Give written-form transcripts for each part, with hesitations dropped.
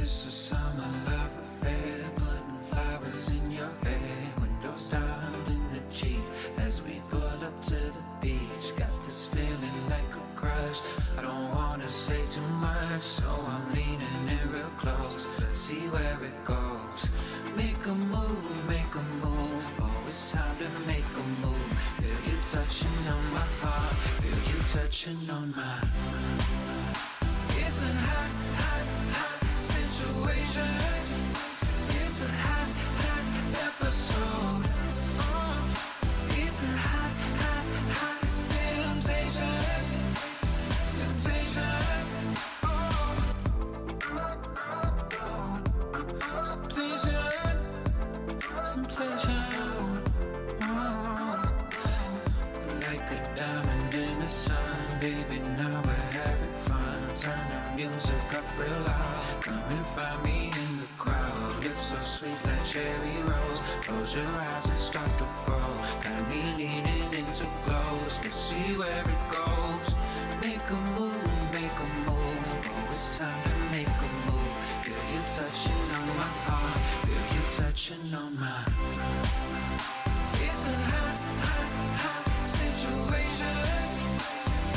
It's a summer love affair, putting flowers in your hair. Windows down in the Jeep as we pull up to the beach. Got this feeling like a crush. I don't wanna say too much, so I'm leaning in real close. Let's see where it goes. Make a move, make a move. Oh, it's time to make a move. Feel you touching on my heart, feel you touching on mine. It's a hot, hot, hot situation. It's a hot, hot episode. It's a hot, hot, hot temptation. Temptation. Temptation. Temptation. Like a diamond in the sun, baby, now we're having fun. Turn the music up real loud. Come and find me in the crowd. Lips so sweet like cherry rose. Close your eyes and start to fall. Got me leaning into close. Let's see where it goes. Make a move, make a move. Oh, it's time to make a move. Feel you touching on my heart, feel you touching on mine. It's a hot, hot, hot situation.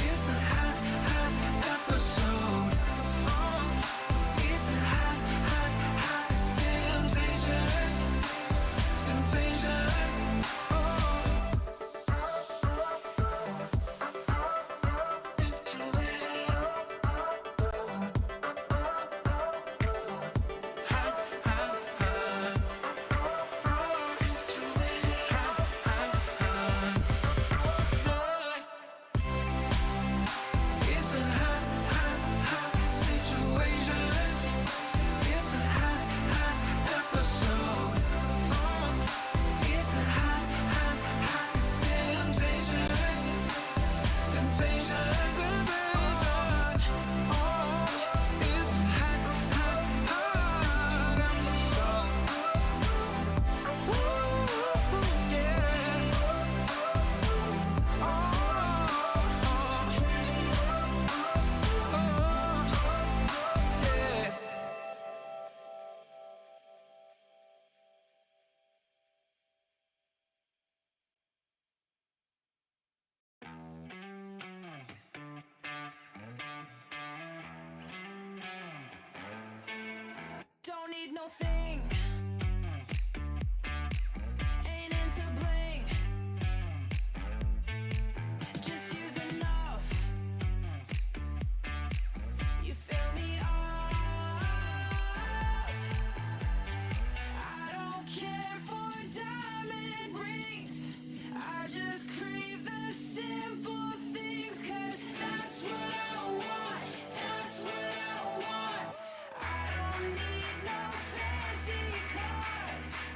It's a hot, hot episode. It's a hot, hot, hot temptation. Temptation. Don't need no thing. Ain't into bling. Just use enough. You fill me up. I don't care for diamond rings. I just crave the simple things, 'cause that's what I want. That's what I want. I don't need no fancy car.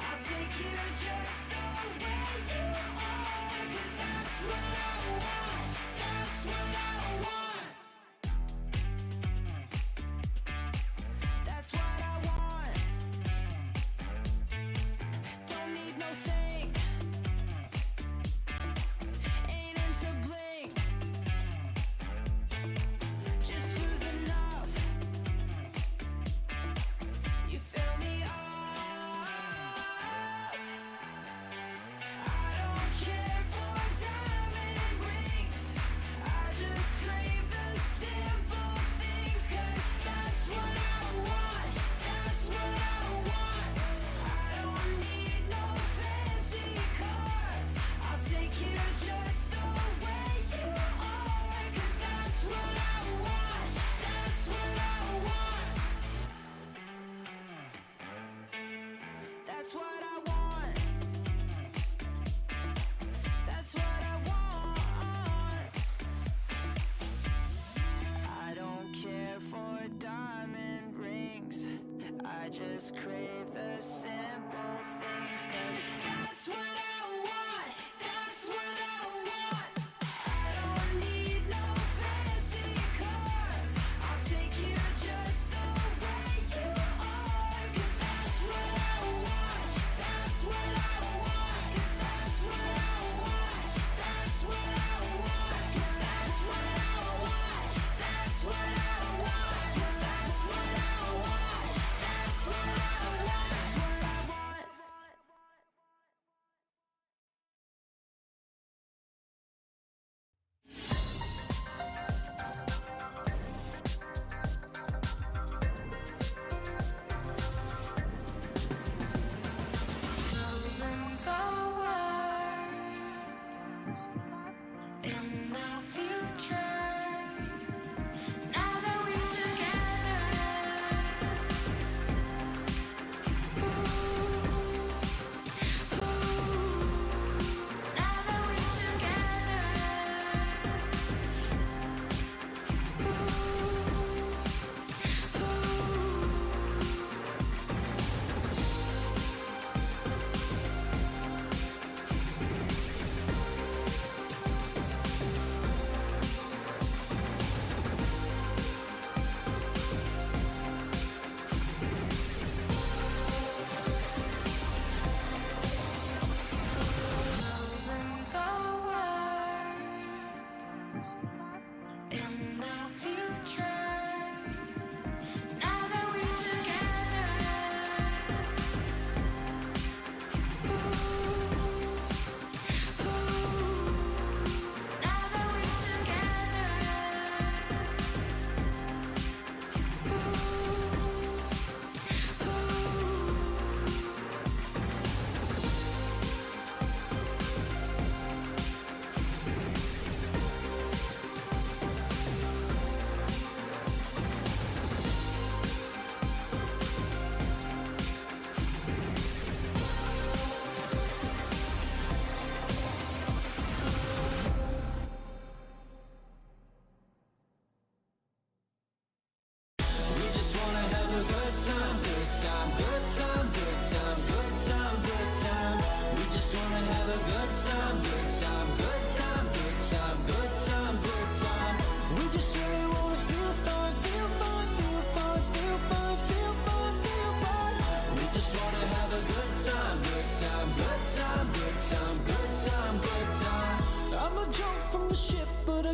I'll take you just the way you are, 'cause that's what I want. That's what I want. That's what I want. Don't need no thing. Ain't into bling. Just use enough. You fill me up. I don't care for diamond rings. I just crave the simple things, 'cause that's what I want. That's what I want. I don't need no fancy car. I'll take you just the way you are, 'cause that's what I want. That's what I want. That's what I want. That's what I want. I don't care for diamond rings. I just crave the simple things, 'cause that's what I want. That's what I want. I don't need no fancy car. I'll take you just the way you are, 'cause that's what I want. That's what I want. 'Cause that's what I want. That's what I want. 'Cause that's what I want. That's what I want. 'Cause that's what I want.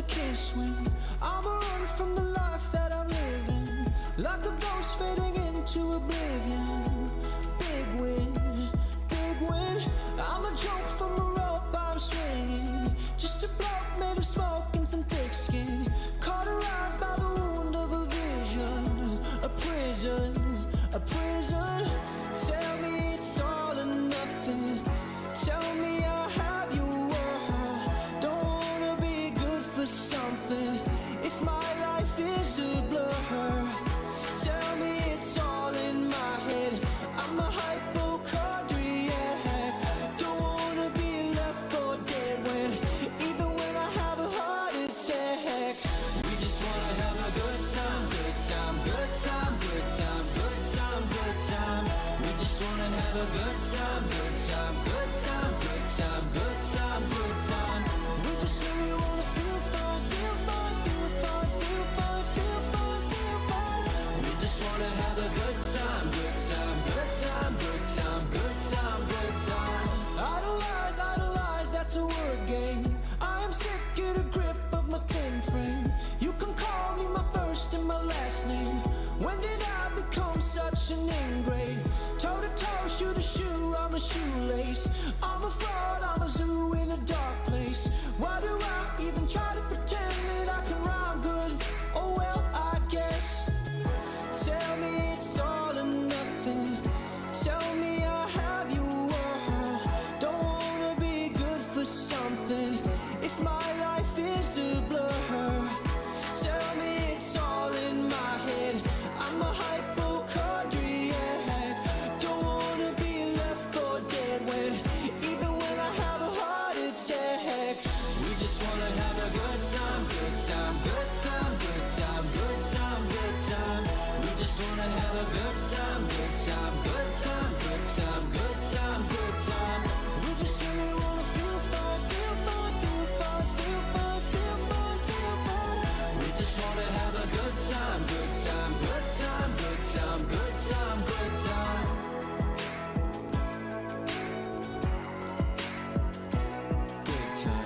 wanna kiss when I'm a run from the life that I'm living, like a ghost fading into oblivion. Big win, big win. I'm a joke from a rope I'm swinging, just a bloke made of smoke and some thick skin, cauterized by the wound of a vision. A prison, a prison. Tell me it's all or nothing. Tell me I'll have your word. Don't wanna be good for something if my life is a blur. Tell me it's all in my head. I'm a hypochondriac. Don't wanna be left for dead when, even when I have a heart attack. We just wanna have a good time, good time, good time, good time, good time, good time. We just wanna have a good time, good time, good time, good time, good time, good time. We just really wanna feel fine, feel fine, feel fine, feel fine, feel fine, feel fine. We just wanna have a good time, good time, good time, good time, good time, good time. Idolize, idolize, that's a word game. I am sick, get a grip of my pen frame. You can call me my first and my last name. When did I become such an ingrate? Toe to toe, shoe to shoe, I'm a shoelace. I'm a fraud, I'm a zoo in a dark place. Why do I even try to pretend that I can rhyme good? Oh well, I guess. Tell me it's all or nothing. Tell me I'll have your word. Don't wanna be good for something if my life is a blur. Tell me it's all in my head. I'm a hypochondriac. Don't wanna be left for dead when, even when I have a heart attack. We just wanna have a good time, good time, good time, good time, good time, good time. We just wanna have a good time, good time, good time, good time, good time, good time. We just really wanna feel fine, feel fine, feel fine, feel fine, feel fine, feel fine. We just wanna have a good time, good time, good time, good time, good time, good time. Good time.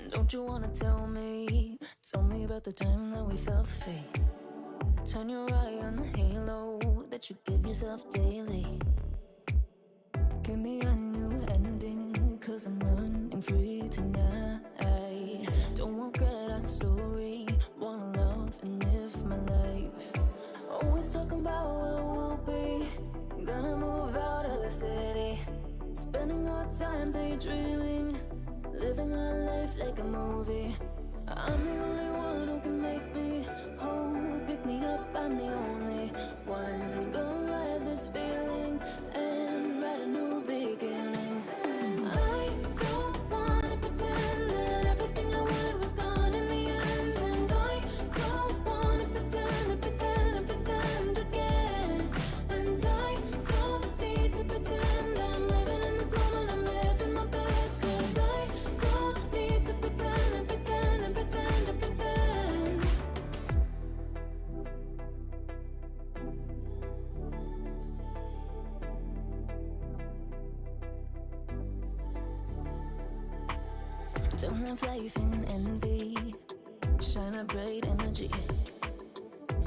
Don't you wanna tell me about the time that we felt fate? Turn your eye on the halo that you give yourself daily. Give me a new ending, cause I'm running free tonight. Don't want that story, wanna love and live my life. Always talking about what will be, gonna move out of the city. Spending our time daydreaming, living our life like a movie. I'm the only one who can make me whole. Pick me up, I'm the only one. Gonna ride this feeling and write a new beginning. I don't wanna pretend that everything I wanted was gone in the end. And I don't wanna pretend again. And I don't need to pretend I'm living in this moment, I'm living my best. Cause I don't need to pretend and pretend and pretend and pretend. Don't have life in envy, shine a bright energy.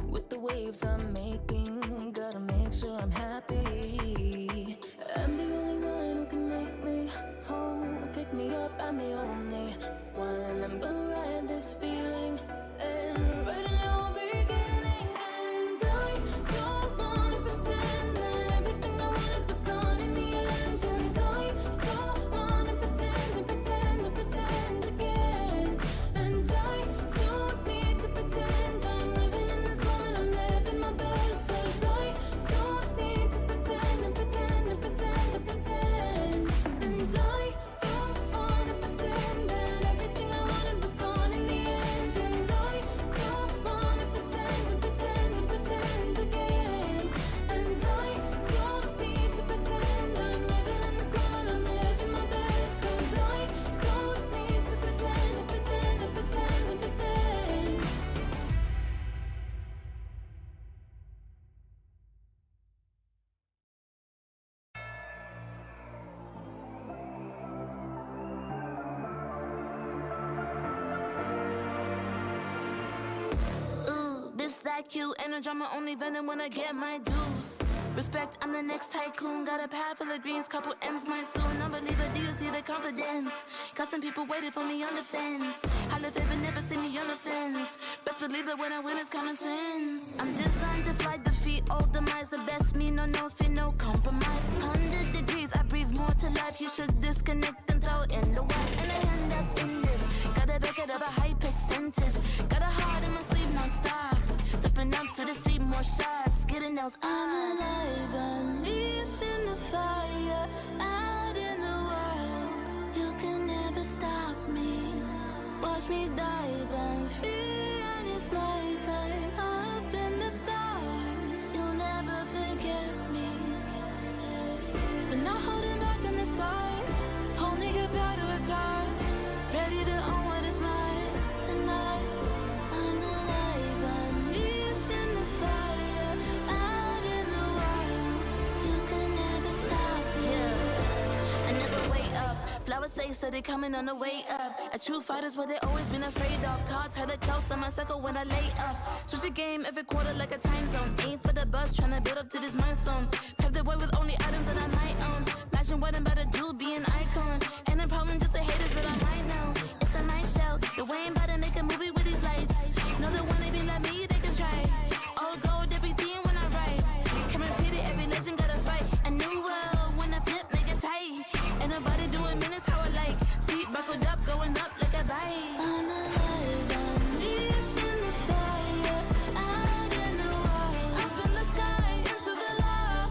With the waves I'm making, gotta make sure I'm happy. I'm the only one who can make me whole. Pick me up, I'm the only one. I'm gonna ride this feeling and write a new beginning. And I don't wanna pretend that everything I wanted was gone in the end. And I don't wanna pretend and pretend and pretend again. And I don't need to pretend I'm living in this moment, I'm living my best. Cause I don't need to pretend and pretend and pretend and pretend. And I don't wanna pretend like you. And the drama only venom when I get my dues. Respect, I'm the next tycoon. Got a pad full of greens, couple M's mine soon. Unbeliever, do you see the confidence? Got some people waiting for me on the fence. I live ever, never see me on the fence. Best believe that when I win, it's common sense. I'm designed to fly, defeat all demise. The best me, no fear, no compromise. 100 degrees, I breathe more to life. You should disconnect and throw in the wires. And a hand that's in this. Gotta back it up a high percentage. Got a heart in my sleeve, non-stop. Stepping up to the sea, more shots. Getting those. I'm alive, unleashed in the fire. Out in the wild. You can never stop me. Watch me dive and free, and it's my time. Up in the stars, you'll never forget me. But not holding back on the side. Only get better with time. Ready to own what is mine tonight. I'm alive, unleashed in the fire. Out in the wild, you can never stop me. Yeah, I never wait up. Flowers say so they coming on the way up. A true fighter's what they always been afraid of. Cards had it close on my circle when I lay up. Switch the game every quarter like a time zone. Aim for the bus, tryna build up to this mind zone. Pave the way with only items that I might own. Imagine what I'm about to do, be an icon. And the problem just the haters that I might know. It's a night show, the way I'm about to make a movie with these lights. No, the one they be like me, they can try. All gold, everything when I write. Can repeat it, every legend gotta fight. A new world, when I flip, make it tight. Ain't nobody doing minutes how I like. Seat buckled up, going up like a bike. I'm alive, unleashed in the fire. Out in the wild, up in the sky, into the light.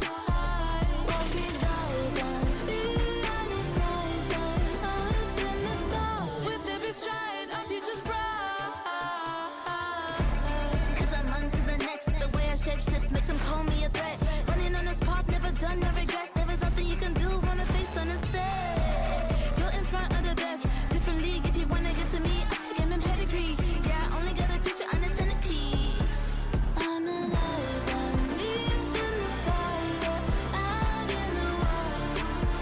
Watch me dive and free, and it's my time. Up in the stars, with every stride, our future's bright. Cause I'm on to the next. The way I shape shifts makes them call me a threat. Running on this path, never done, no regrets. There is nothing you can do when my face on the set. You're in front of the best. Different league if you wanna get to me. I give him pedigree. Yeah, I only got a picture on the centerpiece. I'm alive, unleashed in the fire. Out in the wild,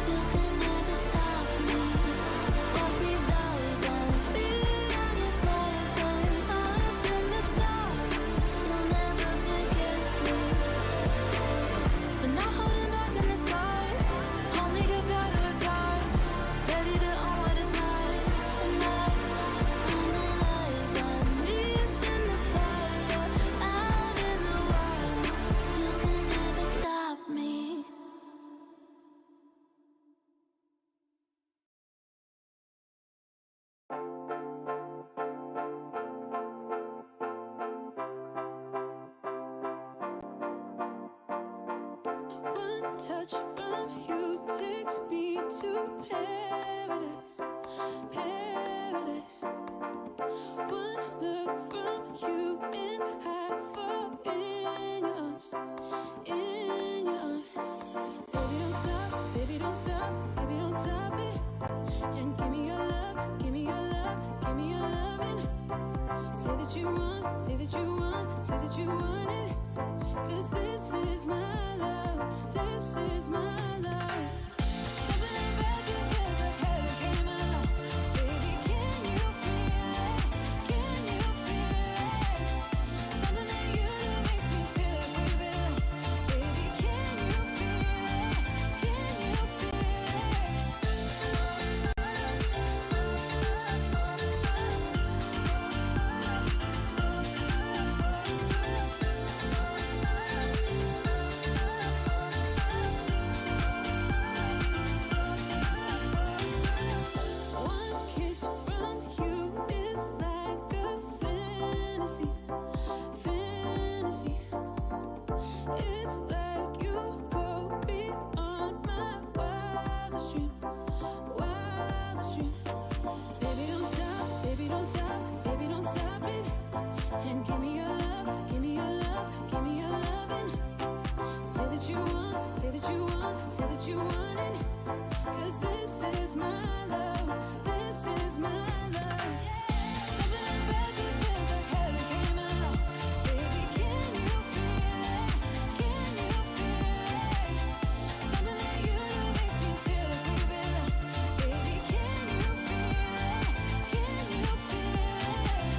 you can never stop me. Watch me dive and free, and it's my time. Up in the stars, you'll never forget me. But not holding back on the side. Only get better with time. Ready to own what is mine tonight. I'm alive, unleashed in the fire. Out in the wild, you can never stop me. One touch from you takes me to paradise, paradise. One look from you and I fall in your arms, in your arms. Baby don't stop, baby don't stop it. And give me your love, give me your love, give me your loving. Say that you want, say that you want, say that you want it. Cause this is my love, this is my love. Something about you feels like heaven came along. Baby, can you feel it? Can you feel it? Something that you do makes me feel like we belong. Baby, can you feel it? Can you feel One kiss from you is like a fantasy, fantasy. It's like you go beyond my wildest dream, wildest dream. Baby don't stop, baby don't stop, baby don't stop it. And give me your love, give me your love, give me your loving. Say that you want, say that you want, say that you want it. Cause this is my love, this is my love. Something about you feels like heaven came along. Baby, can you feel it? Can you feel it? Something that you do makes me feel like we belong. Baby, can you feel it? Can you feel it?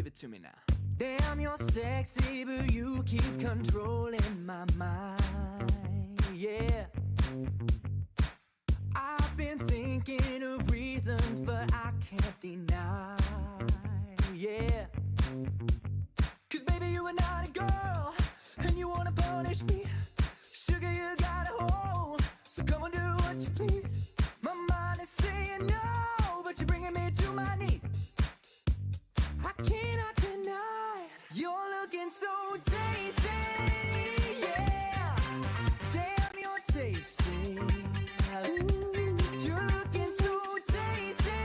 Give it to me now. Damn, you're sexy, but you keep controlling my mind. Yeah. I've been thinking of reasons, but I can't deny. Yeah. 'Cause baby, you are not a girl, and you wanna punish me. Sugar, you got a hold, so come on, do what you please. My mind is saying no, but you're bringing me to my knees. I cannot deny you're looking so tasty. Yeah, damn, you're tasty. Ooh, you're looking so tasty.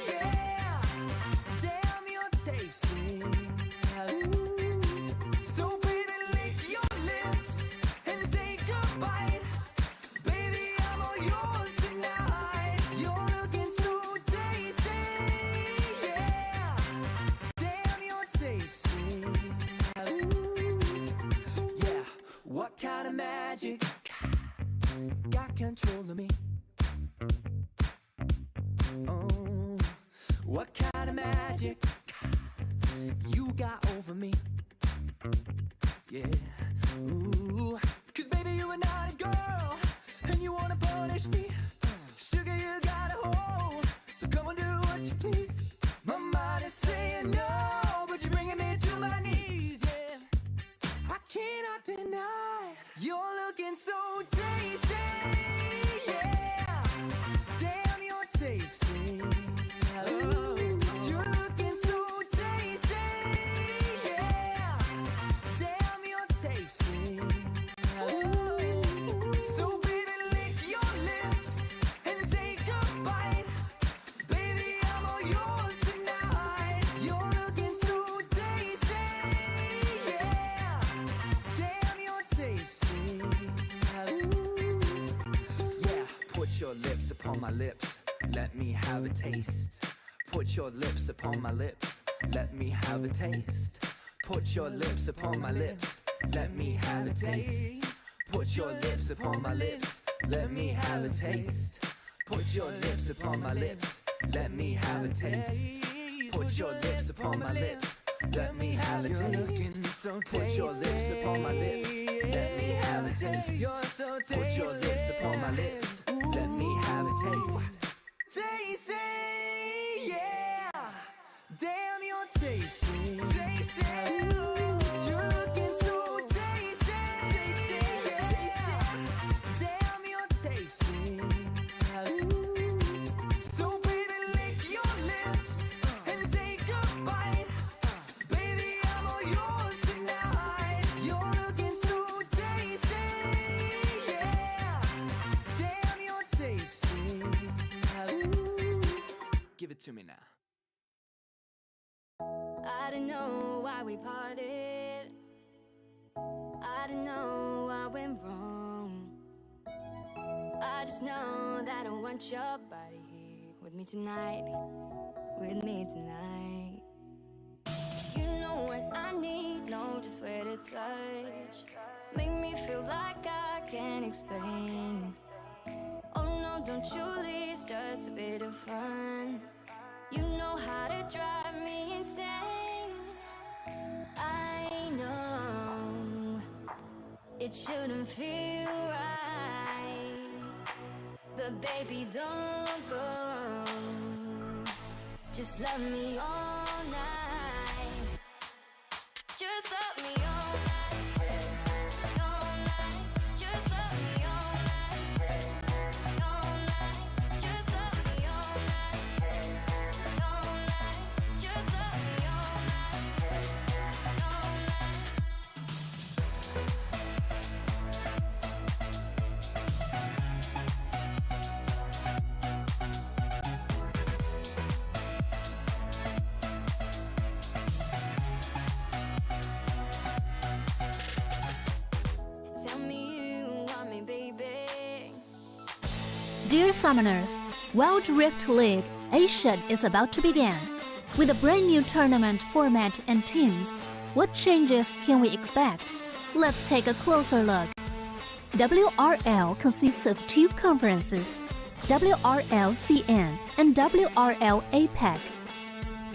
Yeah, damn, you're tasty. Ooh, so baby, lick your lips and take a bite. Baby, I'm all yours tonight. You're looking so tasty. Yeah, damn, you're tasty. Ooh, yeah, what kind of magic got control of me? Oh, what kind of magic you got over me? Yeah, ooh, 'cause baby, you are not a girl, and you wanna punish me. Sugar, you got a hold, so come on, do what you please. My mind is saying no, but you're bringing me to my knees. Yeah, I cannot deny you're looking so tasty. Yeah, damn, you're tasty. Ooh, you're looking so tasty. Yeah, damn, you're tasty. Ooh, so baby, lick your lips and take a bite. Baby, I'm all yours tonight. You're looking so tasty. Yeah, damn, you're tasty. Ooh, yeah, put your lips upon my lips. Let me have a taste. Put your lips upon my lips. Let me have a taste. Put your lips upon my lips. Let me have a taste. Put your lips upon my lips. Let me have a taste. Put your lips upon my lips. Let me have a taste. Put your lips upon my lips. Let me have a taste. Put your lips upon my lips. Let me have a taste. Put your lips upon my lips. Let me have a taste. Tasty, yeah. Damn, you're tasty. Tasty. You're looking so tasty. Tasty, yeah. Damn, you're tasty. Ooh. So baby, lick your lips and take a bite. Baby, I'm all yours tonight. You're looking so tasty. Yeah, damn, you're tasty. Ooh. Give it to me now. I don't know why we parted. I don't know what went wrong. I just know that I want your body here with me tonight. With me tonight. You know what I need, know just where to touch. Make me feel like I can't explain. Oh no, don't you leave, it's just a bit of fun. You know how to drive me insane. I know it shouldn't feel right, but baby, don't go. Just love me all night. Just love me all night. All night. Just love me all night. All night. Just love me all night. All night. Just love me all night. All night. Tell me you want me, baby. Dear Summoners, Wild Rift League Asia is about to begin. With a brand new tournament format and teams, what changes can we expect? Let's take a closer look. WRL consists of two conferences, WRL CN and WRL APAC.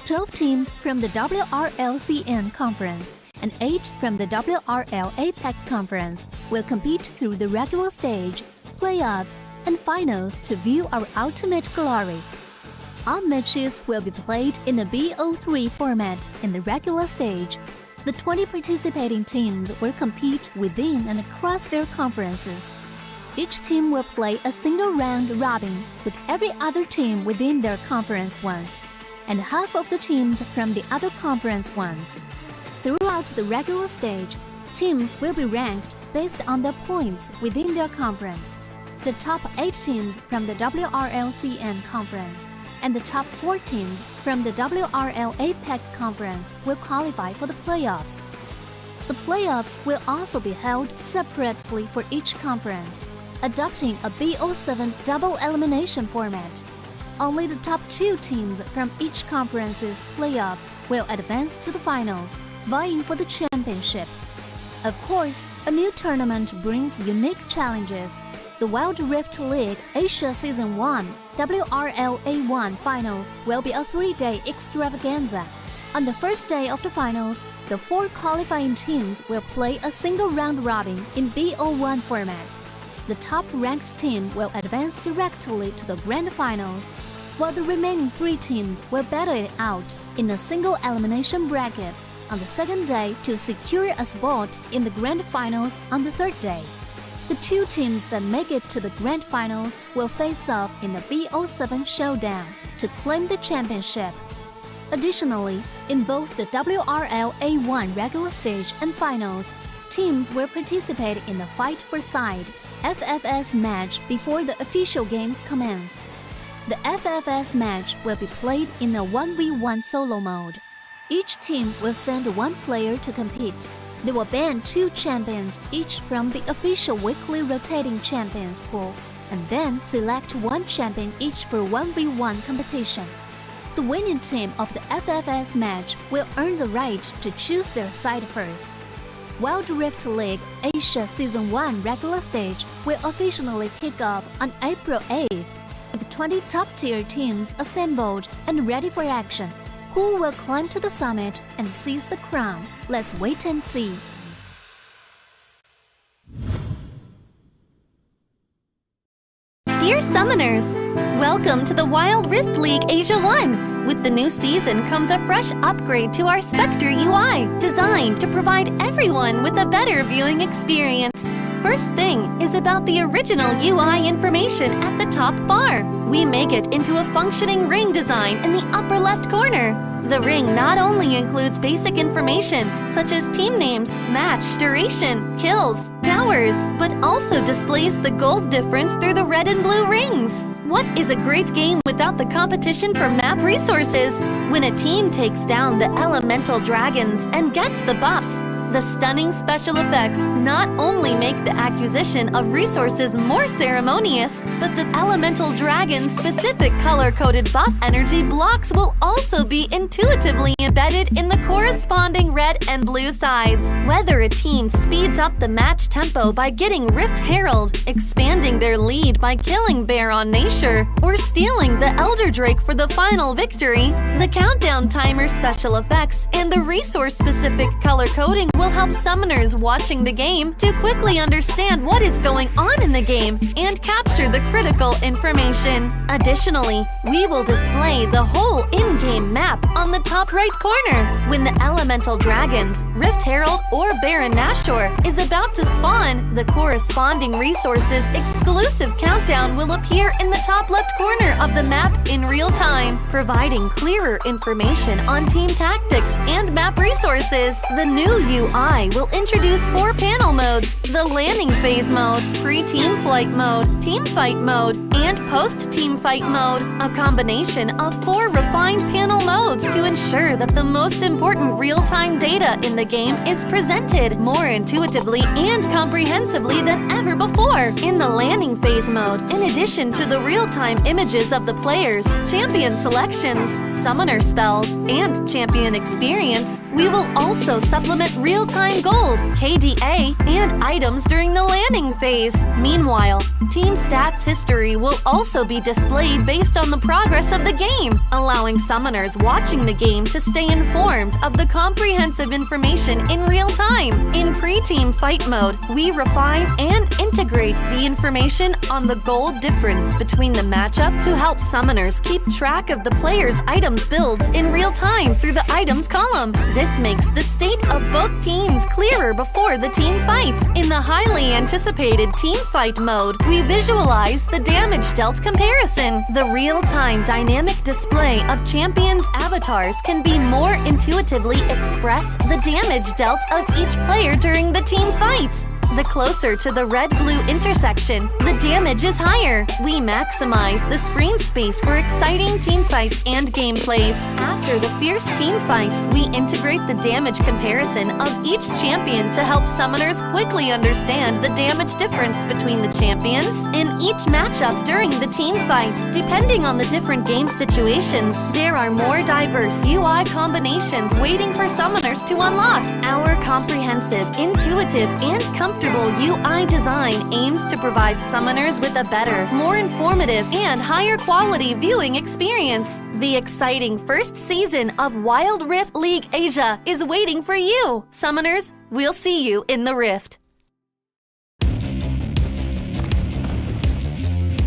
12 teams from the WRLCN Conference and 8 from the WRL APAC Conference will compete through the regular stage, playoffs, and finals to view our ultimate glory. All matches will be played in a BO3 format in the regular stage. The 20 participating teams will compete within and across their conferences. Each team will play a single round robin with every other team within their conference once, and half of the teams from the other conference once. Throughout the regular stage, teams will be ranked based on their points within their conference. The top 8 teams from the WRLCN Conference and the top 4 teams from the WRL APAC Conference will qualify for the playoffs. The playoffs will also be held separately for each conference, adopting a BO7 double elimination format. Only the top 2 teams from each conference's playoffs will advance to the finals, vying for the championship. Of course, a new tournament brings unique challenges. The Wild Rift League Asia Season 1 WRL A1 Finals will be a 3-day extravaganza. On the first day of the finals, the 4 qualifying teams will play a single round robin in BO1 format. The top-ranked team will advance directly to the grand finals, while the remaining 3 teams will battle it out in a single elimination bracket on the second day to secure a spot in the grand finals on the third day. The 2 teams that make it to the grand finals will face off in the BO7 showdown to claim the championship. Additionally, in both the WRL A1 regular stage and finals, teams will participate in the Fight for Side FFS match before the official games commence. The FFS match will be played in a 1v1 solo mode. Each team will send 1 player to compete. They will ban 2 champions each from the official weekly rotating champions pool, and then select 1 champion each for 1v1 competition. The winning team of the FFS match will earn the right to choose their side first. Wild Rift League Asia Season 1 regular stage will officially kick off on April 8th, with 20 top-tier teams assembled and ready for action. Who will climb to the summit and seize the crown? Let's wait and see. Dear Summoners, welcome to the Wild Rift League Asia 1. With the new season comes a fresh upgrade to our Spectator UI, designed to provide everyone with a better viewing experience. First thing is about the original UI information at the top bar. We make it into a functioning ring design in the upper left corner. The ring not only includes basic information such as team names, match duration, kills, towers, but also displays the gold difference through the red and blue rings. What is a great game without the competition for map resources? When a team takes down the elemental dragons and gets the buffs, the stunning special effects not only make the acquisition of resources more ceremonious, but the elemental dragon's specific color-coded buff energy blocks will also be intuitively embedded in the corresponding red and blue sides. Whether a team speeds up the match tempo by getting Rift Herald, expanding their lead by killing Baron Nashor, or stealing the Elder Drake for the final victory, the countdown timer special effects and the resource-specific color coding will help summoners watching the game to quickly understand what is going on in the game and capture the critical information. Additionally, we will display the whole in-game map on the top right corner. When the elemental dragons, Rift Herald, or Baron Nashor is about to spawn, the corresponding resources exclusive countdown will appear in the top left corner of the map in real time, providing clearer information on team tactics and map resources. The new UI will introduce 4 panel modes: the landing phase mode, pre-team flight mode, team fight mode, and post-team fight mode, a combination of 4 refined panel modes to ensure that the most important real-time data in the game is presented more intuitively and comprehensively than ever before. In the landing phase mode, in addition to the real-time images of the players, champion selections, summoner spells and champion experience, we will also supplement real-time gold, KDA, and items during the landing phase. Meanwhile, team stats history will also be displayed based on the progress of the game, allowing summoners watching the game to stay informed of the comprehensive information in real time. In pre-team fight mode, we refine and integrate the information on the gold difference between the matchup to help summoners keep track of the player's items builds in real time through the items column. This makes the state of both teams clearer before the team fight. In the highly anticipated team fight mode, we visualize the damage dealt comparison. The real-time dynamic display of champions' avatars can be more intuitively express the damage dealt of each player during the team fight. The closer to the red-blue intersection, the damage is higher. We maximize the screen space for exciting team fights and gameplays. After the fierce team fight, we integrate the damage comparison of each champion to help summoners quickly understand the damage difference between the champions in each matchup during the team fight. Depending on the different game situations, there are more diverse UI combinations waiting for summoners to unlock. Our comprehensive, intuitive, and comfortable UI design aims to provide summoners with a better, more informative, and higher quality viewing experience. The exciting first season of Wild Rift League Asia is waiting for you. Summoners, we'll see you in the Rift.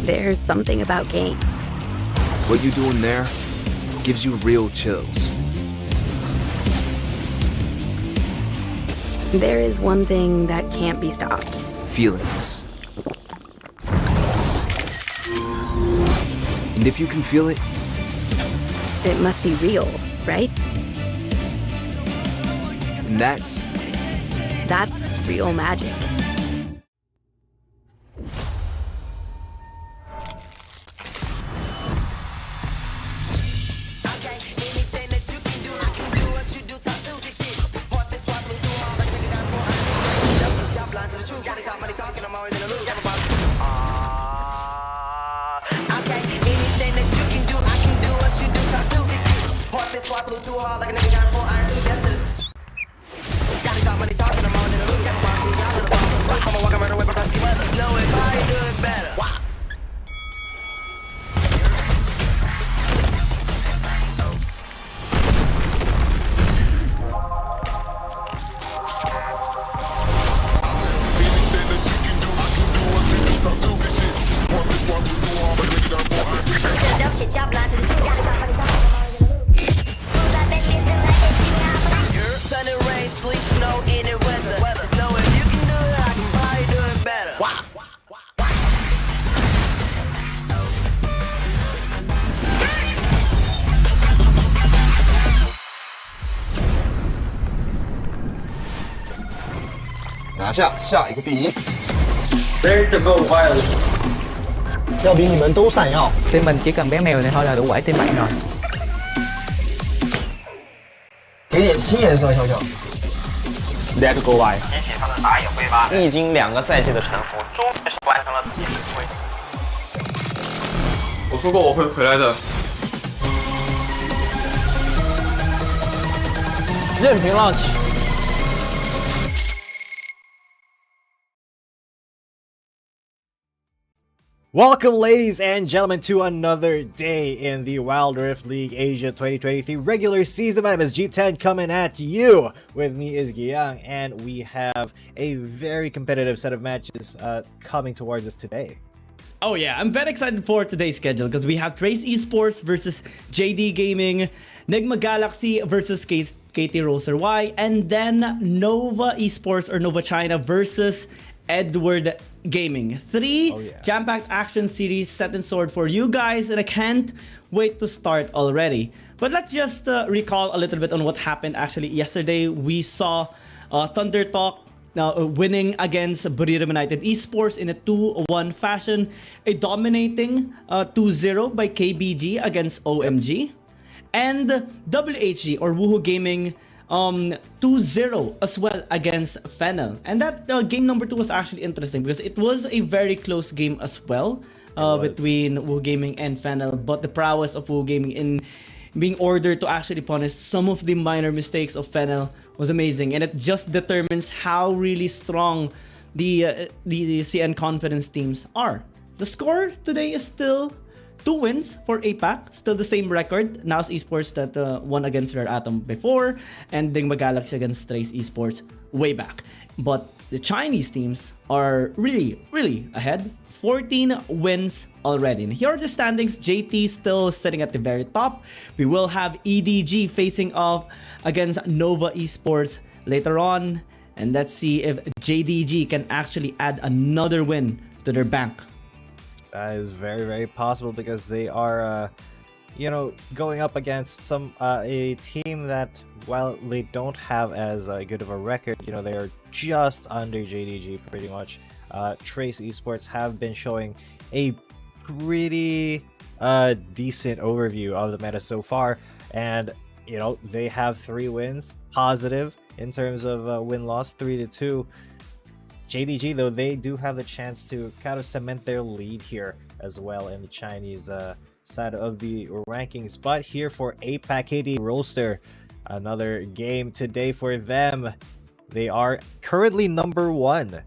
There's something about games. What you doing there gives you real chills. There is one thing that can't be stopped. Feelings. And if you can feel it, it must be real, right? And that's real magic.拿下下一个第一。 There's the gold violet. 要比你们都闪耀。 Team mình chỉ cần bé mèo này thôi là đủ quẩy team bạn rồi. 给点新颜色，小小。There's the gold violet. 提起他的打野挥发，历经2个赛季的沉浮，终于是完成了自己的回归。我说过我会回来的。任凭浪起。 Welcome, ladies and gentlemen, to another day in the Wild Rift League Asia 2023 regular season. My name is G10 coming at you. With me is Giyang, and we have a very competitive set of matches coming towards us today. Oh yeah, I'm very excited for today's schedule because we have Trace Esports versus JD Gaming, Nigma Galaxy versus KT.RY, and then Nova Esports or Nova China versus Edward Gaming. Three jam-packed action series set in store for you guys, and I can't wait to start already. But let's just recall a little bit on what happened actually yesterday. We saw Thunder Talk winning against Buriram United Esports in a 2-1 fashion, a dominating 2-0 by KBG against OMG, and WHG or Woohoo Gaming 2-0 as well against Fennel. And that game number 2 was actually interesting because it was a very close game as well between Woohoo Gaming and Fennel, but the prowess of Woohoo Gaming in being ordered to actually punish some of the minor mistakes of Fennel was amazing, and it just determines how really strong the CN Confidence teams are. The score today is still 2 wins for APAC, still the same record. Now's Esports that won against Rare Atom before, and Digma Galaxy against Trace Esports way back. But the Chinese teams are really, really ahead. 14 wins already. And here are the standings. JT still sitting at the very top. We will have EDG facing off against Nova Esports later on. And let's see if JDG can actually add another win to their bank. That is very, very possible because they are, going up against a team that, while they don't have as good of a record, they are just under JDG pretty much. Trace Esports have been showing a pretty decent overview of the meta so far, and they have 3 wins, positive in terms of win-loss, 3-2. JDG, though, they do have the chance to kind of cement their lead here as well in the Chinese side of the rankings. But here for APAC, KT Roaster, another game today for them. They are currently number 1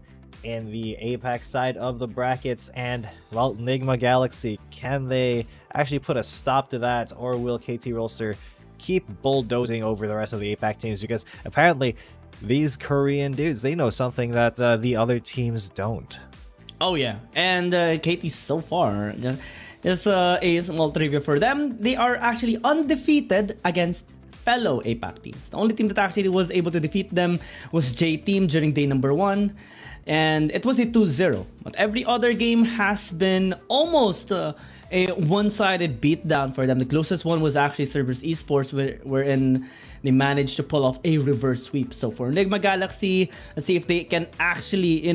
in the APAC side of the brackets, and well, Nigma Galaxy, can they actually put a stop to that, or will KT Roaster keep bulldozing over the rest of the APAC teams? Because apparently these Korean dudes, they know something that the other teams don't. Oh yeah, and KT so far, just a small trivia for them, they are actually undefeated against fellow APAC teams. The only team that actually was able to defeat them was J-Team during day number 1, and it was a 2-0. But every other game has been almost a one-sided beatdown for them. The closest one was actually Cerberus Esports, wherein they managed to pull off a reverse sweep. So for Nigma Galaxy, let's see if they can actually,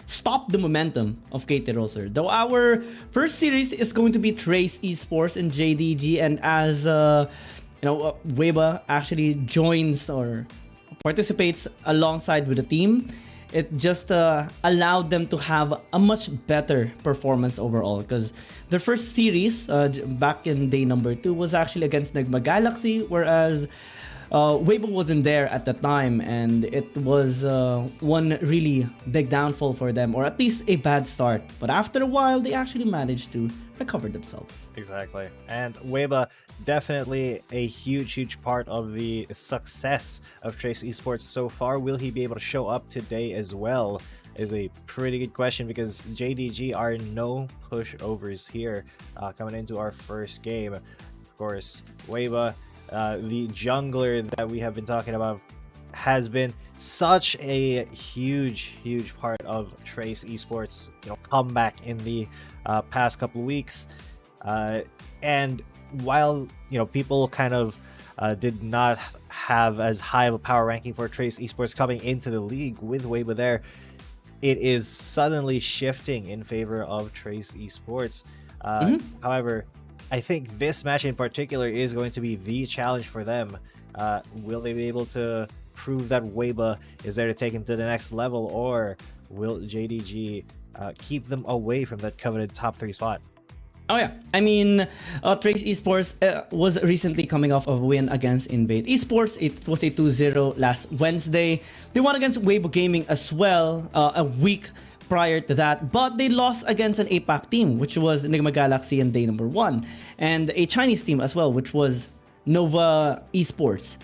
stop the momentum of KT Roaster. Though our first series is going to be Trace Esports and JDG, and as Weba actually joins or participates alongside with the team, it just allowed them to have a much better performance overall, because their first series back in day number 2 was actually against Nigma Galaxy, whereas Weibo wasn't there at the time, and it was one really big downfall for them, or at least a bad start. But after a while, they actually managed to recover themselves. Exactly. And Weibo, definitely a huge part of the success of Trace Esports so far. Will he be able to show up today as well is a pretty good question, because JDG are no pushovers here coming into our first game. Of course, Weibo, the jungler that we have been talking about, has been such a huge part of Trace Esports comeback in the past couple of weeks, and while people kind of did not have as high of a power ranking for Trace Esports coming into the league with Weibo there, it is suddenly shifting in favor of Trace Esports. However, I think this match in particular is going to be the challenge for them. Will they be able to prove that Weibo is there to take him to the next level, or will JDG keep them away from that coveted top 3 spot? Oh yeah, I mean, Trace Esports was recently coming off of a win against Invade Esports. It was a 2-0 last Wednesday. They won against Weibo Gaming as well a week prior to that, but they lost against an APAC team, which was Nigma Galaxy in day number 1, and a Chinese team as well, which was Nova Esports.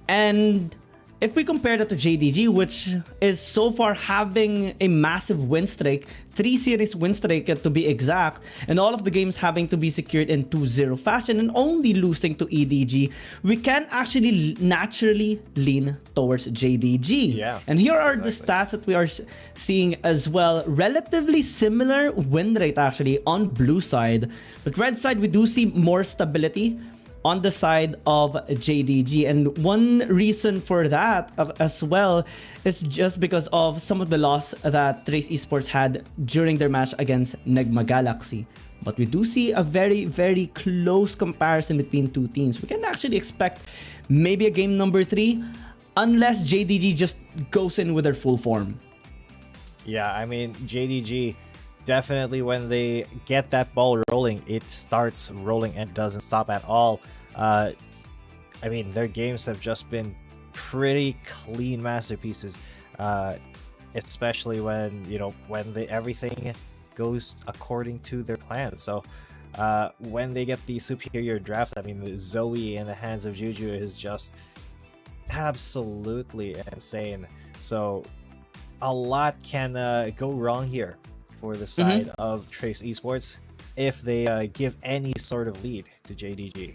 And if we compare that to JDG, which is so far having a massive win streak, 3 series win streak to be exact, and all of the games having to be secured in 2-0 fashion and only losing to EDG, we can actually naturally lean towards JDG. Yeah, and here are the stats that we are seeing as well. Relatively similar win rate actually on blue side, but red side we do see more stability on the side of JDG, and one reason for that as well is just because of some of the loss that Trace Esports had during their match against Nigma Galaxy. But we do see a very close comparison between 2 teams. We can actually expect maybe a game number 3, unless JDG just goes in with their full form. Yeah, I mean, JDG, definitely when they get that ball rolling, it starts rolling and doesn't stop at all. I mean, their games have just been pretty clean masterpieces, especially when everything goes according to their plan. So when they get the superior draft, I mean, Zoe in the hands of Juju is just absolutely insane. So a lot can go wrong here for the side of Trace Esports if they give any sort of lead to JDG.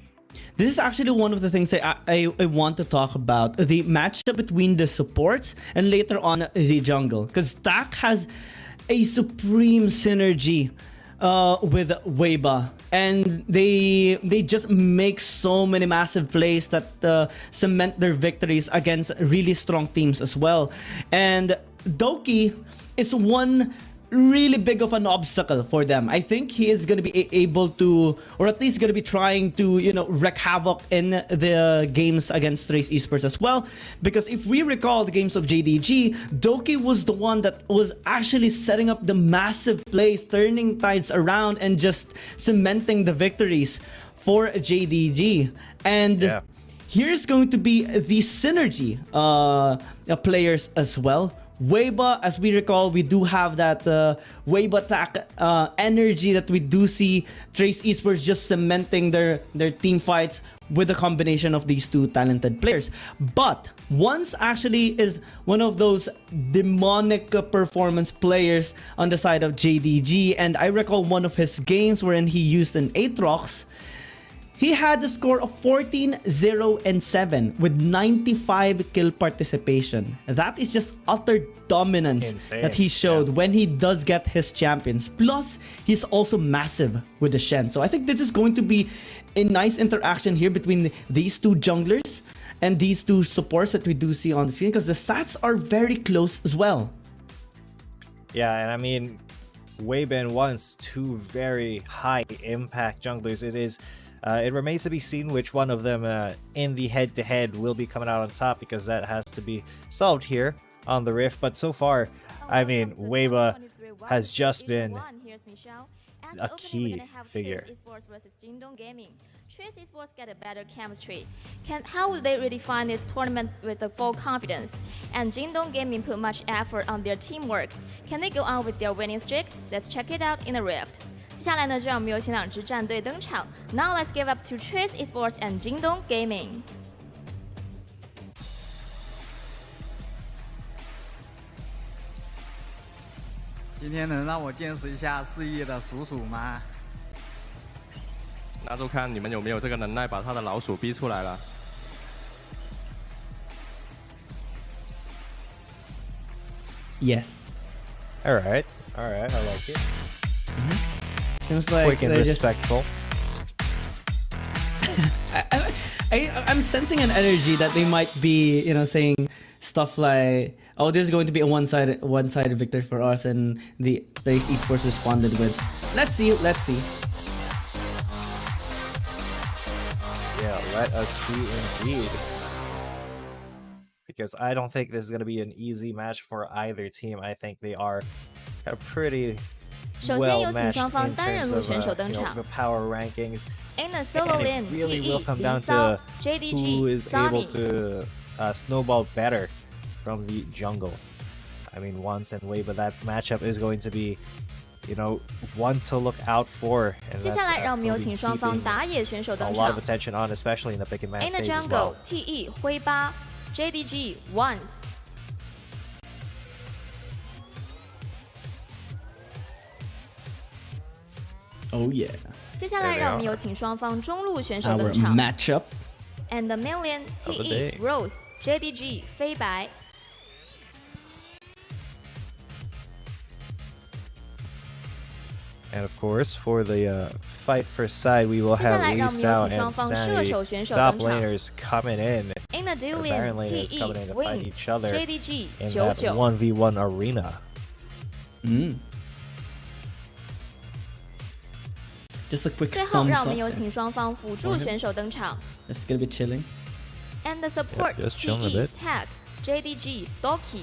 This is actually one of the things that I want to talk about, the matchup between the supports and later on the jungle, because Tak has a supreme synergy with Weiba, and they just make so many massive plays that cement their victories against really strong teams as well. And Doki is one really big of an obstacle for them. I think he is going to be able to, or at least going to be trying to, wreak havoc in the games against Trace Esports as well. Because if we recall the games of JDG, Doki was the one that was actually setting up the massive plays, turning tides around and just cementing the victories for JDG. And here's going to be the synergy players as well. Weiba, as we recall, we do have that Weiba attack energy that we do see Trace Esports just cementing their team fights with a combination of these two talented players. But Once actually is one of those demonic performance players on the side of JDG, and I recall one of his games wherein he used an Aatrox. He had a score of 14, 0, and 7 with 95 kill participation. That is just utter dominance that he showed when he does get his champions. Plus, he's also massive with the Shen. So I think this is going to be a nice interaction here between these two junglers and these two supports that we do see on the screen, because the stats are very close as well. Yeah, and I mean, Weiban wants two very high impact junglers. It remains to be seen which one of them in the head-to-head will be coming out on top, because that has to be solved here on the Rift. But so far, I mean, Weiba has just been a key figure. Trace Esports get a better chemistry. How would they redefine this tournament with the full confidence? And Jingdong Gaming put much effort on their teamwork. Can they go on with their winning streak? Let's check it out in the Rift. 接下来呢，就让我们有请两支战队登场。Now let's give up to Trace Esports and Jingdong Gaming. 今天能让我见识一下4亿的鼠鼠吗？那就看你们有没有这个能耐，把他的老鼠逼出来了。Yes. All right, I like it. Seems like quick and respectful. I'm sensing an energy that they might be, saying stuff like, "Oh, this is going to be a one-sided victory for us," and the Esports responded with, "Let's see." Yeah, let us see indeed. Because I don't think this is going to be an easy match for either team. I think they are a pretty well matched in terms of the power rankings. In the solo lane, it really will come down to who is able to snowball better from the jungle. I mean, Once and Wei, but that matchup is going to be, one to look out for. And 接下来让我们有请双方打野选手登场。A lot of attention on, especially in the pick and match phase as well. In the jungle, TE 灰八 JDG Once. Oh yeah. 接下来让我们有请双方中路选手登场。Matchup. And the million TE Rose JDG 飞白。And of course, for the fight first side, we will have Lee Sao and Sandy, top laners coming in. In the duel lane, Baron laners coming in to fight each other JDG in that 1v1 arena. Just a quick 最后让我们有请双方辅助选手登场。It's gonna be chilling. And the support TE Tag JDG Doki.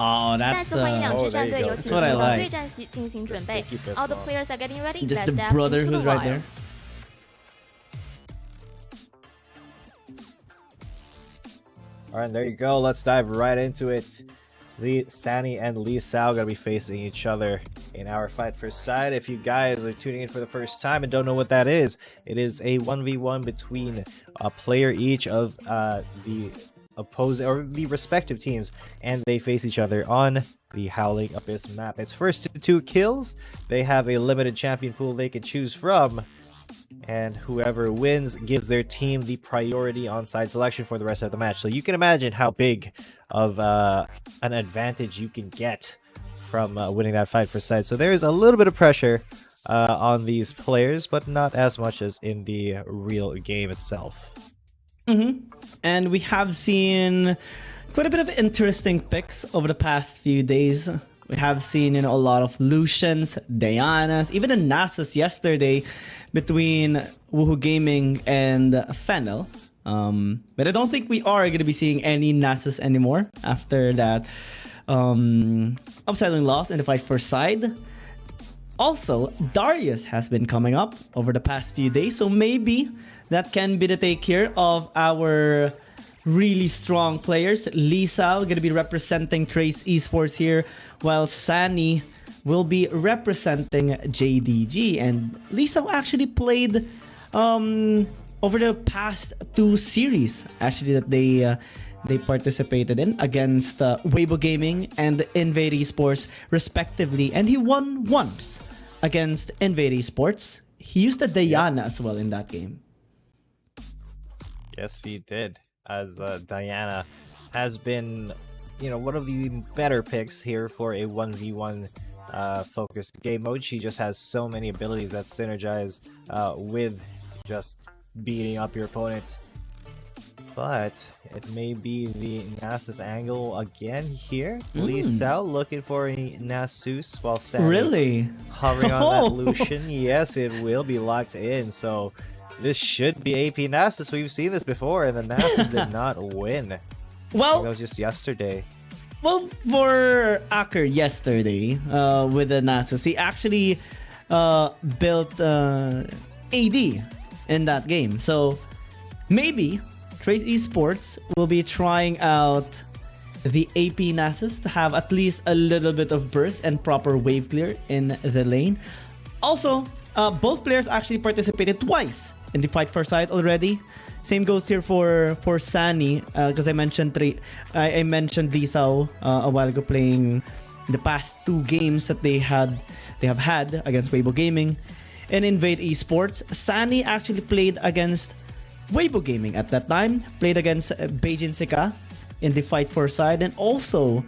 Oh, 再 that's 次欢迎两支战队由 that's 此 what I 进入 like. 对战席进行准备。All the players are getting ready. Just Let's the step into the brotherhood right wild. there. Alright, there you go. Let's dive right into it. Sunny and Lee Sao gonna be facing each other in our fight for side. If you guys are tuning in for the first time and don't know what that is, it is a 1v1 between a player each of the opposing or the respective teams, and they face each other on the Howling Abyss map. It's first to 2 kills. They have a limited champion pool they can choose from, and whoever wins gives their team the priority on side selection for the rest of the match. So you can imagine how big of an advantage you can get from winning that fight for side. So there is a little bit of pressure on these players, but not as much as in the real game itself. And we have seen quite a bit of interesting picks over the past few days. We have seen, a lot of Lucians, Dianas, even a Nasus yesterday between Woohoo Gaming and Fennel. But I don't think we are going to be seeing any Nasus anymore after that upsetting loss in the fight for side. Also, Darius has been coming up over the past few days, so maybe that can be the take here of our really strong players. Lisa going to be representing Trace Esports here, while Sunny will be representing JDG. And Lisa actually played over the past 2 series actually that they participated in against Weibo Gaming and Invade Esports respectively, and he won once against Invade Esports. He used a Diana as well in that game. Yes, he did, as Diana has been, one of the better picks here for a 1v1 focused game mode. She just has so many abilities that synergize with just beating up your opponent. But it may be the Nasus angle again here. Lee Sao looking for a Nasus while Really hovering on that Lucian. Yes, it will be locked in. So this should be AP Nasus. We've seen this before, and the Nasus did not win. Well, that was just yesterday. Well, for Acker yesterday with the Nasus, he actually built AD in that game. So maybe Trace Esports will be trying out the AP Nasus to have at least a little bit of burst and proper wave clear in the lane. Also, both players actually participated twice in the fight for side already. Same goes here for Sunny, because I mentioned Lisa a while ago, playing the past 2 games that they have had against Weibo Gaming and Invade Esports. Sunny actually played against Weibo Gaming at that time, played against Beijing Sika in the fight for side, and also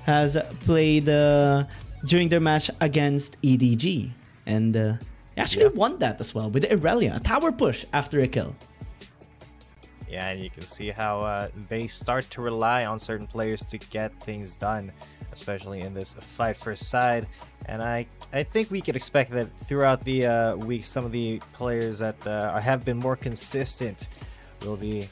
has played during their match against EDG, and actually won that as well with the Irelia, a tower push after a kill. Yeah, and you can see how they start to rely on certain players to get things done, especially in this fight for side. And I think we could expect that throughout the week, some of the players that have been more consistent will be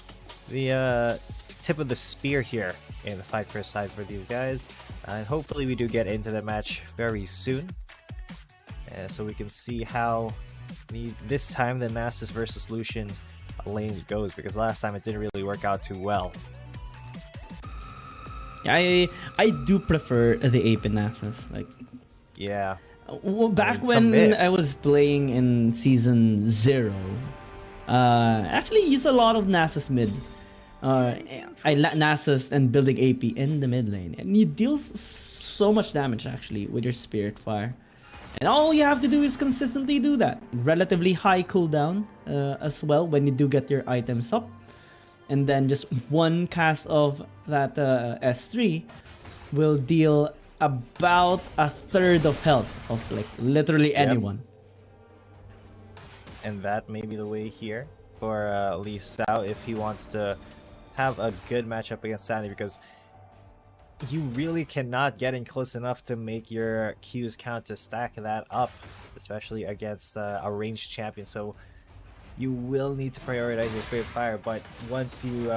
the tip of the spear here in the fight for side for these guys. And hopefully we do get into the match very soon, so we can see how this time the Nasus versus Lucian lane goes, because last time it didn't really work out too well. I do prefer the AP Nasus. Yeah. Well, back when I was playing in season 0, actually used a lot of Nasus mid. I Nasus and building AP in the mid lane, and you deal so much damage actually with your Spirit Fire. And all you have to do is consistently do that. Relatively high cooldown as well when you do get your items up. And then just one cast of that S3 will deal about a third of health of literally anyone. And that may be the way here for Lee Sao if he wants to have a good matchup against Sandy, because you really cannot get in close enough to make your Qs count to stack that up, especially against a ranged champion. So you will need to prioritize your Spirit Fire. But once you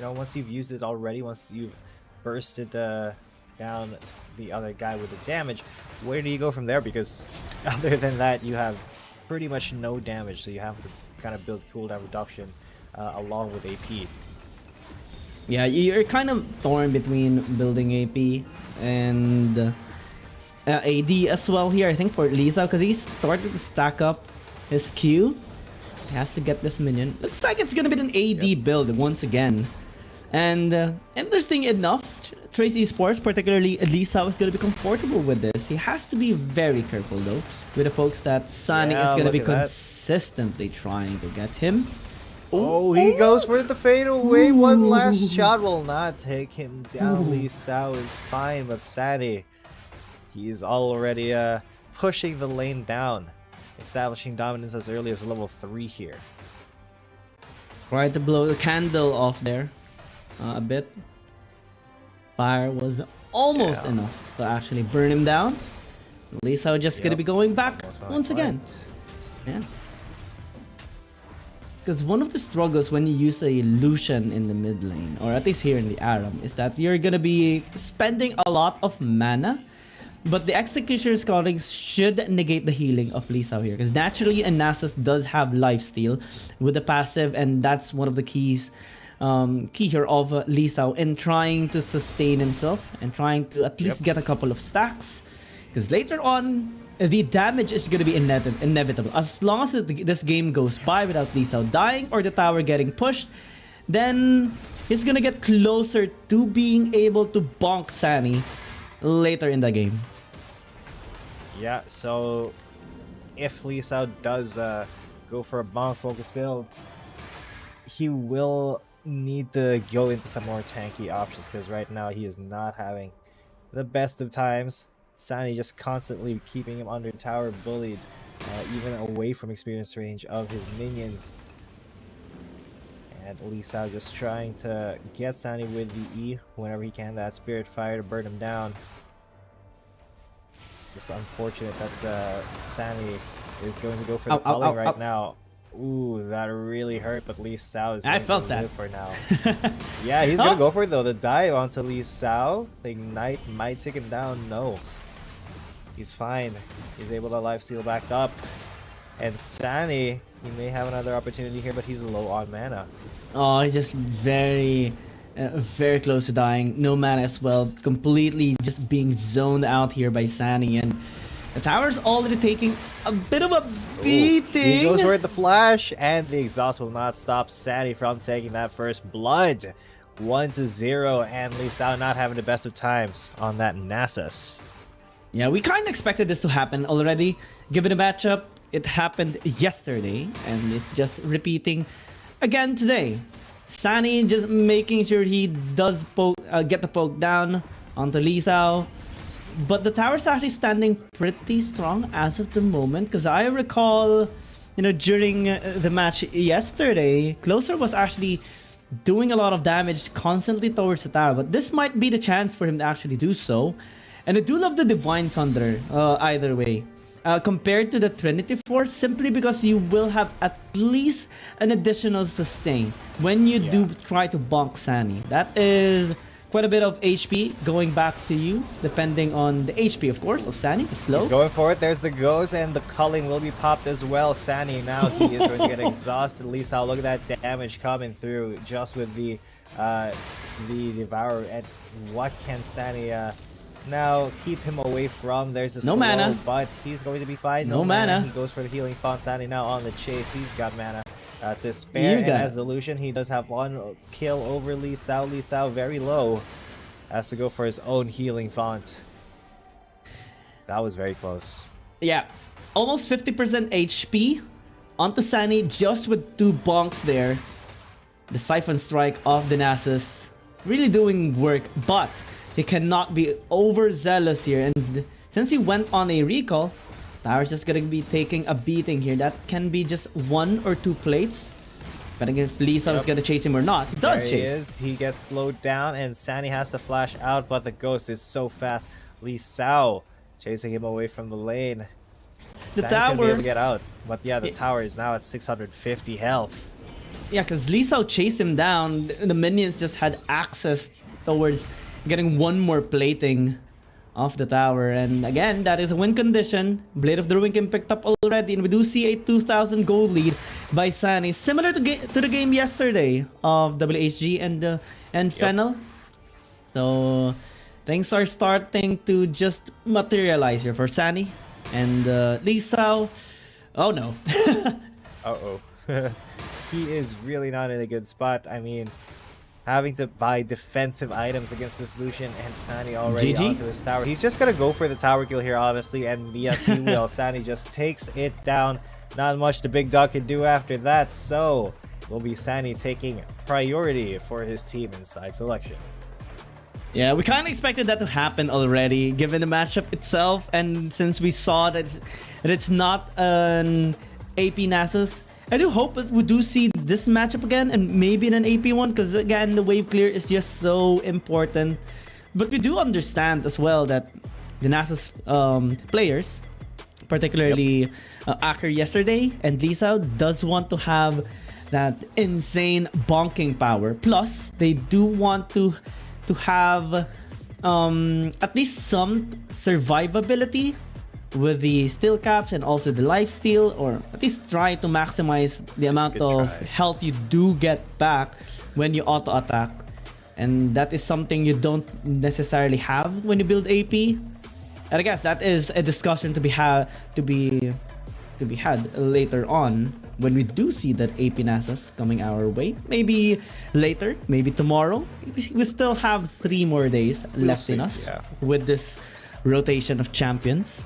once you've used it already, once you've bursted down the other guy with the damage. Where do you go from there? Because other than that, you have pretty much no damage, so you have to kind of build cooldown reduction along with AP. Yeah, you're kind of torn between building AP and AD as well here, I think, for Lisa, because he started to stack up his Q. He has to get this minion. Looks like it's gonna be an AD build once again. And interesting enough, TRY's Esports, particularly Lisa, is gonna be comfortable with this. He has to be very careful though, with the folks that Sunny is gonna be consistently trying to get him. Oh, he goes for the fadeaway. One last shot will not take him down. Lee Sao is fine, but Sunny, he's already pushing the lane down, establishing dominance as early as level 3 here. Tried to blow the candle off there a bit. Fire was almost enough to actually burn him down. Lisa just gonna be going back once again. Yeah. Because one of the struggles when you use a Lucian in the mid lane, or at least here in the Aram, is that you're gonna be spending a lot of mana, but the Executioner's Calling should negate the healing of Lisa here. Because naturally, Nasus does have lifesteal with the passive, and that's one of the keys here of Lisa in trying to sustain himself and trying to at least get a couple of stacks. Because later on, the damage is going to be inevitable. As long as this game goes by without Lisa dying or the tower getting pushed, then he's going to get closer to being able to bonk Sunny later in the game. Yeah, so if Lisa does go for a bonk focus build, he will need to go into some more tanky options, because right now he is not having the best of times. Sunny just constantly keeping him under tower bullied, even away from experience range of his minions. And Lisa just trying to get Sunny with the E whenever he can, that Spirit Fire to burn him down. It's just unfortunate that Sunny is going to go for the calling right now. Ooh, that really hurt, but Lee Sao is going to live for now. Yeah, he's gonna go for it though. The dive onto Lee Sao. The Ignite might take him down. No. He's fine. He's able to lifesteal back up. And Sunny, he may have another opportunity here, but he's low on mana. Oh, he's just very close to dying. No mana as well. Completely just being zoned out here by Sunny, and the tower's already taking a bit of a beating. He goes for the flash, and the exhaust will not stop Sunny from taking that first blood. 1-0, and Lee Sao not having the best of times on that Nasus. Yeah, we kind of expected this to happen already. Given the matchup, it happened yesterday, and it's just repeating again today. Sunny just making sure he does get the poke down onto Lee Sao. But the tower's actually standing pretty strong as of the moment, because I recall, during the match yesterday, Closer was actually doing a lot of damage constantly towards the tower, but this might be the chance for him to actually do so. And I do love the Divine Sunder either way, compared to the Trinity Force, simply because you will have at least an additional sustain when you do try to bonk Sunny. That is quite a bit of HP going back to you, depending on the HP, of course, of Sunny. It's slow. He's going for it. There's the ghost, and the culling will be popped as well. Sunny now, he is going to get exhausted. Lee Sao, look at that damage coming through just with the Devourer. And what can Sunny now keep him away from? There's a slow, mana, but he's going to be fine. No mana. He goes for the healing font. Sunny now on the chase. He's got mana to spare, and as illusion, he does have one kill over Lee Sao. Lee Sao very low, has to go for his own healing font. That was very close. Yeah, almost 50% HP onto Sunny just with 2 bonks there. The Siphon Strike of the Nasus really doing work, but he cannot be overzealous here, and since he went on a recall, Tower's just gonna be taking a beating here. That can be just 1 or 2 plates. But again, if Lisa is gonna chase him or not, he does chase. He gets slowed down, and Sunny has to flash out, but the ghost is so fast. Lee Sao chasing him away from the lane. The Sunny's tower gonna be able to get out, but yeah, the tower is now at 650 health. Yeah, because Lee Sao chased him down. The minions just had access towards getting one more plating off the tower. And again, that is a win condition. Blade of the Ruin King picked up already, and we do see a 2,000 gold lead by Sunny, similar to the game yesterday of WHG and Fennel. So things are starting to just materialize here for Sunny and Lee Sao. Oh no. Uh-oh. He is really not in a good spot. I mean, having to buy defensive items against this Lucian and Sani already GG. onto his tower. He's just gonna go for the tower kill here, honestly, and yes, he will. Sani just takes it down. Not much the big dog can do after that, so will be Sani taking priority for his team in side selection. Yeah, we kind of expected that to happen already, given the matchup itself, and since we saw that it's not an AP Nasus, I do hope that we do see this matchup again, and maybe in an AP one, because again, the wave clear is just so important. But we do understand as well that the Nasus players, particularly Aker yesterday and Lisa, does want to have that insane bonking power. Plus, they do want to have at least some survivability with the steel caps and also the life steal, or at least try to maximize the amount of health you do get back when you auto attack. And that is something you don't necessarily have when you build AP. And I guess that is a discussion to be had later on when we do see that AP Nasus coming our way. Maybe later, maybe tomorrow. We still have 3 more days left in us with this rotation of champions.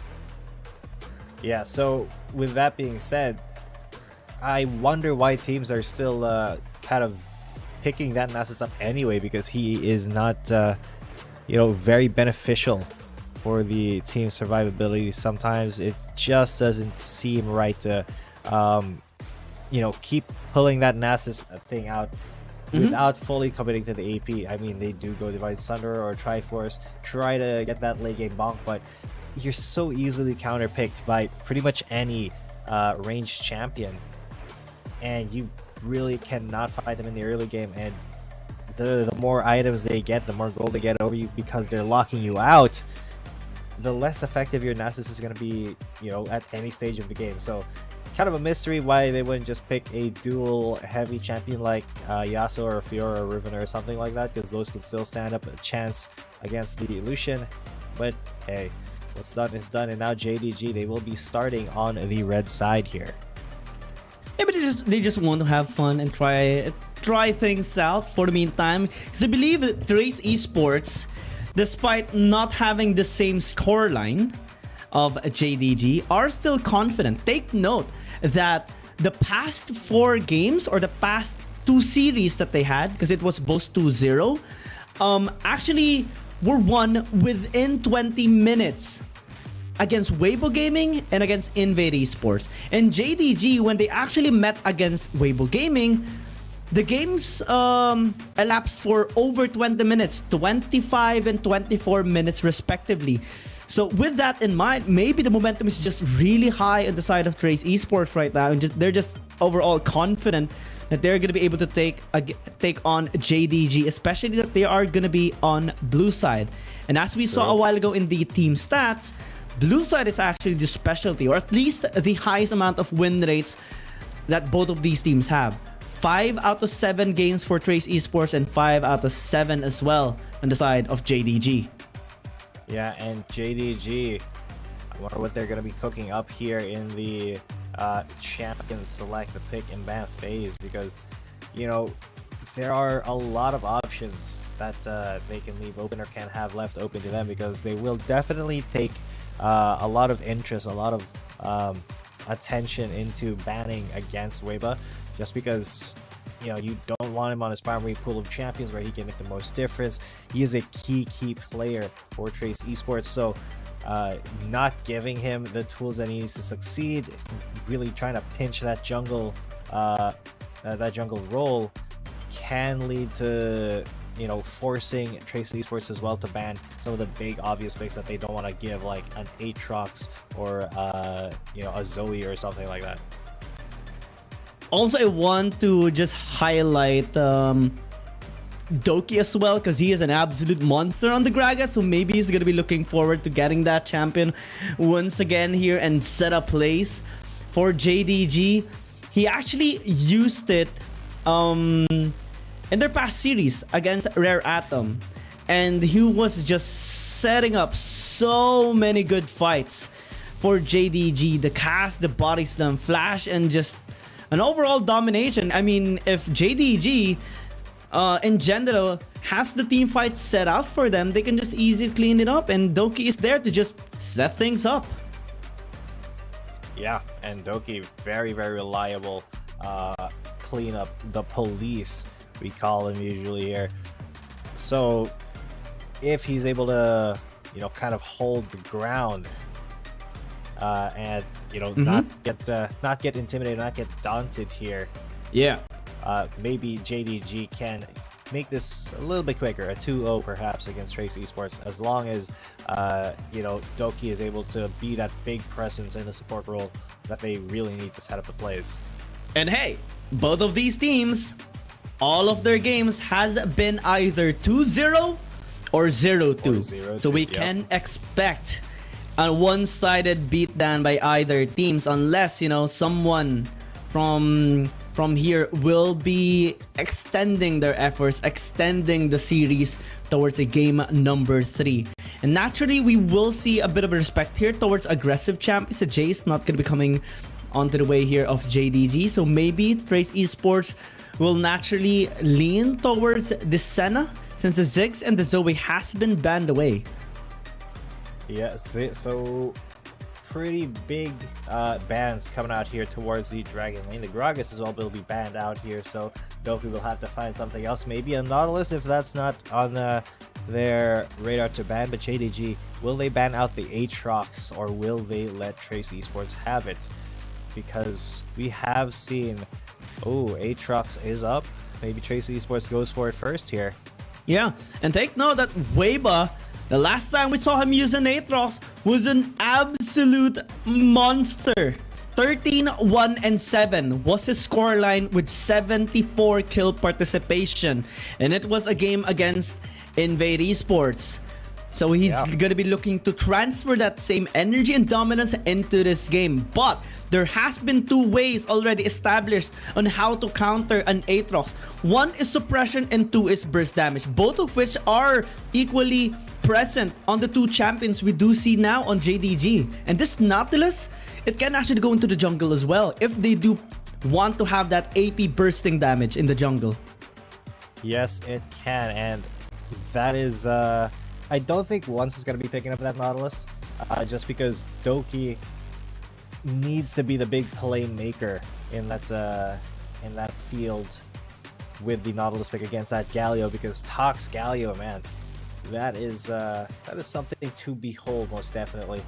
Yeah, so with that being said, I wonder why teams are still kind of picking that Nasus up anyway, because he is not, very beneficial for the team survivability. Sometimes it just doesn't seem right to, keep pulling that Nasus thing out without fully committing to the AP. I mean, they do go Divine Sunder or Triforce, try to get that late game bonk, but you're so easily counterpicked by pretty much any ranged champion, and you really cannot fight them in the early game. And the more items they get, the more gold they get over you because they're locking you out, the less effective your Nasus is going to be, at any stage of the game. So kind of a mystery why they wouldn't just pick a dual heavy champion like Yasuo or Fiora or Riven or something like that, because those can still stand up a chance against the Lucian. But hey, what's done is done, and now JDG, they will be starting on the red side here. Yeah, but they just want to have fun and try things out for the meantime. Because I believe that Trace Esports, despite not having the same scoreline of JDG, are still confident. Take note that the past 4 games, or the past 2 series that they had, because it was both 2-0, actually were won within 20 minutes against Weibo Gaming and against Invade Esports. And JDG, when they actually met against Weibo Gaming, the games elapsed for over 20 minutes, 25 and 24 minutes respectively. So with that in mind, maybe the momentum is just really high on the side of Trace Esports right now, and they're just overall confident that they're going to be able to take on JDG, especially that they are going to be on blue side. And as we saw a while ago in the team stats, blue side is actually the specialty, or at least the highest amount of win rates that both of these teams have. 5 out of 7 games for Trace Esports and 5 out of 7 as well on the side of JDG. Yeah, and JDG, I wonder what they're going to be cooking up here in the champion select, the pick and ban phase, because, there are a lot of options that they can leave open or can have left open to them, because they will definitely take a lot of interest, a lot of attention into banning against Weibo, just because you don't want him on his primary pool of champions where he can make the most difference. He is a key player for Trace Esports, so not giving him the tools that he needs to succeed, really trying to pinch that jungle role, can lead to forcing Trace Esports as well to ban some of the big obvious picks that they don't want to give, like an Aatrox or a Zoe or something like that. Also, I want to just highlight Doki as well, because he is an absolute monster on the Gragas, so maybe he's going to be looking forward to getting that champion once again here and set a place for JDG. He actually used it in their past series against Rare Atom, and he was just setting up so many good fights for JDG. The cast, the body slam, flash, and just an overall domination. I mean, if JDG in general has the team fight set out for them, they can just easily clean it up, and Doki is there to just set things up. Yeah, and Doki, very, very reliable clean up the police, we call him usually here. So if he's able to, you know, kind of hold the ground and, you know, not get intimidated, not get daunted here. Yeah. Maybe JDG can make this a little bit quicker, a 2-0 perhaps against Trace Esports, as long as you know, Doki is able to be that big presence in the support role that they really need to set up the plays. And hey, both of these teams, all of their games has been either 2-0 or 0-2. So we can expect a one-sided beatdown by either teams, unless, you know, someone from here will be extending their efforts, extending the series towards a game number 3. And naturally, we will see a bit of respect here towards aggressive champions. Jace not going to be coming onto the way here of JDG. So maybe Trace Esports will naturally lean towards the Senna, since the Ziggs and the Zoe has been banned away. Yeah, so pretty big bans coming out here towards the Dragon Lane. The Gragas as well will be banned out here, so Doki will have to find something else. Maybe a Nautilus if that's not on their radar to ban. But JDG, will they ban out the Aatrox, or will they let Trace Esports have it? Because we have seen, oh, Aatrox is up. Maybe Trace Esports goes for it first here. Yeah, and take note that Weiba, the last time we saw him use an Aatrox, was an absolute monster. 13-1-7 was his scoreline with 74 kill participation. And it was a game against Invade Esports. So he's going to be looking to transfer that same energy and dominance into this game. But there has been 2 ways already established on how to counter an Aatrox. 1 is suppression and 2 is burst damage. Both of which are equally present on the 2 champions we do see now on JDG. And this Nautilus, it can actually go into the jungle as well if they do want to have that AP bursting damage in the jungle. Yes, it can. And that is... I don't think Once is going to be picking up that Nautilus, just because Doki needs to be the big playmaker in that field with the Nautilus pick against that Galio, because Tox Galio, man, that is something to behold, most definitely.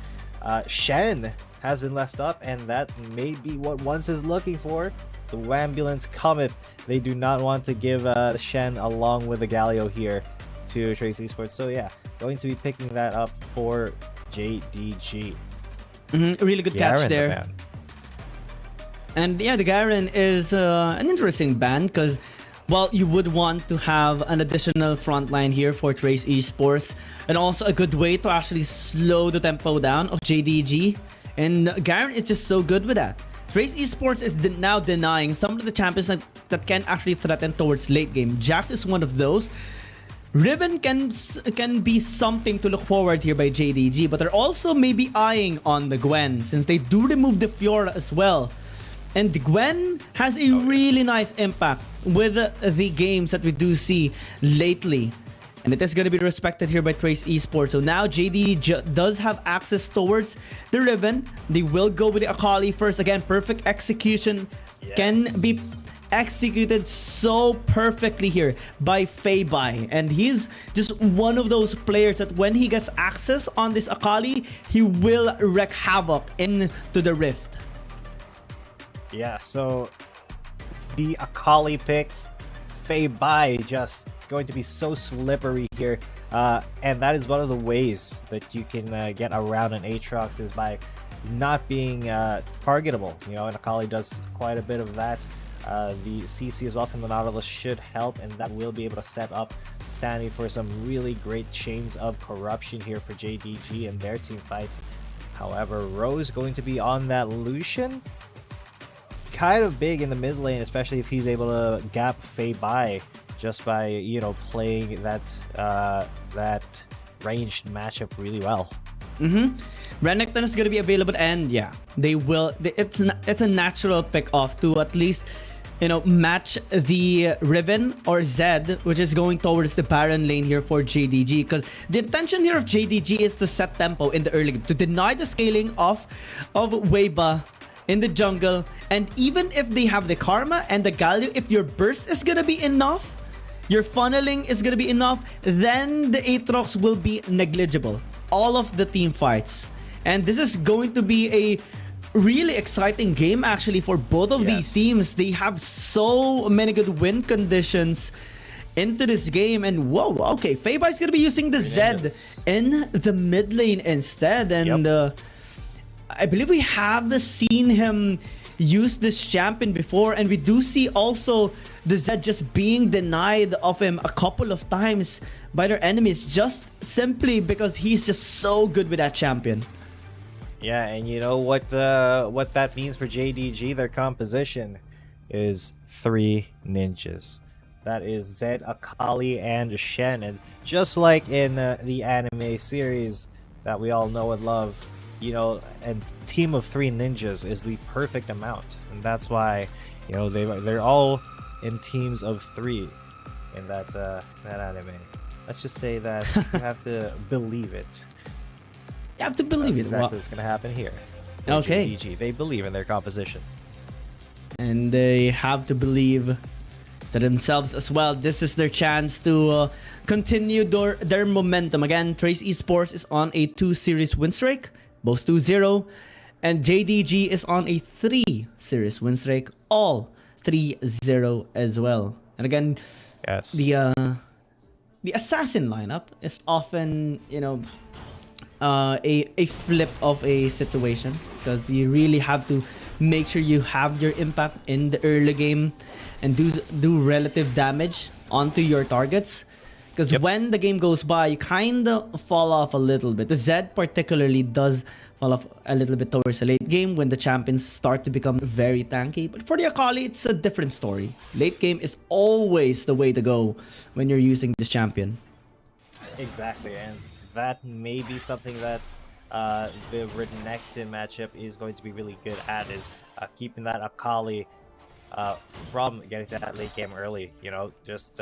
Shen has been left up, and that may be what Once is looking for. The Wambulance cometh. They do not want to give Shen along with the Galio here to Trace Esports. So yeah, going to be picking that up for JDG. Really good catch there. And yeah, the Garen is an interesting ban, because, well, you would want to have an additional front line here for Trace Esports, and also a good way to actually slow the tempo down of JDG. And Garen is just so good with that. Trace Esports is now denying some of the champions that can actually threaten towards late game. Jax is one of those. Riven can be something to look forward here by JDG, but they're also maybe eyeing on the Gwen, since they do remove the Fiora as well. And the Gwen has a really nice impact with the games that we do see lately. And it is going to be respected here by Trace Esports. So now JD does have access towards the Riven. They will go with the Akali first. Again, perfect execution can be executed so perfectly here by Feibai, and he's just one of those players that when he gets access on this Akali, he will wreak havoc into the Rift. Yeah, so the Akali pick, Feibai just going to be so slippery here, and that is one of the ways that you can get around an Aatrox, is by not being targetable. You know, and Akali does quite a bit of that. The CC as well from the Nautilus should help, and that will be able to set up Sandy for some really great chains of corruption here for JDG and their team fight. However, Rose going to be on that Lucian. Kind of big in the mid lane, especially if he's able to gap Faye by just by, you know, playing that that ranged matchup really well. Renekton is going to be available, and yeah, they will. It's a natural pick off to at least, you know, match the Riven or Zed, which is going towards the Baron lane here for JDG. Because the intention here of JDG is to set tempo in the early game, to deny the scaling of Weiba in the jungle. And even if they have the Karma and the Galio, if your burst is gonna be enough, your funneling is gonna be enough, then the Aatrox will be negligible. All of the team fights. And this is going to be a really exciting game actually for both of these teams. They have so many good win conditions into this game. And whoa, okay, Feibai is gonna be using the Zed in the mid lane instead. And I believe we have seen him use this champion before, and we do see also the Zed just being denied of him a couple of times by their enemies, just simply because he's just so good with that champion. Yeah, and you know what that means for JDG? Their composition is 3 ninjas. That is Zed, Akali, and Shen. And just like in the anime series that we all know and love, you know, a team of 3 ninjas is the perfect amount. And that's why, you know, they're all in teams of 3 in that anime. Let's just say that you have to believe it. You have to believe That's it. exactly what's going to happen here. Okay. JDG, they believe in their composition. And they have to believe to themselves as well. This is their chance to continue their momentum. Again, Trace Esports is on a 2-series win streak, both 2-0. And JDG is on a 3-series win streak, all 3-0 as well. And again, the assassin lineup is often, you know, a flip of a situation, because you really have to make sure you have your impact in the early game and do relative damage onto your targets. Because when the game goes by, you kind of fall off a little bit. The Zed particularly does fall off a little bit towards the late game when the champions start to become very tanky. But for the Akali, it's a different story. Late game is always the way to go when you're using this champion. Exactly, and that may be something that the Renekton matchup is going to be really good at, is keeping that Akali from getting to that late game early. You know, just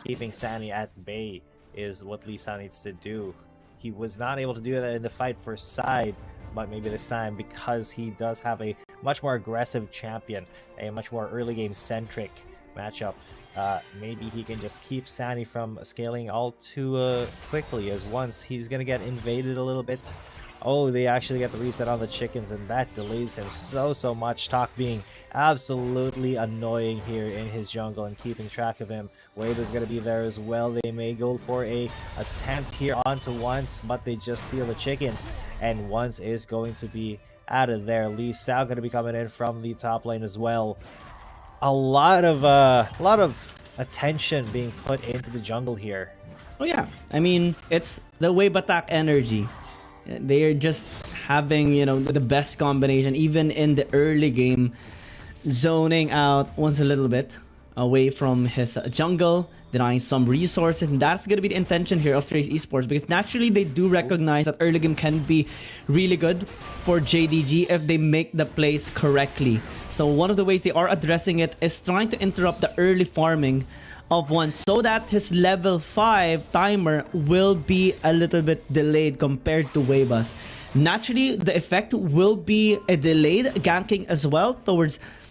keeping Sunny at bay is what Lisa needs to do. He was not able to do that in the fight for side, but maybe this time, because he does have a much more aggressive champion, a much more early game centric matchup, maybe he can just keep Sunny from scaling all too quickly, as once he's gonna get invaded a little bit. Oh, they actually get the reset on the chickens, and that delays him so much. Talk being absolutely annoying here in his jungle and keeping track of him. Wave is going to be there as well. They may go for a attempt here onto Once, but they just steal the chickens, and Once is going to be out of there. Lee Sao going to be coming in from the top lane as well. A lot of attention being put into the jungle here. Oh yeah, I mean, it's the wave attack energy. They are just having, you know, the best combination, even in the early game, zoning out once a little bit away from his jungle, denying some resources. And that's going to be the intention here of Trace Esports, because naturally they do recognize that early game can be really good for JDG if they make the plays correctly. So one of the ways they are addressing it is trying to interrupt the early farming of one, so that his level 5 timer will be a little bit delayed compared to Weiba's. Naturally, the effect will be a delayed ganking as well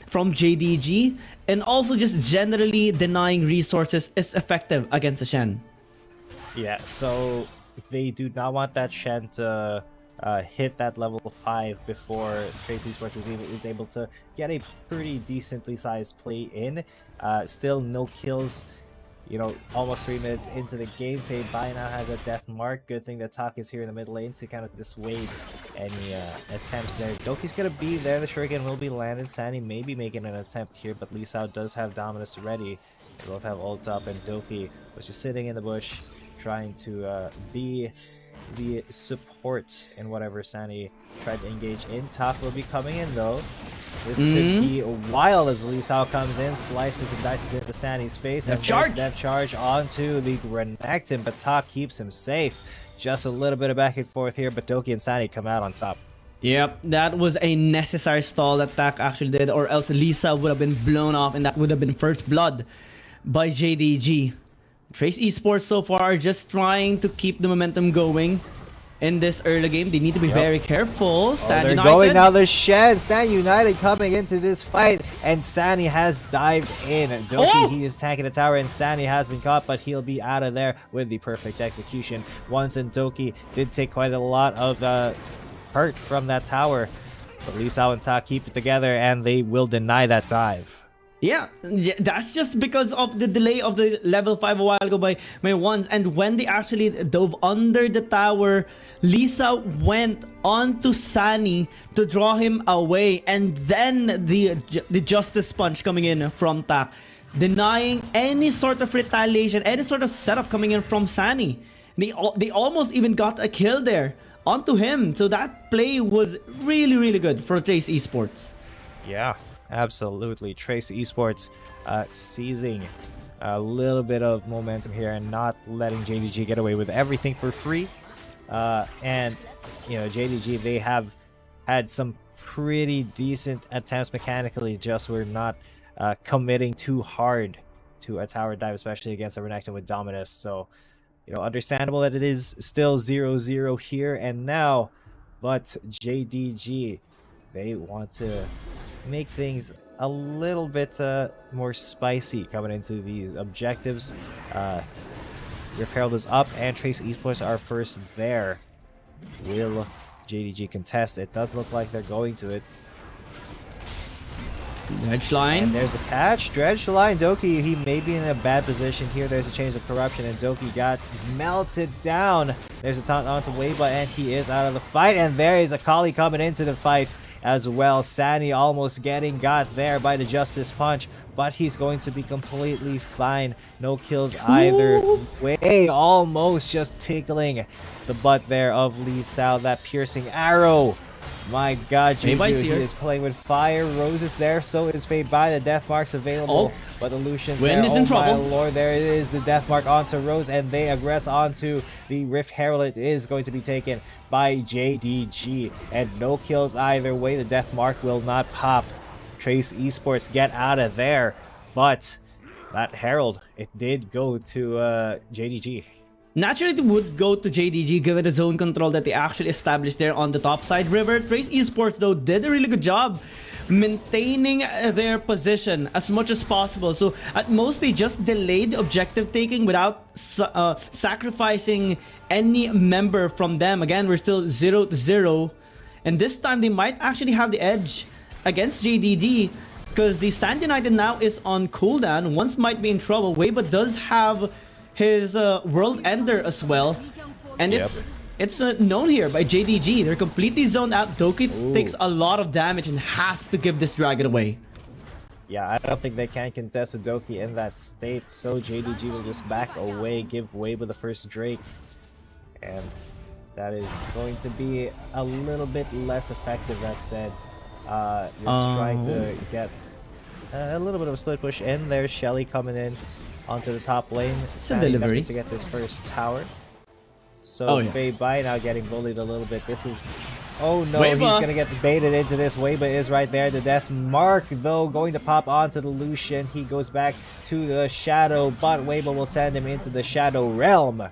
from JDG, and also just generally denying resources is effective against the Shen. Yeah, so they do not want that Shen to hit that level 5 before Trace Esports is able to get a pretty decently sized play in. Still no kills, you know, almost 3 minutes into the game. KT.RY now has a death mark. Good thing that Talk is here in the mid lane to kind of dissuade any attempts there. Doki's gonna be there. The Shuriken will be landed. Sandy may be making an attempt here, but Lee Sao does have Dominus ready. They both have ult up, and Doki was just sitting in the bush trying to be the support in whatever Sandy tried to engage in. Top will be coming in though. This could be wild as Lee Sao comes in, slices and dices into Sandy's face, and death charge onto the Renekton, but Top keeps him safe. Just a little bit of back and forth here, but Doki and Sandy come out on top. Yep, that was a necessary stall that Tak actually did, or else Lisa would have been blown off, and that would have been first blood by JDG. Trace Esports so far are just trying to keep the momentum going in this early game. They need to be very careful. Stand they're United. going now. The Shen, Stand United coming into this fight, and Sani has dived in. Doki, he is tanking the tower, and Sani has been caught, but he'll be out of there with the perfect execution. Once and Doki did take quite a lot of hurt from that tower, but Lee Sao and Ta keep it together, and they will deny that dive. Yeah, that's just because of the delay of the level 5 a while ago by ones. And when they actually dove under the tower, Lisa went onto Sani to draw him away. And then the Justice Punch coming in from Tak, denying any sort of retaliation, any sort of setup coming in from Sani. They almost even got a kill there onto him. So that play was really, really good for Trace Esports. Yeah. Absolutely. Trace Esports seizing a little bit of momentum here and not letting JDG get away with everything for free. And, you know, JDG, they have had some pretty decent attempts mechanically, just were not committing too hard to a tower dive, especially against a Renekton with Dominus. So, you know, understandable that it is still 0-0 here and now, but JDG, they want to make things a little bit more spicy coming into these objectives. Rift Herald is up, and Trace Esports are first there. Will JDG contest? It does look like they're going to it. Dredge line. And there's a catch. Dredge line. Doki, he may be in a bad position here. There's a change of corruption, and Doki got melted down. There's a taunt onto Weiba, and he is out of the fight. And there is a Kali coming into the fight as well. Sani almost getting got there by the Justice Punch, but he's going to be completely fine. No kills either way. Almost just tickling the butt there of Lee Sao. That piercing arrow. My god, JDG, he is playing with fire. Roses there, so is Fade by. The death mark's available, but the Lucian's there. Is in trouble. My lord, there it is. The death mark onto Rose, and they aggress onto the Rift Herald. It is going to be taken by JDG, and no kills either way. The death mark will not pop. Trace Esports get out of there, but that Herald, it did go to JDG. Naturally, it would go to JDG given the zone control that they actually established there on the top side river. Trace Esports, though, did a really good job maintaining their position as much as possible. So at most, they just delayed objective taking without sacrificing any member from them. Again, we're still 0-0. And this time, they might actually have the edge against JDG, because the Stand United now is on cooldown. Once might be in trouble. Weiba does have his World Ender as well, and it's known here by JDG. They're completely zoned out. Doki takes a lot of damage and has to give this dragon away. Yeah, I don't think they can contest with Doki in that state, so JDG will just back away, give Weiba the first Drake, and that is going to be a little bit less effective. That said, just trying to get a little bit of a split push in. There's Shelly coming in onto the top lane. It's a delivery to get this first tower. So Fei Bai now getting bullied a little bit. This is, oh no, Weiba. He's gonna get baited into this. Weiba is right there. The death mark though going to pop onto the Lucian. He goes back to the Shadow, but Weiba will send him into the Shadow Realm.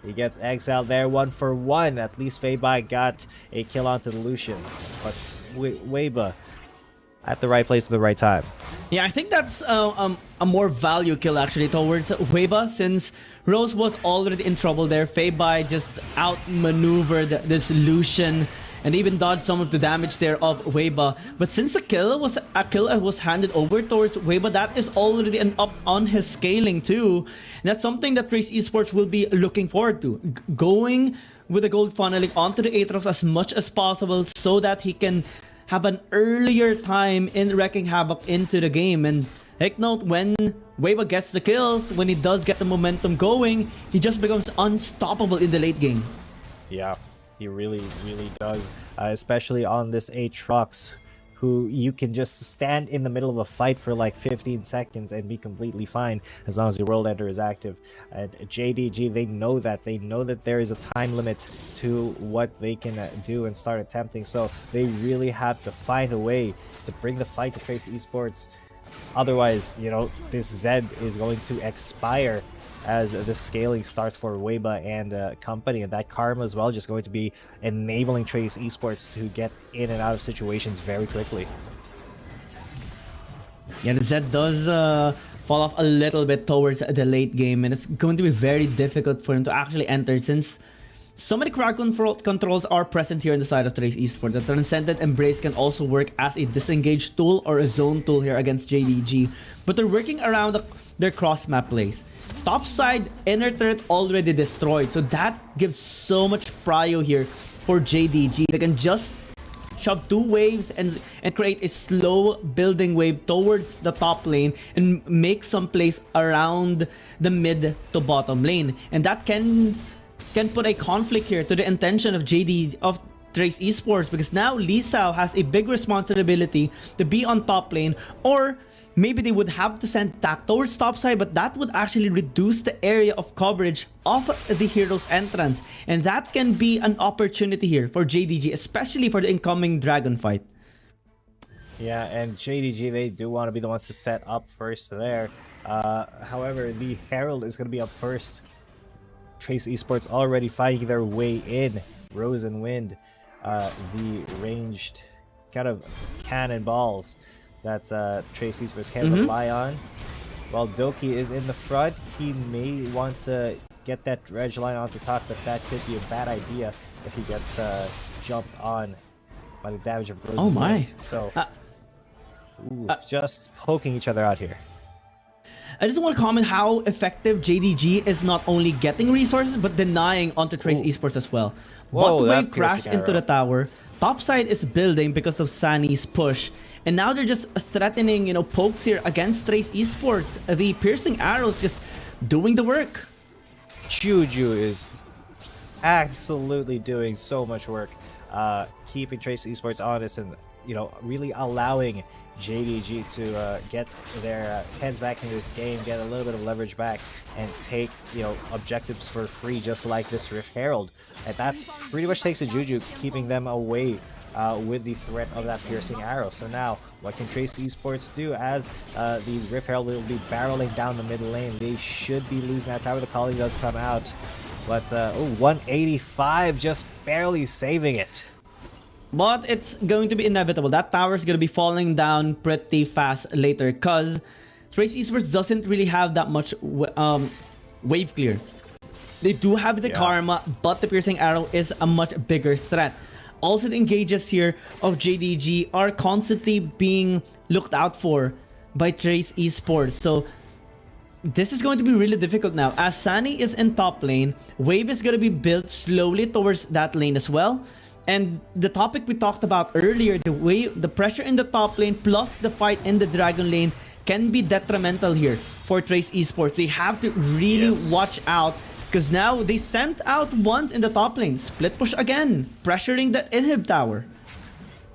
He gets exiled there 1-for-1. At least Fei Bai got a kill onto the Lucian, but Weiba at the right place at the right time. Yeah, I think that's a more value kill actually towards Weiba, since Rose was already in trouble there. Fei Bai just outmaneuvered this Lucian and even dodged some of the damage there of Weiba. But since the kill was handed over towards Weiba, that is already an up on his scaling too. And that's something that Trace Esports will be looking forward to. Going with the gold funneling onto the Aatrox as much as possible so that he can have an earlier time in wrecking havoc into the game. And take note, when Weiba gets the kills, when he does get the momentum going, he just becomes unstoppable in the late game. Yeah, he really does, especially on this Aatrox, who you can just stand in the middle of a fight for like 15 seconds and be completely fine as long as your World Ender is active. And JDG, they know that. They know that there is a time limit to what they can do and start attempting. So they really have to find a way to bring the fight to Trace Esports. Otherwise, you know, this Zed is going to expire as the scaling starts for Weiba and company, and that Karma as well just going to be enabling Trace Esports to get in and out of situations very quickly. Yeah, the Zed does fall off a little bit towards the late game, and it's going to be very difficult for him to actually enter since so many crowd controls are present here on the side of Trace Esports. The Transcendent Embrace can also work as a disengage tool or a zone tool here against JDG, but they're working around their cross-map plays. Top side inner turret already destroyed, so that gives so much prio here for JDG. They can just shove 2 waves and create a slow building wave towards the top lane and make some plays around the mid to bottom lane, and that can put a conflict here to the intention of Trace Esports, because now Lee Sao has a big responsibility to be on top lane, or maybe they would have to send attack towards top side, but that would actually reduce the area of coverage of the hero's entrance, and that can be an opportunity here for JDG, especially for the incoming dragon fight. Yeah, and JDG, they do want to be the ones to set up first there. However, the Herald is going to be up first. Trace Esports already fighting their way in. Rose and Wind, the ranged kind of cannonballs that Trace Esports can rely on. While Doki is in the front, he may want to get that dredge line onto top, but that could be a bad idea if he gets jumped on by the damage of Rose and Wind. So, just poking each other out here. I just want to comment how effective JDG is not only getting resources, but denying onto Trace Esports as well. Bot wave crashed into the tower. Topside is building because of Sunny's push. And now they're just threatening, you know, pokes here against Trace Esports. The piercing arrows just doing the work. Juju is absolutely doing so much work, keeping Trace Esports honest and, you know, really allowing JDG to get their heads back into this game, get a little bit of leverage back, and take, you know, objectives for free, just like this Rift Herald. And that's pretty much takes a Juju, keeping them away with the threat of that piercing arrow. So now, what can Trace Esports do as the Rift Herald will be barreling down the mid lane? They should be losing that tower. The Calling does come out, but 185, just barely saving it. But it's going to be inevitable. That tower is going to be falling down pretty fast later, because Trace Esports doesn't really have that much wave clear. They do have the Karma, but the piercing arrow is a much bigger threat. Also, the engages here of JDG are constantly being looked out for by Trace Esports. So this is going to be really difficult now. As Sunny is in top lane, wave is going to be built slowly towards that lane as well. And the topic we talked about earlier, the pressure in the top lane plus the fight in the dragon lane can be detrimental here for Trace Esports. They have to really watch out, because now they sent out once in the top lane. Split push again, pressuring the inhib tower.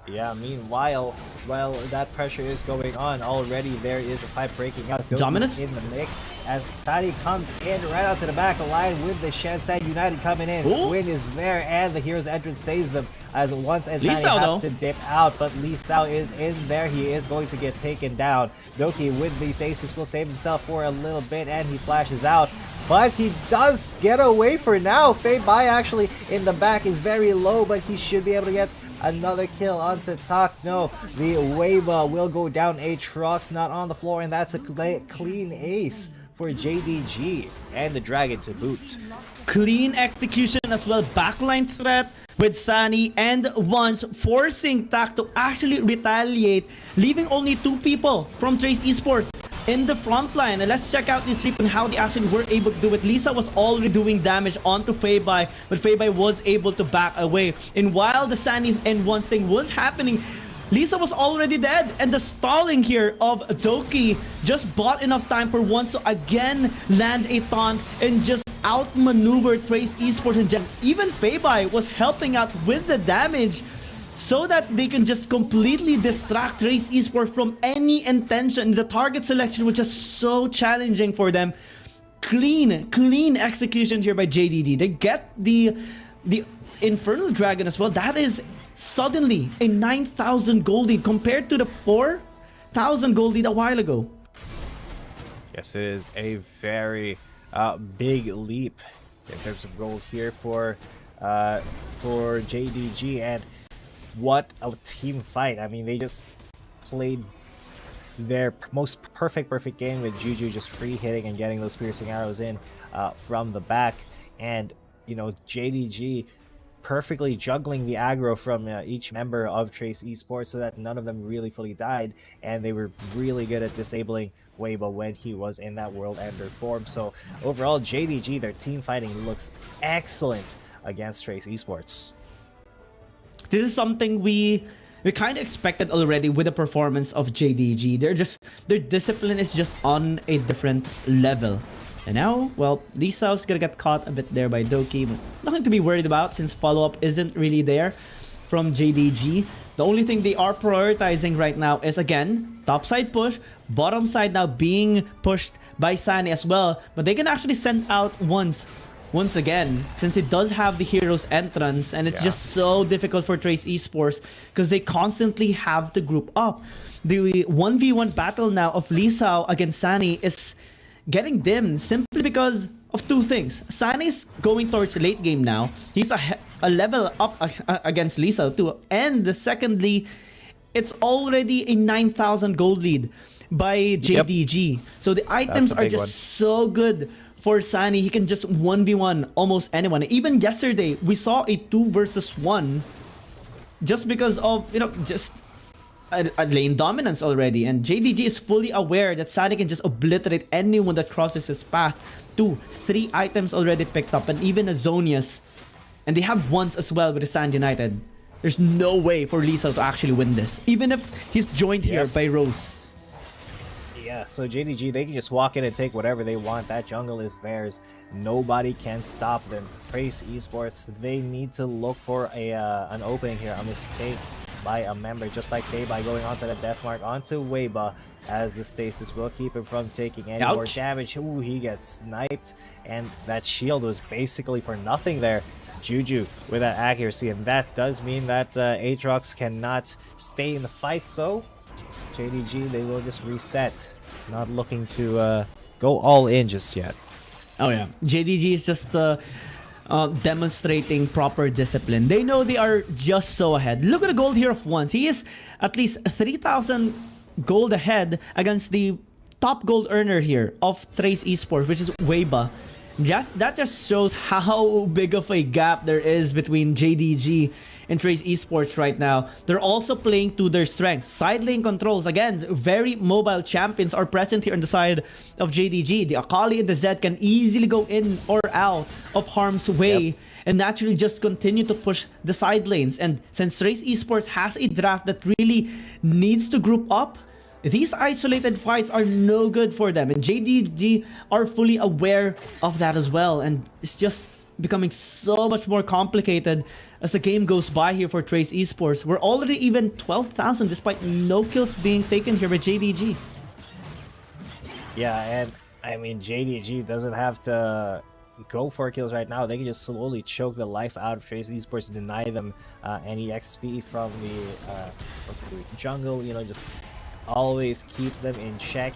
Yeah, meanwhile, while that pressure is going on, already there is a fight breaking out. Dominance in the mix as Sadi comes in right out to the back line with the Shansai United coming in. Win is there, and the hero's entrance saves them as once and Sadi have to dip out, but Lee Sao is in there. He is going to get taken down. Doki with the stasis will save himself for a little bit, and he flashes out. But he does get away for now. Fade by actually in the back is very low, but he should be able to get another kill onto Tak. No, the Weiba will go down. Aatrox not on the floor, and that's a clean ace for JDG and the Dragon to boot. Clean execution as well, backline threat with Sunny, and once forcing Tak to actually retaliate, leaving only 2 people from Trace Esports in the front line. And let's check out this sweep and how they actually were able to do it. Lisa was already doing damage onto Feibai, but Feibai was able to back away. And while the Sunny and once thing was happening, Lisa was already dead, and the stalling here of Doki just bought enough time for once to again land a taunt and just outmaneuver Trace Esports and Gem. Even Feibai was helping out with the damage so that they can just completely distract Trace Esports from any intention. The target selection was just so challenging for them. Clean execution here by JDD. They get the Infernal Dragon as well. That is suddenly a 9,000 gold lead compared to the 4,000 gold lead a while ago. Yes, it is a very big leap in terms of gold here for JDG, and what a team fight. I mean, they just played their most perfect game with Juju just free hitting and getting those piercing arrows in from the back, and you know, JDG perfectly juggling the aggro from each member of Trace Esports so that none of them really fully died, and they were really good at disabling Weibo when he was in that World Ender form. So overall, JDG, their team fighting looks excellent against Trace Esports. This is something we kind of expected already with the performance of JDG. Their discipline is just on a different level. And now, well, Lisao's gonna get caught a bit there by Doki, but nothing to be worried about since follow-up isn't really there from JDG. The only thing they are prioritizing right now is, again, topside push, bottom side now being pushed by Sunny as well. But they can actually send out once again, since it does have the hero's entrance, and it's just so difficult for Trace Esports because they constantly have to group up. The 1v1 battle now of Lisao against Sunny is getting dimmed simply because of 2 things. Sunny's going towards late game now. He's a level up against Lisao too. And secondly, it's already a 9,000 gold lead by JDG. Yep. So the items are just so good for Sunny. He can just 1v1 almost anyone. Even yesterday, we saw a 2 versus 1 just because of, you know, just a lane dominance already, and JDG is fully aware that Sunny can just obliterate anyone that crosses his path. 2, 3 items already picked up, and even a Zonius, and they have once as well with the Stand United. There's no way for Lisa to actually win this, even if he's joined here by Rose. Yeah, so JDG, they can just walk in and take whatever they want. That jungle is theirs. Nobody can stop them. Trace Esports, they need to look for an opening here, a mistake by a member, just like Feibai going onto the death mark onto Weibo, as the stasis will keep him from taking any more damage. Ooh, he gets sniped, and that shield was basically for nothing there. Juju with that accuracy, and that does mean that Aatrox cannot stay in the fight, so JDG, they will just reset, not looking to go all in just yet. Oh yeah, JDG is just demonstrating proper discipline. They know they are just so ahead. Look at the gold here of once. He is at least 3,000 gold ahead against the top gold earner here of Trace Esports, which is Weibo. That just shows how big of a gap there is between JDG and Trace Esports right now. They're also playing to their strengths. Side lane controls, again, very mobile champions are present here on the side of JDG. The Akali and the Zed can easily go in or out of harm's way and naturally just continue to push the side lanes. And since Trace Esports has a draft that really needs to group up, these isolated fights are no good for them, and JDG are fully aware of that as well, and it's just becoming so much more complicated as the game goes by here for Trace Esports. We're already even 12,000 despite no kills being taken here by JDG. Yeah, and I mean, JDG doesn't have to go for kills right now. They can just slowly choke the life out of Trace Esports, deny them any XP from the jungle, you know, just always keep them in check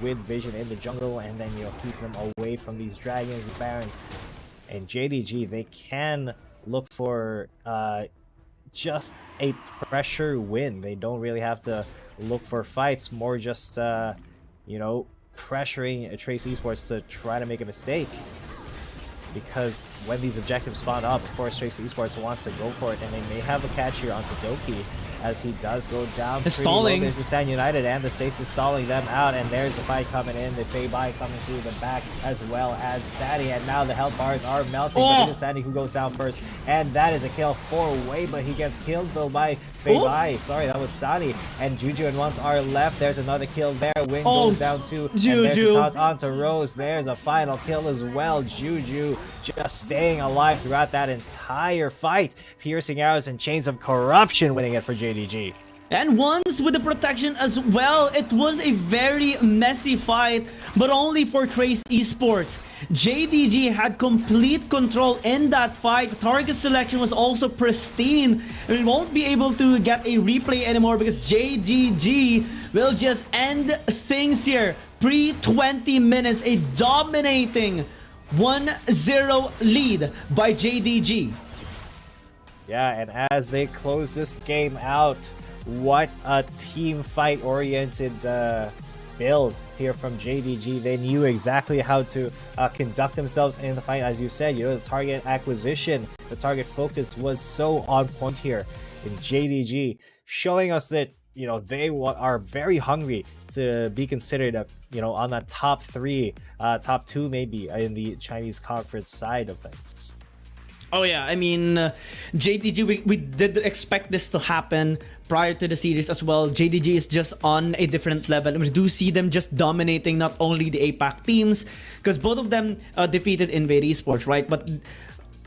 with vision in the jungle, and then, you know, keep them away from these dragons, these barons. And JDG, they can look for just a pressure win. They don't really have to look for fights, more just you know, pressuring Trace Esports to try to make a mistake. Because when these objectives spawn up, of course, Trace Esports wants to go for it, and they may have a catch here onto Doki as he does go down. It's stalling. There's the Stand United, and the Stasis stalling them out, and there's the fight coming in. The KT.RY coming through the back, as well as Sandy, and now the health bars are melting. But it is Sandy who goes down first, and that is a kill for Wei, but he gets killed though by KT.RY. Sorry, that was Sani, and Juju and Once are left. There's another kill there. Wing goes down too, and there's a taunt onto Rose. There's a final kill as well. Juju just staying alive throughout that entire fight. Piercing arrows and chains of corruption winning it for JDG. And once with the protection as well. It was a very messy fight, but only for Trace Esports. JDG had complete control in that fight. Target selection was also pristine. We won't be able to get a replay anymore because JDG will just end things here. Pre-20 minutes, a dominating 1-0 lead by JDG. Yeah, and as they close this game out, what a team fight oriented build here from JDG. They knew exactly how to conduct themselves in the fight. As you said, the target acquisition, the target focus was so on point here in JDG, showing us that they are very hungry to be considered on that top 3, top 2 maybe in the Chinese conference side of things. Oh yeah, I mean, JDG, we did expect this to happen prior to the series as well. JDG is just on a different level, and we do see them just dominating not only the APAC teams, because both of them defeated Invade Esports, right? But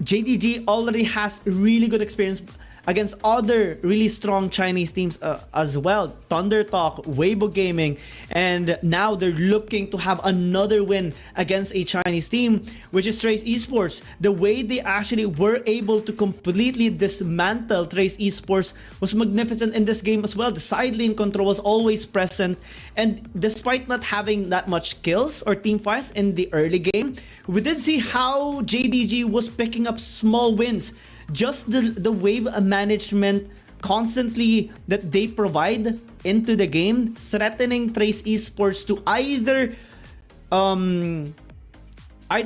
JDG already has really good experience against other really strong Chinese teams as well. Thunder Talk, Weibo Gaming, and now they're looking to have another win against a Chinese team, which is Trace Esports. The way they actually were able to completely dismantle Trace Esports was magnificent in this game as well. The side lane control was always present, and despite not having that much kills or team fights in the early game, we did see how JDG was picking up small wins. Just the wave management constantly that they provide into the game, threatening Trace Esports to either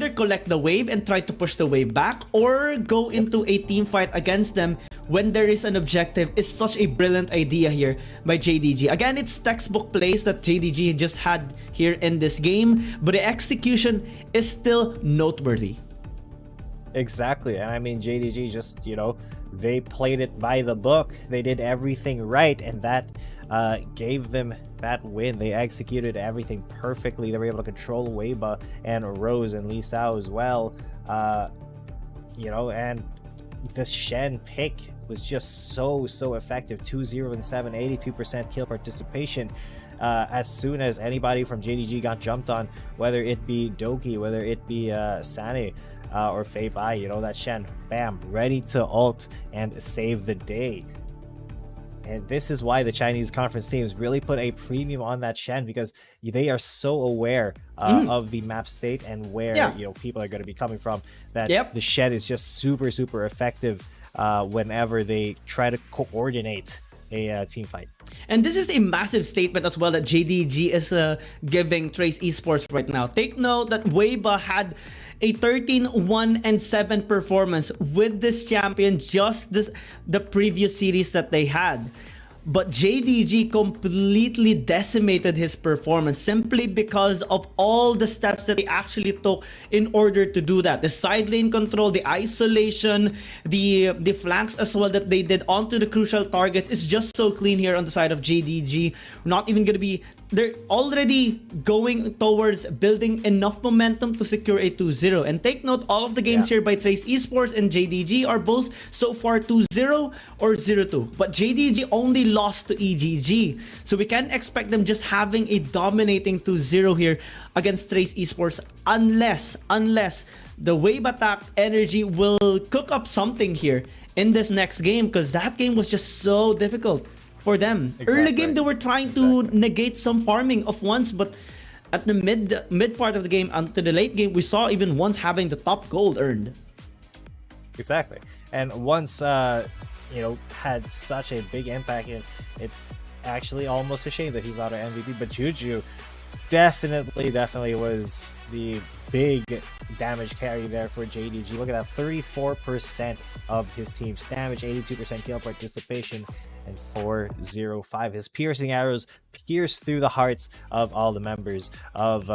collect the wave and try to push the wave back, or go into a team fight against them when there is an objective. It's such a brilliant idea here by JDG. Again, it's textbook plays that JDG just had here in this game, but the execution is still noteworthy. Exactly, and I mean, JDG just, they played it by the book. They did everything right, and that gave them that win. They executed everything perfectly. They were able to control Weibo and Rose and Lee Sao as well. And the Shen pick was just so effective. 2-0 and 7, 82% kill participation. As soon as anybody from JDG got jumped on, whether it be Doki, whether it be Sane, or KT.RY, that Shen, bam, ready to ult and save the day. And this is why the Chinese conference teams really put a premium on that Shen, because they are so aware of the map state and where people are going to be coming from, that the Shen is just super effective whenever they try to coordinate a team fight. And this is a massive statement as well that JDG is giving Trace Esports right now. Take note that Weibo had a 13-1-7 performance with this champion, just the previous series that they had. But JDG completely decimated his performance simply because of all the steps that they actually took in order to do that. The side lane control, the isolation, the flanks as well that they did onto the crucial targets is just so clean here on the side of JDG. Not even going to be... They're already going towards building enough momentum to secure a 2-0. And take note, all of the games here by Trace Esports and JDG are both so far 2-0 or 0-2. But JDG only lost to EDG. So we can't expect them just having a dominating 2-0 here against Trace Esports unless the wave attack energy will cook up something here in this next game, because that game was just so difficult for them. Exactly. Early game, they were trying to negate some farming of Once, but at the mid part of the game and to the late game, we saw even Once having the top gold earned. Exactly. And Once, had such a big impact, and it's actually almost a shame that he's not an MVP. But Juju definitely was the big damage carry there for JDG. Look at that, 34% of his team's damage, 82% kill participation, and 405. His piercing arrows pierce through the hearts of all the members of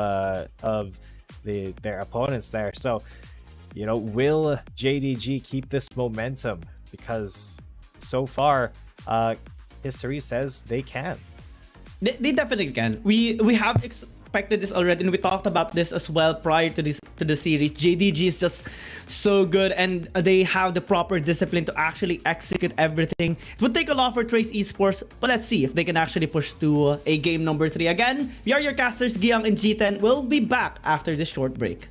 their opponents there. So, you know, will JDG keep this momentum? Because so far, history says they can. They definitely can. We have expected this already, and we talked about this as well prior to the series. JDG is just so good, and they have the proper discipline to actually execute everything. It would take a lot for Trace Esports, but let's see if they can actually push to a game number 3. Again, we are your casters, Giang and G10. We'll be back after this short break.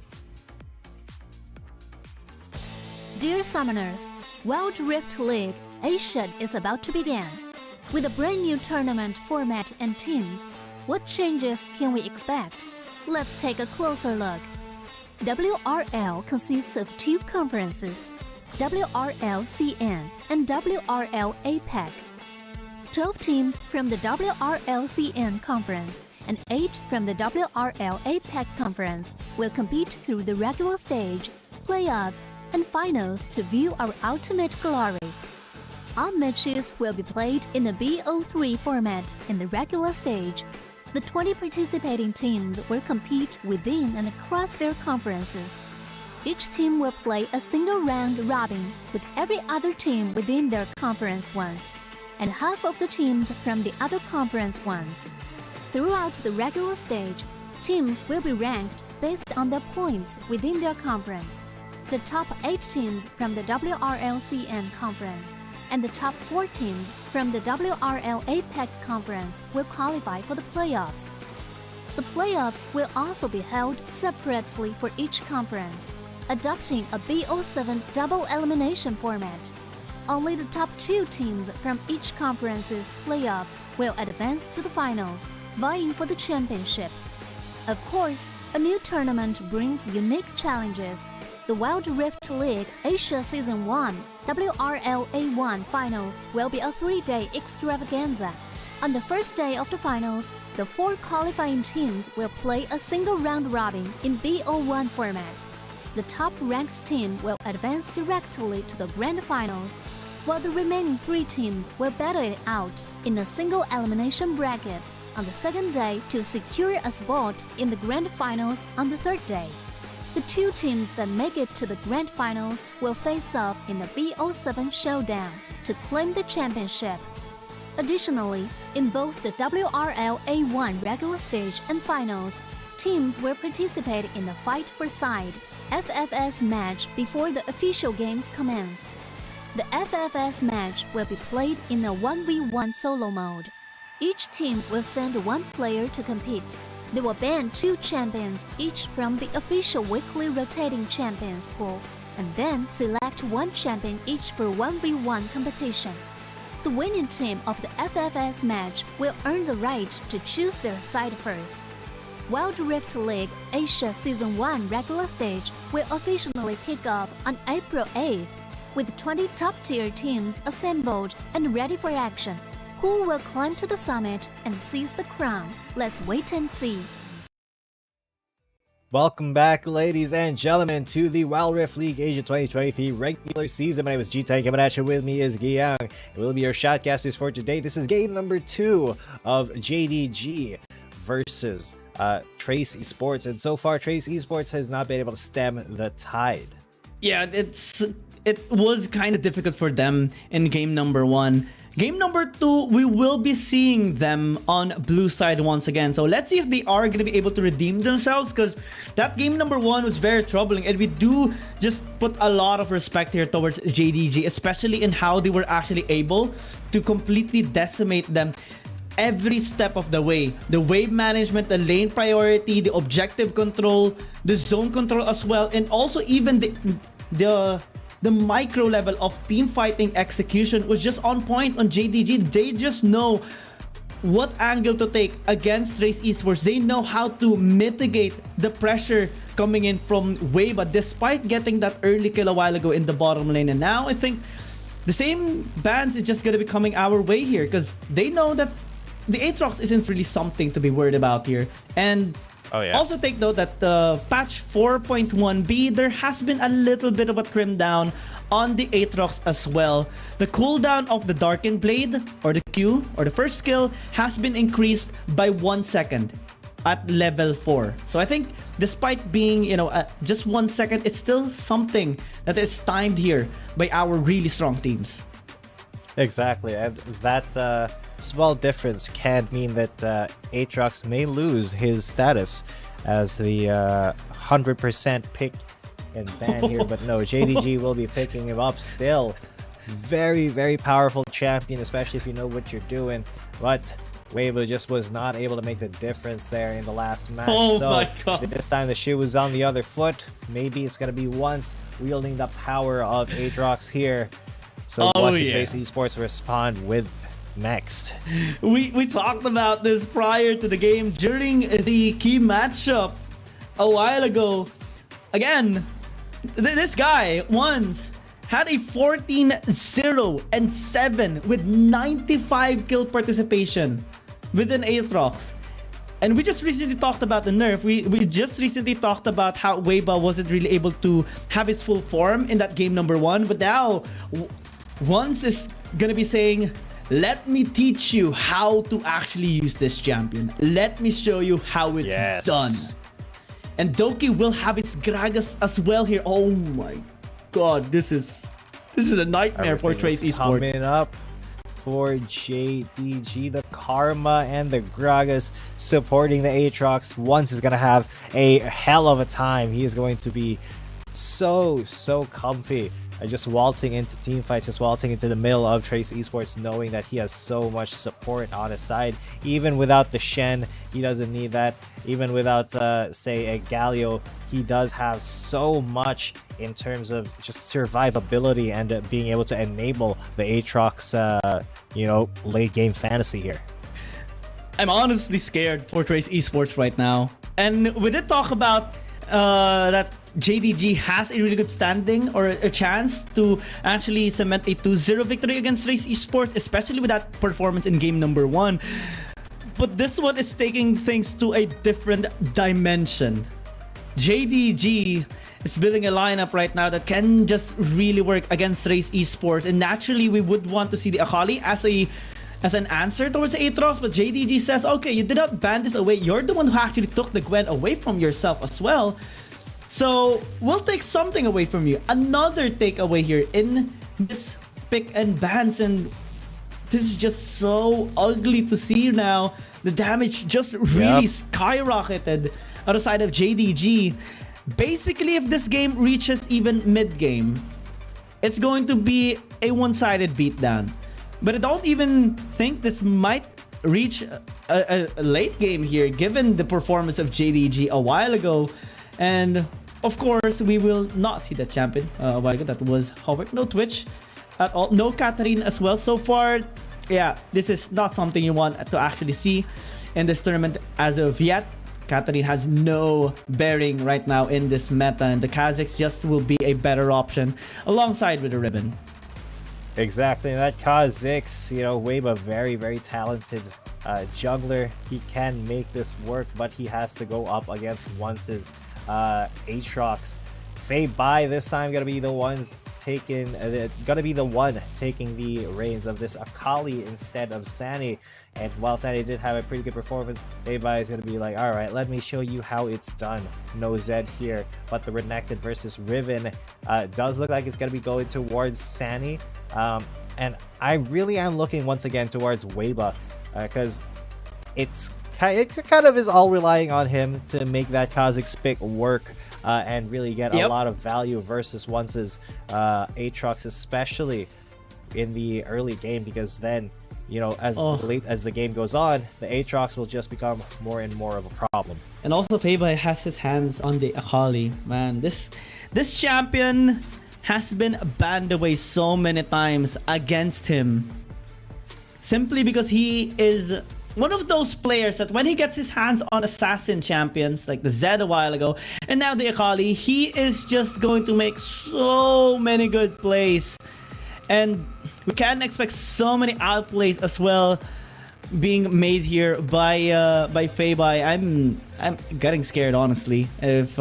Dear Summoners, Wild Rift League Asia is about to begin. With a brand new tournament format and teams, what changes can we expect? Let's take a closer look. WRL consists of 2 conferences, WRL CN and WRL APAC. 12 teams from the WRL CN conference and 8 from the WRL APAC conference will compete through the regular stage, playoffs, and finals to view our ultimate glory. All matches will be played in the BO3 format in the regular stage. The 20 participating teams will compete within and across their conferences. Each team will play a single round robin with every other team within their conference once, and half of the teams from the other conference once. Throughout the regular stage, teams will be ranked based on their points within their conference. The top 8 teams from the WRLCN conference and the top 4 teams from the WRL APAC conference will qualify for the playoffs. The playoffs will also be held separately for each conference, adopting a BO7 double elimination format. Only the top 2 teams from each conference's playoffs will advance to the finals, vying for the championship. Of course, a new tournament brings unique challenges. The Wild Rift League Asia Season 1 WRL A1 Finals will be a 3-day extravaganza. On the first day of the finals, the 4 qualifying teams will play a single round robin in BO1 format. The top-ranked team will advance directly to the grand finals, while the remaining 3 teams will battle it out in a single elimination bracket on the second day to secure a spot in the grand finals on the third day. The 2 teams that make it to the grand finals will face off in the BO7 showdown to claim the championship. Additionally, in both the WRL A1 regular stage and finals, teams will participate in the Fight for Side FFS match before the official games commence. The FFS match will be played in a 1v1 solo mode. Each team will send 1 player to compete. They will ban 2 champions each from the official weekly rotating champions pool, and then select 1 champion each for 1v1 competition. The winning team of the FFS match will earn the right to choose their side first. Wild Rift League Asia Season 1 regular stage will officially kick off on April 8th, with 20 top-tier teams assembled and ready for action. Who will climb to the summit and seize the crown? Let's wait and see. Welcome back, ladies and gentlemen, to the Wild Rift League Asia 2023 regular season. My name is G10. Coming at you, with me is Giang. It will be your shotcasters for today. This is game number 2 of JDG versus Trace Esports. And so far, Trace Esports has not been able to stem the tide. Yeah, it was kind of difficult for them in game number 1. Game number 2, we will be seeing them on blue side once again. So let's see if they are going to be able to redeem themselves, because that game number 1 was very troubling. And we do just put a lot of respect here towards JDG, especially in how they were actually able to completely decimate them every step of the way. The wave management, the lane priority, the objective control, the zone control as well, and also even the micro level of team fighting execution was just on point on JDG. They just know what angle to take against Trace Esports. They know how to mitigate the pressure coming in from Wave, despite getting that early kill a while ago in the bottom lane. And now I think the same bans is just going to be coming our way here, because they know that the Aatrox isn't really something to be worried about here. And also take note that patch 4.1b, there has been a little bit of a trim down on the Aatrox as well. The cooldown of the Darkened Blade, or the Q, or the first skill, has been increased by 1 second at level 4. So I think despite being, just 1 second, it's still something that is timed here by our really strong teams. Exactly, and that small difference can mean that Aatrox may lose his status as the 100% pick and ban here, but no, JDG will be picking him up still. Very, very powerful champion, especially if you know what you're doing, but Weibo just was not able to make the difference there in the last match. My God. This time the shoe was on the other foot. Maybe it's going to be once wielding the power of Aatrox here. So what did Trace Esports respond with next? We talked about this prior to the game during the key matchup a while ago. Again, this guy once had a 14-0-7 with 95 kill participation within Aatrox. And we just recently talked about the nerf. We just recently talked about how Weibo wasn't really able to have his full form in that game number 1. But now, Once is gonna be saying, let me teach you how to actually use this champion. Let me show you how it's done. And Doki will have its Gragas as well here. Oh my God, this is a nightmare for Trace Esports. Coming up for JDG, the Karma and the Gragas supporting the Aatrox. Once is gonna have a hell of a time. He is going to be so comfy. Just waltzing into team fights, just waltzing into the middle of Trace Esports, knowing that he has so much support on his side. Even without the Shen, he doesn't need that. Even without, say, a Galio, he does have so much in terms of just survivability and being able to enable the Aatrox, late game fantasy here. I'm honestly scared for Trace Esports right now. And we did talk about that JDG has a really good standing or a chance to actually cement a 2-0 victory against Trace Esports, especially with that performance in game number 1. But this one is taking things to a different dimension. JDG is building a lineup right now that can just really work against Trace Esports, and naturally we would want to see the Akali as an answer towards Aatrox, but JDG says, okay, you did not ban this away. You're the one who actually took the Gwen away from yourself as well. So we'll take something away from you. Another takeaway here in this pick and bans, and this is just so ugly to see now. The damage just really skyrocketed out of side of JDG. Basically, if this game reaches even mid-game, it's going to be a one-sided beatdown. But I don't even think this might reach a late game here, given the performance of JDG a while ago. And of course, we will not see the champion a while ago. That was Howard. No Twitch at all. No Katarine as well. So far, this is not something you want to actually see in this tournament as of yet. Katarine has no bearing right now in this meta, and the Kazakhs just will be a better option alongside with the Ribbon. Exactly, and that Kha'Zix, Weibo, very, very talented jungler. He can make this work, but he has to go up against Once's Aatrox. Fei-Bai this time gonna be the one taking the reins of this Akali instead of Sani. And while Sani did have a pretty good performance, Fei-Bai is gonna be like, all right, let me show you how it's done. No Zed here, but the Renekton versus Riven does look like it's gonna be going towards Sani. And I really am looking once again towards Weibo, because it kind of is all relying on him to make that Kha'Zix pick work and really get a lot of value versus Once's Aatrox, especially in the early game, because then, as late as the game goes on, the Aatrox will just become more and more of a problem. And also Fei-Bai has his hands on the Akali. Man, this champion has been banned away so many times against him, simply because he is one of those players that when he gets his hands on assassin champions like the Zed a while ago and now the Akali, he is just going to make so many good plays, and we can expect so many outplays as well being made here by Feibai. I'm getting scared, honestly, if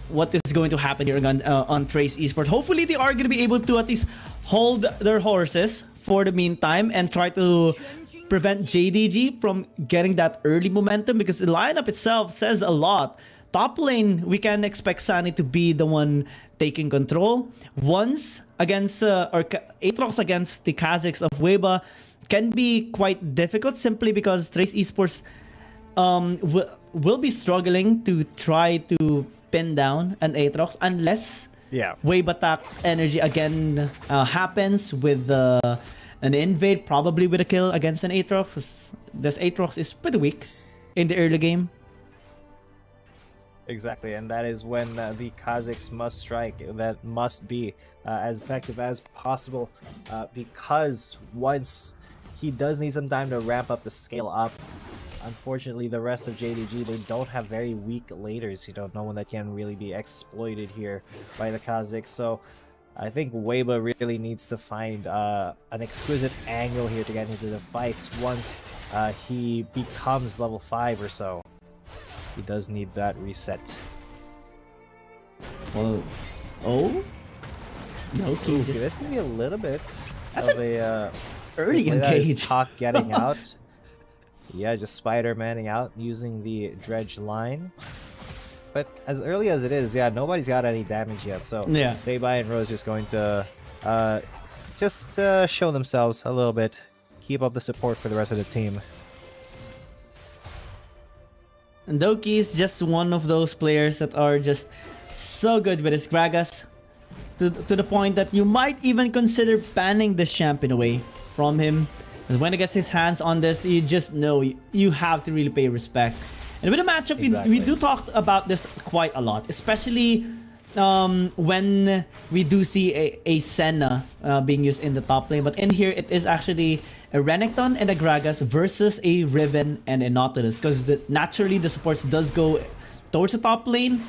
what is going to happen here on Trace Esports. Hopefully they are going to be able to at least hold their horses for the meantime and try to prevent JDG from getting that early momentum, because the lineup itself says a lot. Top lane, we can expect Sunny to be the one taking control. Once against or Aatrox against the Kazakhs of Weba can be quite difficult, simply because Trace Esports will be struggling to try to pin down an Aatrox unless wave attack energy again happens with an invade, probably with a kill against an Aatrox. This Aatrox is pretty weak in the early game. Exactly, and that is when the Kazakhs must strike. That must be as effective as possible, because once he does need some time to ramp up the scale up. Unfortunately, the rest of JDG, they don't have very weak laders. You don't know one that can really be exploited here by the Kazakhs. So I think Weba really needs to find an exquisite angle here to get into the fights once he becomes level 5 or so. He does need that reset. Well, oh? No, Ooh, this can be a little bit of a early engage. Talk getting out. Yeah, just Spider-Manning out using the dredge line. But as early as it is, yeah, nobody's got any damage yet. So yeah, Feibai and Rose just going to just show themselves a little bit, keep up the support for the rest of the team. And Doki is just one of those players that are just so good with his Gragas, to the point that you might even consider banning this champion away from him. Because when he gets his hands on this, you just know you have to really pay respect. And with the matchup, we do talk about this quite a lot, especially when we do see a Senna being used in the top lane. But in here, it is actually a Renekton and a Gragas versus a Riven and a Nautilus, because naturally the supports does go towards the top lane,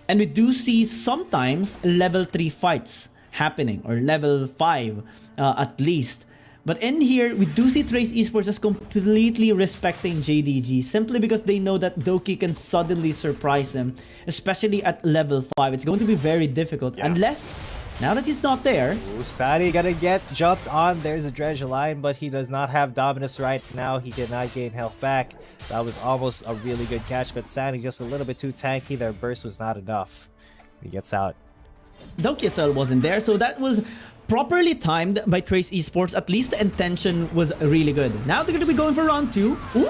and we do see sometimes level 3 fights happening, or level 5 at least. But in here, we do see Trace Esports just completely respecting JDG, simply because they know that Doki can suddenly surprise them, especially at level 5. It's going to be very difficult, unless, now that he's not there... Ooh, Sadi gonna get jumped on. There's a dredge line, but he does not have Dominus right now. He cannot gain health back. That was almost a really good catch, but Sadi just a little bit too tanky. Their burst was not enough. He gets out. Doki as well wasn't there, so that was properly timed by Trace Esports. At least the intention was really good. Now they're going to be going for round 2. Ooh.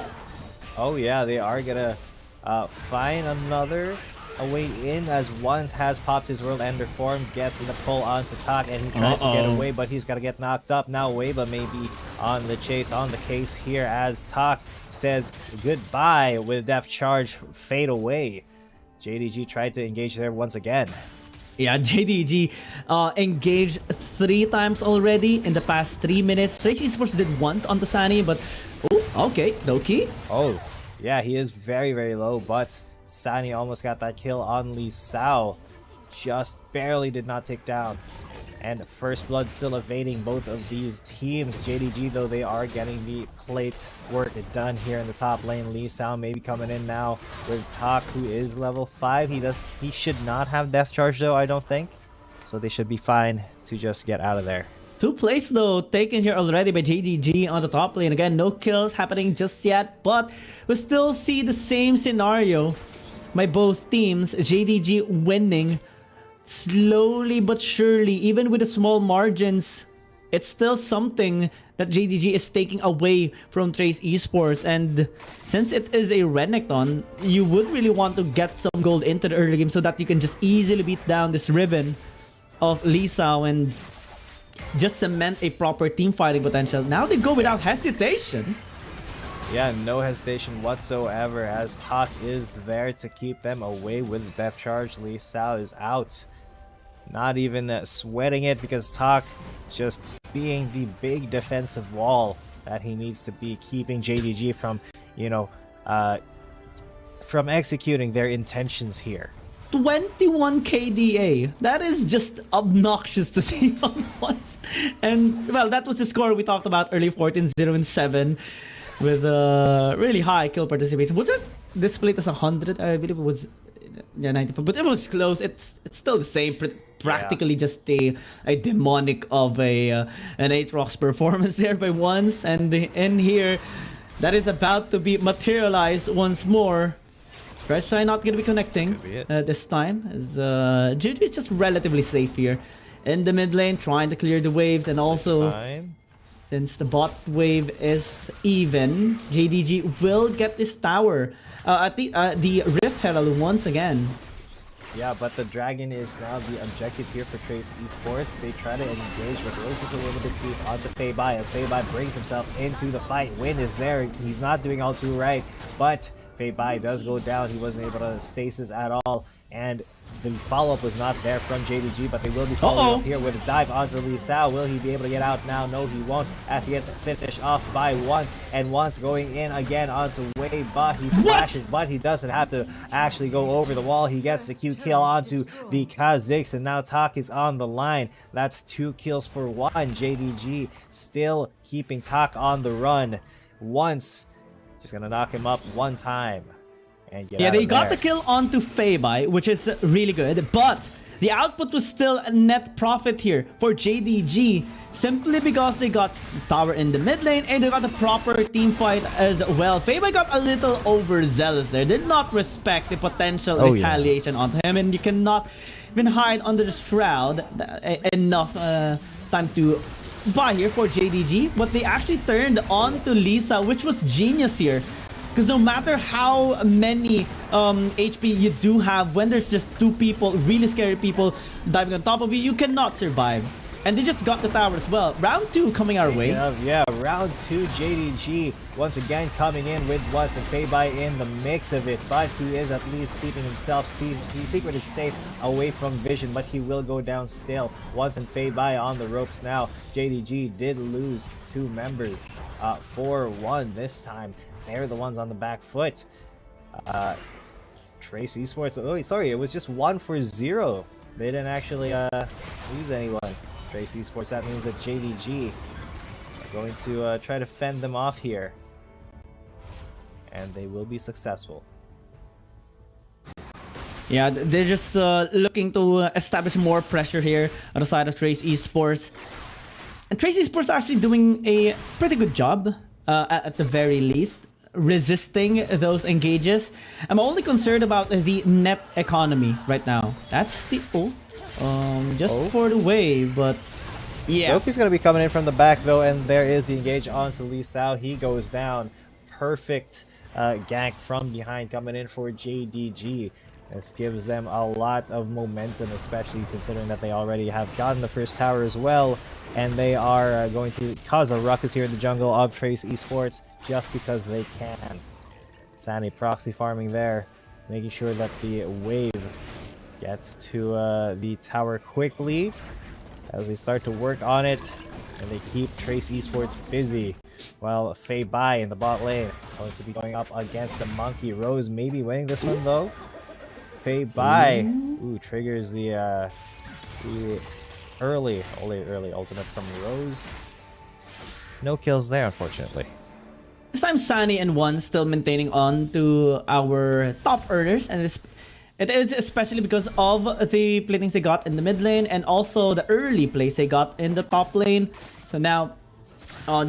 Oh yeah, they are gonna find another way in, as Ones has popped his World Ender form, gets in the pull onto Talk, and he tries to get away, but he's gonna get knocked up. Now Weba may be on the chase, on the case here, as Talk says goodbye with Death Charge fade away. JDG tried to engage there once again. Yeah, JDG engaged 3 times already in the past 3 minutes. Trace Esports did once on the Sunny, but... Oh, okay, Doki. Oh, yeah, he is very, very low, but Sunny almost got that kill on Lee Sao. Just barely did not take down. And First Blood still evading both of these teams. JDG, though, they are getting the plate work done here in the top lane. Lee Sao maybe coming in now with Tak, who is level 5. He should not have Death Charge, though, I don't think. So they should be fine to just get out of there. 2 plays, though, taken here already by JDG on the top lane. Again, no kills happening just yet, but we still see the same scenario by both teams. JDG winning slowly but surely, even with the small margins. It's still something that JDG is taking away from Trace Esports, and since it is a Renekton, you would really want to get some gold into the early game so that you can just easily beat down this Riven of Lee Sao and just cement a proper team fighting potential. Now they go without hesitation. Yeah, no hesitation whatsoever, as Tak is there to keep them away with Death Charge. Lee Sao is out. Not even sweating it, because Tak just being the big defensive wall that he needs to be, keeping JDG from, you know, from executing their intentions here. 21 KDA. That is just obnoxious to see on once. And well, that was the score we talked about earlier, 14-0 and 7, with really high kill participation. Was it displayed as 100? I believe it was 95, but it was close. It's still the same. Practically just a demonic of an Aatrox performance there by once, and in here that is about to be materialized once more. Fresh not gonna be connecting this time, as JDG is just relatively safe here in the mid lane, trying to clear the waves, and also since the bot wave is even, JDG will get this tower. The Rift Herald once again. Yeah, but the Dragon is now the objective here for Trace Esports. They try to engage, but goes just a little bit deep onto Fei-Bai, as Fei-Bai brings himself into the fight. Win is there. He's not doing all too right, but Fei-Bai does go down. He wasn't able to stasis at all, and the follow-up was not there from JDG, but they will be following up here with a dive onto Lee Sao. Will he be able to get out now? No, he won't, as he gets finished off by once, and once going in again onto Wei Ba. He flashes, but he doesn't have to actually go over the wall. He gets the Q kill onto the Kha'Zix, and now Tak is on the line. That's 2 kills for 1. JDG still keeping Tak on the run. Once, just gonna knock him up one time. Yeah, they got the kill onto Fei-Bai, which is really good, but the output was still a net profit here for JDG, simply because they got tower in the mid lane and they got a proper team fight as well. Fei-Bai got a little overzealous there, did not respect the potential retaliation onto him, and you cannot even hide under the shroud enough time to buy here for JDG, but they actually turned on to Lisa, which was genius here. Because no matter how many HP you do have, when there's just 2 people, really scary people diving on top of you, you cannot survive. And they just got the tower as well. Round 2 coming our way. Yeah, round 2, JDG once again coming in with once and Fei-Bai in the mix of it. But he is at least keeping himself secreted safe away from vision, but he will go down still. Once and Fei-Bai on the ropes now. JDG did lose 2 members, 4-1 this time. They're the ones on the back foot. Trace Esports, oh sorry, it was just 1-0. They didn't actually lose anyone. Trace Esports, that means that JDG are going to try to fend them off here. And they will be successful. Yeah, they're just looking to establish more pressure here on the side of Trace Esports. And Trace Esports are actually doing a pretty good job, at the very least, resisting those engages. I'm only concerned about the net economy right now. That's the ult, just for the wave, but yeah. Loki's gonna be coming in from the back though, and there is the engage onto Lee Sao. He goes down. Perfect gank from behind coming in for JDG. This gives them a lot of momentum, especially considering that they already have gotten the first tower as well, and they are going to cause a ruckus here in the jungle of Trace Esports just because they can. Sandy proxy farming there, making sure that the wave gets to the tower quickly as they start to work on it, and they keep Trace Esports busy. While Fei-Bai in the bot lane going to be going up against the Monkey. Rose maybe winning this one though. Fei-Bai triggers the early ultimate from Rose. No kills there, unfortunately. This time Sunny and One still maintaining on to our top earners, and it is especially because of the platings they got in the mid lane and also the early plays they got in the top lane. So now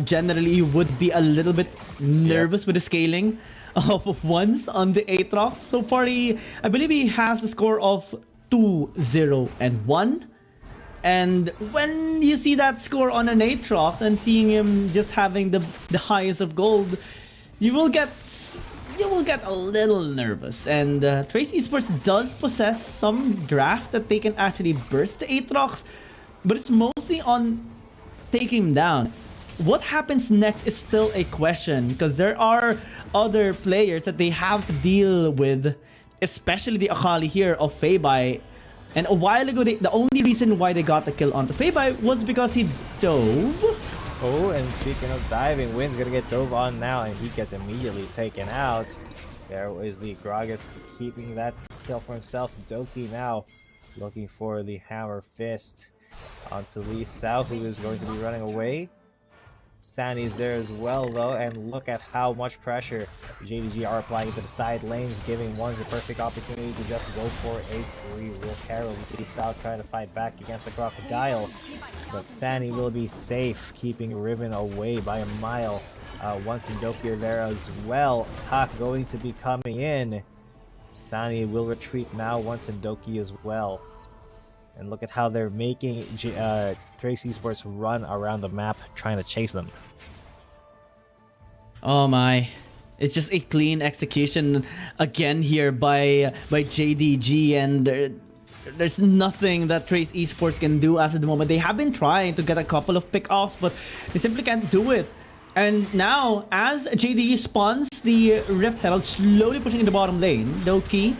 generally you would be a little bit nervous with the scaling of Ones on the Aatrox. So far, I believe he has a score of 2-0 and 1. And when you see that score on an Aatrox and seeing him just having the highest of gold, you will get a little nervous. And Trace Esports does possess some draft that they can actually burst the Aatrox, but it's mostly on taking him down. What happens next is still a question, because there are other players that they have to deal with, especially the Akali here of Fei-Bai. And a while ago, the only reason why they got the kill onto Fei-Bai was because he dove. Oh, and speaking of diving, Win's gonna get dove on now, and he gets immediately taken out. There is the Gragas keeping that kill for himself. Doki now looking for the hammer fist onto Lee Sao, who is going to be running away. Sandy's there as well though, and look at how much pressure JDG are applying to the side lanes, giving ones the perfect opportunity to just go for a 3 real carry. Lee Sao trying to fight back against the crocodile, but Sandy will be safe, keeping Riven away by a mile. Once and Doki are there as well. Tak going to be coming in. Sandy will retreat now, once and Doki as well. And look at how they're making Trace Esports run around the map, trying to chase them. Oh my. It's just a clean execution again here by JDG, and there's nothing that Trace Esports can do as of the moment. They have been trying to get a couple of pick-offs, but they simply can't do it. And now, as JDG spawns the Rift Herald, slowly pushing in the bottom lane, Doki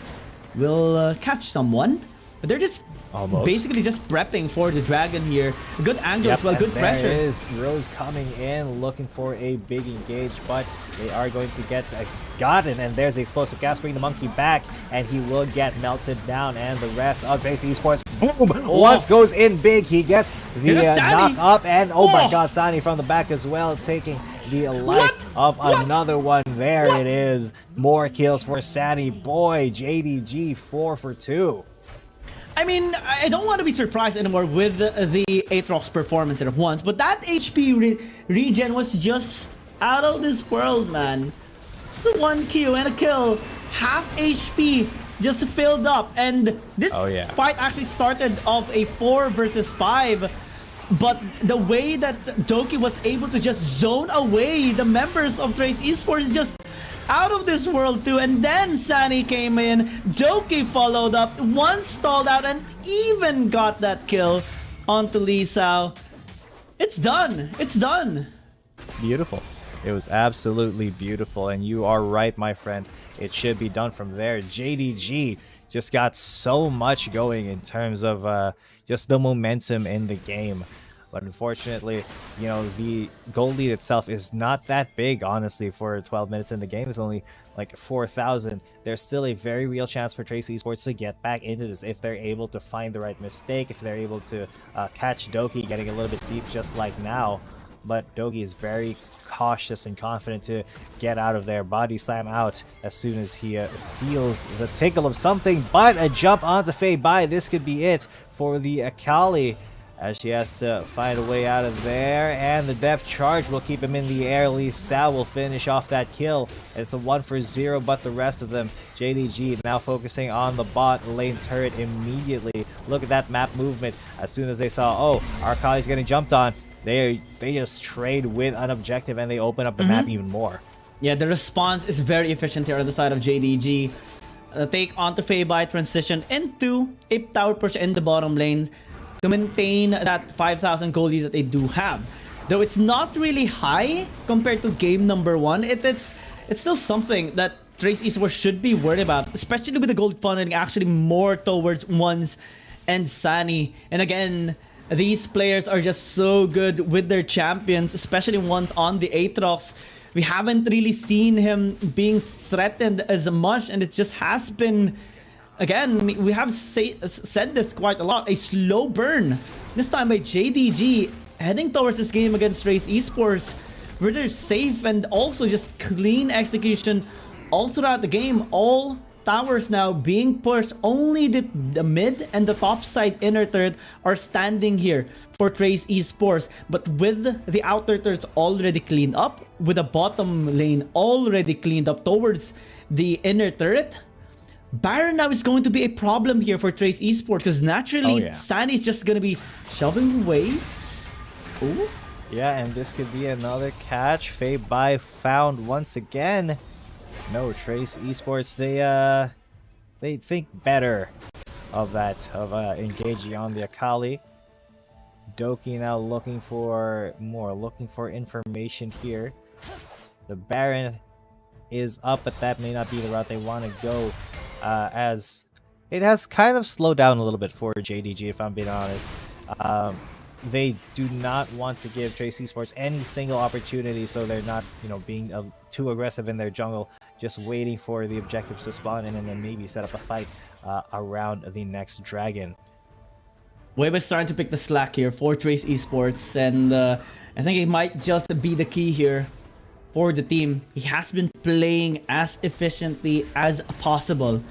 will catch someone, but they're just basically just prepping for the dragon here. Good angle as well, good pressure. There is Rose coming in, looking for a big engage, but they are going to get gotten, and there's the explosive gas, bring the monkey back, and he will get melted down, and the rest of Trace Esports, boom! Once goes in big, he gets the knock up, and oh my god, Sani from the back as well, taking the life of another one. There it is. More kills for Sani. Boy, JDG 4 for 2. I mean, I don't want to be surprised anymore with the Aatrox performance at once, but that HP regen was just out of this world, man. 1 Q and a kill, half HP just filled up, and this fight actually started off a 4 versus 5, but the way that Doki was able to just zone away the members of Trace Esports is just out of this world too. And then Sani came in, Doki followed up, one stalled out, and even got that kill onto Lee Sao. It's done. It's done. Beautiful. It was absolutely beautiful, and you are right, my friend. It should be done from there. JDG just got so much going in terms of just the momentum in the game. But unfortunately, you know, the goal lead itself is not that big, honestly, for 12 minutes in the game. It's only like 4,000. There's still a very real chance for Trace Esports to get back into this if they're able to find the right mistake, if they're able to catch Doki getting a little bit deep just like now. But Doki is very cautious and confident to get out of there. Body slam out as soon as he feels the tickle of something, but a jump onto Fei Bai. This could be it for the Akali, as she has to find a way out of there, and the depth charge will keep him in the air. Lee Sao will finish off that kill. It's a 1 for 0, but the rest of them, JDG now focusing on the bot lane turret immediately. Look at that map movement. As soon as they saw, oh, our Akali's getting jumped on, they just trade with an objective, and they open up the map even more. Yeah, the response is very efficient here on the side of JDG. Take onto Fei Bai, transition into a tower push in the bottom lane to maintain that 5,000 gold lead that they do have. Though it's not really high compared to game number 1, it's still something that Trace Esports should be worried about, especially with the gold funneling actually more towards Ones and Sani. And again, these players are just so good with their champions, especially Ones on the Aatrox. We haven't really seen him being threatened as much, and it just has been, again, we have said this quite a lot, a slow burn. This time by JDG, heading towards this game against Trace Esports, where they're safe and also just clean execution all throughout the game. All towers now being pushed. Only the mid and the top side inner turret are standing here for Trace Esports. But with the outer turrets already cleaned up, with the bottom lane already cleaned up towards the inner turret, Baron now is going to be a problem here for Trace Esports, because naturally Sani is just going to be shoving away. Ooh. Yeah, and this could be another catch. Fei Bai found once again. No, Trace Esports, they think better of that, of engaging on the Akali. Doki now looking for more, looking for information here. The Baron is up, but that may not be the route they want to go, as it has kind of slowed down a little bit for JDG, if I'm being honest. They do not want to give Trace Esports any single opportunity, so they're not, you know, being too aggressive in their jungle, just waiting for the objectives to spawn in and then maybe set up a fight around the next dragon. Weba's starting to pick the slack here for Trace Esports, and I think it might just be the key here for the team. He has been playing as efficiently as possible,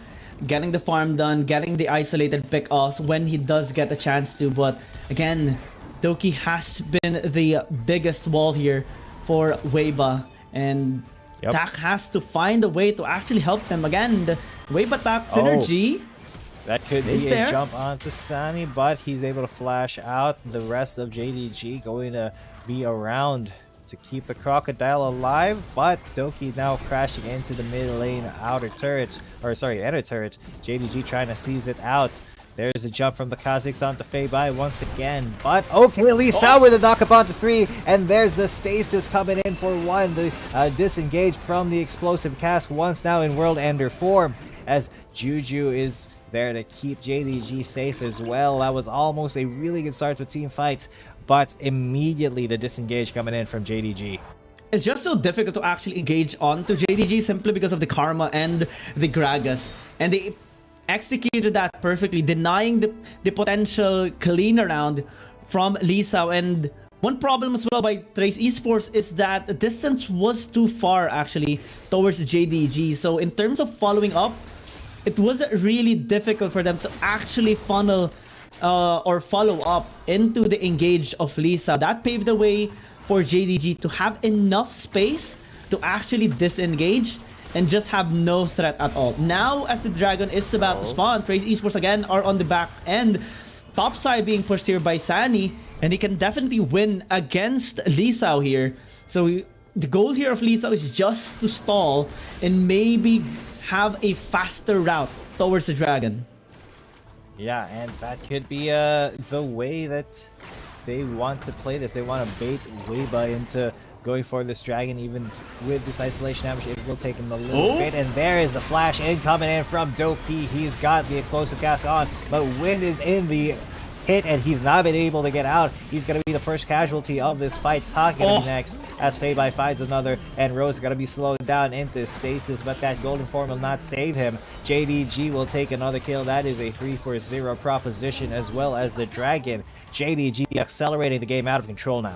getting the farm done, getting the isolated pick-offs when he does get a chance to, but again, Doki has been the biggest wall here for Weba, and Tak has to find a way to actually help them. Again, the Weba Tak synergy. That could be a jump onto Sunny, but he's able to flash out. The rest of JDG going to be around to keep the Crocodile alive, but Doki now crashing into the mid lane outer turret, or sorry, inner turret. JDG trying to seize it out. There's a jump from the Kazakhs onto Fei-Bai once again, but okay, Lee Sao with the knock-up onto 3, and there's the stasis coming in for 1. The disengage from the explosive cask once now in World Ender form, as Juju is there to keep JDG safe as well. That was almost a really good start with team fights, but immediately the disengage coming in from JDG. It's just so difficult to actually engage onto JDG simply because of the Karma and the Gragas, and they executed that perfectly, denying the potential clean around from Lee Sao. And one problem as well by Trace Esports is that the distance was too far actually towards JDG, so in terms of following up, it was really difficult for them to actually funnel or follow up into the engage of Lisa. That paved the way for JDG to have enough space to actually disengage and just have no threat at all. Now, as the Dragon is about to spawn, Trace Esports again are on the back end. Top side being pushed here by Sani, and he can definitely win against Lisa here. So the goal here of Lisa is just to stall and maybe have a faster route towards the Dragon. Yeah, and that could be the way that they want to play this. They want to bait Weba into going for this Dragon. Even with this isolation damage, it will take him a little bit. And there is the flash in coming in from Doki. He's got the explosive cast on, but Wind is in the hit and he's not been able to get out. He's going to be the first casualty of this fight. Talking next as Fei-Bai finds another, and Rose is going to be slowed down into stasis, but that golden form will not save him. JDG will take another kill. That is a 3-4-0 proposition, as well as the Dragon. JDG accelerating the game out of control now.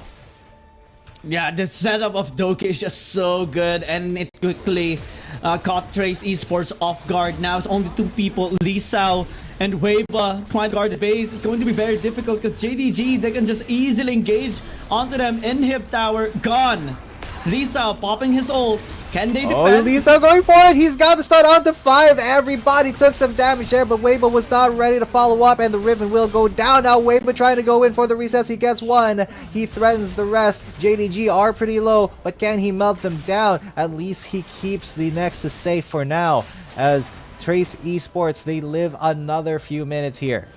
Yeah, the setup of Doki is just so good, and it quickly caught Trace Esports off guard. Now it's only 2 people, Lee Sao and Weba trying to guard the base. It's going to be very difficult because JDG, they can just easily engage onto them. Inhib tower gone. Lee Sao popping his ult. Can they defend? Oh, Lee Sao going for it. He's got to start on to 5. Everybody took some damage there, but Weba was not ready to follow up, and the Ribbon will go down. Now Weba trying to go in for the resets. He gets 1. He threatens the rest. JDG are pretty low, but can he melt them down? At least he keeps the Nexus safe for now, as Trace Esports, they live another few minutes here.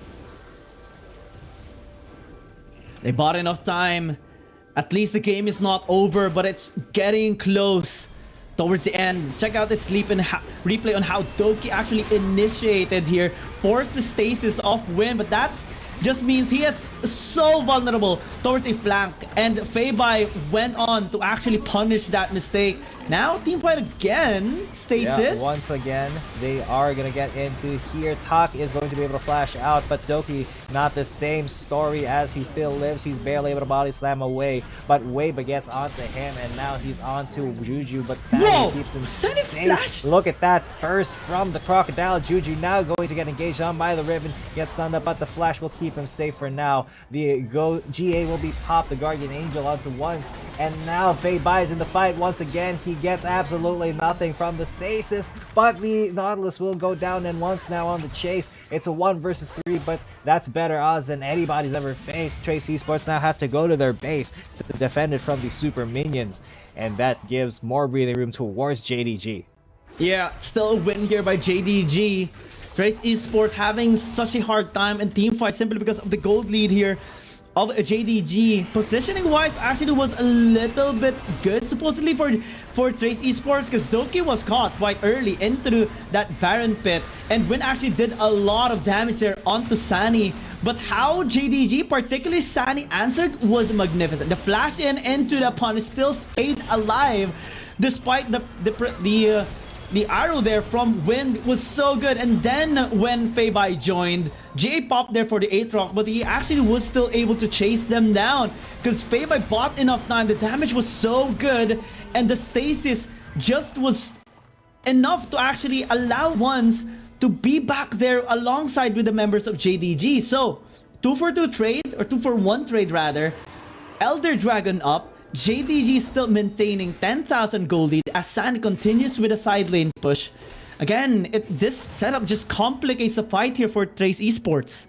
They bought enough time. At least the game is not over, but it's getting close towards the end. Check out the sleep and replay on how Doki actually initiated here, forced the stasis off Win, but that just means he is so vulnerable towards a flank, and Fei-Bai went on to actually punish that mistake. Now team fight again, stasis. Yeah, once again, they are going to get into here. Tak is going to be able to flash out, but Doki, not the same story, as he still lives. He's barely able to body slam away, but Weba gets onto him, and now he's onto Juju, but Sandy keeps him safe. Flash. Look at that burst from the Crocodile. Juju now going to get engaged on by the Ribbon, gets stunned up, but the flash will keep him safe for now. The GA will be popped, the Guardian Angel onto once, and now Fei-Bai is in the fight once again. He gets absolutely nothing from the stasis, but the Nautilus will go down, and once now on the chase. It's a 1 versus 3, but that's better odds than anybody's ever faced. Trace Esports now have to go to their base to defend it from the super minions, and that gives more breathing room towards JDG. Yeah, still a win here by JDG. Trace Esports having such a hard time in team fight simply because of the gold lead here of JDG. Positioning wise actually was a little bit good supposedly for Trace Esports, because Doki was caught quite early into that Baron pit, and Win actually did a lot of damage there onto Sani. But how JDG, particularly Sani, answered was magnificent. The flash in into the punish still stayed alive despite the the arrow there from Wind was so good. And then when Fei-Bai joined, Jay popped there for the 8-rock, but he actually was still able to chase them down because Fei-Bai bought enough time. The damage was so good, and the stasis just was enough to actually allow ones to be back there alongside with the members of JDG. So 2-for-2 trade, or 2-for-1 trade rather. Elder Dragon up. JDG still maintaining 10,000 gold lead as Sandy continues with a side lane push. Again, this setup just complicates the fight here for Trace Esports.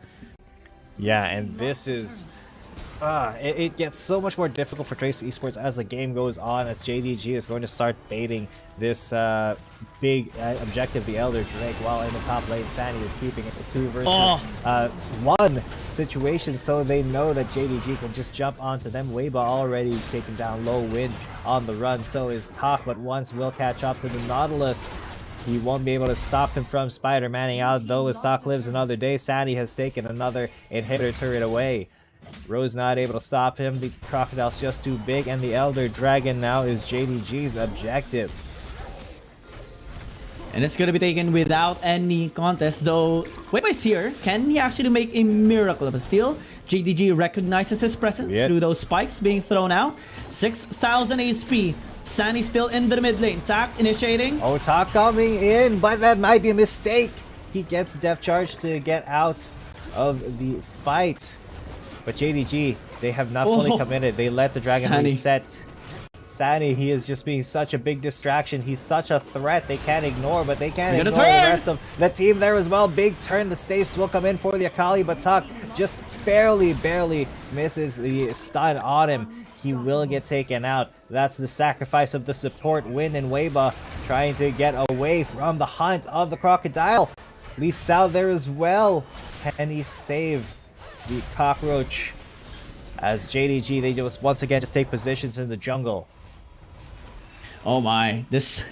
Yeah, and this is... it gets so much more difficult for Trace Esports as the game goes on, as JDG is going to start baiting this big objective, the Elder Drake, while in the top lane, Sandy is keeping it a 2 versus 1 situation, so they know that JDG can just jump onto them. Weiba already taking down low Wind on the run, so is Talk, but once will catch up to the Nautilus. He won't be able to stop him from Spider-Manning out, though as Talk lives another day. Sandy has taken another inhibitor turret away. Rose not able to stop him. The Crocodile's just too big, and the Elder Dragon now is JDG's objective. And it's gonna be taken without any contest, though Weiba's here. Can he actually make a miracle of a steal? JDG recognizes his presence through those spikes being thrown out. 6,000 HP. Sandy still in the mid lane. Tak initiating. Oh, Tak coming in, but that might be a mistake. He gets Depth Charge to get out of the fight. But JDG, they have not fully committed. They let the Dragon reset. Sandy, he is just being such a big distraction. He's such a threat they can't ignore, but they can't ignore the rest of the team there as well. Big turn. The Stace will come in for the Akali, but Tak just barely misses the stun on him. He will get taken out. That's the sacrifice of the support. Wind and Weiba trying to get away from the hunt of the Crocodile. Lee Sao there as well. Can he save the cockroach? As JDG, they just once again just take positions in the jungle. Oh my, this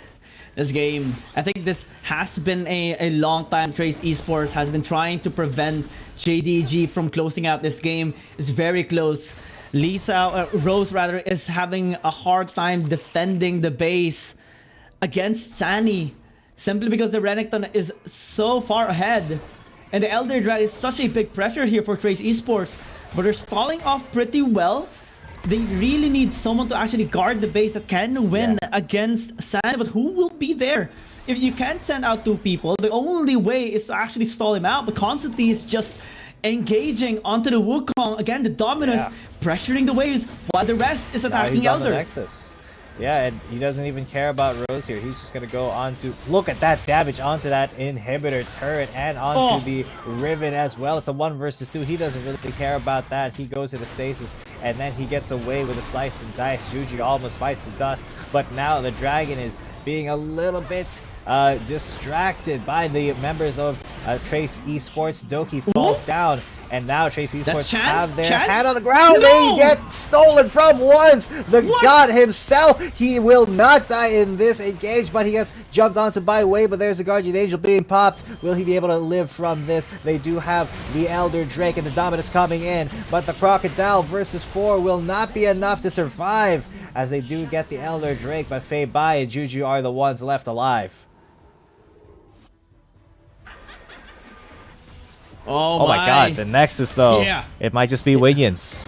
game, I think this has been a long time. Trace Esports has been trying to prevent JDG from closing out this game. It's very close. Rose rather is having a hard time defending the base against Sunny, simply because the Renekton is so far ahead. And the Elder Dragon is such a big pressure here for Trace Esports, but they're stalling off pretty well. They really need someone to actually guard the base that can win against Sandy, but who will be there? If you can't send out 2 people, the only way is to actually stall him out, but constantly is just engaging onto the Wukong. Again, the Dominus pressuring the waves while the rest is attacking Elder. Nexus. Yeah, and he doesn't even care about Rose here. He's just gonna go on to look at that damage onto that inhibitor turret and onto the Riven as well. It's a 1 versus 2. He doesn't really care about that. He goes into stasis and then he gets away with a slice and dice. Juju almost fights the dust, but now the Dragon is being a little bit distracted by the members of Trace Esports. Doki falls down, and now Trace Esports have their hand on the ground. They get stolen from once. The god himself, he will not die in this engage, but he gets jumped onto by Way, but there's a Guardian Angel being popped. Will he be able to live from this? They do have the Elder Drake and the Dominus coming in, but the Crocodile versus 4 will not be enough to survive, as they do get the Elder Drake, but Fei-Bai and Juju are the ones left alive. Oh my god, the Nexus though. It might just be Wiggins.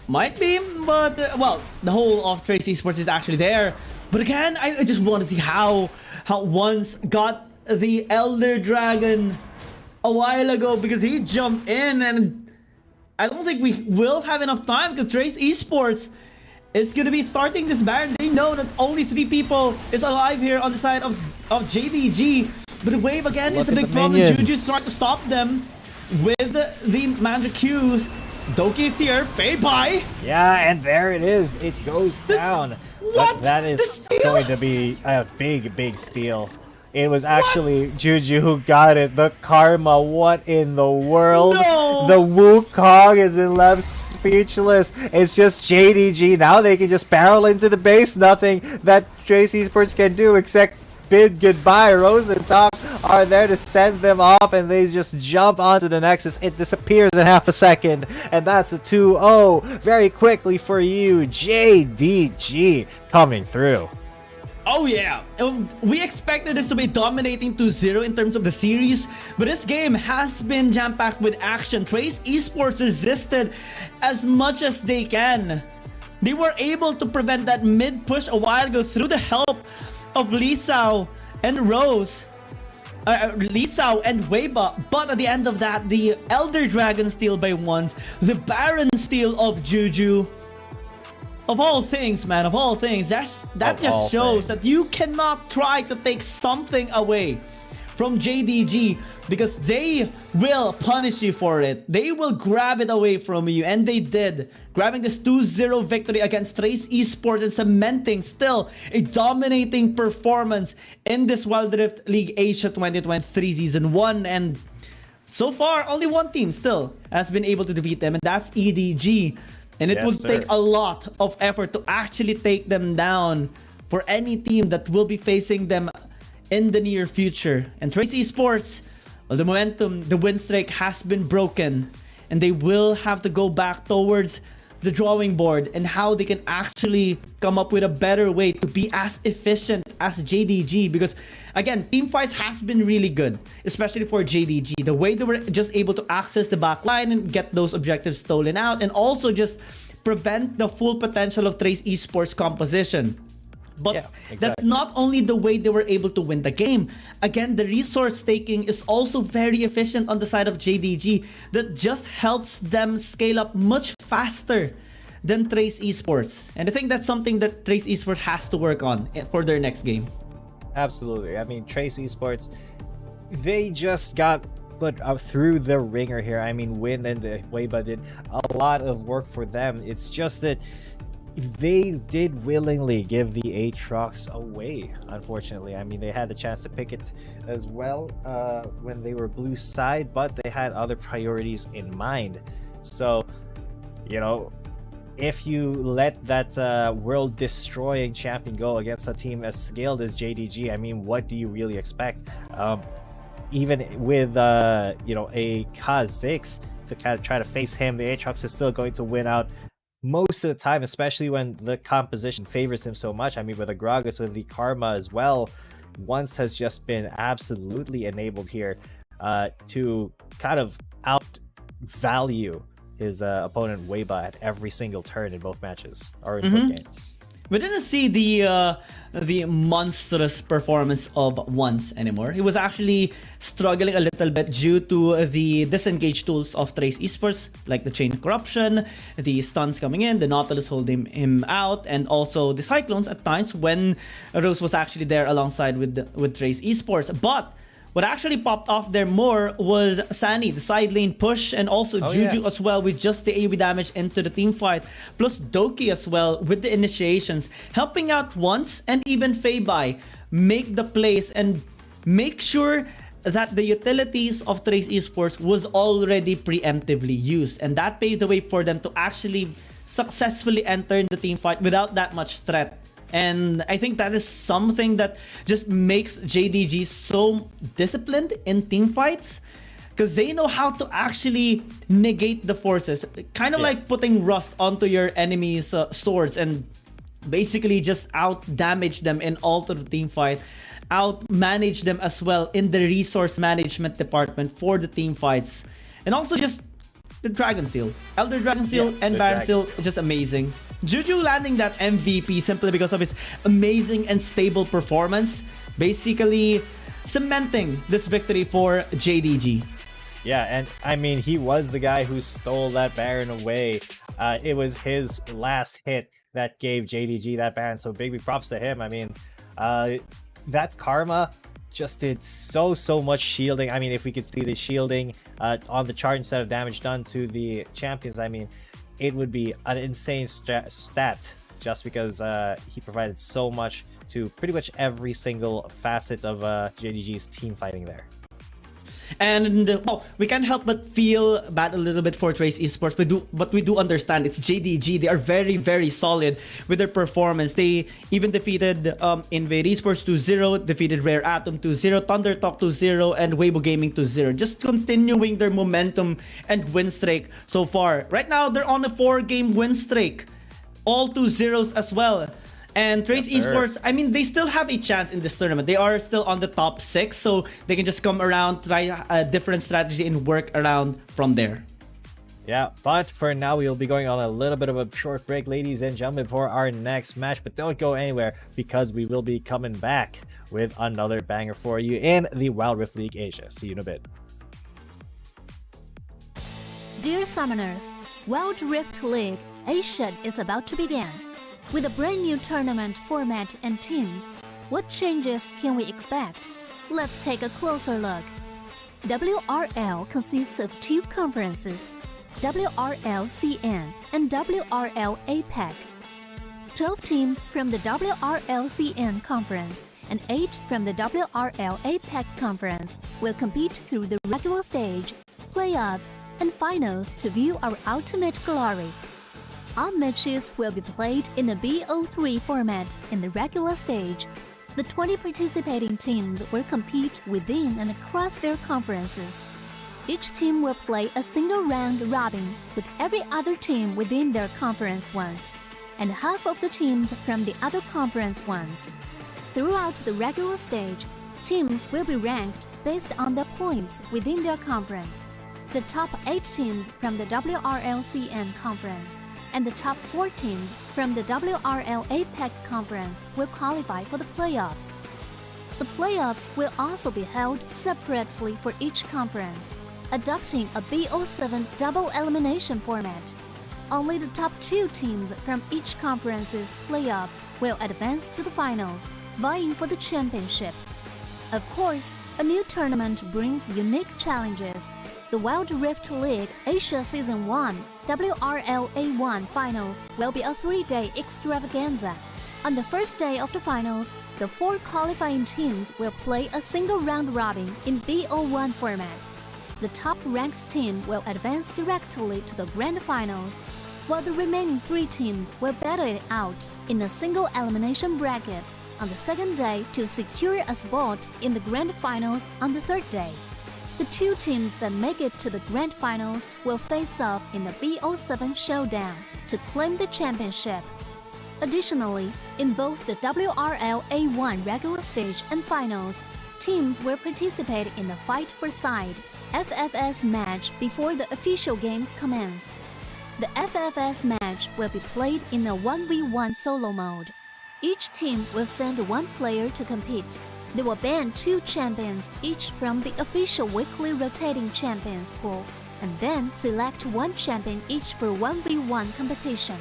Might be, but well, the whole of Trace Esports is actually there. But again, I just want to see how once got the Elder Dragon a while ago, because he jumped in, and I don't think we will have enough time, because Trace Esports is gonna be starting this Baron. They know that only 3 people is alive here on the side of JDG. But the wave again is a big problem. Juju's trying to stop them with the magic Qs. Doki is here. Fei-Bai. Yeah, and there it is. It goes down. But that is going to be a big steal. It was actually Juju who got it. The karma. What in the world? No. The Wukong is left speechless. It's just JDG. Now they can just barrel into the base. Nothing that Trace Esports can do except bid goodbye. Rose and Talk are there to send them off, and they just jump onto the Nexus. It disappears in half a second, and that's a 2-0 very quickly for you. JDG coming through. Oh yeah, we expected this to be dominating 2-0 in terms of the series, but this game has been jam-packed with action. Trace Esports resisted as much as they can. They were able to prevent that mid push a while ago through the help of Lisao and Rose. Lisao and Weiba, but at the end of that, the Elder Dragon steal by ones, the Baron steal of Juju. Of all things, man, of all things, that just shows that you cannot try to take something away from JDG because they will punish you for it. They will grab it away from you, and they did, grabbing this 2-0 victory against Trace Esports and cementing still a dominating performance in this Wild Rift League Asia 2023 Season 1. And so far, only one team still has been able to defeat them, and that's EDG. And it would take a lot of effort to actually take them down for any team that will be facing them in the near future. And Trace Esports, well, the momentum, the win streak has been broken, and they will have to go back towards the drawing board and how they can actually come up with a better way to be as efficient as JDG. Because again, team fights has been really good, especially for JDG. The way they were just able to access the back line and get those objectives stolen out, and also just prevent the full potential of Trace Esports composition. But that's not only the way they were able to win the game. Again, the resource taking is also very efficient on the side of JDG. That just helps them scale up much faster than Trace Esports. And I think that's something that Trace Esports has to work on for their next game. Absolutely. I mean, Trace Esports, they just got put through the ringer here. I mean, Win and Weiba did a lot of work for them. It's just that they did willingly give the Aatrox away, unfortunately. I mean, they had the chance to pick it as well when they were blue side, but they had other priorities in mind. So, you know, if you let that world-destroying champion go against a team as skilled as JDG, I mean, what do you really expect? Even with, you know, a Kha'Zix to kind of try to face him, the Aatrox is still going to win out most of the time, especially when the composition favors him so much. I mean, with the Gragas, with the Karma as well, Once has just been absolutely enabled here to kind of outvalue his opponent Weiba at every single turn in both matches, or in both games. We didn't see the monstrous performance of Once anymore. He was actually struggling a little bit due to the disengage tools of Trace Esports, like the Chain of Corruption, the stuns coming in, the Nautilus holding him out, and also the Cyclones at times when Rose was actually there alongside with Trace Esports. But what actually popped off there more was Sunny, the side lane push, and also Juju as well with just the AoE damage into the team fight, plus Doki as well with the initiations, helping out Once and even Feibai make the plays and make sure that the utilities of Trace Esports was already preemptively used, and that paved the way for them to actually successfully enter the team fight without that much threat. And I think that is something that just makes JDG so disciplined in team fights, because they know how to actually negate the forces, kind of like putting rust onto your enemy's swords and basically just out damage them in all to the team fight, out manage them as well in the resource management department for the team fights. And also just the Dragon Steel, Elder Dragon Steel and Baron Steel, just amazing. Juju landing that MVP simply because of his amazing and stable performance, basically cementing this victory for JDG. Yeah, and I mean, he was the guy who stole that Baron away. It was his last hit that gave JDG that Baron, so big props to him. I mean, that Karma just did so much shielding. I mean, if we could see the shielding on the chart instead of damage done to the champions, I mean, it would be an insane stat just because he provided so much to pretty much every single facet of JDG's team fighting there. And well, we can't help but feel bad a little bit for Trace Esports, but we do understand it's JDG. They are very solid with their performance. They even defeated Invade Esports 2-0, defeated Rare Atom 2-0, Thunder Talk 2-0, and Weibo Gaming 2-0. Just continuing their momentum and win streak so far. Right now, they're on a 4-game win streak. All 2-0s as well. And Trace Esports, I mean, they still have a chance in this tournament. They are still on the top 6, so they can just come around, try a different strategy, and work around from there. Yeah, but for now, we will be going on a little bit of a short break, ladies and gentlemen, for our next match. But don't go anywhere, because we will be coming back with another banger for you in the Wild Rift League Asia. See you in a bit. Dear Summoners, Wild Rift League Asia is about to begin. With a brand new tournament format and teams, what changes can we expect? Let's take a closer look. WRL consists of 2 conferences, WRL CN and WRL APAC. 12 teams from the WRL CN conference and 8 from the WRL APAC conference will compete through the regular stage, playoffs, and finals to view our ultimate glory. All matches will be played in a BO3 format in the regular stage. The 20 participating teams will compete within and across their conferences. Each team will play a single round robin with every other team within their conference once, and half of the teams from the other conference once. Throughout the regular stage, teams will be ranked based on their points within their conference. The top 8 teams from the WRL CN conference and the top 4 teams from the WRL APAC conference will qualify for the playoffs. The playoffs will also be held separately for each conference, adopting a BO7 double elimination format. Only the top 2 teams from each conference's playoffs will advance to the finals, vying for the championship. Of course, a new tournament brings unique challenges. The Wild Rift League Asia Season 1 WRL A1 Finals will be a 3-day extravaganza. On the first day of the finals, the 4 qualifying teams will play a single round robin in BO1 format. The top-ranked team will advance directly to the grand finals, while the remaining 3 teams will battle it out in a single elimination bracket on the second day to secure a spot in the grand finals on the third day. The 2 teams that make it to the grand finals will face off in the BO7 showdown to claim the championship. Additionally, in both the WRL A1 regular stage and finals, teams will participate in the Fight for Side FFS match before the official games commence. The FFS match will be played in a 1v1 solo mode. Each team will send 1 player to compete. They will ban 2 champions each from the official weekly rotating champions pool, and then select 1 champion each for 1v1 competition.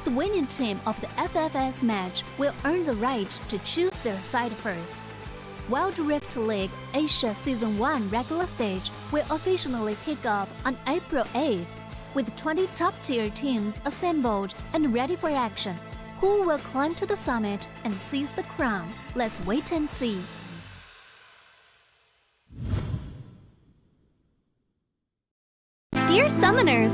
The winning team of the FFS match will earn the right to choose their side first. Wild Rift League Asia Season 1 regular stage will officially kick off on April 8th, with 20 top-tier teams assembled and ready for action. Who will climb to the summit and seize the crown? Let's wait and see. Dear Summoners,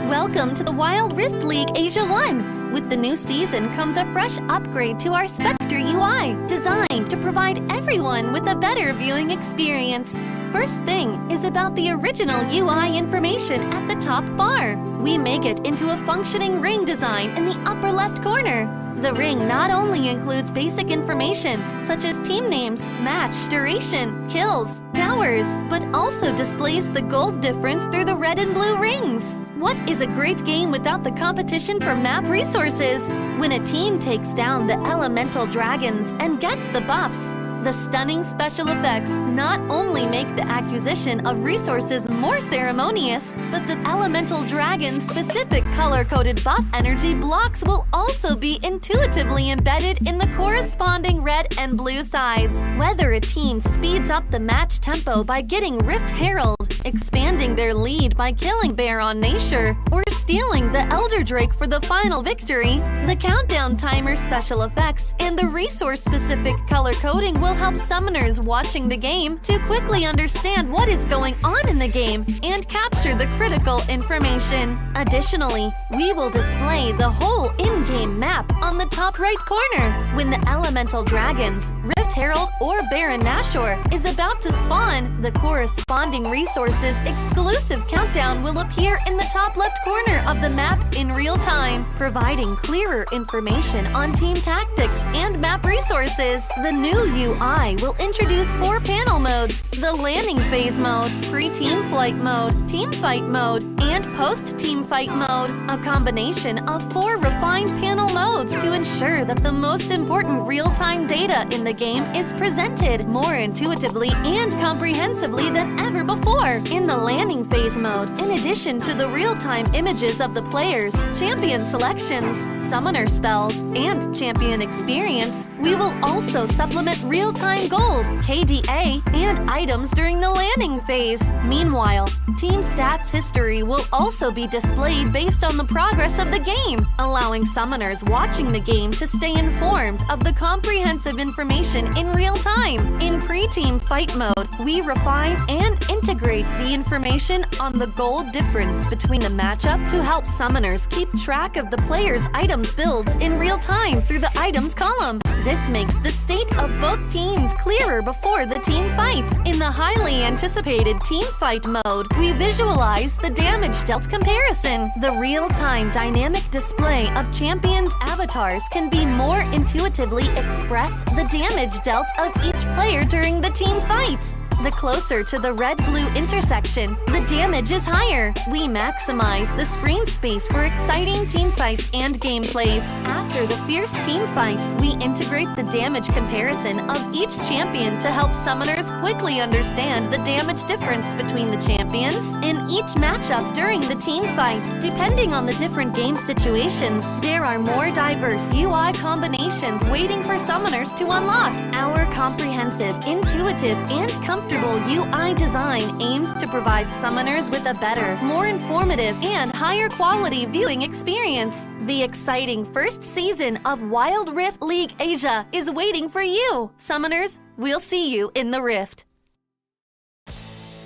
welcome to the Wild Rift League Asia 1. With the new season comes a fresh upgrade to our Spectator UI, designed to provide everyone with a better viewing experience. First thing is about the original UI information at the top bar. We make it into a functioning ring design in the upper left corner. The ring not only includes basic information such as team names, match duration, kills, towers, but also displays the gold difference through the red and blue rings. What is a great game without the competition for map resources? When a team takes down the elemental dragons and gets the buffs, the stunning special effects not only make the acquisition of resources more ceremonious, but the elemental dragon's specific color-coded buff energy blocks will also be intuitively embedded in the corresponding red and blue sides. Whether a team speeds up the match tempo by getting Rift Herald, expanding their lead by killing Baron Nashor, or stealing the Elder Drake for the final victory, the countdown timer special effects and the resource-specific color coding will help summoners watching the game to quickly understand what is going on in the game and capture the critical information. Additionally, we will display the whole in-game map on the top right corner. When the elemental dragons, Rift Herald, or Baron Nashor is about to spawn, the corresponding resource Resources exclusive countdown will appear in the top left corner of the map in real time, providing clearer information on team tactics and map resources. The new UI will introduce 4 panel modes: the landing phase mode, pre-team flight mode, team fight mode, and post-team fight mode. A combination of 4 refined panel modes to ensure that the most important real-time data in the game is presented more intuitively and comprehensively than ever before. In the landing phase mode, in addition to the real-time images of the players, champion selections, summoner spells, and champion experience, we will also supplement real-time gold, KDA, and items during the landing phase. Meanwhile, team stats history will also be displayed based on the progress of the game, allowing summoners watching the game to stay informed of the comprehensive information in real time. In pre-team fight mode, we refine and integrate the information on the gold difference between the matchup to help summoners keep track of the player's items builds in real time through the items column. This makes the state of both teams clearer before the team fight. In the highly anticipated team fight mode, we visualize the damage dealt comparison. The real-time dynamic display of champions' avatars can be more intuitively express the damage dealt of each player during the team fight. The closer to the red-blue intersection, the damage is higher. We maximize the screen space for exciting team fights and gameplays. After the fierce team fight, we integrate the damage comparison of each champion to help summoners quickly understand the damage difference between the champions in each matchup during the team fight. Depending on the different game situations, there are more diverse UI combinations waiting for summoners to unlock. Our comprehensive, intuitive, and comfortable UI design aims to provide summoners with a better, more informative, and higher quality viewing experience. The exciting first season of Wild Rift League Asia is waiting for you. Summoners, we'll see you in the Rift.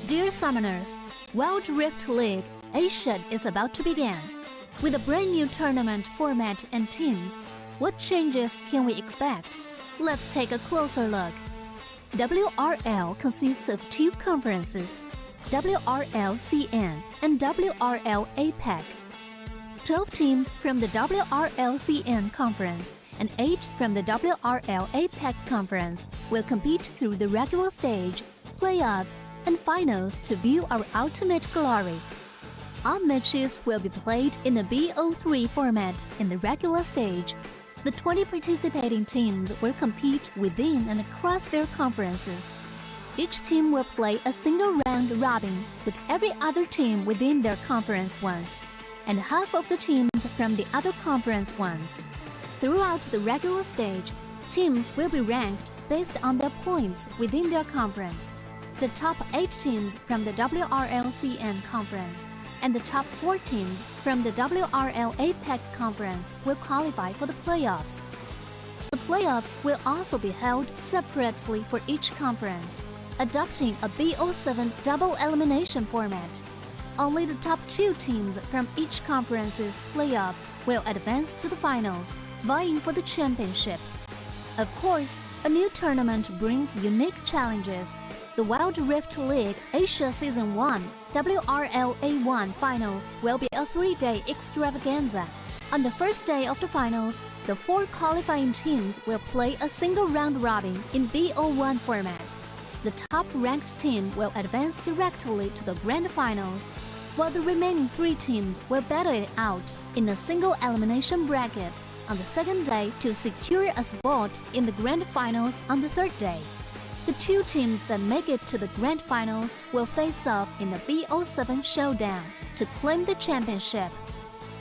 Dear Summoners, Wild Rift League Asia is about to begin. With a brand new tournament format and teams, what changes can we expect? Let's take a closer look. WRL consists of 2 conferences, WRL CN and WRL APAC. 12 teams from the WRL CN conference and 8 from the WRL APAC conference will compete through the regular stage, playoffs, and finals to view our ultimate glory. All matches will be played in the BO3 format in the regular stage. The 20 participating teams will compete within and across their conferences. Each team will play a single round robin with every other team within their conference once, and half of the teams from the other conference once. Throughout the regular stage, teams will be ranked based on their points within their conference. The top 8 teams from the WRLCN conference and the top 4 teams from the WRL APAC conference will qualify for the playoffs. The playoffs will also be held separately for each conference, adopting a BO7 double elimination format. Only the top 2 teams from each conference's playoffs will advance to the finals, vying for the championship. Of course, a new tournament brings unique challenges. The Wild Rift League Asia Season 1 WRL A1 Finals will be a 3-day extravaganza. On the first day of the finals, the 4 qualifying teams will play a single round robin in BO1 format. The top-ranked team will advance directly to the grand finals, while the remaining 3 teams will battle it out in a single elimination bracket on the second day to secure a spot in the grand finals on the third day. The 2 teams that make it to the grand finals will face off in the BO7 showdown to claim the championship.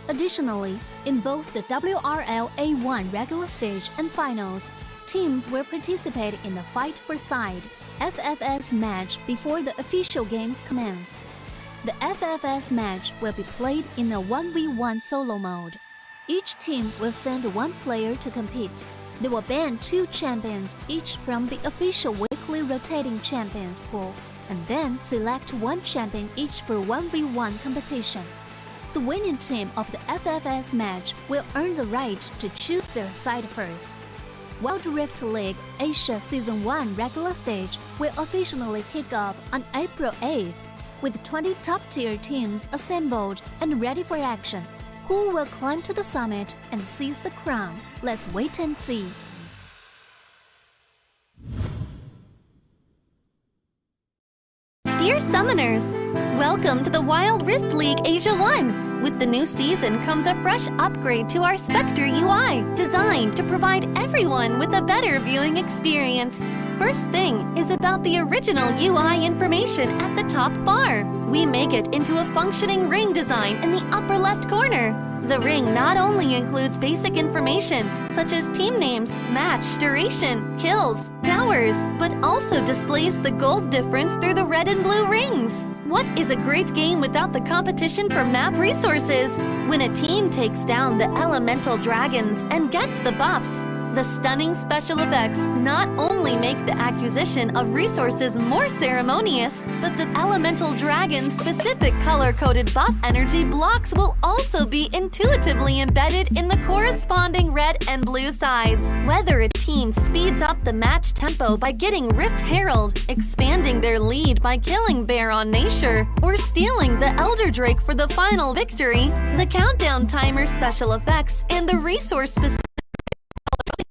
Additionally, in both the WRL A1 regular stage and finals, teams will participate in the Fight for Side FFS match before the official games commence. The FFS match will be played in a 1v1 solo mode. Each team will send 1 player to compete. They will ban 2 champions each from the official weekly rotating champions pool, and then select 1 champion each for 1v1 competition. The winning team of the FFS match will earn the right to choose their side first. Wild Rift League Asia Season 1 regular stage will officially kick off on April 8th. With 20 top-tier teams assembled and ready for action, who will climb to the summit and seize the crown? Let's wait and see. Dear Summoners, welcome to the Wild Rift League Asia 1! With the new season comes a fresh upgrade to our Spectator UI, designed to provide everyone with a better viewing experience. First thing is about the original UI information at the top bar. We make it into a functioning ring design in the upper left corner. The ring not only includes basic information, such as team names, match duration, kills, towers, but also displays the gold difference through the red and blue rings. What is a great game without the competition for map resources? When a team takes down the elemental dragons and gets the buffs, the stunning special effects not only make the acquisition of resources more ceremonious, but the elemental dragon's specific color-coded buff energy blocks will also be intuitively embedded in the corresponding red and blue sides. Whether a team speeds up the match tempo by getting Rift Herald, expanding their lead by killing Baron Nashor, or stealing the Elder Drake for the final victory, the countdown timer special effects and the resource-specific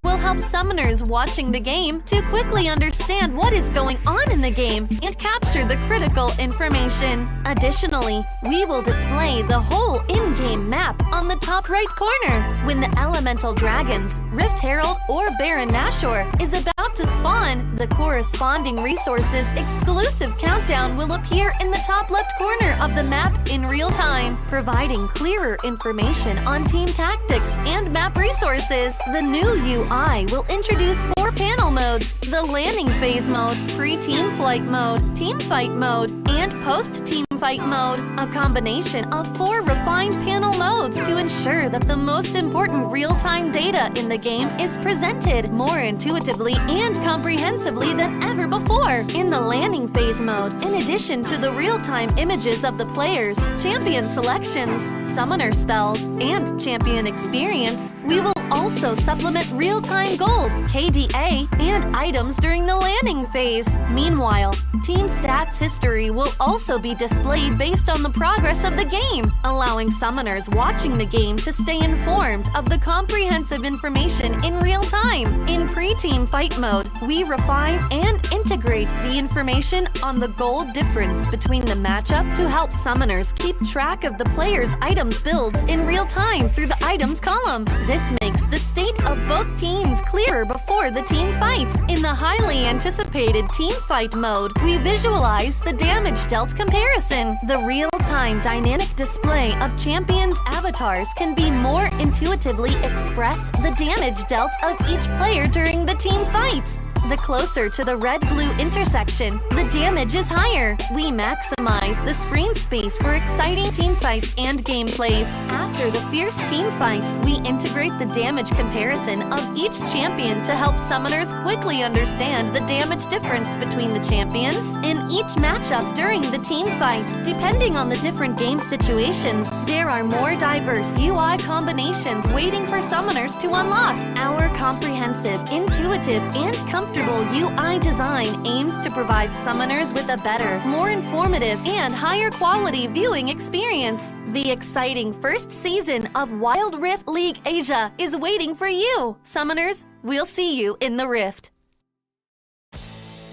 will help summoners watching the game to quickly understand what is going on in the game and capture the critical information. Additionally, we will display the whole in-game map on the top right corner. When the elemental dragons, Rift Herald, or Baron Nashor is about to spawn, the corresponding resources exclusive countdown will appear in the top left corner of the map in real time, providing clearer information on team tactics and map resources. The new UI will introduce 4 panel modes: the landing phase mode, pre-team flight mode, team fight mode, and post-team fight mode, a combination of 4 refined panel modes to ensure that the most important real-time data in the game is presented more intuitively and comprehensively than ever before. In the landing phase mode, in addition to the real-time images of the players, champion selections, summoner spells, and champion experience, we will also supplement real-time gold, KDA, and items during the landing phase. Meanwhile, team stats history will also be displayed based on the progress of the game, allowing summoners watching the game to stay informed of the comprehensive information in real time. In pre-team fight mode, we refine and integrate the information on the gold difference between the matchup to help summoners keep track of the players' items builds in real time through the items column. This makes the state of both teams clearer before the team fight. In the highly anticipated team fight mode, we visualize the damage dealt comparison. The real-time dynamic display of champions' avatars can be more intuitively express the damage dealt of each player during the team fight. The closer to the red-blue intersection, the damage is higher. We maximize the screen space for exciting team fights and gameplays. After the fierce team fight, we integrate the damage comparison of each champion to help summoners quickly understand the damage difference between the champions in each matchup during the team fight. Depending on the different game situations, there are more diverse UI combinations waiting for summoners to unlock. Our comprehensive, intuitive, and comfortable UI design aims to provide summoners with a better, more informative, and higher quality viewing experience. The exciting first season of Wild Rift League Asia is waiting for you. Summoners, we'll see you in the Rift.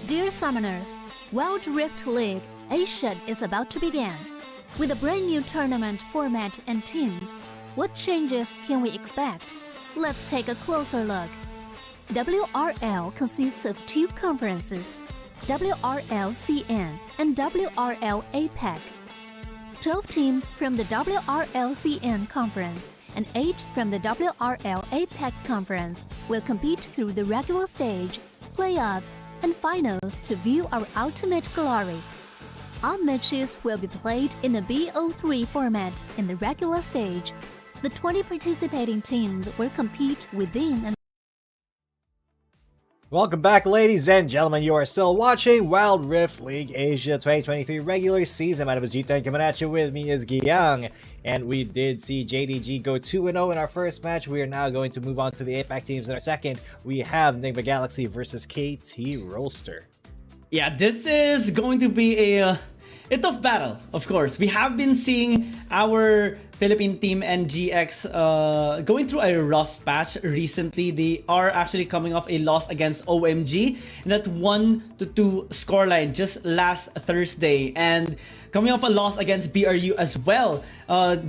Dear Summoners, Wild Rift League Asia is about to begin. With a brand new tournament format and teams, what changes can we expect? Let's take a closer look. WRL consists of 2 conferences, WRL CN and WRL APAC. 12 teams from the WRL CN conference and 8 from the WRL APAC conference will compete through the regular stage, playoffs, and finals to view our ultimate glory. All matches will be played in the BO3 format in the regular stage. The 20 participating teams will compete within and Welcome back, ladies and gentlemen. You are still watching Wild Rift League Asia 2023 regular season. My name is G10. Coming at you with me is Giyang. And we did see JDG go 2-0 in our first match. We are now going to move on to the APAC teams in our second. We have Enigma Galaxy versus KT.RY. Yeah, this is going to be a A tough battle, of course. We have been seeing our Philippine team NGX going through a rough patch recently. They are actually coming off a loss against OMG in that 1-2 scoreline just last Thursday, and coming off a loss against BRU as well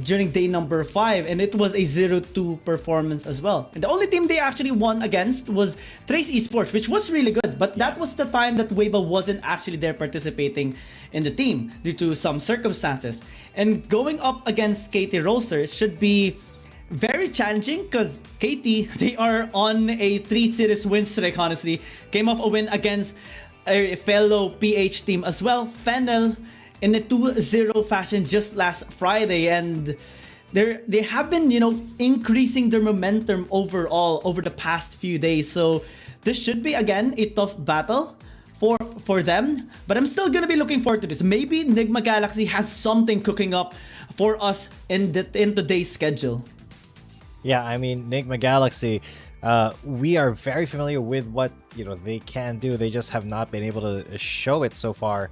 during day number 5, and it was a 0-2 performance as well. And the only team they actually won against was Trace Esports, which was really good, but that was the time that Weibo wasn't actually there participating in the team due to some circumstances. And going up against KT.RY should be very challenging because KT, they are on a 3 series win streak, honestly. Came off a win against a fellow PH team as well, Fennel, in a 2-0 fashion just last Friday, and they have been, you know, increasing their momentum overall over the past few days. So this should be again a tough battle for them, but I'm still gonna be looking forward to this. Maybe Nigma Galaxy has something cooking up for us in today's schedule. Yeah, I mean, Nigma Galaxy, we are very familiar with what, you know, they can do. They just have not been able to show it so far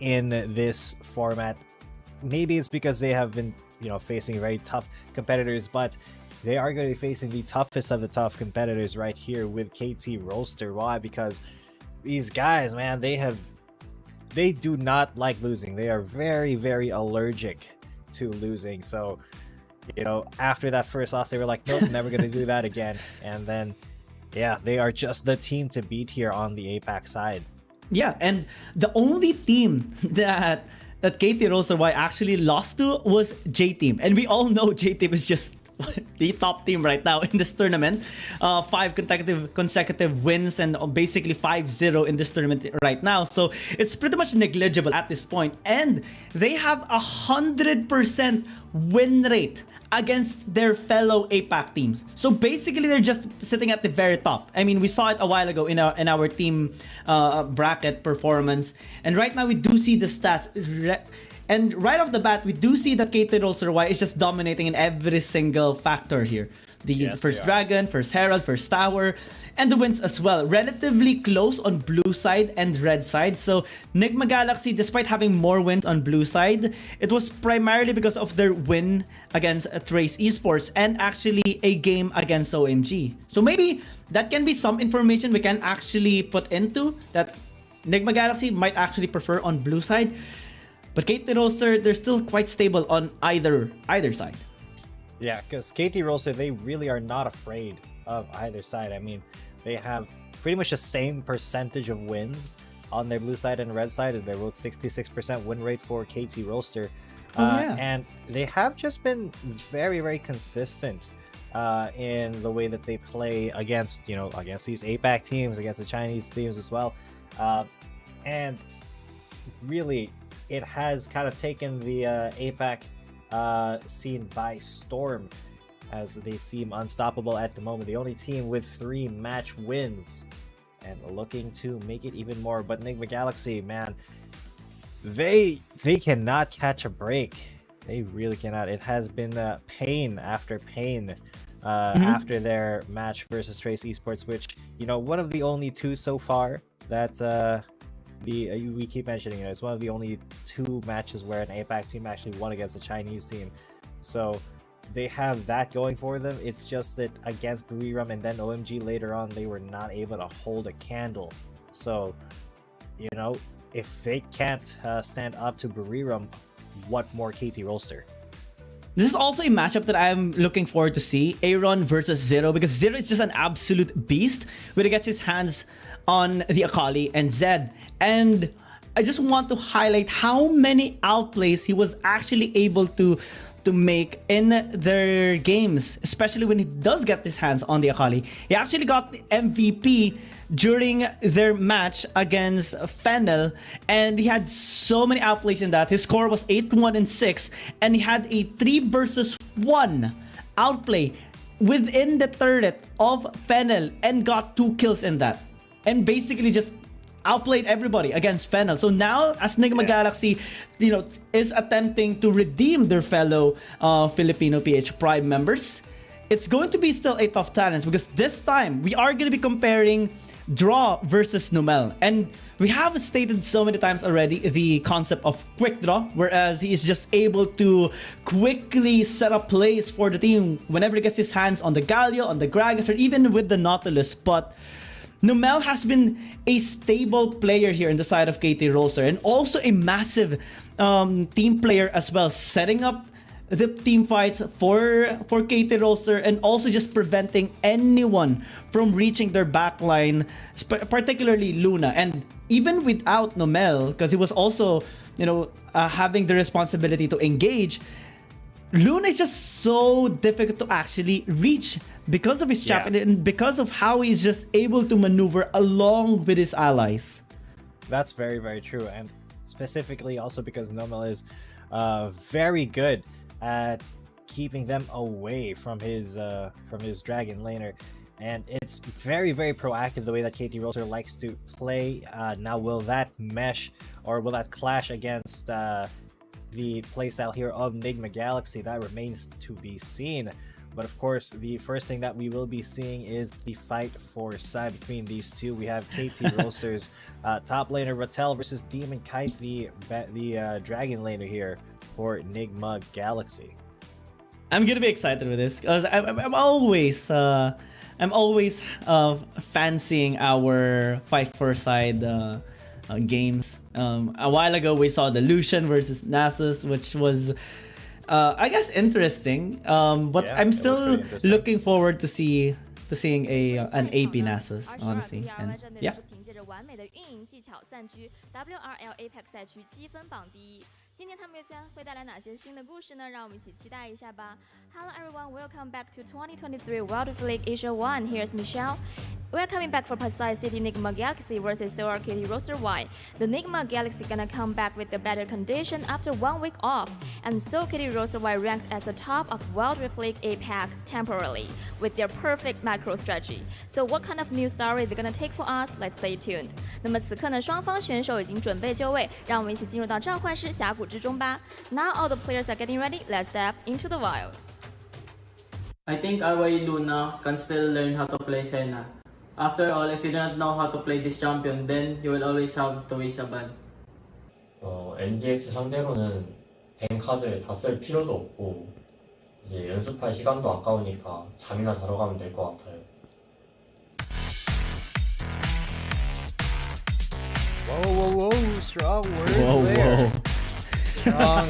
in this format. Maybe it's because they have been, you know, facing very tough competitors, but they are going to be facing the toughest of the tough competitors right here with KT.RY. Why? Because these guys, man, they do not like losing. They are very, very allergic to losing. So, you know, after that first loss, they were like, nope, never going to do that again. And then, yeah, they are just the team to beat here on the APAC side. Yeah, and the only team that KT.RY actually lost to was J-Team. And we all know J-Team is just the top team right now in this tournament. 5 consecutive wins and basically 5-0 in this tournament right now. So it's pretty much negligible at this point. And they have 100% win rate against their fellow APAC teams. So basically they're just sitting at the very top. I mean, we saw it a while ago in our team bracket performance. And right now we do see the stats. And right off the bat, we do see that KT.RY is just dominating in every single factor here. The first Dragon, first Herald, first Tower, and the wins as well. Relatively close on blue side and red side. So Nigma Galaxy, despite having more wins on blue side, it was primarily because of their win against Trace Esports and actually a game against OMG. So maybe that can be some information we can actually put into that Nigma Galaxy might actually prefer on blue side. But KT.RY, they're still quite stable on either side. Yeah, because KT.RY, they really are not afraid of either side. I mean, they have pretty much the same percentage of wins on their blue side and red side, and they're both 66% win rate for KT.RY. And they have just been very, very consistent in the way that they play against these APAC teams, against the Chinese teams as well. And really, it has kind of taken the APAC scene by storm, as they seem unstoppable at the moment. The only team with 3 match wins and looking to make it even more. But Nigma Galaxy, man, they cannot catch a break. They really cannot. It has been pain after pain after their match versus Trace Esports, which, you know, one of the only 2 so far that we keep mentioning, it's one of the only 2 matches where an APAC team actually won against a Chinese team. So they have that going for them. It's just that against Buriram and then OMG later on, they were not able to hold a candle. So, you know, if they can't stand up to Buriram, what more KT.RY? This is also a matchup that I'm looking forward to see. Aaron versus Zero, because Zero is just an absolute beast when he gets his hands on the Akali and Zed. And I just want to highlight how many outplays he was actually able to make in their games, especially when he does get his hands on the Akali. He actually got the MVP during their match against Fennel, and he had so many outplays in that. His score was 8-1 and 6, and he had a 3 versus 1 outplay within the turret of Fennel and got 2 kills in that, and basically just outplayed everybody against Fennel. So now, as Nigma Galaxy, you know, is attempting to redeem their fellow Filipino PH Prime members, it's going to be still a tough challenge, because this time we are going to be comparing draw versus Numel. And we have stated so many times already the concept of quick draw, whereas he is just able to quickly set up plays for the team whenever he gets his hands on the Galio, on the Gragas, or even with the Nautilus. But Numel has been a stable player here in the side of KT Roster, and also a massive team player as well, setting up the team fights for KT Roster, and also just preventing anyone from reaching their backline, particularly Luna. And even without Numel, because he was also, having the responsibility to engage, Luna is just so difficult to actually reach because of his champion and because of how he's just able to maneuver along with his allies. That's very, very true. And specifically also because Numel is very good at keeping them away from his dragon laner, and it's very, very proactive the way that KT Roster likes to play. Now, will that mesh, or will that clash against the playstyle here of Nigma Galaxy? That remains to be seen. But of course, the first thing that we will be seeing is the fight for side between these two. We have KT Roster's top laner Rattel versus Demon Kite, the dragon laner here for Nigma Galaxy. I'm gonna be excited with this because I'm always fancying our fight for side games. A while ago we saw the Lucian versus Nasus, which was I guess interesting, but yeah, I'm still looking forward to seeing an AP Nasus, honestly. And yeah. 完美的运营技巧暂居 WRL APEC 赛区积分榜第一。今天他们又将会带来哪些新的故事呢？让我们一起期待一下吧。Hello everyone, welcome back to 2023 World of League Asia 1. Here's Michelle. We're coming back for Pasay City Nigma Galaxy versus Seoul KT.RY. The Nigma Galaxy gonna come back with a better condition after 1 week off, and Seoul KT.RY ranked as the top of World of League APEC temporarily with their perfect macro strategy. So what kind of new story they're gonna take for us? Let's stay tuned. 那么此刻呢，双方选手已经准备就位，让我们一起进入到召唤师峡谷之中吧。Now all the players are getting ready. Let's step into the wild. I think RY Luna can still learn how to play Senna. After all, if you do not know how to play this champion, then you will always have to waste a ban. NGX 상대로는 뱅 카드 다 쓸 필요도 없고 이제 연습할 시간도 아까우니까 잠이나 자러 가면 될 것 같아요. Whoa, strong words there.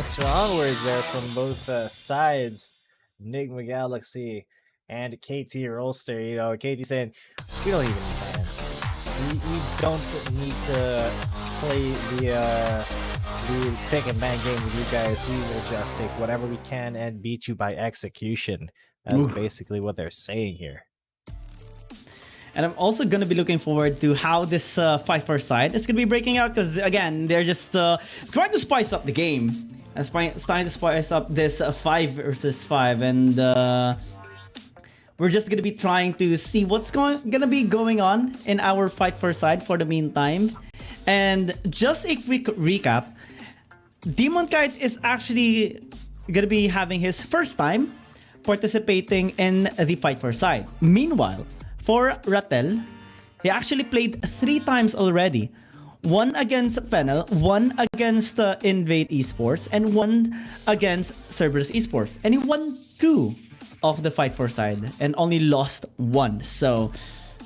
Strong words there from both sides. Nigma Galaxy and KT Roster. KT saying, we don't even need bans. We don't need to play the pick and ban game with you guys. We will just take whatever we can and beat you by execution. That's basically what they're saying here. And I'm also going to be looking forward to how this fight for side is going to be breaking out, because again, they're just trying to spice up the game. And starting to spice up this 5 versus 5. And we're just going to be trying to see what's going to be going on in our fight for side for the meantime. And just a quick recap. Demon Kite is actually going to be having his first time participating in the fight for side. Meanwhile, for Rattel, he actually played 3 times already. 1 against Fennel, 1 against Invade Esports, and 1 against Cerberus Esports. And he won 2 of the fight for side and only lost 1. So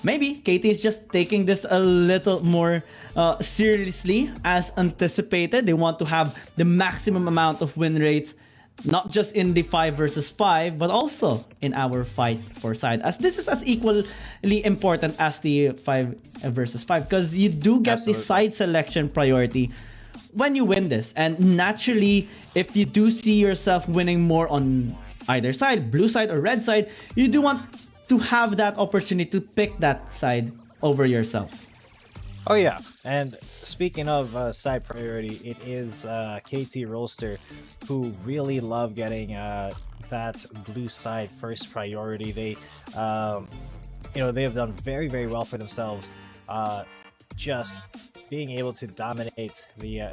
maybe KT is just taking this a little more seriously as anticipated. They want to have the maximum amount of win rates, not just in the 5 versus 5, but also in our fight for side, as this is as equally important as the 5 versus 5, because you do get the side selection priority when you win this. And naturally, if you do see yourself winning more on either side, blue side or red side, you do want to have that opportunity to pick that side over yourself. Oh yeah, and speaking of side priority, it is KT Roster who really love getting that blue side first priority. They, they have done very, very well for themselves, just being able to dominate the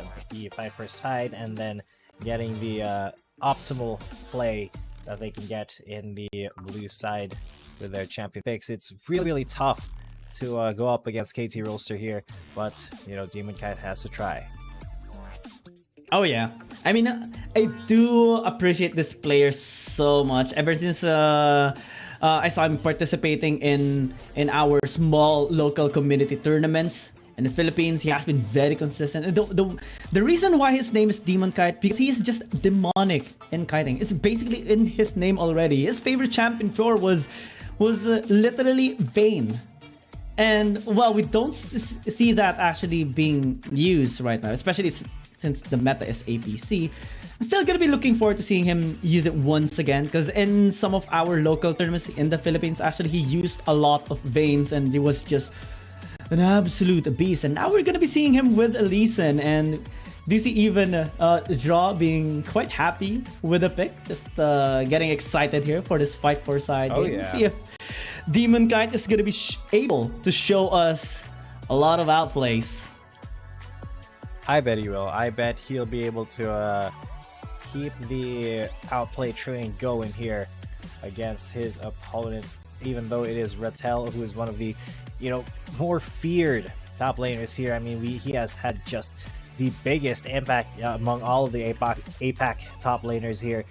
fight first side and then getting the optimal play that they can get in the blue side with their champion picks. It's really, really tough to go up against KT Roaster here, but you know, Demon Kite has to try. Oh yeah, I mean, I do appreciate this player so much. Ever since I saw him participating in our small local community tournaments in the Philippines, he has been very consistent. And the reason why his name is Demon Kite, because he is just demonic in kiting. It's basically in his name already. His favorite champion before was literally Vayne. And well, we don't see that actually being used right now, especially since the meta is APC. I'm still gonna be looking forward to seeing him use it once again, because in some of our local tournaments in the Philippines, actually he used a lot of Vaynes and he was just an absolute beast. And now we're gonna be seeing him with Lee Sin, and do you see even Draw being quite happy with the pick, just getting excited here for this fight for side. Oh, game. yeah. See if Demon Kite is gonna be able to show us a lot of outplays. I bet he will. I bet he'll be able to keep the outplay train going here against his opponent, even though it is Rattel, who is one of the, you know, more feared top laners here. I mean, he has had just the biggest impact among all of the APAC top laners here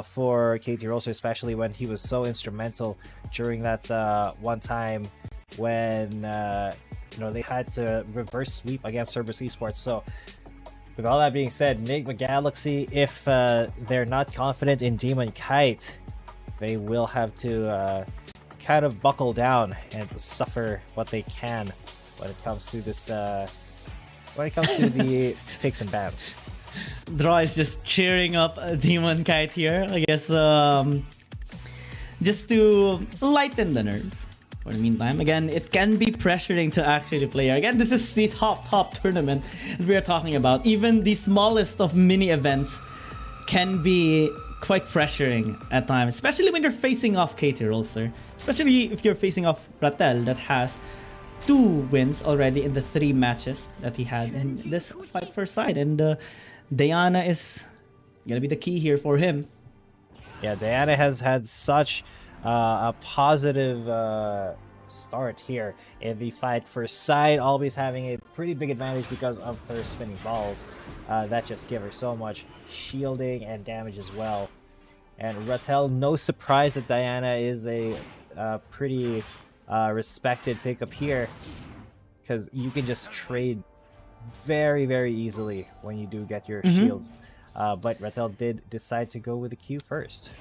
for KT Roaster, especially when he was so instrumental during that one time when you know, they had to reverse sweep against Cerberus Esports. So with all that being said, Enigma Galaxy, if they're not confident in Demon Kite, they will have to kind of buckle down and suffer what they can when it comes to this when it comes to the picks and bans. Draw is just cheering up Demon Kite here, I guess, just to lighten the nerves. For the meantime, again, it can be pressuring to actually play. Again, this is the top tournament that we are talking about. Even the smallest of mini events can be quite pressuring at times, especially when you're facing off KT Roaster. Especially if you're facing off Rattel, that has 2 wins already in the 3 matches that he had in this fight for side. And Diana is gonna be the key here for him. Yeah, Diana has had such a positive start here in the fight for side, always having a pretty big advantage because of her spinning balls that just give her so much shielding and damage as well. And Rattel, no surprise that Diana is a pretty respected pickup here, because you can just trade very easily when you do get your shields. But Rattel did decide to go with the Q first.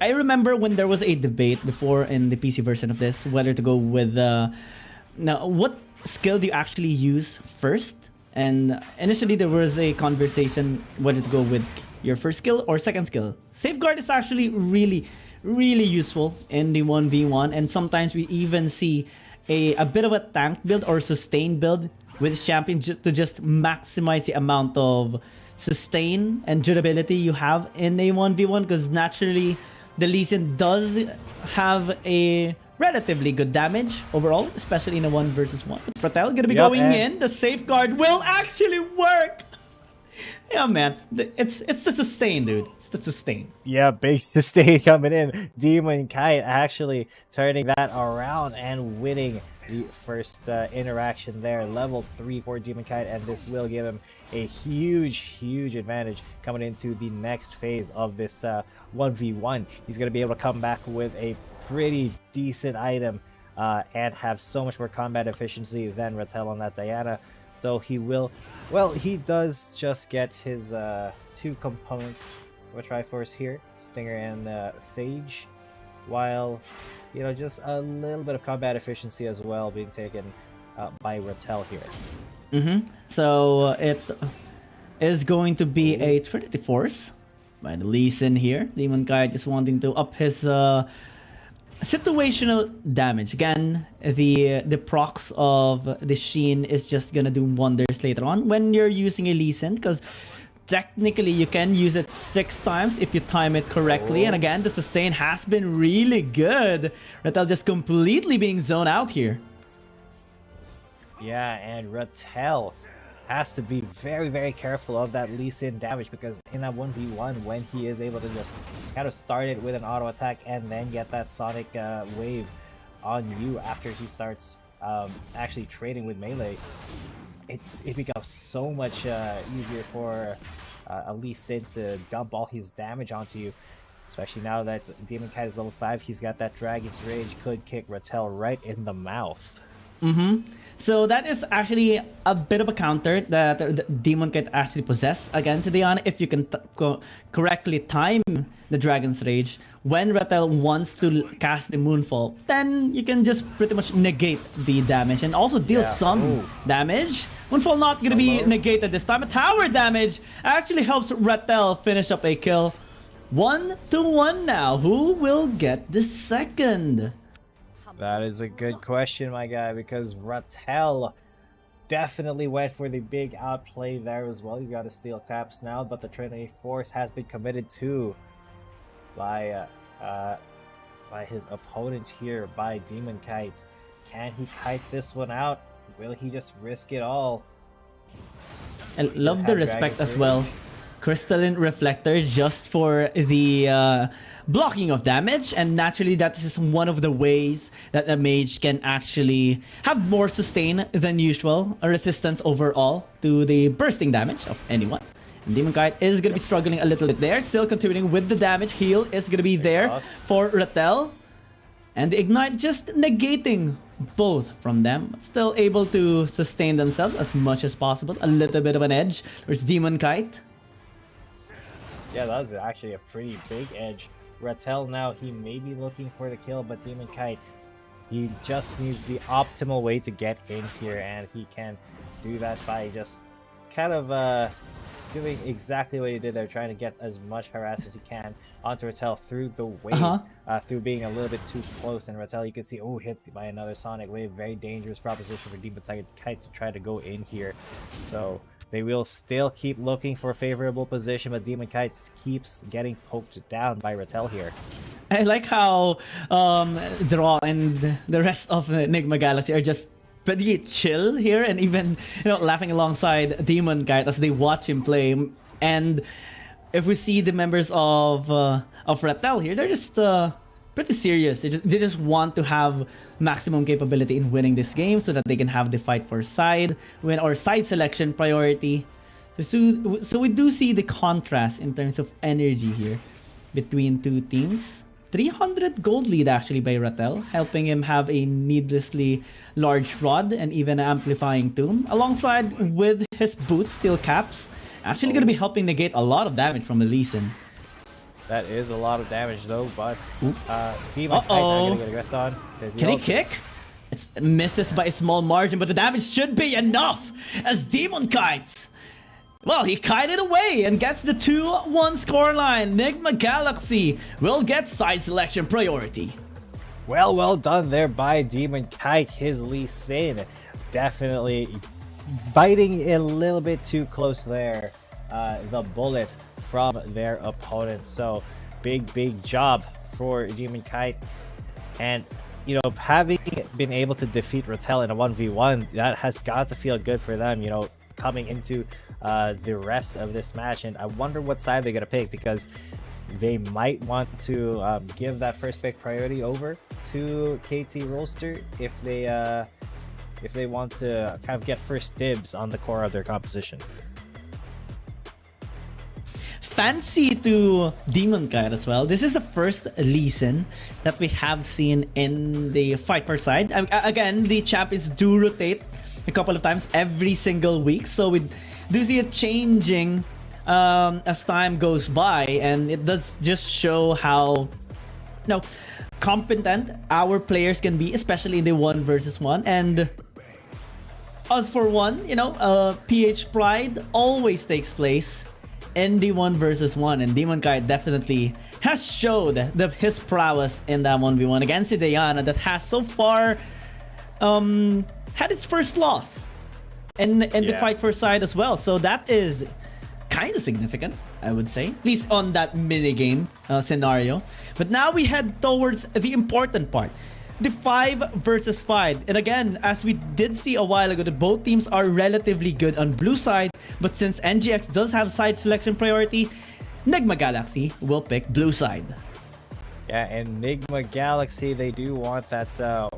I remember when there was a debate before in the PC version of this, whether to go with now what skill do you actually use first? And initially there was a conversation whether to go with your first skill or second skill. Safeguard is actually really useful in the 1v1, and sometimes we even see a bit of a tank build or sustain build with this champion to just maximize the amount of sustain and durability you have in a 1v1, because naturally the Lee Sin does have a relatively good damage overall, especially in a 1 versus 1. But Rattel gonna be going in. The safeguard will actually work. Yeah, man, it's the sustain, dude. It's the sustain. Yeah, big sustain coming in. Demon Kite actually turning that around and winning the first interaction there. Level 3 for Demon Kite, and this will give him a huge advantage coming into the next phase of this 1v1. He's going to be able to come back with a pretty decent item and have so much more combat efficiency than Rattel on that Diana. So he will, well, he does just get his 2 components of a Triforce here, Stinger and Phage, while, you know, just a little bit of combat efficiency as well being taken by Rattel here. So it is going to be a Trinity Force by the Lee Sin here. Demon Kite just wanting to up his situational damage. Again, the procs of the Sheen is just gonna do wonders later on when you're using a Lee Sin, because technically you can use it 6 times if you time it correctly. And again, the sustain has been really good. Rattel just completely being zoned out here. Yeah, and Rattel has to be very careful of that Lee Sin damage, because in that 1v1, when he is able to just kind of start it with an auto attack and then get that sonic wave on you after he starts actually trading with melee, it becomes so much easier for Lee Sin to dump all his damage onto you. Especially now that Demon Kite is level 5, he's got that Dragon's Rage, could kick Rattel right in the mouth. So that is actually a bit of a counter that the Demon Kite actually possess against Diana if you can correctly time the Dragon's Rage. When Rattel wants to cast the Moonfall, then you can just pretty much negate the damage and also deal some damage. Moonfall not gonna be negated this time. A tower damage actually helps Rattel finish up a kill. 1-1 now. Who will get the second? That is a good question, my guy, because Rattel definitely went for the big outplay there as well. He's got his steel caps now, but the Trinity Force has been committed to by his opponent here, by Demon Kite. Can he kite this one out? Will he just risk it all? I love the respect as well. Crystalline Reflector just for the blocking of damage, and naturally that is one of the ways that a mage can actually have more sustain than usual, a resistance overall to the bursting damage of anyone. And Demon Kite is going to be struggling a little bit there, still continuing with the damage. Heal is going to be there for Rattel, and the Ignite just negating both from them, but still able to sustain themselves as much as possible. A little bit of an edge. There's Demon Kite. Yeah, that was actually a pretty big edge. Rattel now, he may be looking for the kill, but Demon Kite, he just needs the optimal way to get in here, and he can do that by just kind of doing exactly what he did there, trying to get as much harass as he can onto Rattel through the wave, through being a little bit too close. And Rattel, you can see, hit by another Sonic Wave. Very dangerous proposition for Demon Kite to try to go in here. So they will still keep looking for a favorable position, but Demon Kite keeps getting poked down by Rattel here. I like how Draw and the rest of Enigma Galaxy are just pretty chill here, and even laughing alongside Demon Kite as they watch him play. And if we see the members of Rattel here, they're just pretty serious. They just want to have maximum capability in winning this game so that they can have the fight for side win or side selection priority. So we do see the contrast in terms of energy here between two teams. 300 gold lead actually by Rattel, helping him have a needlessly large rod and even an amplifying tomb, alongside with his boots, steel caps, actually going to be helping negate a lot of damage from Lee Sin. That is a lot of damage though, but Demon Kite not gonna get aggressed on. Can he kick? It misses by a small margin, but the damage should be enough as Demon Kite, well, he kited away and gets the 2-1 scoreline. Enigma Galaxy will get side selection priority. Well done there by Demon Kite. His Lee Sin definitely biting a little bit too close there. The bullet from their opponent. So big job for Demon Kite. And having been able to defeat Rattel in a 1v1, that has got to feel good for them, coming into the rest of this match. And I wonder what side they're gonna pick, because they might want to give that first pick priority over to KT.RY if they want to kind of get first dibs on the core of their composition. Fancy to Demon Kite as well. This is the first Lee Sin that we have seen in the fight per side. Again, the champions do rotate a couple of times every single week, so we do see it changing as time goes by, and it does just show how competent our players can be, especially in the 1 versus 1. And as for one, PH Pride always takes place in the 1 versus 1, and Demon Kite definitely has showed his prowess in that 1v1 against Diana that has so far had its first loss in the fight for side as well. So that is kind of significant, I would say, at least on that minigame scenario. But now we head towards the important part, the 5 versus 5. And again, as we did see a while ago, that both teams are relatively good on blue side, but since NGX does have side selection priority, Enigma Galaxy will pick blue side. Yeah, Enigma Galaxy, they do want that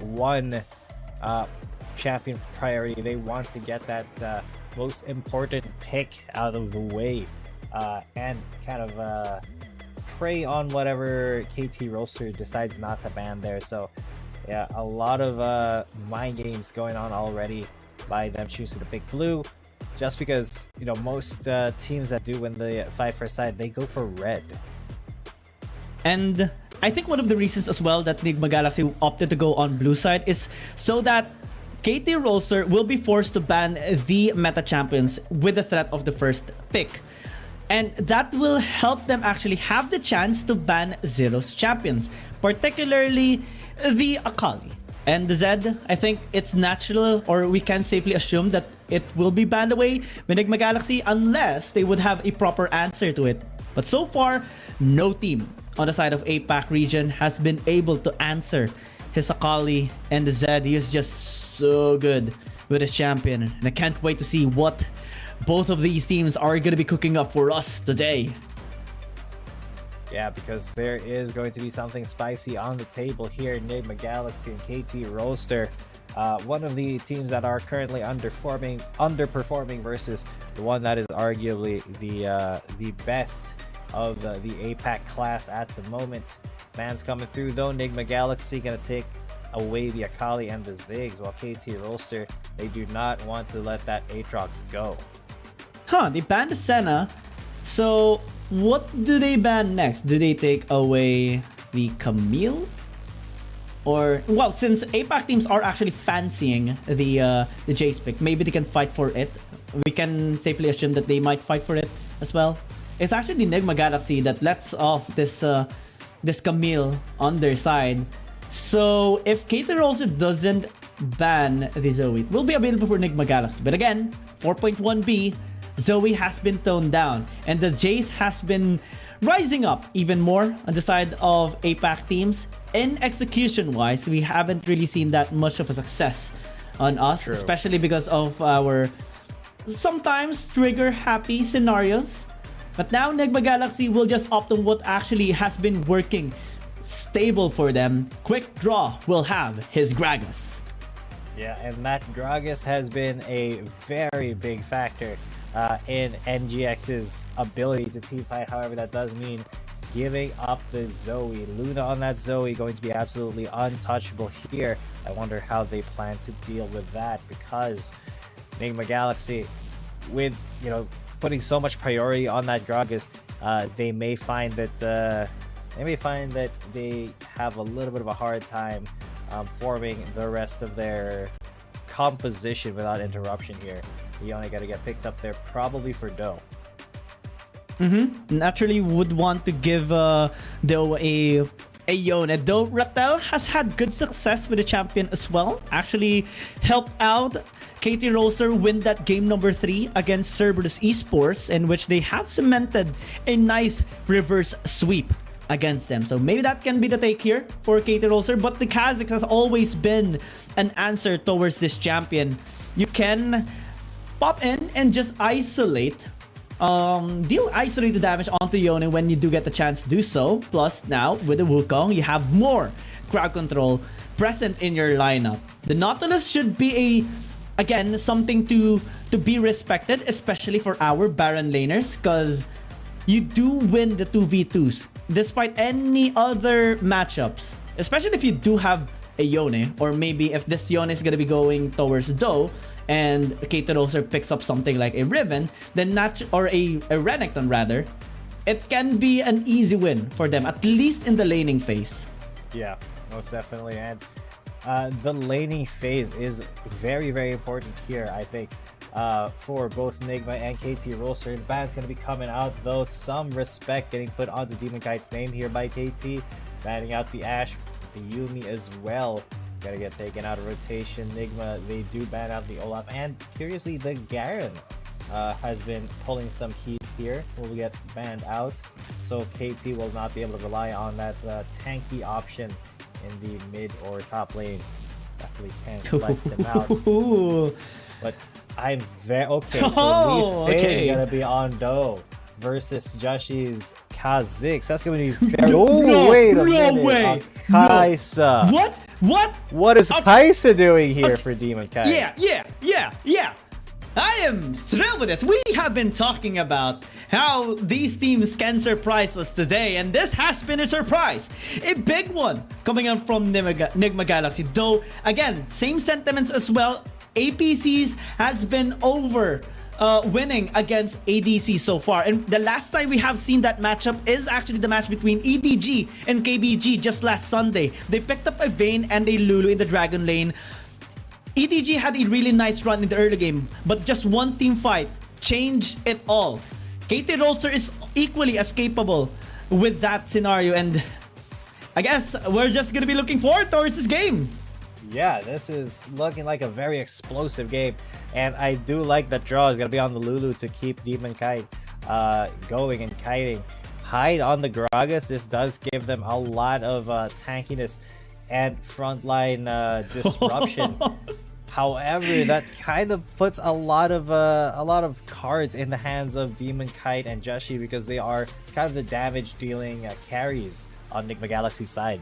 one champion priority. They want to get that most important pick out of the way and kind of prey on whatever KT.RY decides not to ban there. So yeah, a lot of mind games going on already by them choosing to pick blue, just because, you know, most teams that do win the 5-4 side, they go for red. And I think one of the reasons as well that Enigma Galaxy opted to go on blue side is so that KT.RY will be forced to ban the meta champions with the threat of the first pick. And that will help them actually have the chance to ban Zero's champions, particularly the Akali. And the Zed, I think it's natural, or we can safely assume that it will be banned away with Enigma Galaxy unless they would have a proper answer to it. But so far, no team on the side of APAC region has been able to answer his Akali and the Zed. He is just so good with his champion. And I can't wait to see what both of these teams are going to be cooking up for us today. Yeah, because there is going to be something spicy on the table here. Enigma Galaxy and KT.RY. One of the teams that are currently underperforming versus the one that is arguably the best of the APAC class at the moment. Bans coming through though. Enigma Galaxy gonna take away the Akali and the Ziggs, while KT.RY, they do not want to let that Aatrox go. They banned the Senna. So what do they ban next? Do they take away the Camille? Or, well, since APAC teams are actually fancying the Jace pick, maybe they can fight for it. We can safely assume that they might fight for it as well. It's actually the Enigma Galaxy that lets off this this Camille on their side. So if KT.RY doesn't ban the Zoe, it will be available for Enigma Galaxy. But again, 4.1B, Zoe has been toned down, and the Jace has been rising up even more on the side of APAC teams. In execution-wise, we haven't really seen that much of a success on us, True. especially because of our sometimes trigger-happy scenarios. But now Enigma Galaxy will just opt on what actually has been working stable for them. Quick Draw will have his Gragas. Yeah, and that Gragas has been a very big factor in NGX's ability to team fight. However, that does mean giving up the Zoe. Luna on that Zoe going to be absolutely untouchable here. I wonder how they plan to deal with that, because Enigma Galaxy, with, you know, putting so much priority on that Gragas, they may find that they have a little bit of a hard time forming the rest of their composition without interruption here. You only got to get picked up there probably for Doe. Naturally would want to give Doe a Yone. Though Reptel has had good success with the champion as well. Actually helped out KT.RY win that game number 3 against Cerberus Esports, in which they have cemented a nice reverse sweep against them. So maybe that can be the take here for KT.RY. But the Kha'Zix has always been an answer towards this champion. You can pop in and just isolate, deal isolated damage onto Yone when you do get the chance to do so. Plus now with the Wukong, you have more crowd control present in your lineup. The Nautilus should be again something to be respected, especially for our Baron laners, because you do win the 2v2s despite any other matchups, especially if you do have a Yone, or maybe if this Yone is gonna be going towards Doe and KT.RY picks up something like a Riven, then or a Renekton rather, it can be an easy win for them, at least in the laning phase. Yeah, most definitely. And the laning phase is very, very important here, I think, for both Enigma and KT.RY. The ban's going to be coming out, though. Some respect getting put onto Demon Kite's name here by KT. Banning out the Ashe, the Yuumi as well. Gotta get taken out of rotation. Enigma, they do ban out the Olaf. And curiously, the Garen has been pulling some heat here. Will get banned out. So KT will not be able to rely on that tanky option in the mid or top lane. Definitely can't flex him out. But I'm very okay. So Lee Sin gonna be on Doe. versus Joshi's Kha'Zix. That's going to be very... Oh, wait a minute. No way. Kaisa. What? What? What is Kaisa doing here for Demon Kite? Yeah. I am thrilled with this. We have been talking about how these teams can surprise us today, and this has been a surprise. A big one coming out from Nigma Galaxy. Though, again, same sentiments as well. APCs has been over winning against ADC so far. And the last time we have seen that matchup is actually the match between EDG and KBG just last Sunday. They picked up a Vayne and a Lulu in the Dragon lane. EDG had a really nice run in the early game, but just one team fight changed it all. KT.RY is equally as capable with that scenario, and I guess we're just gonna be looking forward towards this game. Yeah, this is looking like a very explosive game, and I do like that draw is gonna be on the Lulu to keep Demon Kite going and kiting. Hide on the Gragas. This does give them a lot of tankiness and frontline disruption. However, that kind of puts a lot of cards in the hands of Demon Kite and Joshi, because they are kind of the damage dealing carries on Nigma Galaxy's side.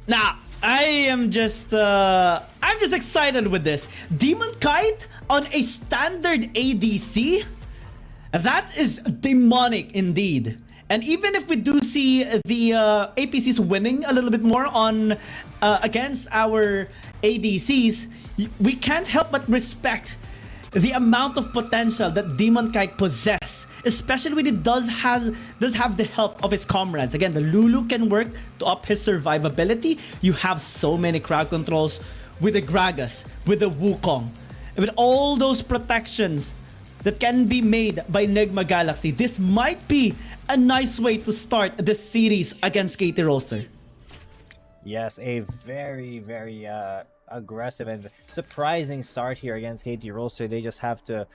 Now, I'm just excited with this. Demon Kite on a standard ADC? That is demonic indeed. And even if we do see the APCs winning a little bit more on against our ADCs, we can't help but respect the amount of potential that Demon Kite possess, especially when it does have the help of his comrades. Again, the Lulu can work to up his survivability. You have so many crowd controls with the Gragas, with the Wukong, with all those protections that can be made by Nigma Galaxy. This might be a nice way to start this series against KT.RY. Yes, a very, very aggressive and surprising start here against KT.RY. They just have to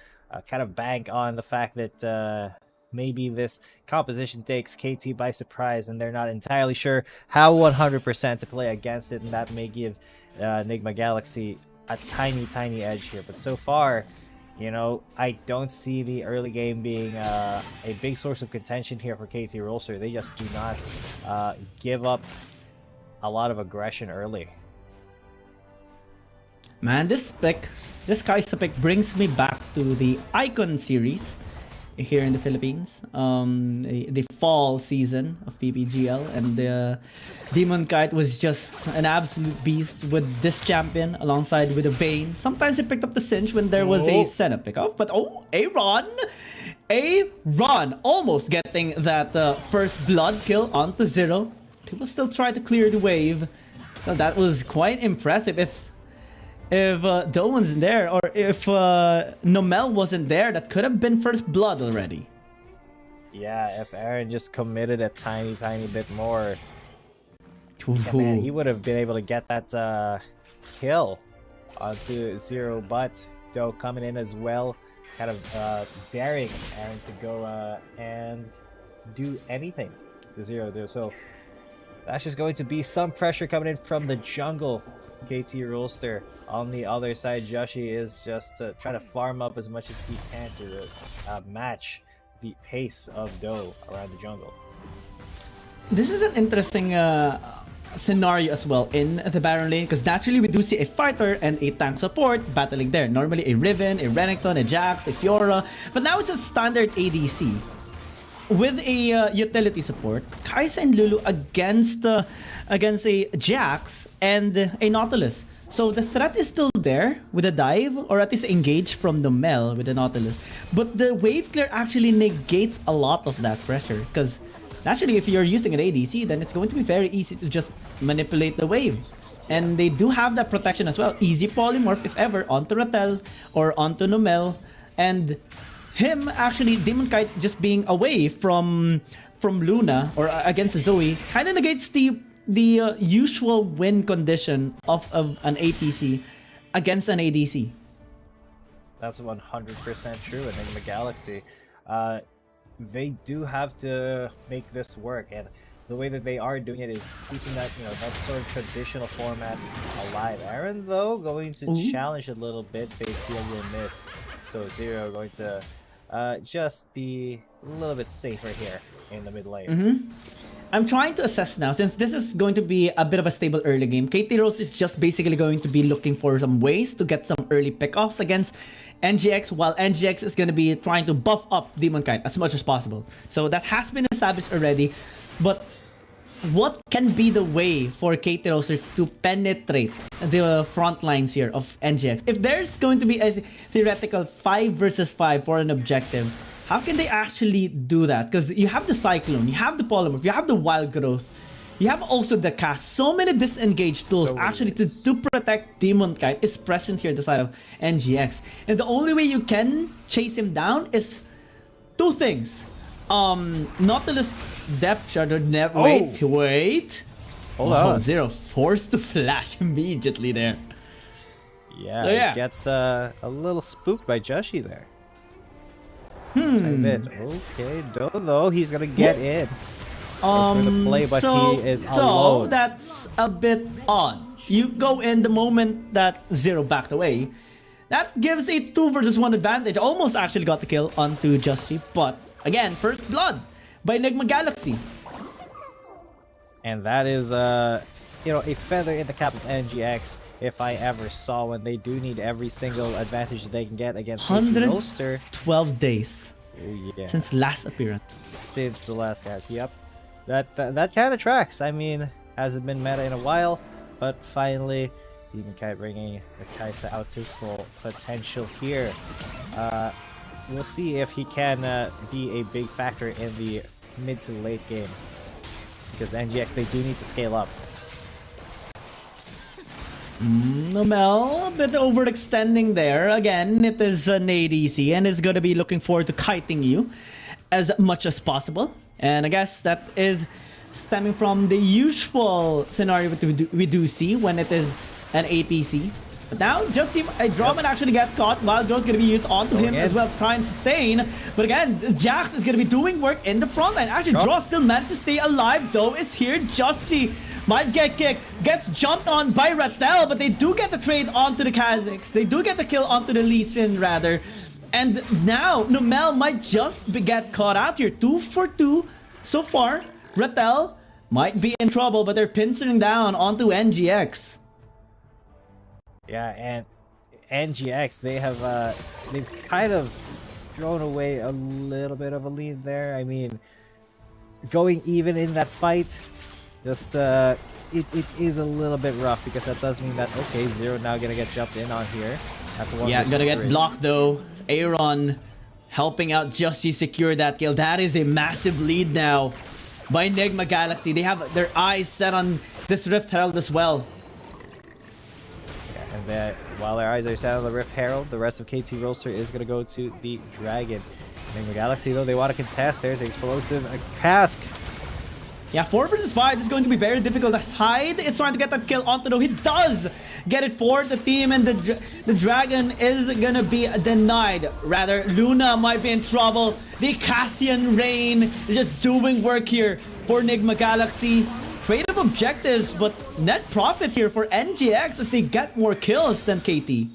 kind of bank on the fact that maybe this composition takes KT by surprise, and they're not entirely sure how 100% to play against it, and that may give Nigma Galaxy a tiny edge here. But so far, you know, I don't see the early game being a big source of contention here for KT.RY. They just do not give up a lot of aggression early. Man, this Kaisa pick brings me back to the Icon series here in the Philippines. The fall season of PPGL, and the Demon Kite was just an absolute beast with this champion alongside with a Vayne. Sometimes he picked up the cinch when there was a setup pickoff, but Aaron almost getting that first blood kill onto Zero. People still try to clear the wave. So that was quite impressive. If Doan's there, or if Nomel wasn't there, that could have been first blood already. Yeah, if Aaron just committed a tiny bit more, yeah, man, he would have been able to get that kill onto Zero. But Do coming in as well, kind of daring Aaron to go and do anything to Zero there. So that's just going to be some pressure coming in from the jungle. KT.RY on the other side. Joshi is just trying to farm up as much as he can to match the pace of Do around the jungle. This is an interesting scenario as well in the Baron lane, because naturally we do see a fighter and a tank support battling there. Normally a Riven, a Renekton, a Jax, a Fiora, but now it's a standard ADC with a utility support. Kaisa and Lulu against a Jax and a Nautilus. So the threat is still there with a dive, or at least engage from the Mel with the Nautilus. But the wave clear actually negates a lot of that pressure, because naturally if you're using an ADC, then it's going to be very easy to just manipulate the wave. And they do have that protection as well. Easy polymorph if ever onto Ratel or onto Nomel. And him actually, Demon Kite just being away from Luna or against Zoe kind of negates the usual win condition of an APC against an ADC. That's 100% true in Nigma Galaxy. They do have to make this work, and the way that they are doing it is keeping that, you know, that sort of traditional format alive. Aaron, though, going to challenge a little bit. Fateseal will miss. So Zero going to just be a little bit safer here in the mid lane. I'm trying to assess now, since this is going to be a bit of a stable early game. KT.RY is just basically going to be looking for some ways to get some early pickoffs against NGX, while NGX is going to be trying to buff up Demonkind as much as possible. So that has been established already. But what can be the way for KT.RY to penetrate the front lines here of NGX? If there's going to be a theoretical 5 versus 5 for an objective, how can they actually do that? Because you have the Cyclone, you have the Polymorph, you have the Wild Growth, you have also the Cast. So many disengaged tools actually to protect Demonkind is present here at the side of NGX. And the only way you can chase him down is 2 things. Nautilus Depth Shard. Wait. Hold on. Zero forced to flash immediately there. Yeah, so, yeah. It gets a little spooked by Joshi there. Okay, though he's gonna get in. The play, but he is alone. That's a bit odd. You go in the moment that Zero backed away. That gives a 2 versus 1 advantage. Almost actually got the kill onto Joshi, but again, first blood by Enigma Galaxy. And that is a feather in the cap of NGX. If I ever saw one, they do need every single advantage they can get against KT.RY. 12 days. Ooh, yeah. Since last appearance. Since the last cast, yep. That kind of tracks. I mean, hasn't been meta in a while, but finally, Demonkind bringing the Kaisa out to full potential here. We'll see if he can be a big factor in the mid to late game, because NGX, they do need to scale up. Nomel, a bit overextending there. Again, it is an ADC and is going to be looking forward to kiting you as much as possible. And I guess that is stemming from the usual scenario that we do see when it is an APC. But now, just see a drop and actually get caught. Wild Growth is going to be used onto him as well, trying to sustain. But again, Jax is going to be doing work in the front line. Actually, Draw still managed to stay alive, though, is here. Joshi might get kicked, gets jumped on by Rattel, but they do get the trade onto the Kazakhs. They do get the kill onto the Lee Sin, rather. And now, Nomel might just get caught out here. 2 for 2 so far. Rattel might be in trouble, but they're pincering down onto NGX. Yeah, and NGX, they've kind of thrown away a little bit of a lead there. I mean, going even in that fight, just it is a little bit rough, because that does mean that, okay, Zero now gonna get jumped in on here. Yeah, gonna get blocked though. Aaron helping out Joshi secure that kill. That is a massive lead now by Enigma Galaxy. They have their eyes set on this Rift Herald as well. Yeah, and then while their eyes are set on the Rift Herald, the rest of KT.RY is gonna go to the Dragon. Enigma Galaxy, though, they want to contest. There's an explosive cask. Yeah, 4 versus 5 is going to be very difficult. Hyde is trying to get that kill onto, though. He does get it for the team, and the Dragon is gonna be denied. Rather, Luna might be in trouble. The Cathian Rain is just doing work here for Enigma Galaxy. Trade of objectives, but net profit here for NGX as they get more kills than KT.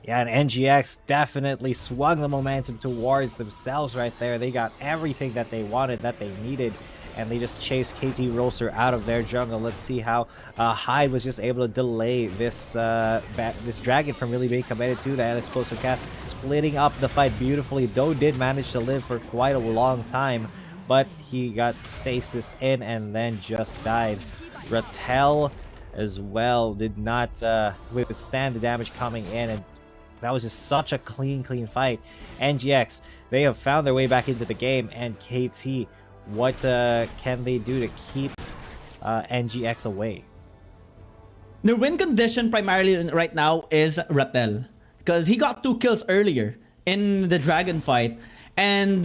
Yeah, and NGX definitely swung the momentum towards themselves right there. They got everything that they wanted, that they needed, and they just chased KT.RY out of their jungle. Let's see how Hyde was just able to delay this this Dragon from really being committed to that explosive cast, splitting up the fight beautifully. Though did manage to live for quite a long time, but he got stasis in and then just died. Rattel as well did not withstand the damage coming in, and that was just such a clean fight. NGX, they have found their way back into the game, and KT, what can they do to keep NGX away? Their win condition primarily right now is Rattel, because he got 2 kills earlier in the Dragon fight, and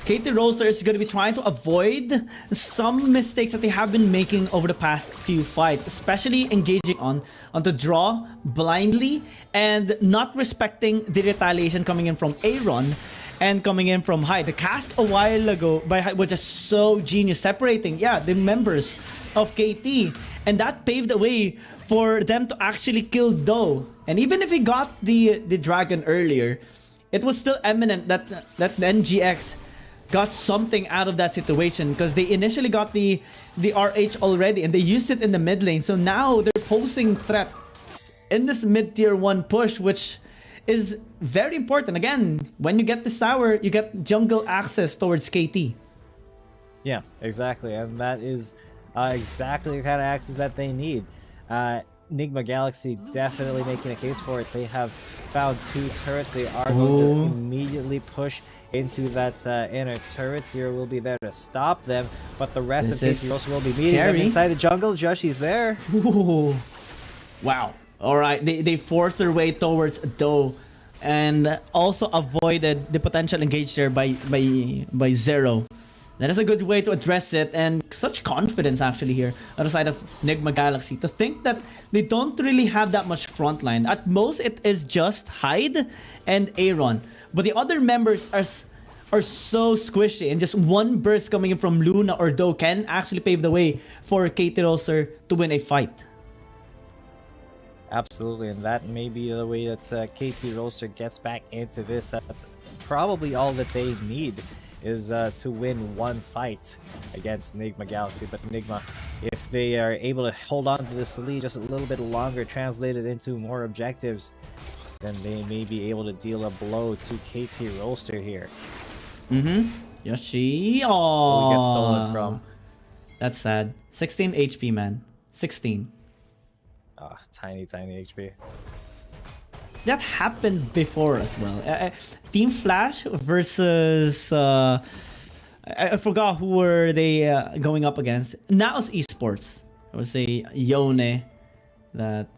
KT.RY is going to be trying to avoid some mistakes that they have been making over the past few fights, especially engaging on the draw blindly and not respecting the retaliation coming in from Aaron and coming in from Hyde. The cast a while ago by Hyde was just so genius, separating the members of KT, and that paved the way for them to actually kill Do. And even if he got the Dragon earlier, it was still eminent that the NGX got something out of that situation, because they initially got the RH already and they used it in the mid lane. So now they're posing threat in this mid tier 1 push, which is very important. Again, when you get this tower, you get jungle access towards KT. Yeah, exactly. And that is exactly the kind of access that they need. Nigma Galaxy definitely making a case for it. They have found 2 turrets. They are going to immediately push into that inner turret. Zero will be there to stop them, but the rest of KT also will be meeting them inside the jungle. Joshi's there. Ooh. Wow. All right, they forced their way towards Do, and also avoided the potential engage there by Zero. That is a good way to address it, and such confidence actually here on the side of Nigma Galaxy, to think that they don't really have that much frontline. At most, it is just Hyde and Aaron, but the other members are so squishy, and just one burst coming in from Luna or Do can actually pave the way for KT.RY to win a fight. Absolutely, and that may be the way that KT.RY gets back into this. That's probably all that they need, is to win one fight against Nigma Galaxy. But Nigma, if they are able to hold on to this lead just a little bit longer, translate it into more objectives, then they may be able to deal a blow to KT.RY here. Yoshi. Who we get stolen from. That's sad. 16 HP, man. 16. Tiny HP. That happened before as well. Team Flash versus I forgot who were they going up against. Now it's Esports. I would say Yone, that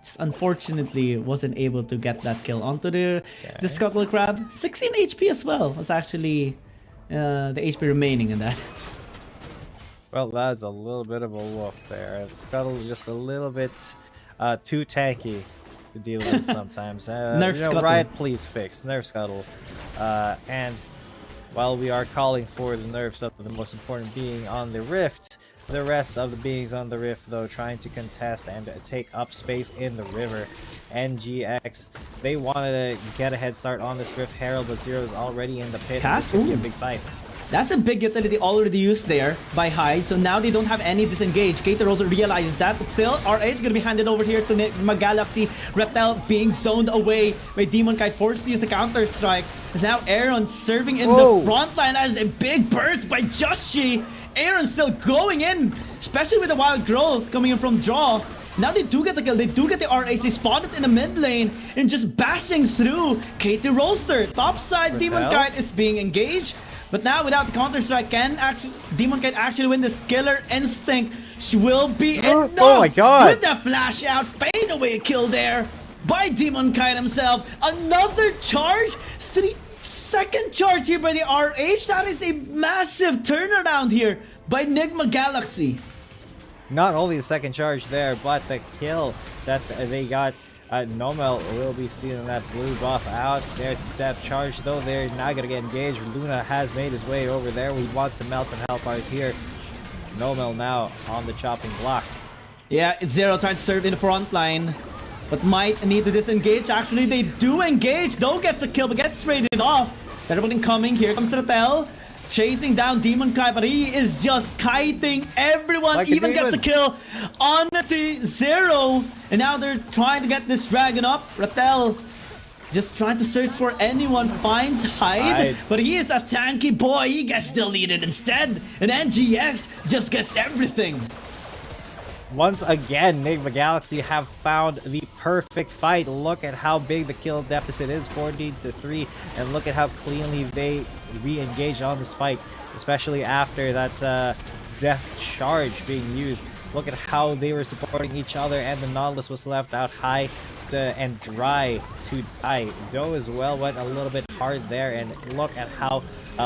just unfortunately wasn't able to get that kill onto the Scuttle Crab. 16 HP as well. Was actually the HP remaining in that. Well, that's a little bit of a wolf there. Scuttle is just a little bit too tanky to deal with sometimes. Nerf Scuttle. Riot, please fix Nerf Scuttle. And while we are calling for the nerfs of the most important being on the Rift, the rest of the beings on the Rift, though, trying to contest and take up space in the river. NGX, they wanted to get a head start on this Rift Herald, but Zero is already in the pit. It's going to be a big fight. That's a big utility already used there by Hyde, so now they don't have any disengage. KT.RY realizes that, but still, RH is going to be handed over here to Nigma Galaxy. Reptile being zoned away by Demon Kite, forced to use the counter-strike. Is now Aaron serving in the front line as a big burst by Joshi. Aaron still going in, especially with the wild growth coming in from draw. Now they do get the kill, they do get the RH, they spawned it in the mid lane and just bashing through KT.RY. Top side, Demon Kite is being engaged. But now, without the counter-strike, can Demon Kite actually win this? Killer Instinct will be enough. Oh my god! With the flash out, fade away kill there by Demon Kite himself. Another charge, 3-second charge here by the RH. That is a massive turnaround here by Nigma Galaxy. Not only the second charge there, but the kill that they got. Nomel will be seeing that blue buff out. There's the depth charge, though they're not going to get engaged. Luna has made his way over there. He wants to melt some Hellfires here. Nomel now on the chopping block. Yeah, it's Zero trying to serve in the front line, but might need to disengage. Actually, they do engage. Don't get the kill, but gets traded off. Everyone coming. Here comes Reptile. Chasing down Demon Kite, but he is just kiting everyone. Like even gets a kill on the Zero. And now they're trying to get this dragon up. Reptile just trying to search for anyone. Finds Hyde, but he is a tanky boy. He gets deleted instead. And NGX just gets everything. Once again, Nigma Galaxy have found the perfect fight. Look at how big the kill deficit is, 14-3, and look at how cleanly they re-engaged on this fight, especially after that death charge being used. Look at how they were supporting each other, and the Nautilus was left out high and dry to die. Doe as well went a little bit hard there, and look at how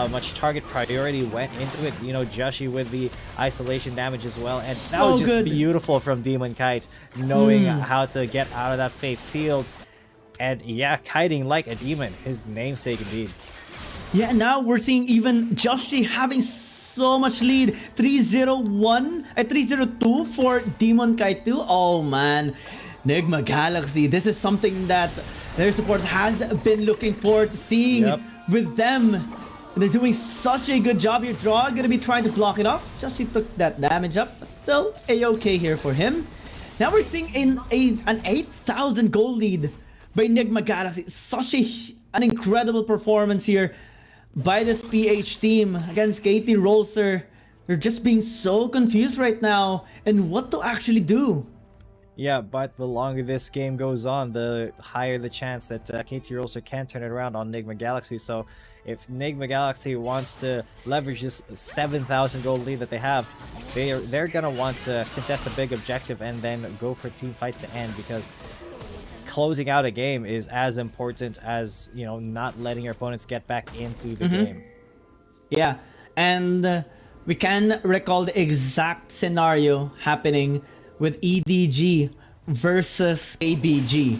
much target priority went into it. You know, Joshi with the isolation damage as well, and that was just beautiful from Demon Kite, knowing how to get out of that fate sealed. And yeah, kiting like a demon, his namesake indeed. Yeah, now we're seeing even Joshi having so much lead. 3-0-1, 3-0-2 for Demon Kite 2. Oh man, Nigma Galaxy, this is something that their support has been looking forward to seeing with them. And they're doing such a good job here. Draw gonna be trying to block it off. Just he took that damage up, but still a-okay here for him. Now we're seeing an 8,000 gold lead by Nigma Galaxy. Such an incredible performance here by this PH team against KT.RY. They're just being so confused right now and what to actually do. Yeah, but the longer this game goes on, the higher the chance that KT.RY can turn it around on Nigma Galaxy. So if Nigma Galaxy wants to leverage this 7,000 gold lead that they have, they're gonna want to contest a big objective and then go for team fight to end, because closing out a game is as important as, you know, not letting your opponents get back into the game. Yeah, and we can recall the exact scenario happening with EDG versus ABG.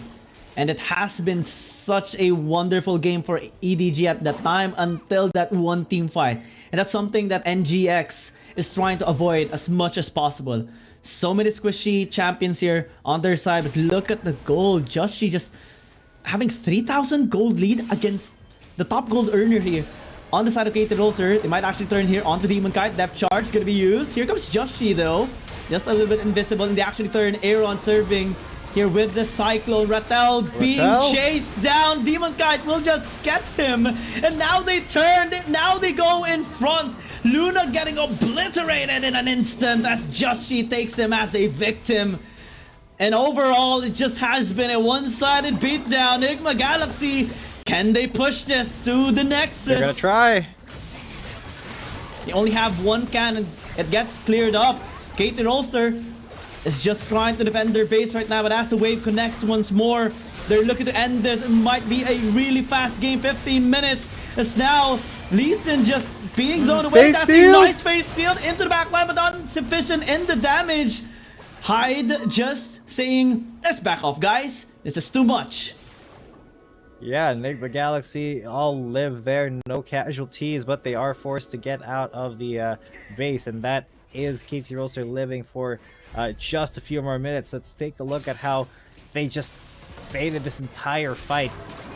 And it has been such a wonderful game for EDG at that time until that one team fight. And that's something that NGX is trying to avoid as much as possible. So many squishy champions here on their side, but look at the gold. Joshi just having 3,000 gold lead against the top gold earner here. On the side of KT.RY, they might actually turn here onto Demon Kite. Depth charge is going to be used. Here comes Joshi though. Just a little bit invisible, and they actually turn Aaron serving here with the Cyclone. Rattel being chased down. Demon Kite will just get him. And now they turned it. Now they go in front. Luna getting obliterated in an instant as Joshi takes him as a victim. And overall, it just has been a one-sided beatdown. Nigma Galaxy, can they push this to the Nexus? They're gonna try. They only have one cannon. It gets cleared up. KT.RY is just trying to defend their base right now, but as the wave connects once more, they're looking to end this. It might be a really fast game. 15 minutes. As now Lee Sin just being zoned away. That's a nice face sealed into the back line, but not sufficient in the damage. Hyde just saying, let's back off, guys. This is too much. Yeah, Nigma Galaxy all live there, no casualties, but they are forced to get out of the base, and that is KT.RY living for just a few more minutes. Let's take a look at how they just baited this entire fight,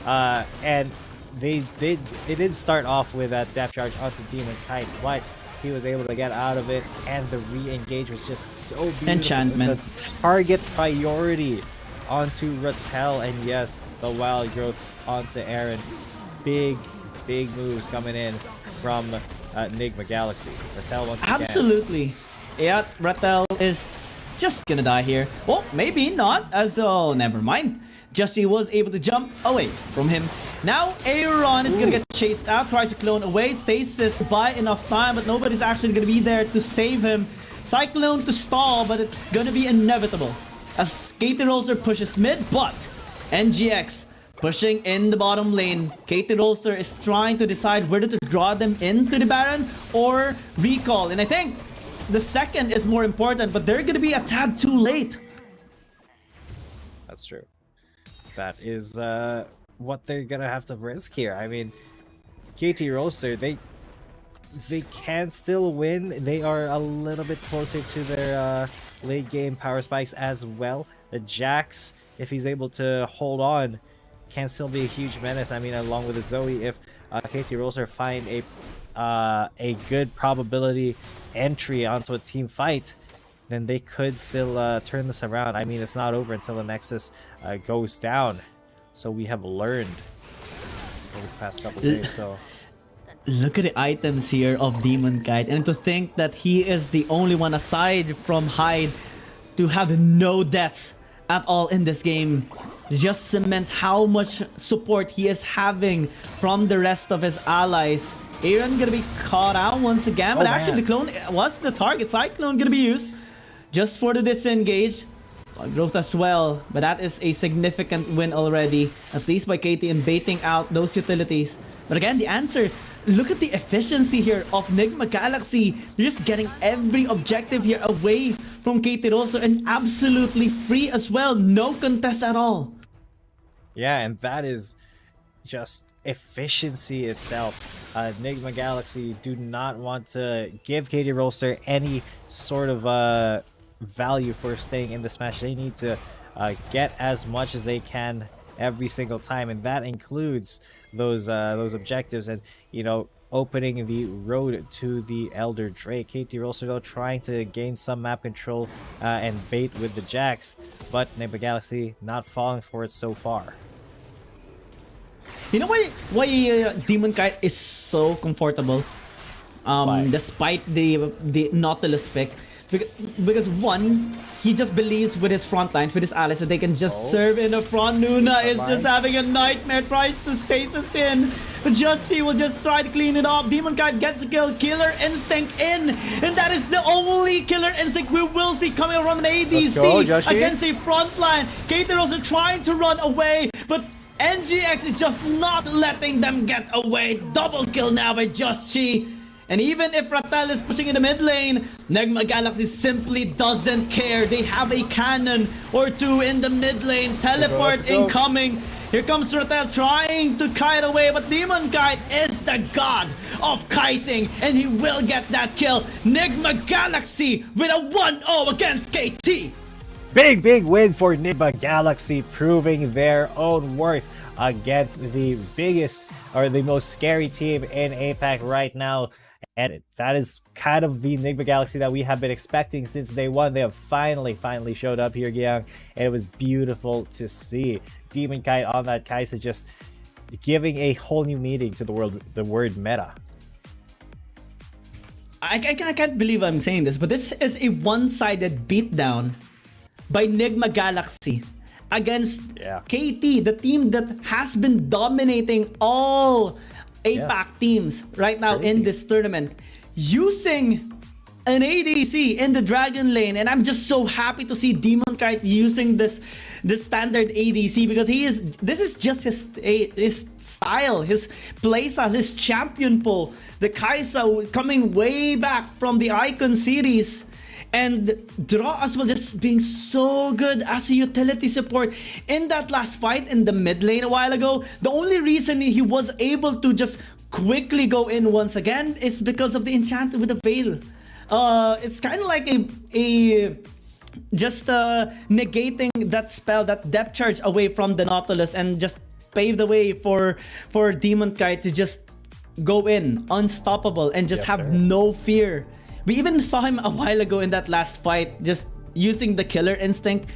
and they did start off with a depth charge onto Demon Kite, but he was able to get out of it, and the re-engage was just so beautiful. Enchantment. The target priority onto Rattel, and yes, the wild growth onto Aaron. Big moves coming in from Nigma Galaxy. Rattel once again. Absolutely. Yeah, Rattel is just gonna die here. Well, maybe not, as oh, never mind. Joshi was able to jump away from him. Now Aaron is gonna get chased out, tries to clone away, stasis to buy enough time, but nobody's actually gonna be there to save him. Cyclone to stall, but it's gonna be inevitable as KT.RY pushes mid, but NGX pushing in the bottom lane. KT.RY is trying to decide whether to draw them into the Baron or recall, and I think the second is more important, but they're gonna be a tad too late. That's true. That is what they're gonna have to risk here. I mean, KT.RY, they can still win. They are a little bit closer to their late game power spikes as well. The Jax, if he's able to hold on, can still be a huge menace. I mean, along with the Zoe, if KT.RY find a good probability entry onto a team fight, then they could still turn this around. I mean, it's not over until the Nexus goes down. So we have learned over the past couple days. So look at the items here of Demon Kite, and to think that he is the only one aside from Hyde to have no deaths at all in this game just cements how much support he is having from the rest of his allies. Aaron gonna be caught out once again, but actually the clone was the target. Cyclone gonna be used just for the disengage. Growth as well, but that is a significant win already, at least by KT in baiting out those utilities. But again, the answer, look at the efficiency here of Nigma Galaxy. They're just getting every objective here away from KT.RY and absolutely free as well. No contest at all. Yeah, and that is just efficiency itself. Nigma Galaxy do not want to give KT.RY any sort of value for staying in this match. They need to get as much as they can every single time, and that includes those objectives and, you know, opening the road to the Elder Drake. KT.RY also though trying to gain some map control and bait with the Jax, but Nigma Galaxy not falling for it so far. You know why Demon Kite is so comfortable despite the Nautilus pick? Because one, he just believes with his front lines, with his allies, that they can just serve in the front. Nuna is just having a nightmare, tries to stasis in, but Joshi will just try to clean it up. Demon Kite gets a kill, Killer Instinct in, and that is the only Killer Instinct we will see coming from an ADC against a front line. KT.RY also trying to run away, but NGX is just not letting them get away. Double kill now by Joshi. And even if Ratel is pushing in the mid lane, Nigma Galaxy simply doesn't care. They have a cannon or two in the mid lane. Teleport incoming. Here comes Ratel trying to kite away, but Demon Kite is the god of kiting, and he will get that kill. Nigma Galaxy with a 1-0 against KT. Big win for Nigma Galaxy, proving their own worth against the biggest or the most scary team in APAC right now. And that is kind of the Nigma Galaxy that we have been expecting since day one. They have finally showed up here, Gyang, and it was beautiful to see. Demon Kite on that Kai'Sa just giving a whole new meaning to the word meta. I can't believe I'm saying this, but this is a one-sided beatdown by Nigma Galaxy against KT, the team that has been dominating all APAC teams right now in this tournament, using an ADC in the Dragon lane. And I'm just so happy to see Demon Kite using this standard ADC, because this is just his style, his playstyle, his champion pull. The Kai'Sa coming way back from the Icon series, and Draw as well just being so good as a utility support in that last fight in the mid lane a while ago. The only reason he was able to just quickly go in once again is because of the enchantment with the Veil. It's kind of like negating that spell, that depth charge away from the Nautilus, and just pave the way for Demon Kite to just go in unstoppable and just have no fear. We even saw him a while ago in that last fight, just using the Killer Instinct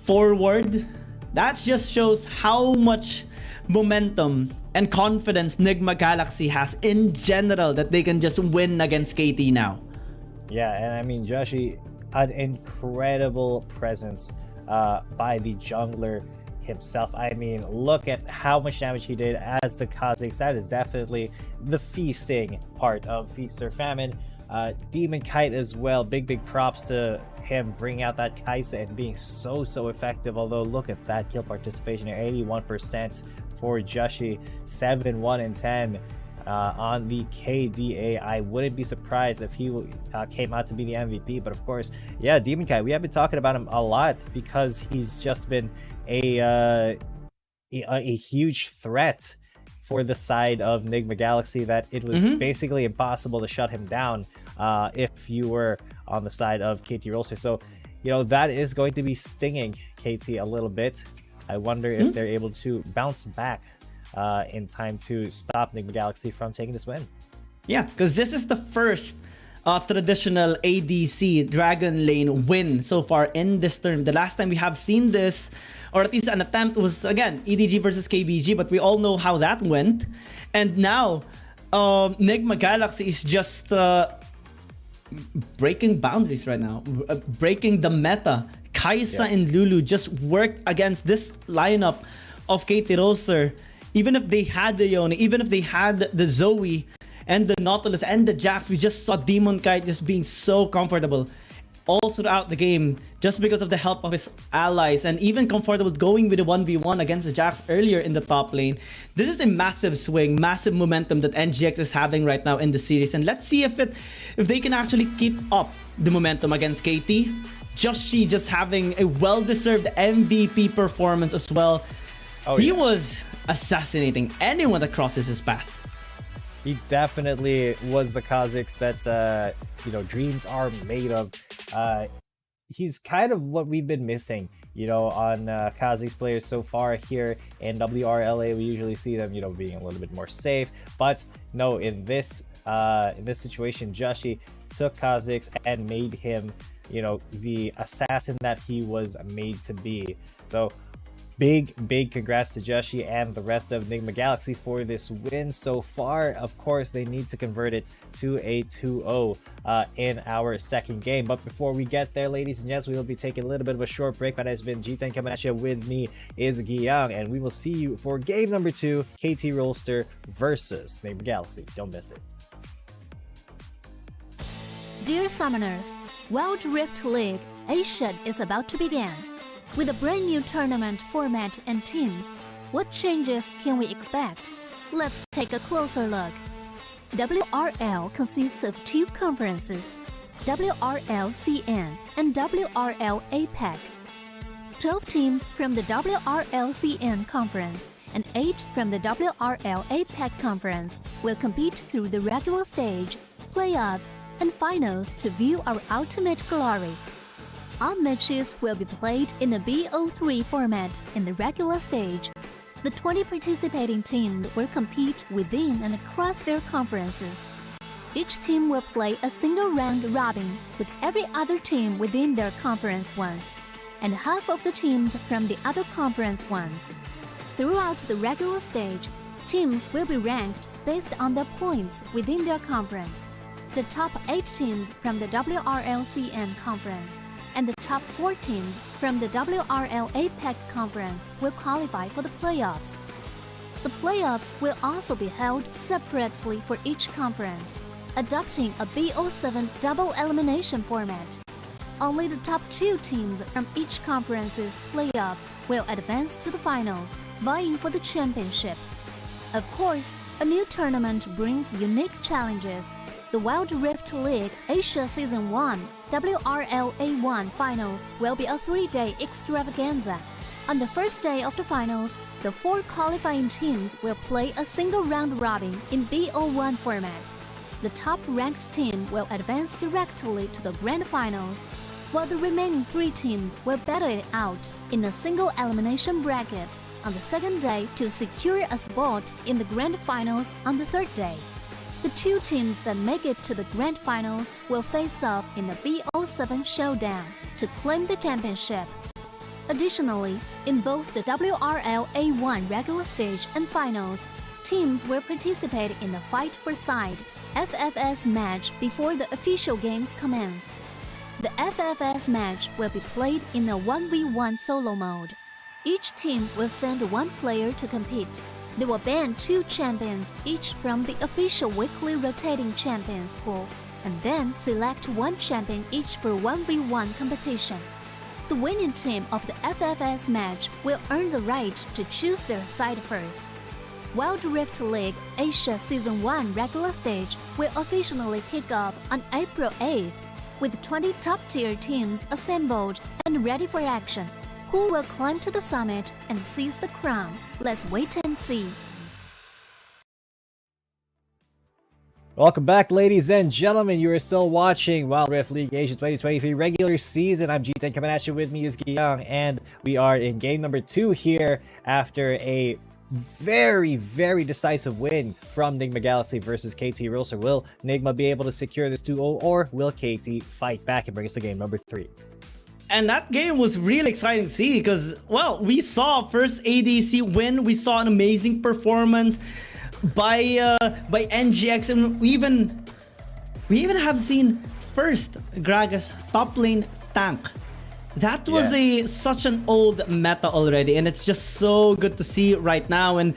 forward. That just shows how much momentum and confidence Nigma Galaxy has in general, that they can just win against KT now. Yeah, and I mean, Joshi, an incredible presence by the jungler himself. I mean, look at how much damage he did as the Kha'Zix. That is definitely the feasting part of Feast or Famine. Demon Kite as well, big props to him bringing out that Kai'Sa and being so effective. Although look at that kill participation at 81% for Joshi, 7-1 and 10 on the KDA. I wouldn't be surprised if he came out to be the MVP. But of course, yeah, Demon Kite, we have been talking about him a lot because he's just been a huge threat for the side of Nigma Galaxy, that it was basically impossible to shut him down if you were on the side of KT.RY. So, you know, that is going to be stinging KT a little bit. I wonder if they're able to bounce back in time to stop Nigma Galaxy from taking this win. Yeah, because this is the first traditional ADC Dragon Lane win so far in this term. The last time we have seen this, or at least an attempt, was again EDG versus KBG, but we all know how that went. And now Nigma Galaxy is just breaking boundaries right now, breaking the meta. Kai'Sa and Lulu just worked against this lineup of KT.RY. Even if they had the Yone, even if they had the Zoe and the Nautilus and the Jax, we just saw Demon Kite just being so comfortable all throughout the game, just because of the help of his allies, and even comfortable going with a 1v1 against the Jax earlier in the top lane. This is a massive swing, massive momentum that NGX is having right now in the series, and let's see if they can actually keep up the momentum against KT. Joshi just having a well-deserved MVP performance as well. He was assassinating anyone that crosses his path. He definitely was the Kha'Zix that you know, dreams are made of. he's kind of what we've been missing, on Kazakh's players so far here in WRLA. We usually see them, being a little bit more safe, but no, in this situation, Joshi took Kazakh's and made him, the assassin that he was made to be. So big congrats to Joshi and the rest of Enigma Galaxy for this win so far. Of course, they need to convert it to a 2-0 in our second game. But before we get there, ladies and gents, we will be taking a little bit of a short break. My name has been G10 coming at you. With me is Giyang, and we will see you for game number 2, KT.RY versus Enigma Galaxy. Don't miss it. Dear Summoners, Wild Rift League Asia is about to begin. With a brand new tournament format and teams, what changes can we expect? Let's take a closer look. WRL consists of 2 conferences, WRL CN and WRL APAC. 12 teams from the WRL CN conference and 8 from the WRL APAC conference will compete through the regular stage, playoffs, and finals to view our ultimate glory. All matches will be played in the BO3 format in the regular stage. The 20 participating teams will compete within and across their conferences. Each team will play a single round robin with every other team within their conference once, and half of the teams from the other conference once. Throughout the regular stage, teams will be ranked based on their points within their conference. The top 8 teams from the WRLCN conference and the top 4 teams from the WRL APAC conference will qualify for the playoffs. The playoffs will also be held separately for each conference, adopting a BO7 double elimination format. Only the top 2 teams from each conference's playoffs will advance to the finals, vying for the championship. Of course, a new tournament brings unique challenges. The Wild Rift League Asia Season 1 WRL A1 Finals will be a 3-day extravaganza. On the first day of the finals, the 4 qualifying teams will play a single round robin in BO1 format. The top-ranked team will advance directly to the grand finals, while the remaining 3 teams will battle it out in a single elimination bracket on the second day to secure a spot in the grand finals on the third day. The 2 teams that make it to the grand finals will face off in the BO7 showdown to claim the championship. Additionally, in both the WRL A1 regular stage and finals, teams will participate in the Fight for Side FFS match before the official games commence. The FFS match will be played in a 1v1 solo mode. Each team will send 1 player to compete. They will ban 2 champions each from the official weekly rotating champions pool, and then select 1 champion each for 1v1 competition. The winning team of the FFS match will earn the right to choose their side first. Wild Rift League Asia Season 1 regular stage will officially kick off on April 8th, with 20 top-tier teams assembled and ready for action. Who will climb to the summit and seize the crown? Let's wait and see. Welcome back, ladies and gentlemen. You are still watching Wild Rift League Asia 2023 regular season. I'm G10 coming at you. With me is Giyang, and we are in game number 2 here after a very decisive win from Enigma Galaxy versus KT.RY. So will Enigma be able to secure this 2-0, or will KT fight back and bring us to game number 3? And that game was really exciting to see because, well, we saw first ADC win. We saw an amazing performance by NGX, and we even have seen first Gragas top lane tank. That was such an old meta already, and it's just so good to see right now. And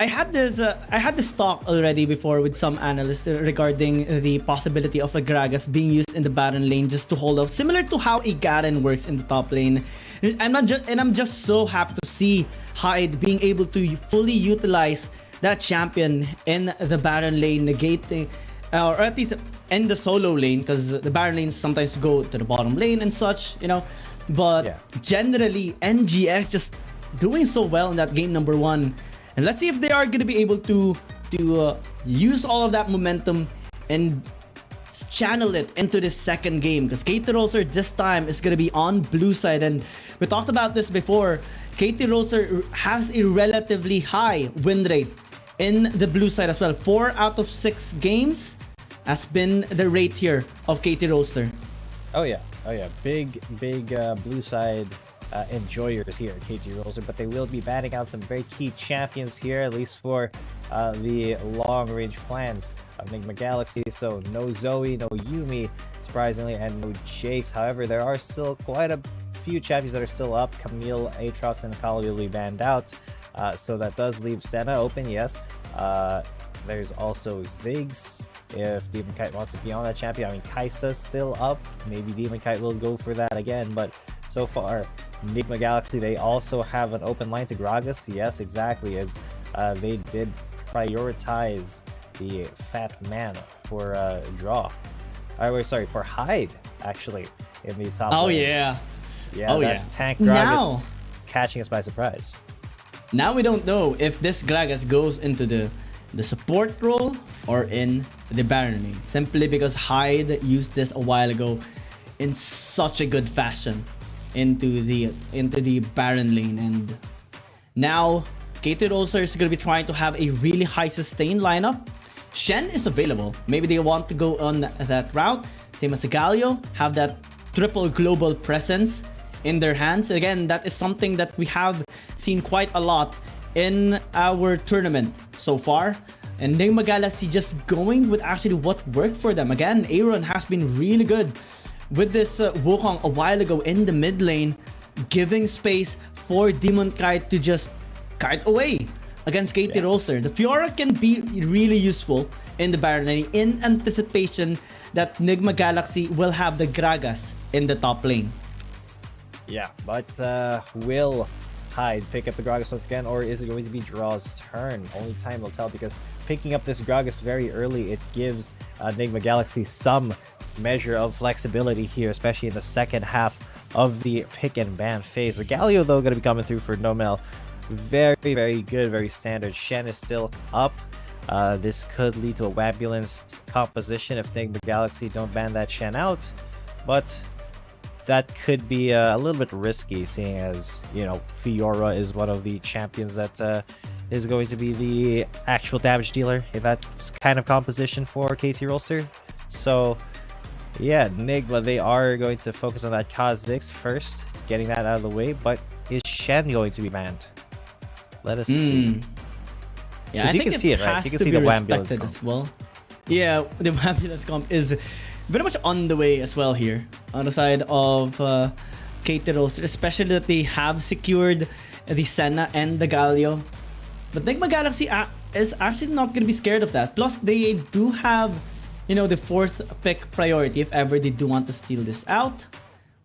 I had this talk already before with some analysts regarding the possibility of a Gragas being used in the Baron lane just to hold up, similar to how a Garen works in the top lane. I'm just so happy to see Hyde being able to fully utilize that champion in the Baron lane, negating, or at least in the solo lane, because the Baron lanes sometimes go to the bottom lane and such, But generally, NGX just doing so well in that game number 1. And let's see if they are going to be able to use all of that momentum and channel it into the second game, because KT.RY this time is going to be on blue side, and we talked about this before. KT.RY has a relatively high win rate in the blue side as well. 4 out of 6 games has been the rate here of KT.RY. Oh yeah, big blue side enjoyers here at KT.RY, but they will be batting out some very key champions here, at least for the long-range plans of Enigma Galaxy. So no Zoe, no Yumi, surprisingly, and no Jace. However, there are still quite a few champions that are still up. Camille, Aatrox, and Kali will be banned out. So that does leave Senna open, yes. There's also Ziggs, if Demon Kite wants to be on that champion. I mean, Kai'Sa's still up. Maybe Demon Kite will go for that again, but so far, Enigma Galaxy, they also have an open line to Gragas. Yes, exactly, as they did prioritize the fat man for draw. Sorry, for Hyde, actually, in the top lane. Yeah, tank Gragas catching us by surprise. Now we don't know if this Gragas goes into the support role or in the Baron lane, simply because Hyde used this a while ago in such a good fashion into the Baron lane, and now KT.RY is going to be trying to have a really high sustain lineup. Shen is available. Maybe they want to go on that route. Same as Galio, have that triple global presence in their hands. Again, that is something that we have seen quite a lot in our tournament so far. And Enigma Galaxy just going with actually what worked for them. Again, Aaron has been really good with this Wukong a while ago in the mid lane, giving space for Demon Kite to just kite away against KT.RY. The Fiora can be really useful in the Baron lane in anticipation that Enigma Galaxy will have the Gragas in the top lane. Yeah, but will Hyde pick up the Gragas once again, or is it going to be Draw's turn? Only time will tell, because picking up this Gragas very early, it gives Enigma Galaxy some measure of flexibility here, especially in the second half of the pick and ban phase. The Galio, though, going to be coming through for Nomel. Very, very good, very standard. Shen is still up. This could lead to a Wambulance composition if Enigma Galaxy don't ban that Shen out, but that could be a little bit risky, seeing as, you know, Fiora is one of the champions that is going to be the actual damage dealer in that kind of composition for KT.RY. So yeah, Enigma, they are going to focus on that Kha'Zix first, getting that out of the way, but is Shen going to be banned? Let us see. Yeah, I you think can see it, right? You can see the Wambulance as well. Yeah, the Wambulance comp is very much on the way as well here on the side of KT.RY, especially that they have secured the Senna and the Galio. But Enigma Galaxy is actually not going to be scared of that. Plus, they do have, you know, the 4th pick priority if ever they do want to steal this out.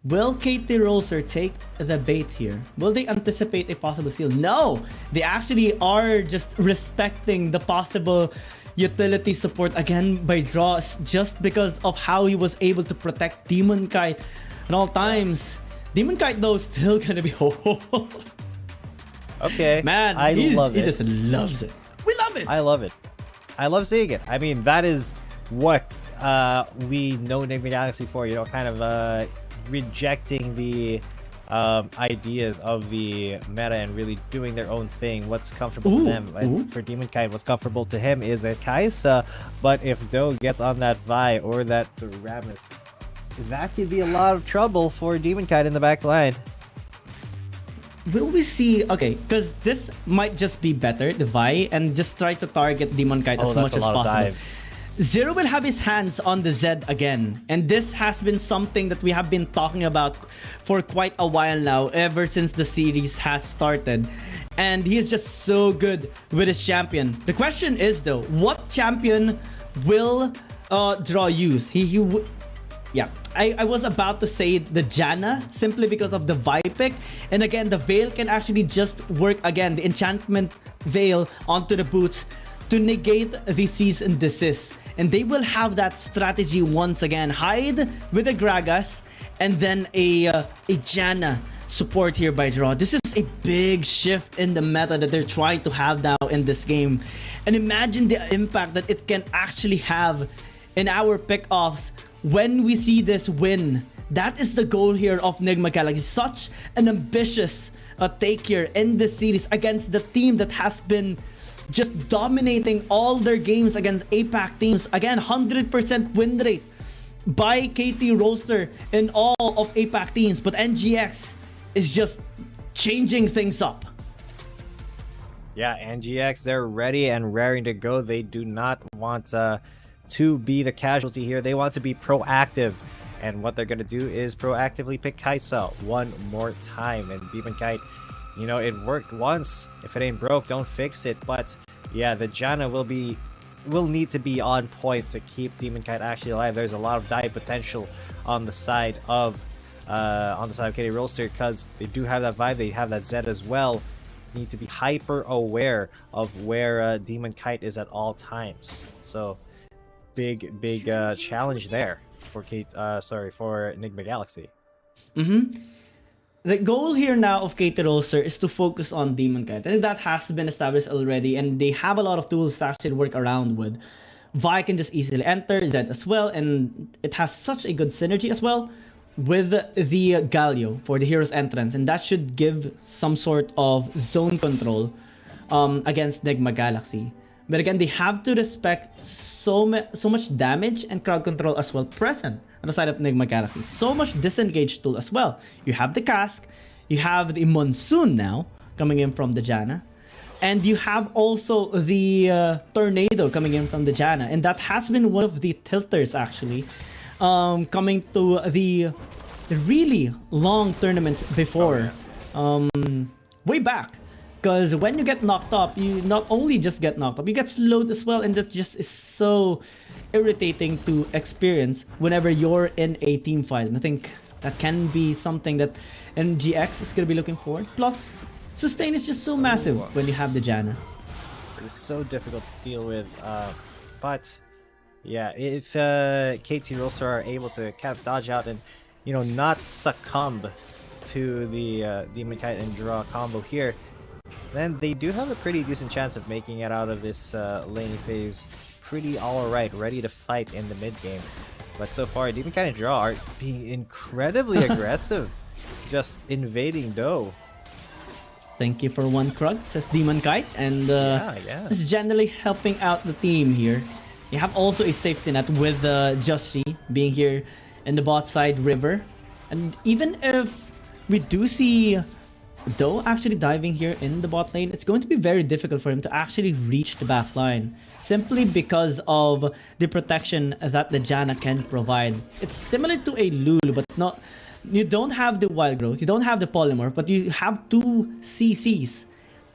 Will KT.RY take the bait here? Will they anticipate a possible steal? No! They actually are just respecting the possible utility support again by Dross, just because of how he was able to protect Demon Kite at all times. Demon Kite, though, still gonna be okay, man, I love it. He just loves it. We love it. I love it. I love seeing it. I mean, that is what we know Enigma Galaxy for, you know, kind of rejecting the ideas of the meta and really doing their own thing, what's comfortable to them. And for Demon Kite, what's comfortable to him is a Kai'Sa, but if Do gets on that Vi or that Rammus, that could be a lot of trouble for Demon Kite in the back line. Will we see? Okay, because this might just be better, the Vi, and just try to target Demon Kite as much as possible. Zero will have his hands on the Zed again, and this has been something that we have been talking about for quite a while now, ever since the series has started, and he is just so good with his champion. The question is, though, what champion will Draw use? Yeah, I was about to say the Janna, simply because of the Vi pick, and again, the Veil can actually just work again, the enchantment Veil onto the boots to negate the cease and desist. And they will have that strategy once again. Hyde with a Gragas, and then a Janna support here by Draw. This is a big shift in the meta that they're trying to have now in this game. And imagine the impact that it can actually have in our pick-offs when we see this win. That is the goal here of Nigma Galaxy. Such an ambitious take here in this series against the team that has been just dominating all their games against APAC teams. Again, 100% win rate by KT.RY in all of APAC teams, but NGX is just changing things up. Yeah, NGX, they're ready and raring to go. They do not want to be the casualty here. They want to be proactive. And what they're going to do is proactively pick Kaisa one more time. And Demon Kite, you know, it worked once. If it ain't broke, don't fix it. But yeah, the Janna will need to be on point to keep Demon Kite actually alive. There's a lot of dive potential on the side of KT.RY because they do have that vibe. They have that Z as well. Need to be hyper aware of where Demon Kite is at all times. So big challenge there for Nigma Galaxy. The goal here now of KT.RY is to focus on Demon Kite. I think that has been established already, and they have a lot of tools to actually work around with. Vi can just easily enter, Zed as well, and it has such a good synergy as well with the Galio for the hero's entrance, and that should give some sort of zone control against Nigma Galaxy. But again, they have to respect so much damage and crowd control as well present on the side of Nigma Galaxy. So much disengage tool as well. You have the Cask, you have the Monsoon now coming in from the Janna, and you have also the Tornado coming in from the Janna, and that has been one of the tilters actually coming to the really long tournaments before, way back. Because when you get knocked up, you not only just get knocked up, you get slowed as well, and that just is so irritating to experience whenever you're in a team fight. And I think that can be something that NGX is going to be looking for. Plus, sustain is just so massive when you have the Janna. It's so difficult to deal with, but yeah, if KT.RY are able to kind of dodge out and, you know, not succumb to the Demon Kite and draw combo here, then they do have a pretty decent chance of making it out of this laning phase pretty alright, ready to fight in the mid game. But so far, Demon Kite and Draw are being incredibly aggressive, just invading Do. Thank you for one Krug, says Demon Kite, and it's generally helping out the team here. You have also a safety net with Joshi being here in the bot side river. And even if we do see Do actually diving here in the bot lane, it's going to be very difficult for him to actually reach the back line, simply because of the protection that the Janna can provide. It's similar to a Lulu, but not. You don't have the wild growth, you don't have the polymorph, but you have 2 CCs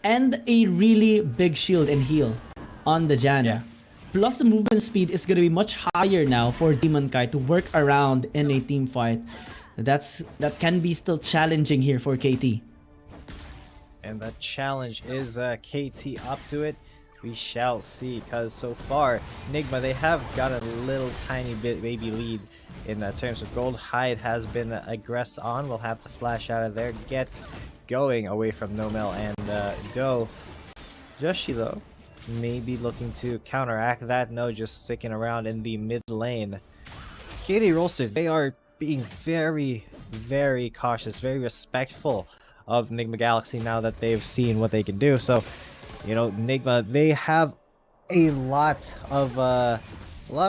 and a really big shield and heal on the Janna. Plus the movement speed is going to be much higher now for Demon Kite to work around in a team fight. That can be still challenging here for KT. And that challenge is KT up to it. We shall see, because so far Nigma, they have got a little tiny bit baby lead in terms of gold. Hyde has been aggressed on. We'll have to flash out of there, get going away from Nomel and Do. Joshi though, maybe looking to counteract that. No, just sticking around in the mid lane. KT.RY, they are being very, very cautious, very respectful of Nigma Galaxy now that they've seen what they can do. So, you know, Nigma, they have a lot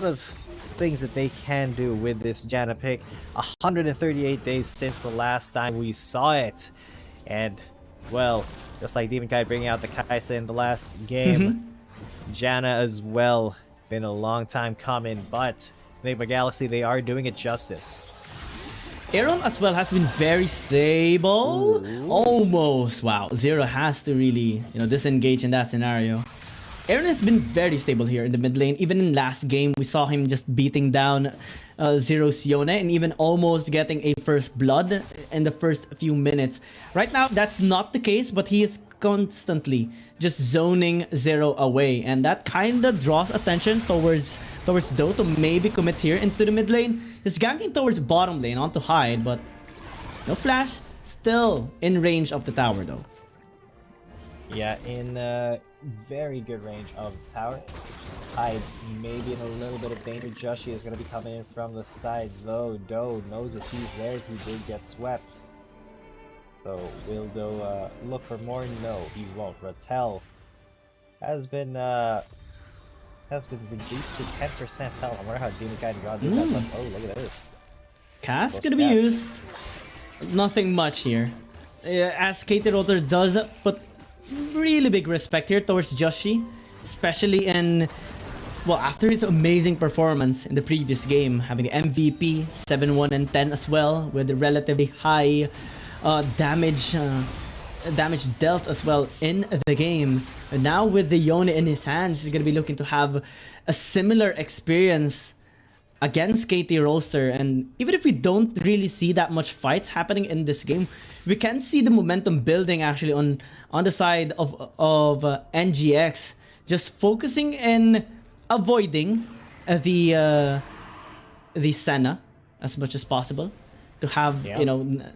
of things that they can do with this Janna pick. 138 days since the last time we saw it, and well, just like Demon Kite bringing out the Kaisa in the last game, Janna as well, been a long time coming, but Nigma Galaxy, they are doing it justice. Aaron as well has been very stable. Almost. Wow. Zero has to really, disengage in that scenario. Aaron has been very stable here in the mid lane. Even in last game, we saw him just beating down Zero's Yone and even almost getting a first blood in the first few minutes. Right now, that's not the case, but he is constantly just zoning Zero away. And that kind of draws attention towards Do to maybe commit here into the mid lane. He's ganking towards bottom lane onto Hyde, but no flash. Still in range of the tower though. Yeah, in very good range of the tower. hide, maybe in a little bit of danger. Joshi is going to be coming in from the side, though. Do knows if he's there. He did get swept. So will Do look for more? No, he won't. Rattel has been reduced to 10% health. I wonder how Demon Kite got that much. Oh, look at this. Cast gonna be used. Nothing much here. As KT.RY does put really big respect here towards Joshi, especially in, well, after his amazing performance in the previous game, having the MVP, 7-1 and 10 as well, with a relatively high damage dealt as well in the game. And now with the Yone in his hands, he's gonna be looking to have a similar experience against KT.RY. And even if we don't really see that much fights happening in this game, we can see the momentum building actually on the side of NGX, just focusing in avoiding the Senna as much as possible to have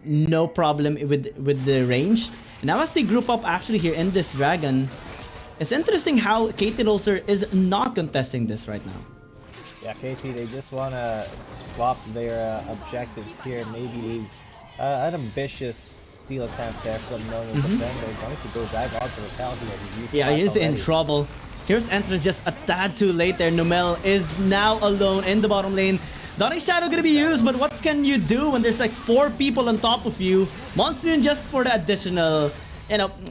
no problem with the range. And now as they group up actually here in this Dragon, it's interesting how KT.RY is not contesting this right now. Yeah, KT, they just want to swap their objectives here. Maybe an ambitious steal attempt there from Nono, but then they're going to go dive onto the town here. Yeah, he is in trouble. Here's Entrance just a tad too late there. Numel is now alone in the bottom lane. Daring Shadow gonna be used, but what can you do when there's like 4 people on top of you? Monsoon just for the additional,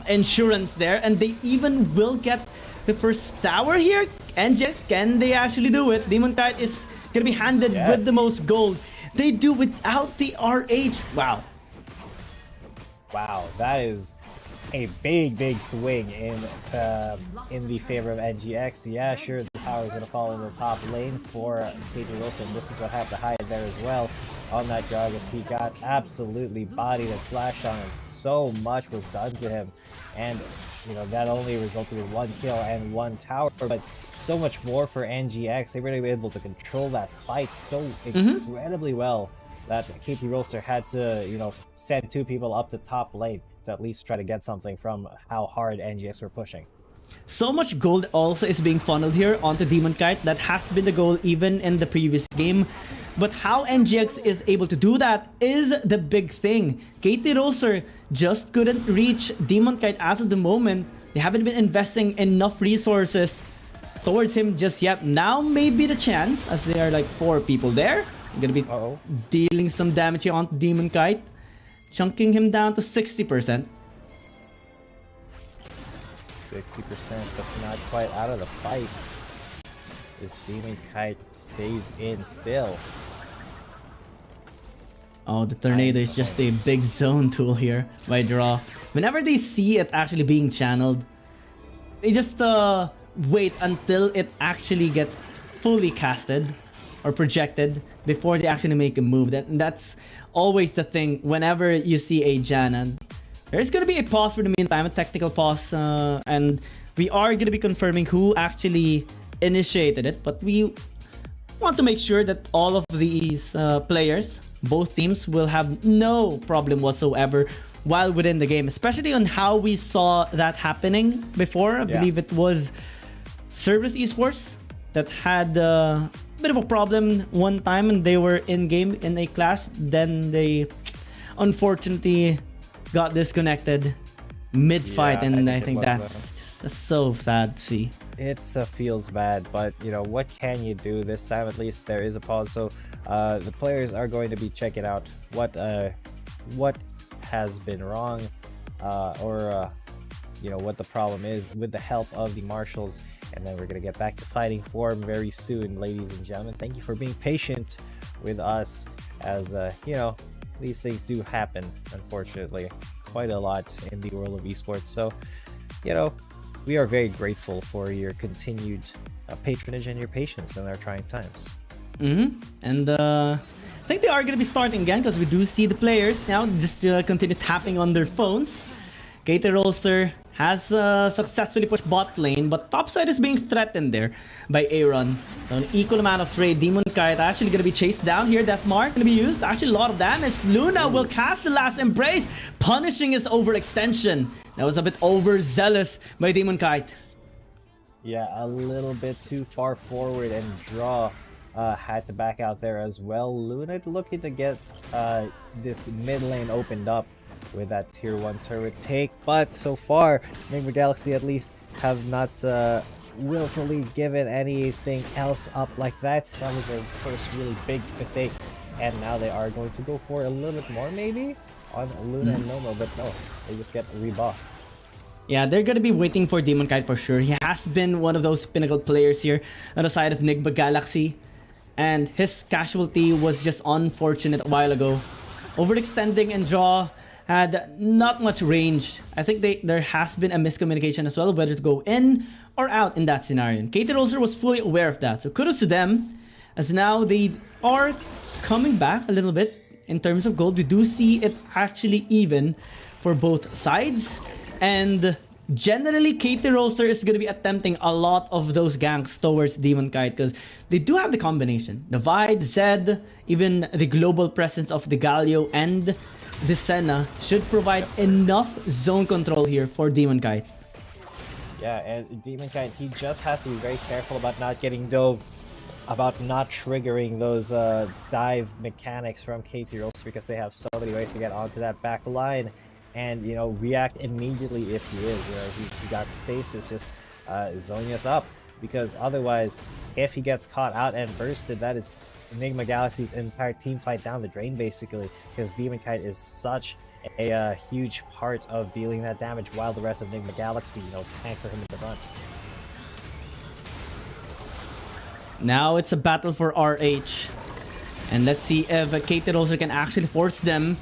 insurance there, and they even will get the first tower here. NGX, can they actually do it? Demon Kite is gonna be handed with the most gold. They do without the RH. Wow. Wow, that is a big swing in the favor of NGX. Yeah, sure, the tower is gonna fall in the top lane for KT.RY, and this is what had to hide there as well on that Gragas. He got absolutely bodied and flashed on, and so much was done to him. And that only resulted in 1 kill and 1 tower, but so much more for NGX. They were able to control that fight so incredibly well that KT.RY had to, send 2 people up to top lane to at least try to get something from how hard NGX were pushing. So much gold also is being funneled here onto Demon Kite. That has been the goal even in the previous game. But how NGX is able to do that is the big thing. KT.RY just couldn't reach Demon Kite as of the moment. They haven't been investing enough resources towards him just yet. Now may be the chance, as there are like 4 people there. I'm gonna be dealing some damage here on Demon Kite, chunking him down to 60%. 60%, but not quite out of the fight. This Demon Kite stays in still. Oh, the Tornado is just a big zone tool here by Draw. Whenever they see it actually being channeled, they just wait until it actually gets fully casted or projected before they actually make a move. That's always the thing whenever you see a Janan. There's gonna be a pause for the meantime, a technical pause, and we are gonna be confirming who actually initiated it, but we want to make sure that all of these players, both teams, will have no problem whatsoever while within the game, especially on how we saw that happening before. I believe it was Service Esports that had a bit of a problem one time, and they were in game in a clash, then they unfortunately got disconnected mid-fight, and I think that's so sad to see. It feels bad, but what can you do? This time at least there is a pause, so the players are going to be checking out what has been wrong, or what the problem is, with the help of the marshals, and then we're gonna get back to fighting form very soon, ladies and gentlemen. Thank you for being patient with us, as these things do happen, unfortunately, quite a lot in the world of esports. So, we are very grateful for your continued patronage and your patience in our trying times. And I think they are going to be starting again, because we do see the players now just continue tapping on their phones. KT.RY has successfully pushed bot lane, but topside is being threatened there by Aaron. So an equal amount of trade. Demon Kite actually going to be chased down here. Death Mark going to be used. Actually, a lot of damage. Luna will cast the last embrace, punishing his overextension. That was a bit overzealous by Demon Kite. Yeah, a little bit too far forward, and Draw had to back out there as well. Luna looking to get this mid lane opened up with that tier 1 turret take, but so far Enigma Galaxy at least have not willfully given anything else up like that. That was their first really big mistake, and now they are going to go for a little bit more maybe on Luna and Momo, but no, they just get rebuffed. Yeah, they're gonna be waiting for Demon Kite for sure. He has been one of those pinnacle players here on the side of Enigma Galaxy, and his casualty was just unfortunate a while ago. Overextending, and Draw had not much range. I think there has been a miscommunication as well, whether to go in or out in that scenario. And KT.RY was fully aware of that, so kudos to them, as now they are coming back a little bit in terms of gold. We do see it actually even for both sides, and generally KT.RY is going to be attempting a lot of those ganks towards Demon Kite, because they do have the combination, the Vide, Zed, even the global presence of the Galio and the Senna should provide enough zone control here for Demon Kite. Yeah, and Demon Kite, he just has to be very careful about not getting dove, about not triggering those dive mechanics from KT.RY, because they have so many ways to get onto that back line and, you know, react immediately if he is. You know, he got stasis just zoning us up, because otherwise, if he gets caught out and bursted, that is Enigma Galaxy's entire team fight down the drain, basically, because Demon Kite is such a huge part of dealing that damage, while the rest of Enigma Galaxy, you know, tank for him in the front. Now it's a battle for RH, and let's see if KT.RY can actually force them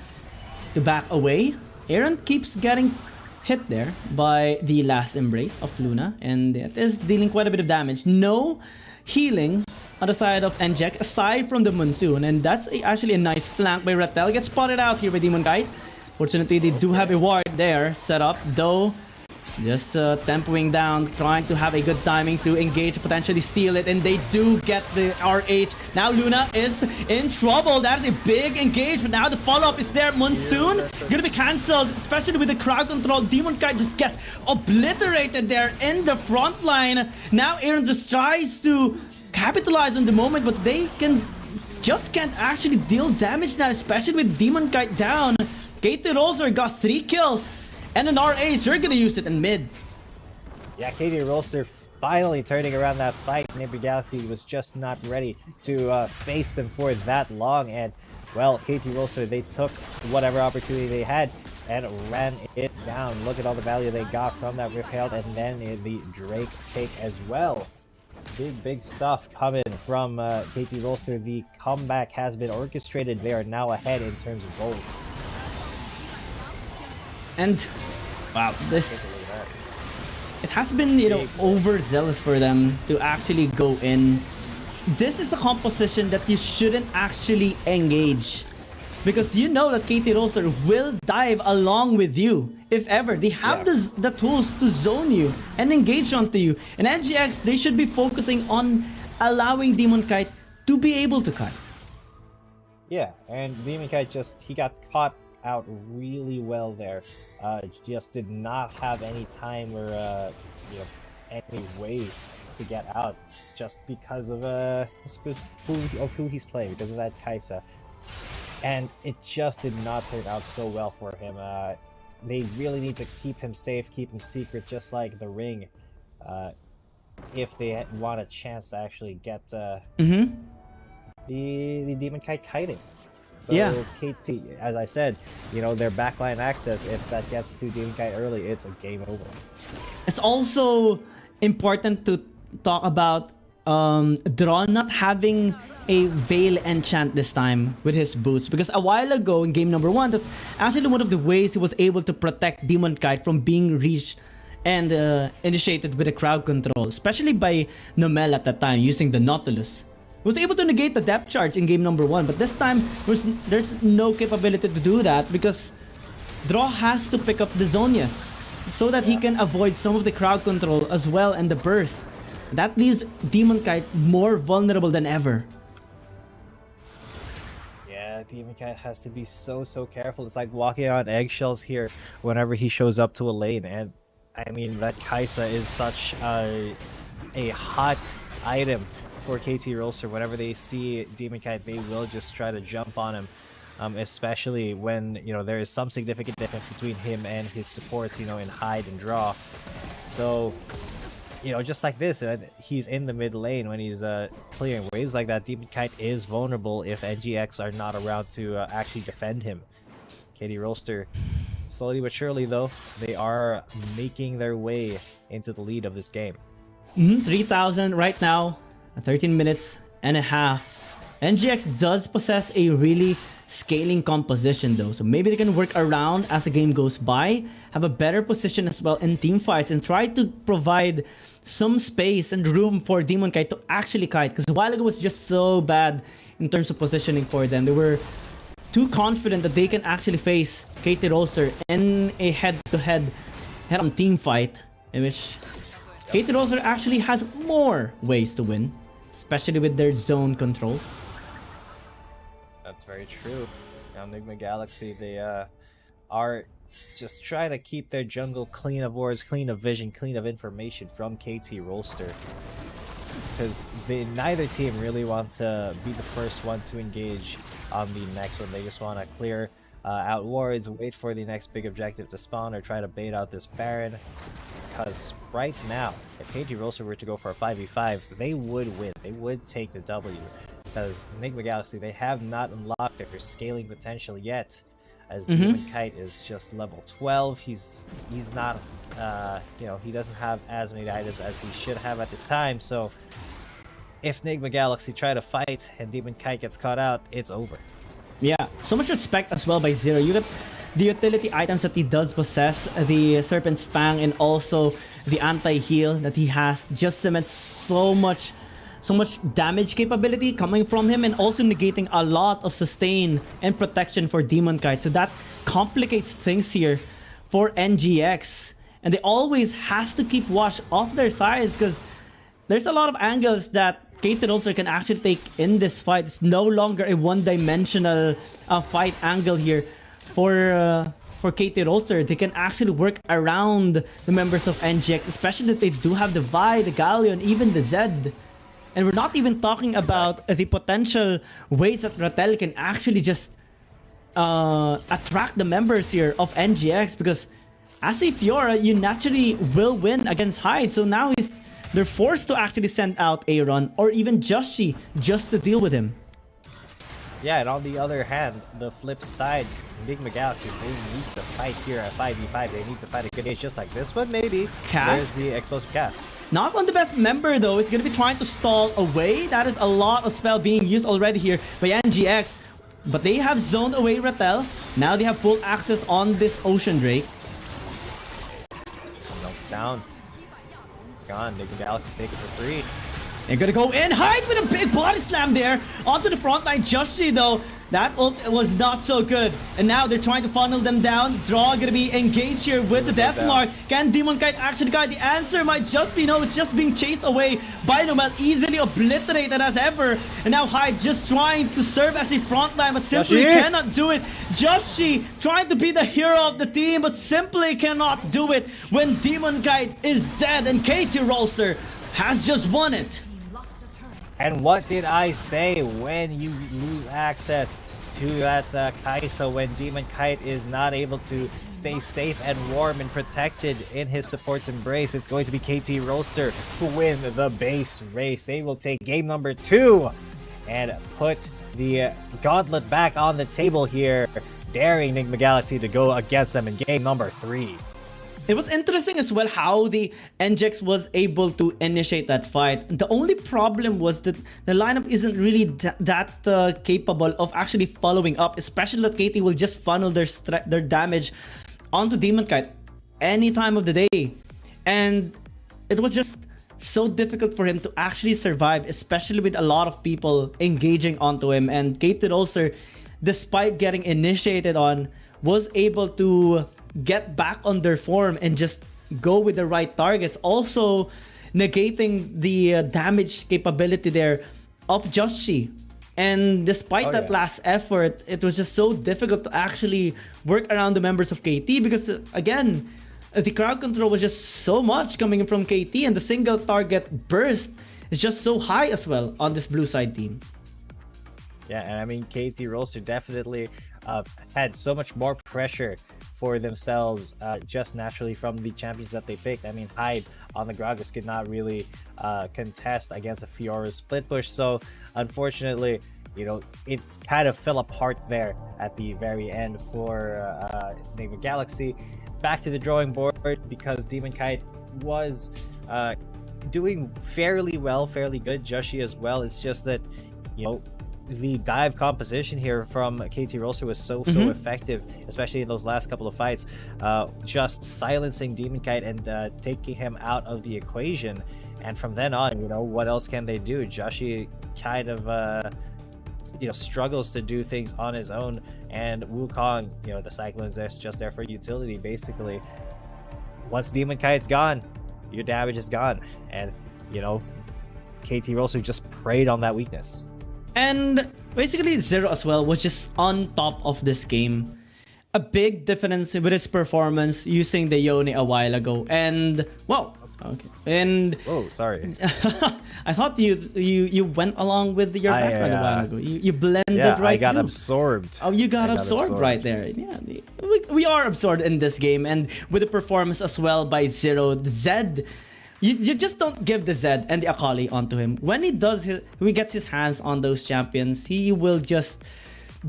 to back away. Aaron keeps getting hit there by the last embrace of Luna, and it is dealing quite a bit of damage. No healing on the side of NGX aside from the Monsoon, and that's actually a nice flank by Rattel. Gets spotted out here by Demon Kite. Fortunately, they do have a ward there set up, though just tempoing down, trying to have a good timing to engage, potentially steal it, and they do get the RH. Now Luna is in trouble. That is a big engage, but now the follow-up is there. Monsoon gonna be cancelled, especially with the crowd control. Demon Kite just gets obliterated there in the front line. Now Aaron just tries to capitalize on the moment, but they can't actually deal damage now, especially with Demon Kite down. KT.RY got 3 kills. And an RH, they're gonna use it in mid. Yeah, KT.RY finally turning around that fight. Enigma Galaxy was just not ready to face them for that long, and well, KT.RY, they took whatever opportunity they had and ran it down. Look at all the value they got from that Rift Herald, and then the Drake take as well. Big stuff coming from KT.RY. The comeback has been orchestrated. They are now ahead in terms of gold. And wow, it has been, you know, overzealous for them to actually go in. This is a composition that you shouldn't actually engage, because you know that KT.RY will dive along with you if ever. They have the tools to zone you and engage onto you. And NGX, they should be focusing on allowing Demon Kite to be able to cut. Yeah, and Demon Kite he got caught out really well there. Just did not have any time or you know, any way to get out, just because of who he's playing, because of that Kai'Sa, and it just did not turn out so well for him. They really need to keep him safe, keep him secret, just like the ring, if they want a chance to actually get the Demon Kite kiting. So yeah, KT, as I said, you know, their backline access, if that gets to Demon Kite early, it's a game over. It's also important to talk about Dron not having a Veil enchant this time with his boots, because a while ago in game number 1, that's actually one of the ways he was able to protect Demon Kite from being reached and initiated with a crowd control, especially by Nomel at that time using the Nautilus. Was able to negate the depth charge in game number 1, but this time there's no capability to do that, because Draw has to pick up the Zonias so that he can avoid some of the crowd control as well and the burst. That leaves Demon Kite more vulnerable than ever. Yeah, Demon Kite has to be so careful. It's like walking on eggshells here whenever he shows up to a lane, and I mean, that Kai'Sa is such a a hot item for KT Rolster. Whenever they see Demon Kite, they will just try to jump on him, especially when, you know, there is some significant difference between him and his supports, you know, in hide and draw. So, you know, just like this, he's in the mid lane when he's clearing waves like that. Demon Kite is vulnerable if NGX are not around to actually defend him. KT Rolster, slowly but surely though, they are making their way into the lead of this game. 3,000 right now, 13 minutes and a half. NGX does possess a really scaling composition though, so maybe they can work around as the game goes by, have a better position as well in team fights, and try to provide some space and room for Demon Kite to actually kite, because a while ago was just so bad in terms of positioning for them. They were too confident that they can actually face KT Rolster in a head-to-head head-on team fight, in which KT Rolster actually has more ways to win, especially with their zone control. That's very true. Now Enigma Galaxy, they are just trying to keep their jungle clean of wards, clean of vision, clean of information from KT Rolster. Because neither team really want to be the first one to engage on the next one. They just want to clear out wards, wait for the next big objective to spawn, or try to bait out this Baron. Because right now, if KT Rolster were to go for a 5v5, they would win. They would take the W. Because Enigma Galaxy, they have not unlocked their scaling potential yet. As Demon Kite is just level 12, he's not, you know, he doesn't have as many items as he should have at this time. So if Enigma Galaxy try to fight and Demon Kite gets caught out, it's over. Yeah, so much respect as well by Zero. You got the utility items that he does possess, the Serpent's Fang, and also the anti-heal that he has, just cements so much damage capability coming from him, and also negating a lot of sustain and protection for Demon Kite. So that complicates things here for NGX, and they always has to keep watch off their sides, because there's a lot of angles that KT Rolster can actually take in this fight. It's no longer a one-dimensional fight angle here for KT Rolster. They can actually work around the members of NGX, especially that they do have the Vi, the Galleon, even the Zed. And we're not even talking about the potential ways that Rattel can actually just attract the members here of NGX, because as a Fiora, you naturally will win against Hyde. So now they're forced to actually send out Aaron or even Joshi just to deal with him. Yeah, and on the other hand, the flip side, Enigma Galaxy, they need to fight here at 5v5. They need to fight a good age just like this one, maybe. There's the explosive cast. Not on the best member though. It's going to be trying to stall away. That is a lot of spell being used already here by NGX. But they have zoned away Rattel. Now they have full access on this Ocean Drake. So knocked down. It's gone. Enigma Galaxy take it for free. They're gonna go in. Hyde with a big body slam there onto the front line. Joshi though, that ult was not so good. And now they're trying to funnel them down. Draw gonna be engaged here with the death mark. Can Demon Kite actually guide? The answer might just be no. It's just being chased away by Nomel, easily obliterated as ever. And now Hyde just trying to serve as a front line, but simply cannot do it. Joshi trying to be the hero of the team, but simply cannot do it when Demon Kite is dead and KT Rolster has just won it. And what did I say? When you lose access to that Kai'Sa, when Demon Kite is not able to stay safe and warm and protected in his support's embrace, it's going to be KT Rolster who win the base race. They will take game number 2 and put the gauntlet back on the table here, daring Enigma Galaxy to go against them in game number 3. It was interesting as well how the NGX was able to initiate that fight. The only problem was that the lineup isn't really that capable of actually following up, especially that KT will just funnel their damage onto Demon Kite any time of the day. And it was just so difficult for him to actually survive, especially with a lot of people engaging onto him. And KT Rolster, despite getting initiated on, was able to get back on their form and just go with the right targets, also negating the damage capability there of Joshi. And despite that last effort, it was just so difficult to actually work around the members of KT, because again, The crowd control was just so much coming in from KT, and the single target burst is just so high as well on this blue side team. Yeah, and I mean, KT.RY definitely had so much more pressure for themselves just naturally from the champions that they picked. I mean, Hyde on the Gragas could not really contest against a Fiora split push, so unfortunately, you know, it kind of fell apart there at the very end for Enigma Galaxy. Back to the drawing board because Demon Kite was doing fairly well, fairly good. Joshi as well. It's just that, you know, the dive composition here from KT.RY was so effective, especially in those last couple of fights, just silencing Demon Kite and taking him out of the equation. And from then on, you know, what else can they do? Joshi kind of you know, struggles to do things on his own, and Wukong, you know, the Cyclone's just there for utility basically. Once Demon Kite's gone, your damage is gone, and you know, KT.RY just preyed on that weakness. And basically Zero as well was just on top of this game. A big difference with his performance using the Yone a while ago, and wow. Okay. And oh, sorry. I thought you went along with your background a while ago. You blended right. I got through. absorbed. Oh, you got absorbed right there. Yeah, we are absorbed in this game, and with the performance as well by Zero, Zed. You just don't give the Zed and the Akali onto him. When he gets his hands on those champions, he will just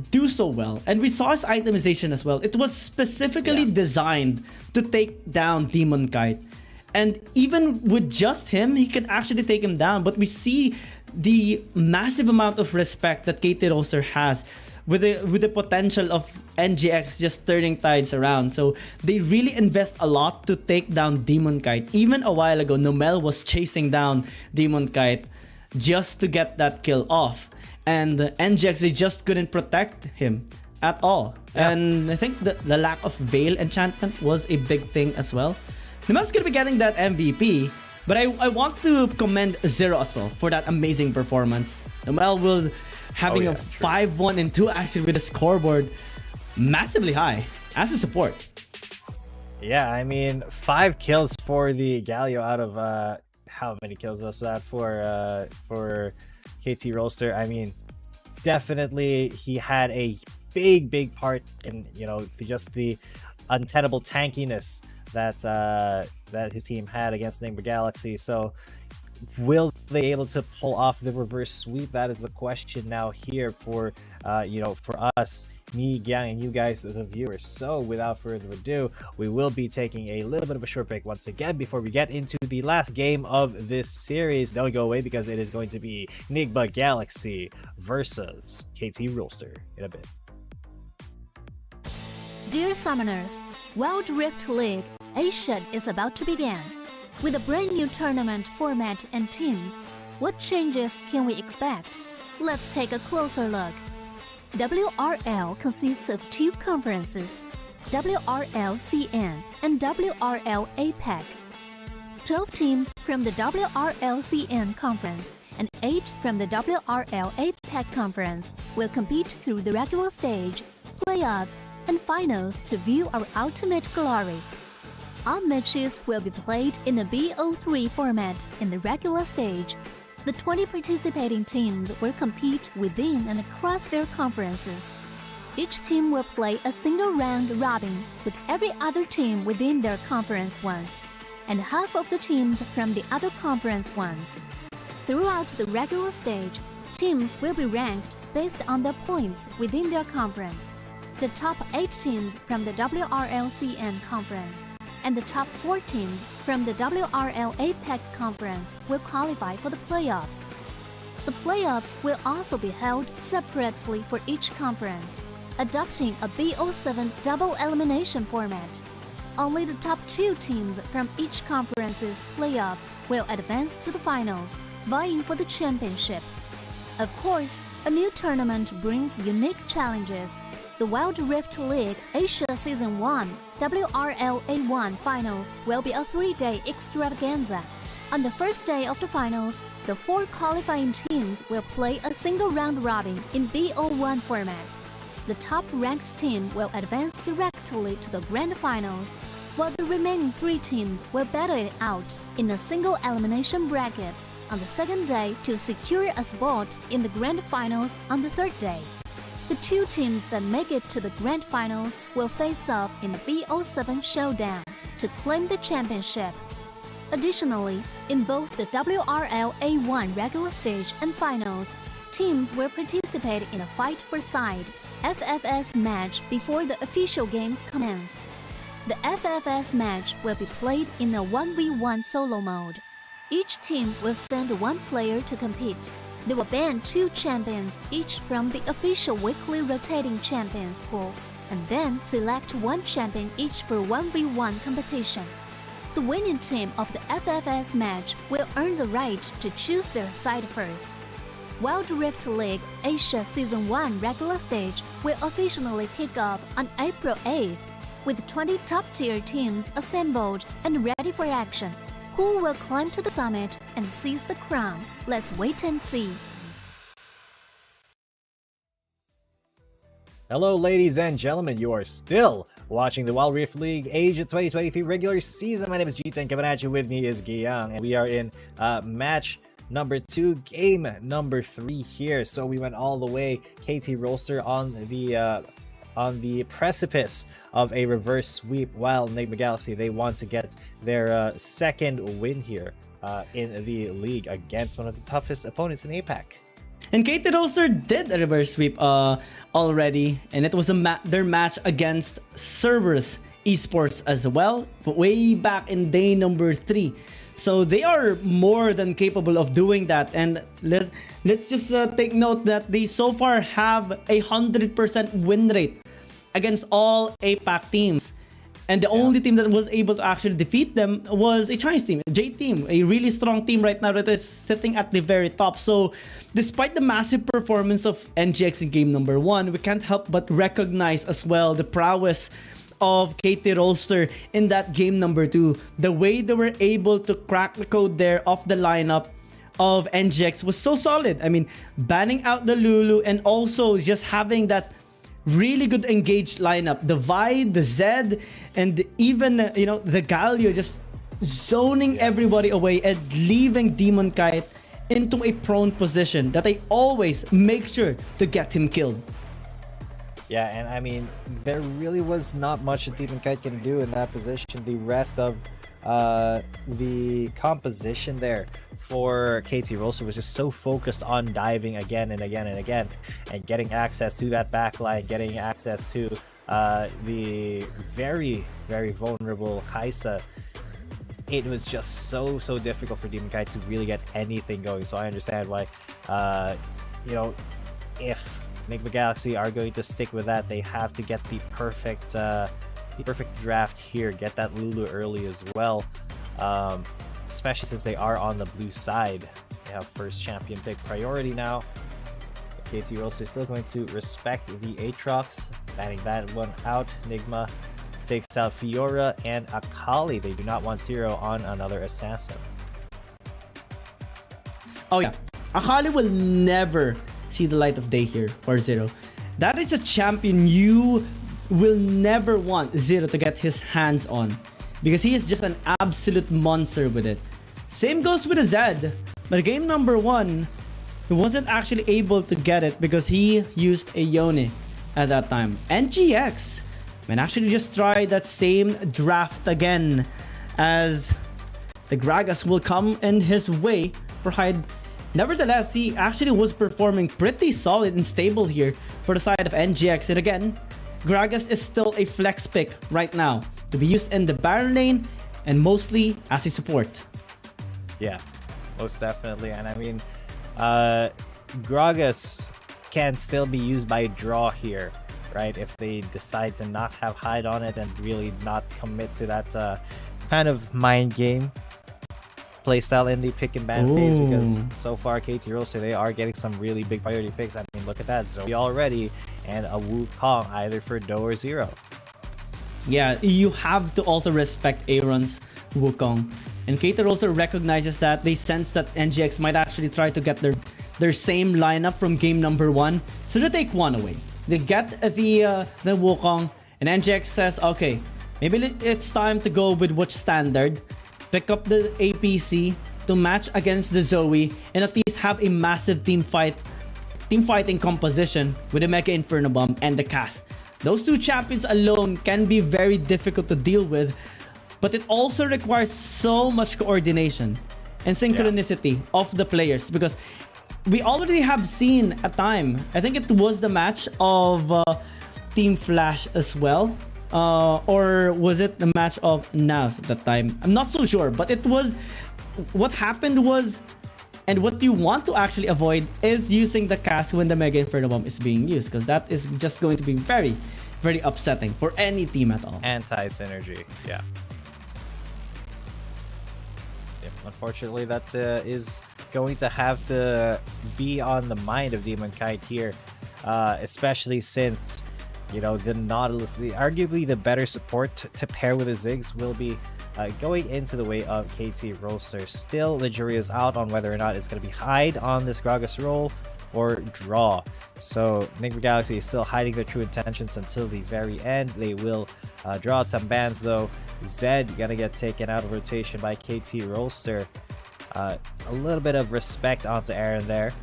do so well. And we saw his itemization as well. It was specifically designed to take down Demon Kite. And even with just him, he can actually take him down. But we see the massive amount of respect that KT.RY has with the potential of NGX just turning tides around. So they really invest a lot to take down Demon Kite. Even a while ago, Nomel was chasing down Demon Kite just to get that kill off. And NGX, they just couldn't protect him at all. Yeah. And I think the lack of Veil enchantment was a big thing as well. Nomel's gonna be getting that MVP, but I want to commend Zero as well for that amazing performance. Nomel will having a 5-1 and 2 actually with a scoreboard massively high as a support. Yeah, I mean, 5 kills for the Galio out of how many kills was that for KT.RY? I mean, definitely he had a big part in, you know, just the untenable tankiness that his team had against Enigma Galaxy. So will they be able to pull off the reverse sweep? That is the question now here for you know, for us, me, Gyang, and you guys, the viewers. So without further ado, we will be taking a little bit of a short break once again before we get into the last game of this series. Don't go away because it is going to be Enigma Galaxy versus KT.RY in a bit. Dear Summoners, Wild Rift League Asia is about to begin. With a brand new tournament format and teams, what changes can we expect? Let's take a closer look. WRL consists of 2 conferences, WRL CN and WRL APAC. 12 teams from the WRL CN conference and 8 from the WRL APAC conference will compete through the regular stage, playoffs, and finals to view our ultimate glory. All matches will be played in the BO3 format in the regular stage. The 20 participating teams will compete within and across their conferences. Each team will play a single round robin with every other team within their conference once, and half of the teams from the other conference once. Throughout the regular stage, teams will be ranked based on their points within their conference. The top 8 teams from the WRLCN conference and the top 4 teams from the WRL APAC conference will qualify for the playoffs. The playoffs will also be held separately for each conference, adopting a BO7 double elimination format. Only the top 2 teams from each conference's playoffs will advance to the finals, vying for the championship. Of course, a new tournament brings unique challenges. The Wild Rift League Asia Season 1 WRL A1 Finals will be a 3-day extravaganza. On the first day of the finals, the 4 qualifying teams will play a single round robin in BO1 format. The top-ranked team will advance directly to the grand finals. while the remaining 3 teams will battle it out in a single elimination bracket on the second day to secure a spot in the grand finals on the third day. The 2 teams that make it to the grand finals will face off in the BO3 showdown to claim the championship. Additionally, in both the WRL A1 regular stage and finals, teams will participate in a fight for side FFS match before the official games commence. The FFS match will be played in a 1v1 solo mode. Each team will send 1 player to compete. They will ban 2 champions each from the official weekly rotating champions pool, and then select 1 champion each for 1v1 competition. The winning team of the FFS match will earn the right to choose their side first. Wild Rift League Asia Season 1 regular stage will officially kick off on April 8th, with 20 top-tier teams assembled and ready for action. Who will climb to the summit and seize the crown? Let's wait and see. Hello, ladies and gentlemen. You are still watching the Wild Rift League Asia 2023 regular season. My name is G10. Coming at you, with me is Giyang, and we are in match number 2, game number 3 here. So we went all the way. KT.RY on the precipice of a reverse sweep, while Enigma Galaxy, they want to get their second win here in the league against one of the toughest opponents in APAC. And KT.RY did a reverse sweep already, and it was their match against Cerberus Esports as well, way back in day number 3. So they are more than capable of doing that, and let's just take note that they so far have 100% win rate against all APAC teams. And the only team that was able to actually defeat them was a Chinese team, J-Team, a really strong team right now that is sitting at the very top. So despite the massive performance of NGX in game number 1, we can't help but recognize as well the prowess of KT.RY in that game number 2. The way they were able to crack the code there of the lineup of NGX was so solid. I mean, banning out the Lulu and also just having that really good engaged lineup. The Vi, the Zed, and even, the Galio just zoning everybody away and leaving Demon Kite into a prone position that I always make sure to get him killed. Yeah, and I mean, there really was not much that Demon Kite can do in that position. The rest of the composition there for KT.RY was just so focused on diving again and again and again, and getting access to that backline, getting access to the very, very vulnerable Kaisa. It was just so difficult for Demon Kite to really get anything going. So I understand why, if Enigma Galaxy are going to stick with that, they have to get the perfect draft here, get that Lulu early as well, especially since they are on the blue side. They have first champion pick priority now. KT.RY is still going to respect the Aatrox, banning that one out. Enigma takes out Fiora and Akali. They do not want Zero on another assassin. Oh yeah, Akali will never see the light of day here for Zero. That is a champion you will never want Zero to get his hands on, because he is just an absolute monster with it. Same goes with the Zed, but game number 1, he wasn't actually able to get it because he used a Yone at that time. NGX man actually just tried that same draft again, as the Gragas will come in his way for Hyde. Nevertheless, he actually was performing pretty solid and stable here for the side of NGX. And again, Gragas is still a flex pick right now to be used in the Baron lane and mostly as a support. Yeah, most definitely. And I mean, Gragas can still be used by draw here, right? If they decide to not have Hyde on it and really not commit to that kind of mind game playstyle in the pick and ban phase, because so far KT.RY, they are getting some really big priority picks. I mean, look at that, Zoe already, and a Wukong either for Do or Zero. Yeah, you have to also respect Aaron's Wukong, and KT.RY recognizes that. They sense that NGX might actually try to get their same lineup from game number 1, so they take one away. They get the Wukong, and NGX says, okay, Maybe it's time to go with which standard, pick up the APC to match against the Zoe, and at least have a massive team fighting composition with the Mega Inferno Bomb and the Cast. Those two champions alone can be very difficult to deal with, but it also requires so much coordination and synchronicity of the players, because we already have seen a time, I think it was the match of Team Flash as well, or was it the match of Naz at that time? I'm not so sure, but it was, what happened was, and what you want to actually avoid is using the cast when the Mega Inferno Bomb is being used, because that is just going to be very, very upsetting for any team at all. Anti-synergy, yeah. Unfortunately, that is going to have to be on the mind of Demon Kite here, especially since, you know, the Nautilus, arguably the better support to pair with the Ziggs, will be going into the way of KT.RY. Still, the jury is out on whether or not it's going to be hide on this Gragas roll or draw. So Enigma Galaxy is still hiding their true intentions until the very end. They will draw out some bans though. Zed gonna get taken out of rotation by KT.RY. A little bit of respect onto Aaron there,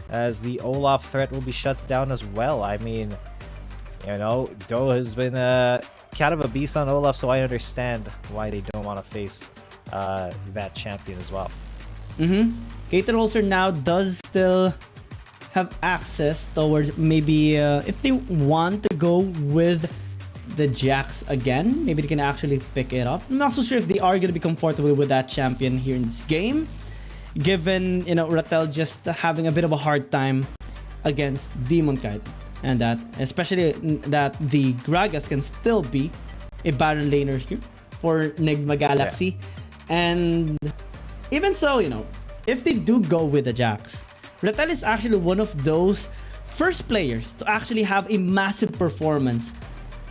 as the Olaf threat will be shut down as well. I mean, you know, Do has been kind of a beast on Olaf, so I understand why they don't want to face that champion as well. KT.RY now does still have access towards maybe if they want to go with the Jax again, maybe they can actually pick it up. I'm not so sure if they are going to be comfortable with that champion here in this game, given, you know, Rattel just having a bit of a hard time against Demon Kite, and that especially that the Gragas can still be a Baron laner here for Enigma Galaxy. And even so, you know, if they do go with the Jax, Rattel is actually one of those first players to actually have a massive performance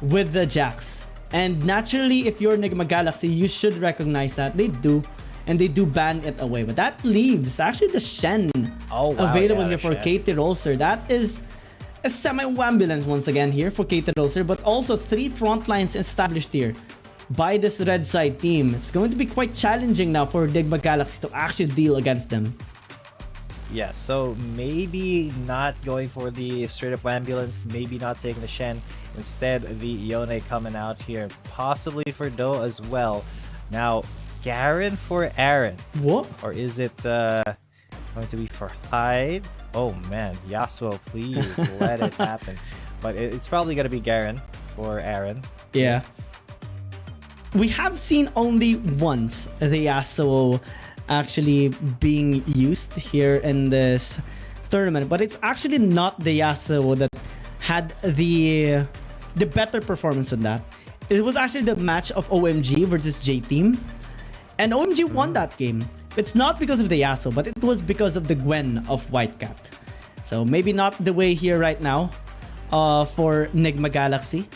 with the Jax. And naturally, if you're Enigma Galaxy, you should recognize that they do, and they do ban it away. But that leaves actually the Shen available here for KT.RY. That is a semi-ambulance once again here for KT.RY, but also 3 front lines established here by this red side team. It's going to be quite challenging now for Enigma Galaxy to actually deal against them. Yeah, so maybe not going for the straight up ambulance, maybe not taking the Shen, instead the Yone coming out here, possibly for Do as well. Now, Garen for Aaron. What? Or is it going to be for Hyde? Oh man, Yasuo, please let it happen. But it's probably going to be Garen for Aaron. Yeah. We have seen only once the Yasuo actually being used here in this tournament, but it's actually not the Yasuo that had the better performance on that. It was actually the match of OMG versus J-Team, and OMG won that game. It's not because of the Yasuo, but it was because of the Gwen of Whitecat. So maybe not the way here right now for Enigma Galaxy.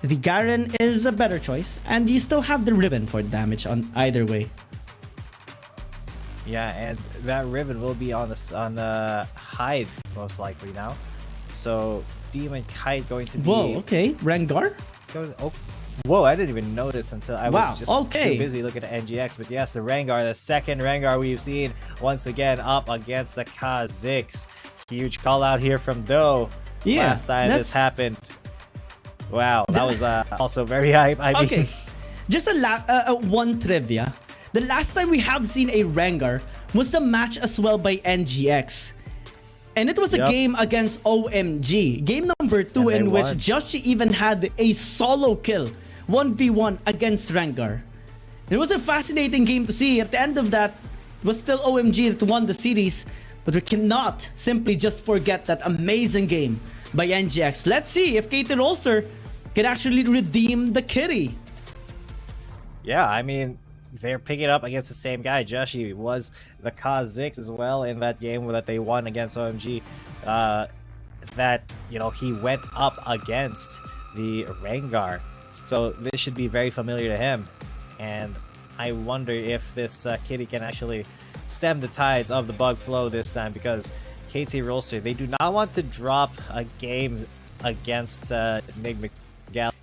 The Garen is a better choice, and you still have the Ribbon for damage on either way. Yeah, and that Ribbon will be on the Hyde most likely now. So Demon Kite going to be... Whoa, okay. Rengar? Oh, whoa, I didn't even notice until I was just too busy looking at NGX. But yes, the Rengar, the second Rengar we've seen once again up against the Kha'Zix. Huge call out here from Do. Yeah, last time this happened. Wow, that was also very hype. I mean, okay, just one trivia. The last time we have seen a Rengar was the match as well by NGX. And it was a game against OMG. Game number 2 in which Joshi even had a solo kill. 1v1 against Rengar. It was a fascinating game to see. At the end of that, it was still OMG that won the series. But we cannot simply just forget that amazing game by NGX. Let's see if KT.RY can actually redeem the kitty. Yeah, I mean, they're picking up against the same guy. Joshi was the Kha'Zix as well in that game that they won against OMG. That, you know, he went up against the Rengar. So this should be very familiar to him. And I wonder if this kitty can actually stem the tides of the bug flow this time, because KT.RY, they do not want to drop a game against Enigma Galaxy.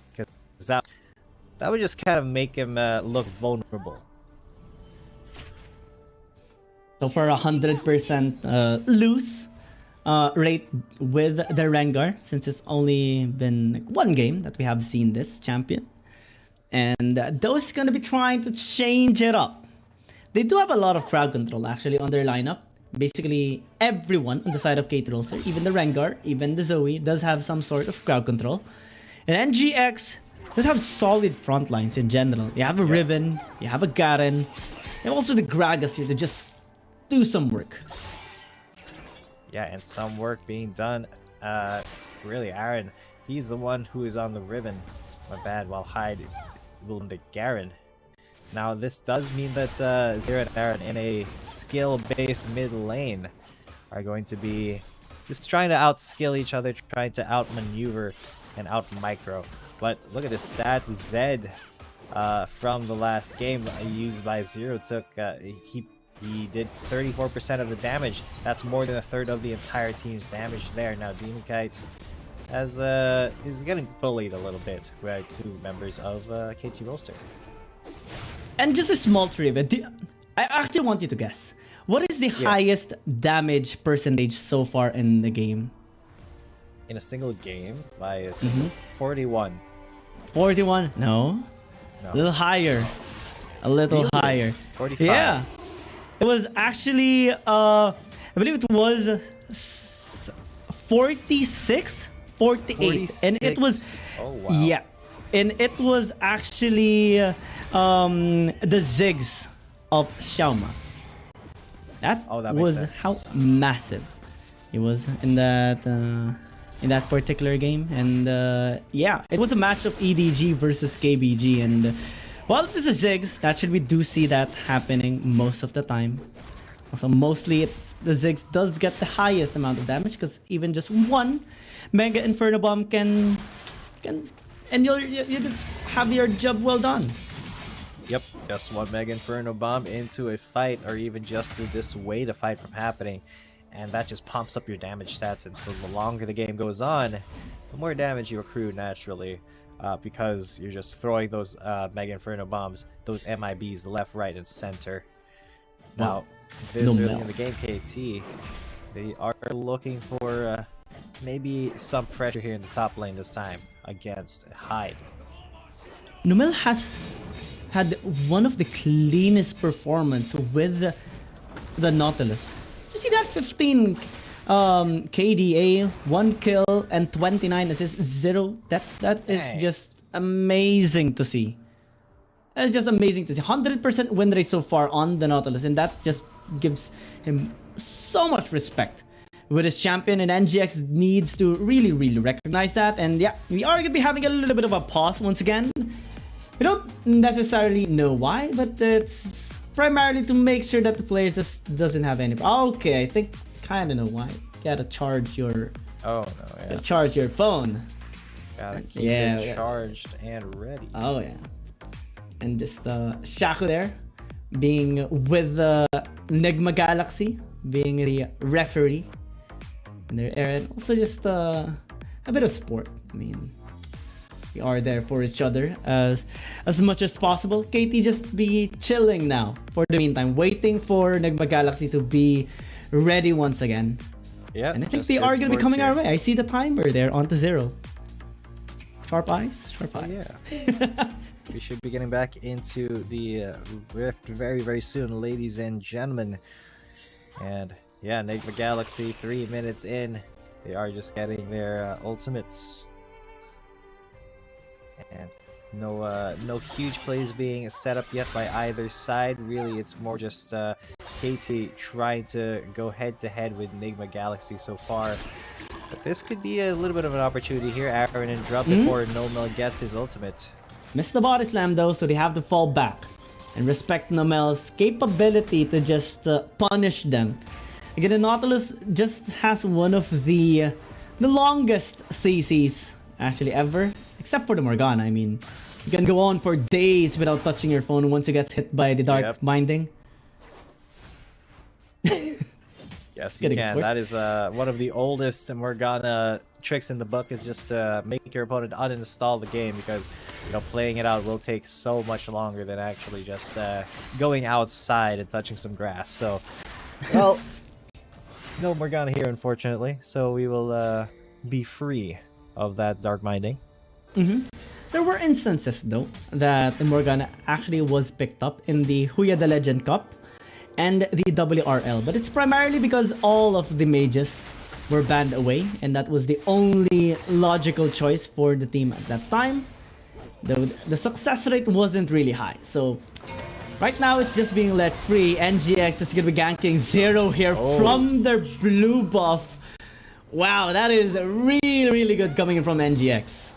that would just kind of make him look vulnerable. So for 100% loose rate with the Rengar, since it's only been like one game that we have seen this champion. And those gonna be trying to change it up. They do have a lot of crowd control actually on their lineup. Basically everyone on the side of KT.RY, even the Rengar, even the Zoe, does have some sort of crowd control. And NGX does have solid front lines in general. You have a Riven, you have a Garen, and also the Gragas here to just do some work. Yeah, and some work being done. Really, Aaron, he's the one who is on the Riven. My bad, while Hyde will the Garen. Now, this does mean that Zero and Aaron in a skill-based mid lane are going to be just trying to outskill each other, trying to outmaneuver and out-micro. But look at this stat. Zed from the last game used by Zero took, he did 34% of the damage. That's more than a third of the entire team's damage there. Now, Demon Kite is getting bullied a little bit by two members of KT.RY. And just a small trivia. I actually want you to guess. What is the highest damage percentage so far in the game? In a single game? By 41. 41? No. A little higher. A little higher. 45. Yeah. It was actually, I believe it was 46? 48. 46. And it was, oh, wow. yeah. And it was actually the Ziggs of Xiaoma. That was how massive it was in that particular game. And yeah, it was a match of EDG versus KBG. And while this is Ziggs, naturally we do see that happening most of the time. Also, mostly the Ziggs does get the highest amount of damage because even just one Mega Inferno Bomb can and you just have your job well done. Yep, just one Mega Inferno Bomb into a fight, or even just to dissuade a fight from happening, and that just pumps up your damage stats. And so the longer the game goes on, the more damage you accrue naturally, because you're just throwing those Mega Inferno Bombs, those MIBs left, right, and center. Now, this early in the game, KT, they are looking for maybe some pressure here in the top lane this time against Hyde. Numel has had one of the cleanest performance with the Nautilus. You see that 15 KDA, 1 kill, and 29 assists, 0. That is just amazing to see. That's just amazing to see. 100% win rate so far on the Nautilus, and that just gives him so much respect with his champion, and NGX needs to really recognize that. And yeah, we are going to be having a little bit of a pause once again. We don't necessarily know why, but it's primarily to make sure that the player just doesn't have any. Okay, I think kind of know why. You gotta charge your. Oh no! Yeah. Charge your phone. Gotta keep it charged and ready. Oh yeah. And just Shaco there, being with the Nigma Galaxy, being the referee. And there, Aaron, also just a bit of sport. I mean, we are there for each other as much as possible. KT just be chilling now for the meantime, waiting for Nigma Galaxy to be ready once again. Yeah, and I think they are going to be coming our way. I see the timer there onto 0. Sharp eyes, sharp eyes. Yeah. We should be getting back into the Rift very soon, ladies and gentlemen. And yeah, Nigma Galaxy 3 minutes in. They are just getting their ultimates. And no huge plays being set up yet by either side. Really, it's more just KT trying to go head-to-head with Nigma Galaxy so far. But this could be a little bit of an opportunity here. Aaron and drop before Nomel gets his ultimate. Missed the body slam though, so they have to fall back and respect Nomel's capability to just punish them. Again, the Nautilus just has one of the longest CCs actually ever, except for the Morgana. I mean, you can go on for days without touching your phone once you get hit by the dark binding. Yes, you can. That is one of the oldest Morgana tricks in the book is just to make your opponent uninstall the game, because playing it out will take so much longer than actually just going outside and touching some grass. So, well, no Morgana here, unfortunately. So we will be free of that dark minding. There were instances though that the Morgana actually was picked up in the Huya the Legend Cup and the WRL, but it's primarily because all of the mages were banned away, and that was the only logical choice for the team at that time. The success rate wasn't really high, so right now it's just being let free. NGX is gonna be ganking Zero here from their blue buff. Wow, that is really good coming in from NGX.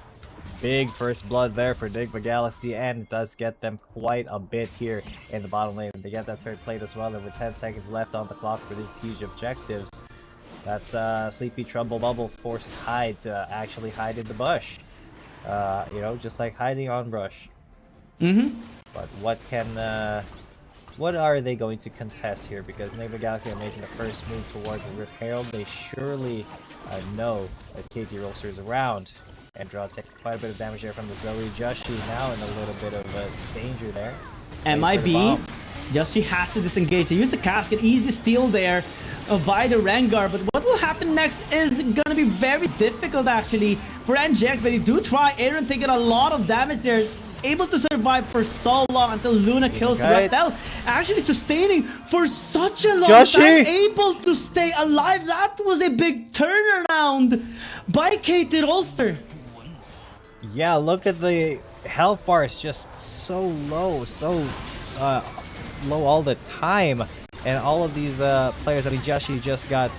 Big first blood there for Enigma Galaxy, and it does get them quite a bit here in the bottom lane. They get that third plate as well, and with 10 seconds left on the clock for these huge objectives. That's Sleepy Trouble Bubble forced Hyde to actually hide in the bush. Just like hiding on brush. But what are they going to contest here? Because Enigma Galaxy are making the first move towards the Rift Herald. They surely know that KT.RY is around. And Draw take quite a bit of damage there from the Zoe. Joshi now in a little bit of danger there. MIB, Joshi has to disengage. They use the casket, easy steal there by the Rengar. But what will happen next is gonna be very difficult actually for NGX. But they do try. Aaron taking a lot of damage there. Able to survive for so long until Luna kills Rattel. Actually sustaining for such a long time. Able to stay alive. That was a big turnaround by KT.RY. Yeah, look at the health bar. It's just so low, low all the time. And all of these players, Joshi just got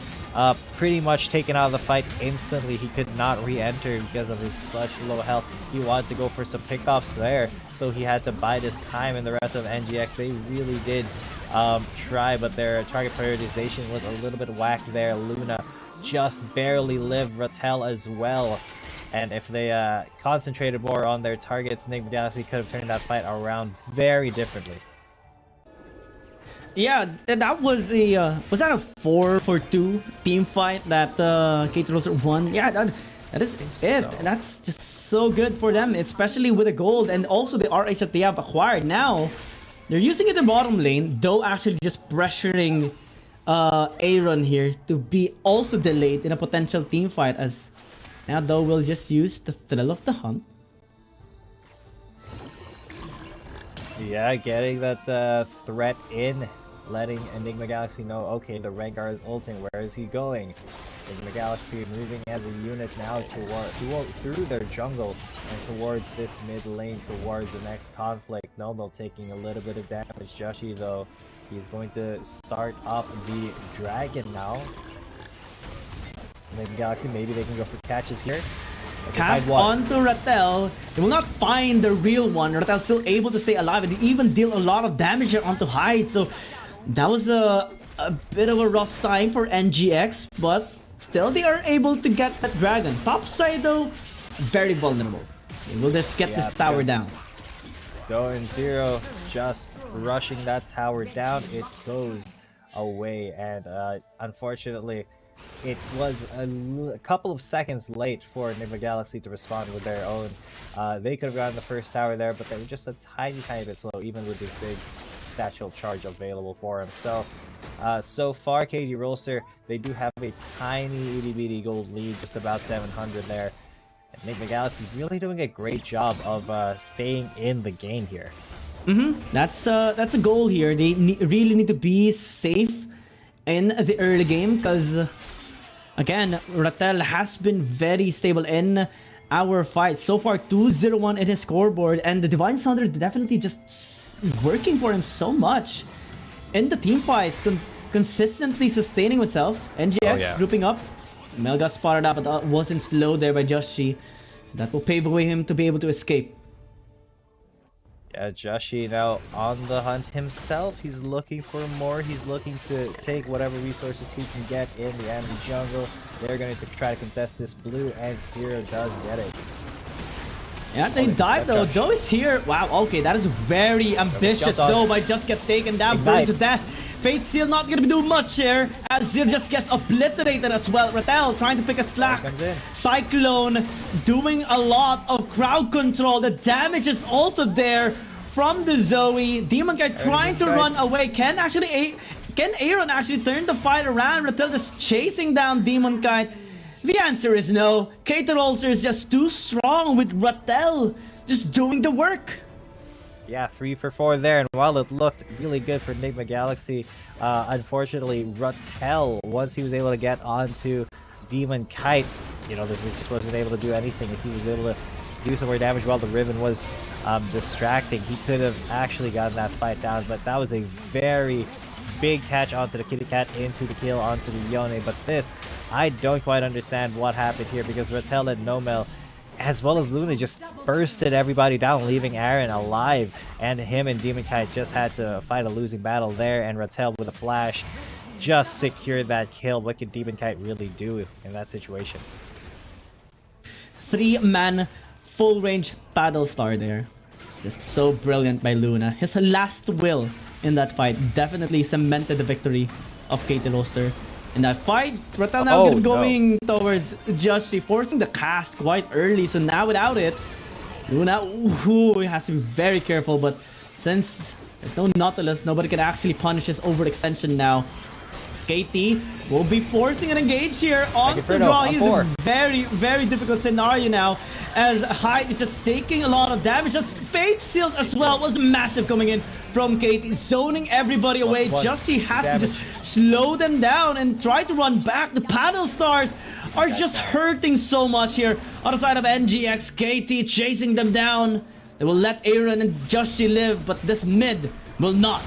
pretty much taken out of the fight instantly. He could not re-enter because of his such low health. He wanted to go for some pickoffs there, so he had to bide his time. And the rest of NGX, they really did try, but their target prioritization was a little bit whack there. Luna just barely lived, Rattel as well. And if they concentrated more on their targets, Enigma Galaxy could have turned that fight around very differently. Yeah, that was a was that a 4-for-2 team fight that KT.RY won? Yeah, that is it. And that's just so good for them, especially with the gold and also the RH that they have acquired. Now they're using it in bottom lane, though actually just pressuring Aaron here to be also delayed in a potential team fight, as now though we'll just use the thrill of the hunt. Yeah, getting that threat in, letting Enigma Galaxy know, okay, the Rengar is ulting, where is he going? Enigma Galaxy moving as a unit now through their jungle and towards this mid lane, towards the next conflict. Noble taking a little bit of damage. Joshi though, he's going to start up the dragon now. Enigma Galaxy, maybe they can go for catches here. Cast onto Rattel. They will not find the real one. Rattel still able to stay alive, and they even deal a lot of damage here onto Hyde. So that was a bit of a rough time for NGX, but still they are able to get that dragon. Top side though, very vulnerable. They will just get this tower down. Going Zero, just rushing that tower down. It goes away, and unfortunately, it was a couple of seconds late for Enigma Galaxy to respond with their own. They could have gotten the first tower there, but they were just a tiny bit slow, even with the Ziggs satchel charge available for him. So, so far, KT.RY, they do have a tiny itty-bitty gold lead, just about 700 there. Enigma Galaxy really doing a great job of staying in the game here. That's a goal here. They really need to be safe in the early game, because again, Rattel has been very stable in our fight. So far, 2-0-1 in his scoreboard, and the Divine Thunder definitely just working for him so much in the team fights, consistently sustaining himself. NGX grouping up. Mel got spotted up, but wasn't slow there by Joshi. So that will pave the way him to be able to escape. Yeah, Joshi now on the hunt himself. He's looking for more. He's looking to take whatever resources he can get in the enemy jungle. They're going to try to contest this blue, and Zero does get it. Yeah, they dive though. Joe is here. Wow, okay, that is very ambitious though, but just get taken down, burned to death. Fate Seal not gonna do much here as Zir just gets obliterated as well. Rattel trying to pick a slack. Cyclone doing a lot of crowd control. The damage is also there from the Zoe. Demon Guy trying to run away. Can Aaron actually turn the fight around? Rattel is chasing down Demon Kite. The answer is no. KT.RY is just too strong with Rattel just doing the work. Yeah, 3 for 4 there, and while it looked really good for Enigma Galaxy, unfortunately, Rattel, once he was able to get onto Demon Kite, you know, this just wasn't able to do anything. If he was able to do some more damage while the Riven was distracting, he could have actually gotten that fight down, but that was a very big catch onto the Kitty Cat, into the kill onto the Yone. But this, I don't quite understand what happened here, because Rattel and Nomel, as well as Luna, just bursted everybody down, leaving Aaron alive, and him and Demon Kite just had to fight a losing battle there, and Rattel with a flash just secured that kill. What could Demon Kite really do in that situation? 3-man full range battle star there. Just so brilliant by Luna. His last will in that fight definitely cemented the victory of KT.RY. In that fight, Rattel now gonna be going towards Judge, forcing the cast quite early. So now without it, Luna has to be very careful. But since there's no Nautilus, nobody can actually punish his overextension now. KT will be forcing an engage here on the draw. He's in a very, very difficult scenario now, as Hyde is just taking a lot of damage. That's Fate Sealed as well. Was massive coming in from KT, zoning everybody away. Justy has to just slow them down and try to run back. The paddle stars are just hurting so much here on the side of NGX. KT chasing them down. They will let Aaron and Justy live, but this mid will not.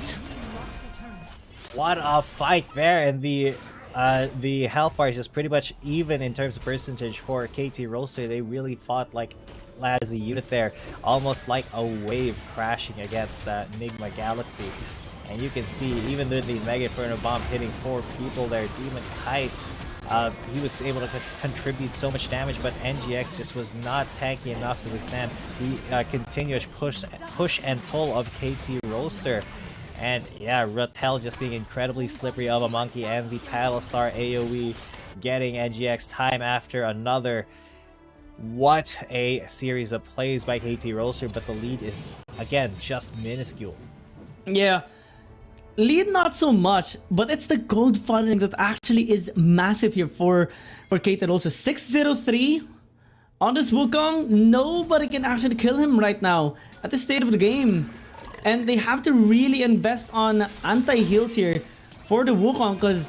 What a fight there, and the health bar is just pretty much even in terms of percentage for KT.RY. They really fought like as a unit there, almost like a wave crashing against Enigma Galaxy. And you can see, even with the Mega Inferno Bomb hitting 4 people there, Demon Kite, he was able to contribute so much damage, but NGX just was not tanky enough to withstand the continuous push and pull of KT.RY. And yeah, Rattel just being incredibly slippery of a monkey, and the Paddle Star AoE getting NGX time after another. What a series of plays by KT.RY, but the lead is, again, just minuscule. Yeah, lead not so much, but it's the gold funding that actually is massive here for KT.RY. 603 on this Wukong. Nobody can actually kill him right now at the state of the game. And they have to really invest on anti-heals here for the Wukong, because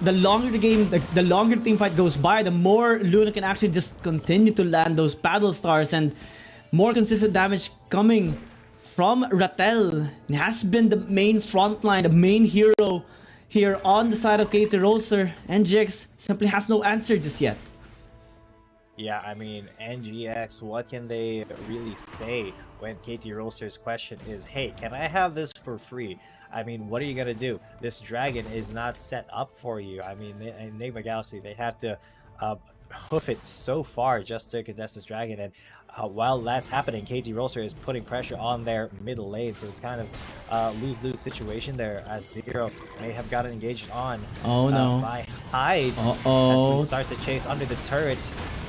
the longer the game, the longer the team fight goes by, the more Luna can actually just continue to land those paddle stars, and more consistent damage coming from Rattel. It has been the main frontline, the main hero here on the side of KT.RY. NGX simply has no answer just yet. Yeah, I mean, NGX, what can they really say when KT.RY's question is, hey, can I have this for free? I mean, what are you going to do? This dragon is not set up for you. I mean, Enigma Galaxy, they have to hoof it so far just to contest this dragon. And while that's happening, KT.RY is putting pressure on their middle lane. So it's kind of lose-lose situation there, as Zero may have gotten engaged on by Hyde. As he starts to chase under the turret.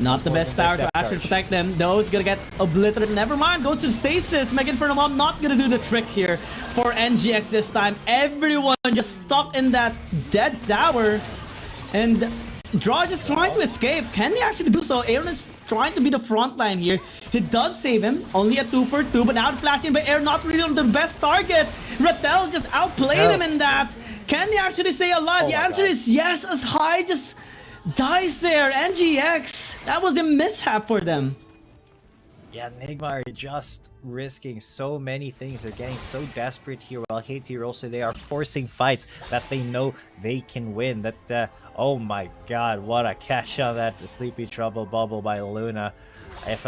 Not the best tower to actually protect them. No, it's gonna get obliterated. Never mind, goes to stasis. Mega Inferno Bomb not gonna do the trick here for NGX this time. Everyone just stuck in that dead tower. And Draw just trying to escape. Can they actually do so? Aaron is trying to be the front line here. He does save him. Only a 2 for 2, but now flashing by Aaron, not really on the best target. Rattel just outplayed him in that. Can they actually stay alive? The answer is yes, as Hyde just dies there. NGX, that was a mishap for them. Yeah, Enigma are just risking so many things. They're getting so desperate here, while KT.RY, they are forcing fights that they know they can win. That oh my god, what a catch on that Sleepy Trouble bubble by Luna. If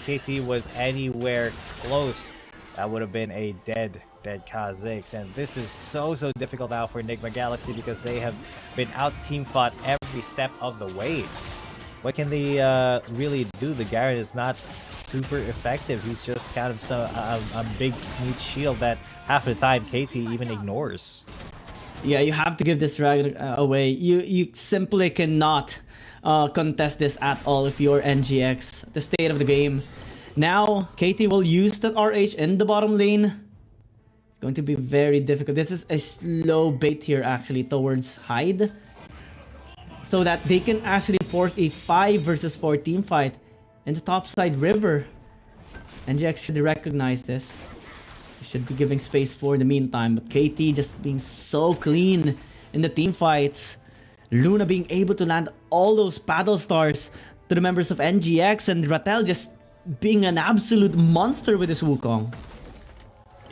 KT was anywhere close, that would have been a dead Kha'Zix. And this is so difficult now for Enigma Galaxy, because they have been out team fought every step of the way. What can they really do? The Garen is not super effective. He's just kind of a big neat shield that half the time KT even ignores. Yeah, you have to give this drag away. You simply cannot contest this at all if you're NGX. The state of the game. Now, KT will use that RH in the bottom lane. It's going to be very difficult. This is a slow bait here actually towards Hyde. So that they can actually force a 5 versus 4 team fight in the topside river. NGX should recognize this. Should be giving space for the meantime, but KT just being so clean in the team fights. Luna being able to land all those battle stars to the members of NGX, and Rattel just being an absolute monster with his Wukong.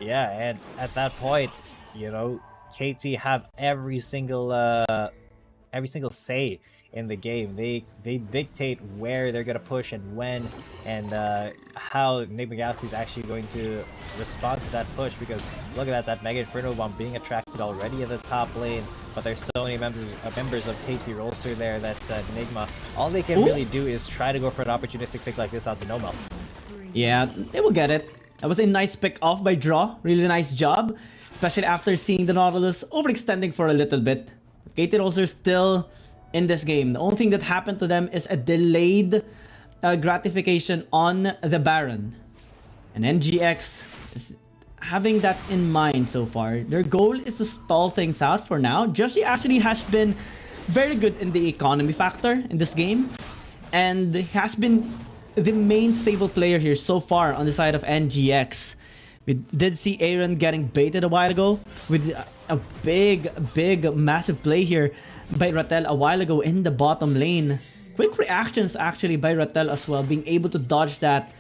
Yeah, and at that point, you know, KT have every single say in the game. They dictate where they're gonna push and when, and how Enigma Galaxy is actually going to respond to that push. Because look at that Mega Inferno Bomb being attracted already in the top lane, but there's so many members of KT.RY there that Enigma, all they can really do is try to go for an opportunistic pick like this onto Nomel. Yeah, they will get it. That was a nice pick off by Draw. Really nice job, especially after seeing the Nautilus overextending for a little bit. KT.RY still in this game. The only thing that happened to them is a delayed gratification on the Baron. And NGX is having that in mind so far. Their goal is to stall things out for now. Joshi actually has been very good in the economy factor in this game. And has been the main stable player here so far on the side of NGX. We did see Aaron getting baited a while ago with a big, massive play here by Rattel a while ago in the bottom lane. Quick reactions actually by Rattel as well, being able to dodge that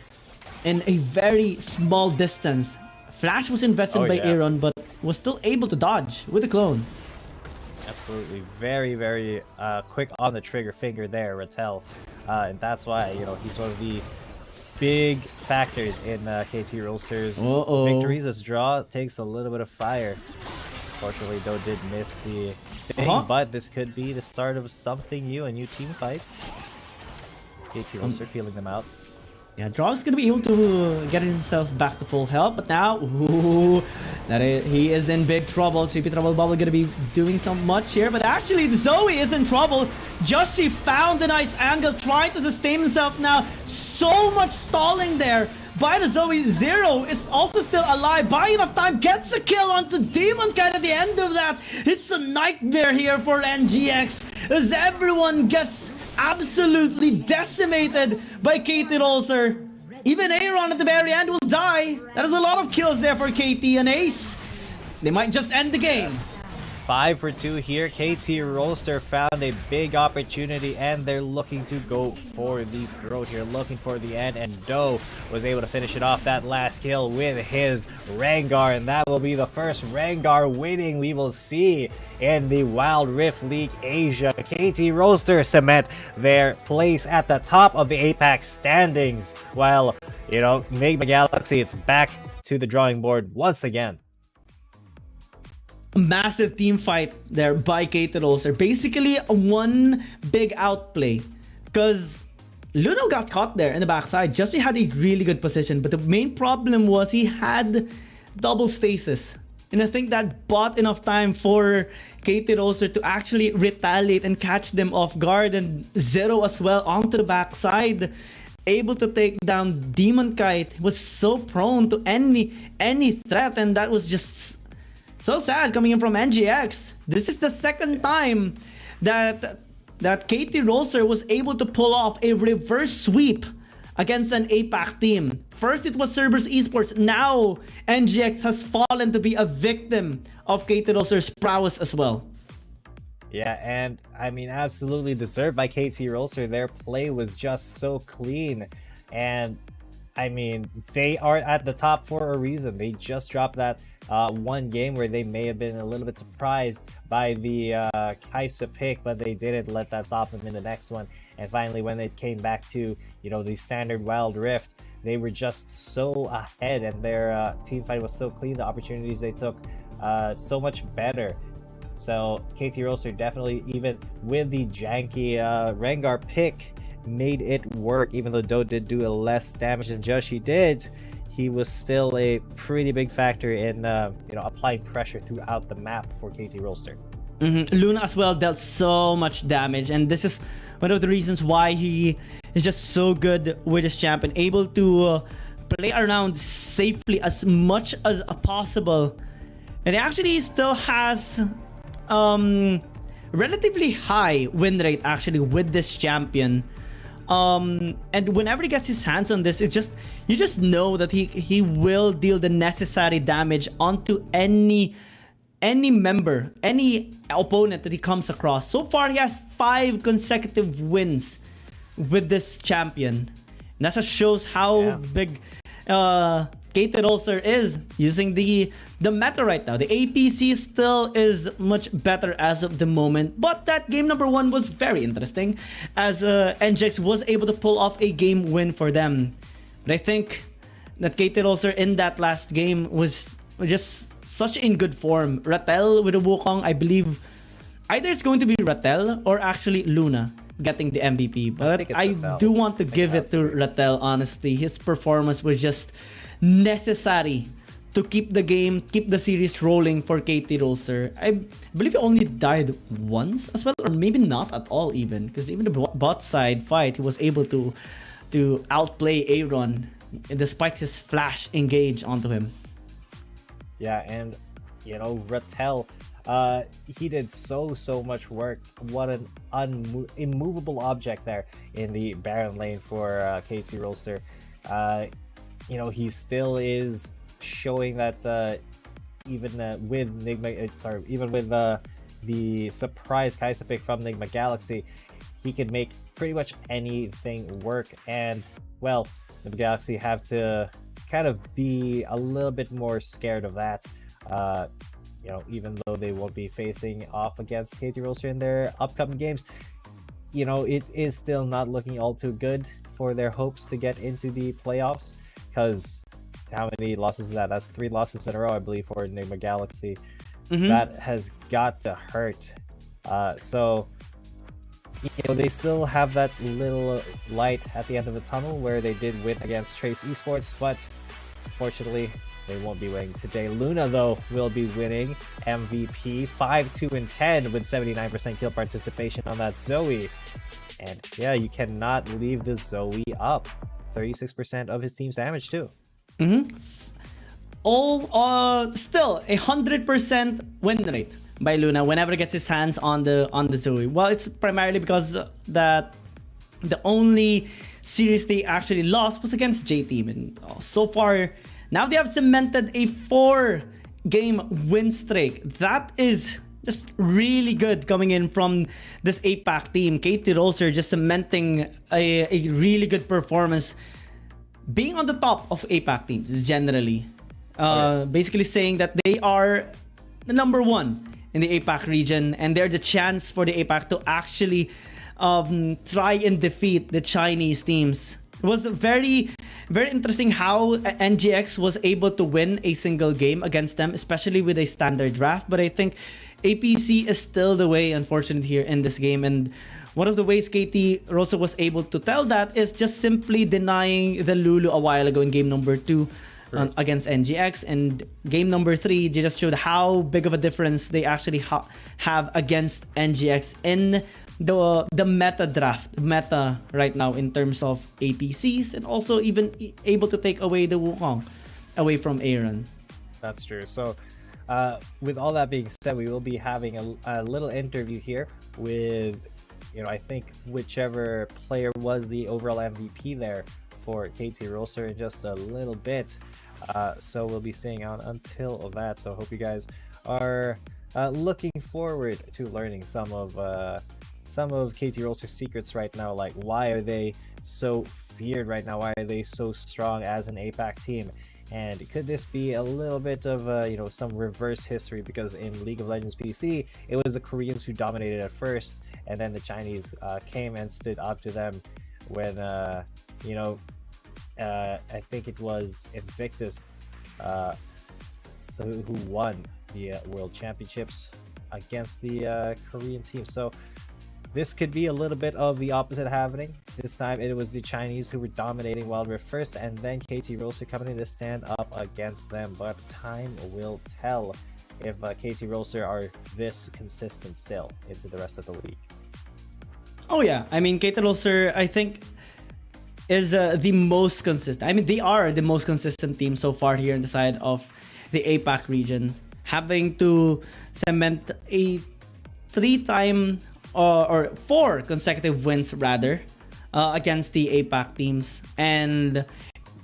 in a very small distance. Flash was invested by Aaron, but was still able to dodge with the clone. Absolutely, very quick on the trigger finger there, Rattel, and that's why, you know, he's one of the big factors in KT.RY's victories. As Draw takes a little bit of fire. Fortunately, though, did miss the thing, but this could be the start of something new, a new team fight. KT.RY feeling them out. Yeah, Draw's gonna be able to get himself back to full health, but now, he is in big trouble. CP Trouble Bubble gonna be doing so much here, but actually Zoe is in trouble. Joshi found a nice angle, trying to sustain himself now. So much stalling there by the Zoe. Zero is also still alive, buying enough time, gets a kill onto Demon Kite at the end of that. It's a nightmare here for NGX, as everyone gets absolutely decimated by KT.RY. Even Aaron at the very end will die. That is a lot of kills there for KT and Ace. They might just end the game. Yes. 5 for 2 here. KT.RY found a big opportunity, and they're looking to go for the throat here, looking for the end, and Doe was able to finish it off that last kill with his Rengar, and that will be the first Rengar winning we will see in the Wild Rift League Asia. KT.RY cement their place at the top of the Apex standings, while, you know, Enigma Galaxy, it's back to the drawing board once again. Massive team fight there by KT.RY. Basically one big outplay, because Luno got caught there in the backside. Joshi had a really good position, but the main problem was he had double stasis, and I think that bought enough time for KT.RY to actually retaliate and catch them off guard. And Zero as well onto the backside, able to take down Demon Kite. Was so prone to any threat, and that was just so sad coming in from NGX. This is the second time that KT.RY was able to pull off a reverse sweep against an APAC team. First it was Cerberus Esports, now NGX has fallen to be a victim of KT.RY's prowess as well. Yeah, and I mean, absolutely deserved by KT.RY. Their play was just so clean, and I mean, they are at the top for a reason. They just dropped that one game where they may have been a little bit surprised by the Kaisa pick, but they didn't let that stop them in the next one. And finally, when they came back to, you know, the standard Wild Rift, they were just so ahead, and their team fight was so clean. The opportunities they took so much better. So KT.RY definitely, even with the janky Rengar pick, made it work. Even though Do did do a less damage than Joshi did, he was still a pretty big factor in applying pressure throughout the map for KT Rolster. Luna as well dealt so much damage, and this is one of the reasons why he is just so good with his champion, able to play around safely as much as possible. And he actually still has relatively high win rate actually with this champion. And whenever he gets his hands on this, you just know that he will deal the necessary damage onto any member, any opponent that he comes across. So far, he has 5 consecutive wins with this champion. And that just shows how big KT.RY is using the meta right now. The APC still is much better as of the moment, but that game number 1 was very interesting as NGX was able to pull off a game win for them. But I think that KT.RY in that last game was just such in good form. Rattel with a Wukong, I believe either it's going to be Rattel or actually Luna getting the MVP. But I do want to give it to Rattel, honestly. His performance was just necessary to keep the game, keep the series rolling for KT.RY. I believe he only died once as well, or maybe not at all even, because even the bot side fight, he was able to outplay Aaron despite his flash engage onto him. Yeah, and Rattel, he did so much work. What an immovable object there in the Baron lane for KT.RY. He still is showing that even with the surprise Kai'Sa pick from Nigma Galaxy, he can make pretty much anything work. And well, the Galaxy have to kind of be a little bit more scared of that. Even though they won't be facing off against KT.RY in their upcoming games, it is still not looking all too good for their hopes to get into the playoffs. Because how many losses is that? That's 3 losses in a row, I believe, for Nigma Galaxy. That has got to hurt. So they still have that little light at the end of the tunnel where they did win against Trace Esports, but unfortunately they won't be winning today. Luna, though, will be winning MVP 5-2-10 with 79% kill participation on that Zoe. And yeah, you cannot leave the Zoe up. 36% of his team's damage too. Still 100% win rate by Luna whenever he gets his hands on the Zoe. Well, it's primarily because that the only series they actually lost was against J-Team, and so far now they have cemented a 4-game win streak. That is just really good coming in from this APAC team. KT.RY just cementing a really good performance, being on the top of APAC teams generally. Basically saying that they are the number 1 in the APAC region, and they're the chance for the APAC to actually try and defeat the Chinese teams. It was very interesting how NGX was able to win a single game against them, especially with a standard draft. But I think APC is still the way, unfortunately, here in this game. And one of the ways KT.RY was able to tell that is just simply denying the Lulu a while ago in game number 2 against NGX. And game number 3, they just showed how big of a difference they actually have against NGX in the meta right now in terms of APCs, and also even able to take away the Wukong away from Aaron. That's true. So with all that being said, we will be having a little interview here with I think whichever player was the overall MVP there for KT.RY in just a little bit. So we'll be staying on until that. So I hope you guys are looking forward to learning some of KT.RY's secrets right now. Like, why are they so feared right now? Why are they so strong as an APAC team? And could this be a little bit of some reverse history? Because in League of Legends PC, it was the Koreans who dominated at first, and then the Chinese came and stood up to them when I think it was Invictus who won the World Championships against the Korean team. So this could be a little bit of the opposite happening. This time it was the Chinese who were dominating Wild Rift first, and then KT.RY coming in to stand up against them. But time will tell if KT.RY are this consistent still into the rest of the league. Oh yeah, I mean KT.RY I think is the most consistent. I mean they are the most consistent team so far here in the side of the APAC region, having to cement a 3-time or 4 consecutive wins rather against the APAC teams, and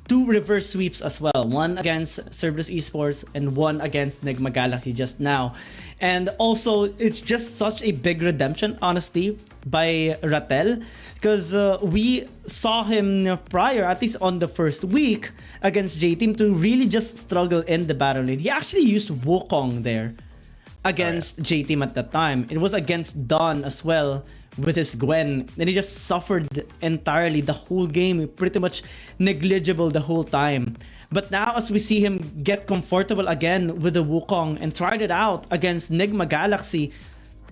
2 reverse sweeps as well, one against Cerberus Esports and one against Nigma Galaxy just now. And also it's just such a big redemption honestly by Ratel, because we saw him prior, at least on the first week against J-Team, to really just struggle in the battle lane. He actually used Wukong there against J-Team at that time. It was against Dawn as well with his Gwen, and he just suffered entirely the whole game, pretty much negligible the whole time. But now as we see him get comfortable again with the Wukong and tried it out against Nigma Galaxy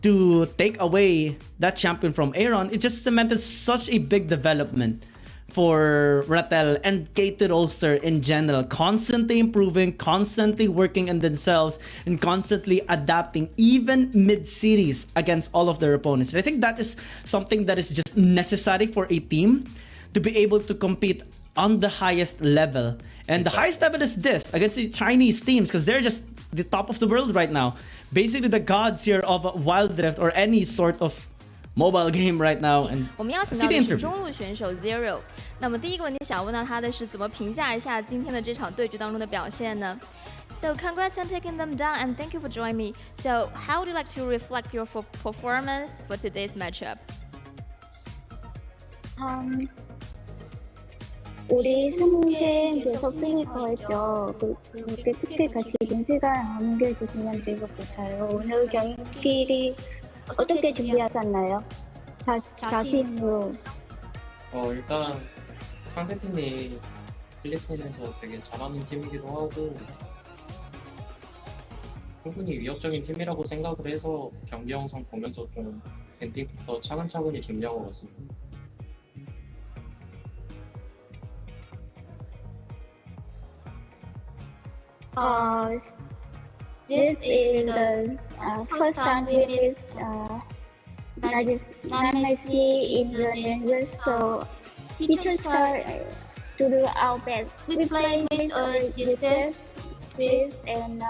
to take away that champion from Aaron, it just cemented such a big development for Ratel and KT.RY in general, constantly improving, constantly working on themselves, and constantly adapting even mid-series against all of their opponents. And I think that is something that is just necessary for a team to be able to compete on the highest level. And the highest level is this, against the Chinese teams, because they're just the top of the world right now. Basically the gods here of Wild Rift or any sort of mobile game right now. And 我们邀请到的是中路选手 Zero。那么第一个问题想问到他的是怎么评价一下今天的这场对局当中的表现呢？ So congrats on taking them down and thank you for joining me. So how would you like to reflect your performance for today's matchup? 우리 승계 계속 승리 거였죠. 끝에 같이 긴 시간 남겨주시면 될 것 같아요. 오늘 경기를 어떻게 준비하셨나요? 자신으로. 일단 상대팀이 필리핀에서 되게 잘하는 팀이기도 하고 충분히 위협적인 팀이라고 생각을 해서 경기 영상 보면서 좀 밴딩부터 차근차근히 준비한 것 같습니다. This is the first time we is dynasty in the language, so we just start to do our best. We play based on distance, and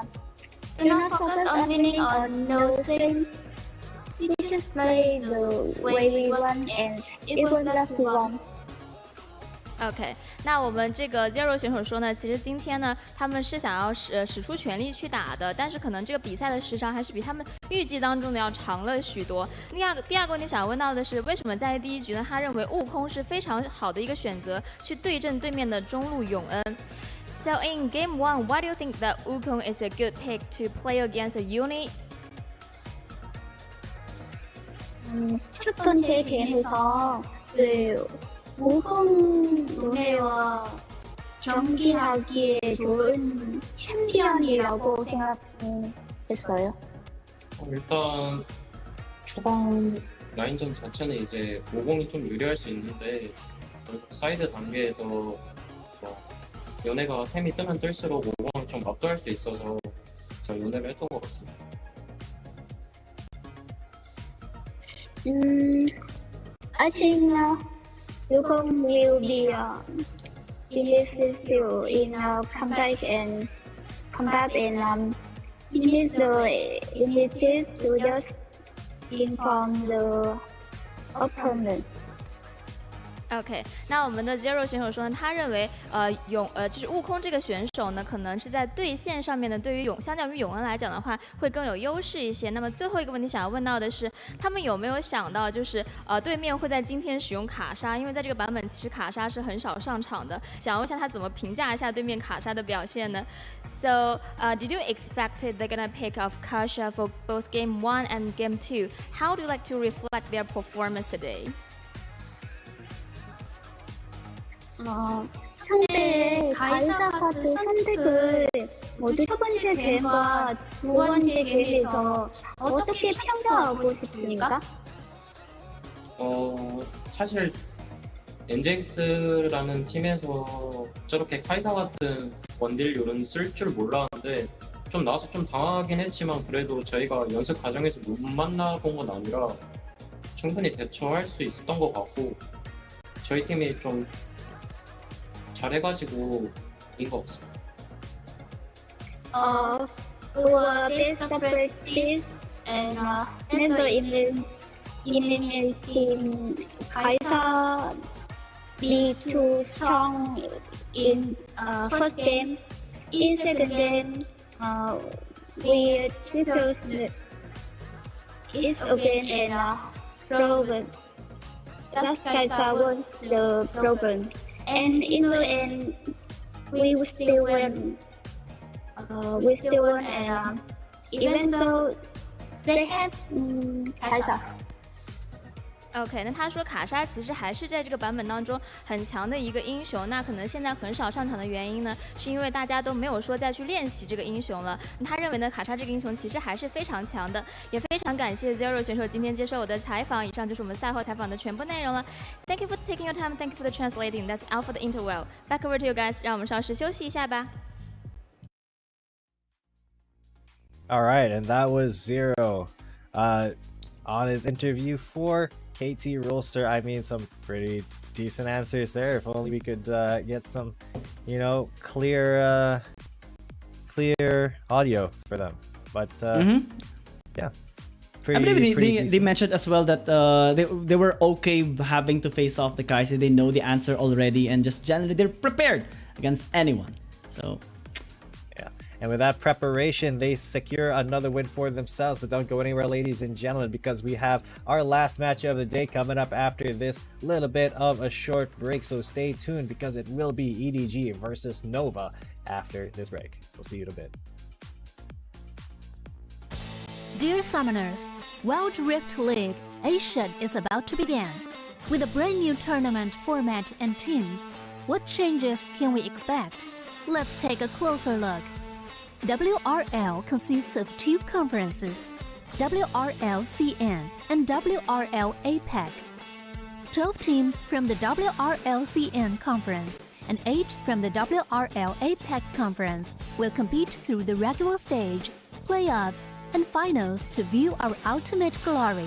do not focus on winning on no thing. We just play the way we want, and it was just one. OK， 那我们这个 Zero 选手说呢，其实今天呢，他们是想要使出全力去打的，但是可能这个比赛的时长还是比他们预计当中的要长了许多。第二个问题想问到的是，为什么在第一局呢，他认为悟空是非常好的一个选择，去对阵对面的中路永恩。So in game 1, why do you think that Wukong is a good pick to play against a unit? 첫 번째 게임에서 우공 노래와 경기하기에 좋은 챔피언이라고 생각했어요. 일단 초반 라인전 자체는 이제 50이 좀 유리할 수 있는데 사이드 단계에서 연애가 템이 뜨면 뜰수록 50을 좀 압도할 수 있어서 잘 연애를 했던 것 같습니다. I think Wukong will be decisive in combat and he needs the ability to just inform the opponent. OK， 那我们的 Zero 选手说呢，他认为就是悟空这个选手呢，可能是在对线上面呢，对于相较于永恩来讲的话，会更有优势一些。那么最后一个问题想要问到的是，他们有没有想到就是对面会在今天使用卡莎？因为在这个版本其实卡莎是很少上场的。想问一下他怎么评价一下对面卡莎的表现呢 ？So did you expect they're gonna pick off Kasha for both game 1 and game 2? How do you like to reflect their performance today? 상대의 가이사 카드 선택을 모두 첫 번째 게임과 두 번째 게임에서 어떻게 평가하고 싶습니까? 사실 NGX라는 팀에서 저렇게 카이사 같은 원딜 요런 쓸 줄 몰랐는데 좀 나와서 좀 당하긴 했지만 그래도 저희가 연습 과정에서 못 만나본 건 아니라 충분히 대처할 수 있었던 것 같고 저희 팀이 좀 잘해가지고 이긴 것 같습니다. Our best practice and never eliminate team Kaisa be too strong in first game. In second game, we discussed it again and problem. Last Kaisa was the problem, and in the end, we still won. We still won, and even though they had Kaisa. OK， 那他说卡莎其实还是在这个版本当中很强的一个英雄，那可能现在很少上场的原因呢，是因为大家都没有说再去练习这个英雄了。那他认为呢，卡莎这个英雄其实还是非常强的，也非常感谢 Zero 选手今天接受我的采访。以上就是我们赛后采访的全部内容了。Thank you for taking your time. Thank you for the translating. That's all for the interval. Back over to you guys. 让我们稍事休息一下吧。All right, and that was Zero on his interview for KT.RY. I mean, some pretty decent answers there. If only we could get some, clear audio for them. But yeah, I believe they mentioned as well that they were okay having to face off the guys. They know the answer already, and just generally they're prepared against anyone. So. And with that preparation, they secure another win for themselves. But don't go anywhere, ladies and gentlemen, because we have our last match of the day coming up after this little bit of a short break. So stay tuned because it will be EDG versus Nova after this break. We'll see you in a bit. Dear Summoners, Wild Rift League Asia is about to begin. With a brand new tournament format and teams, what changes can we expect? Let's take a closer look. WRL consists of two conferences, WRL CN and WRL APEC. 12 teams from the WRL CN conference and 8 from the WRL APEC conference will compete through the regular stage, playoffs, and finals to view our ultimate glory.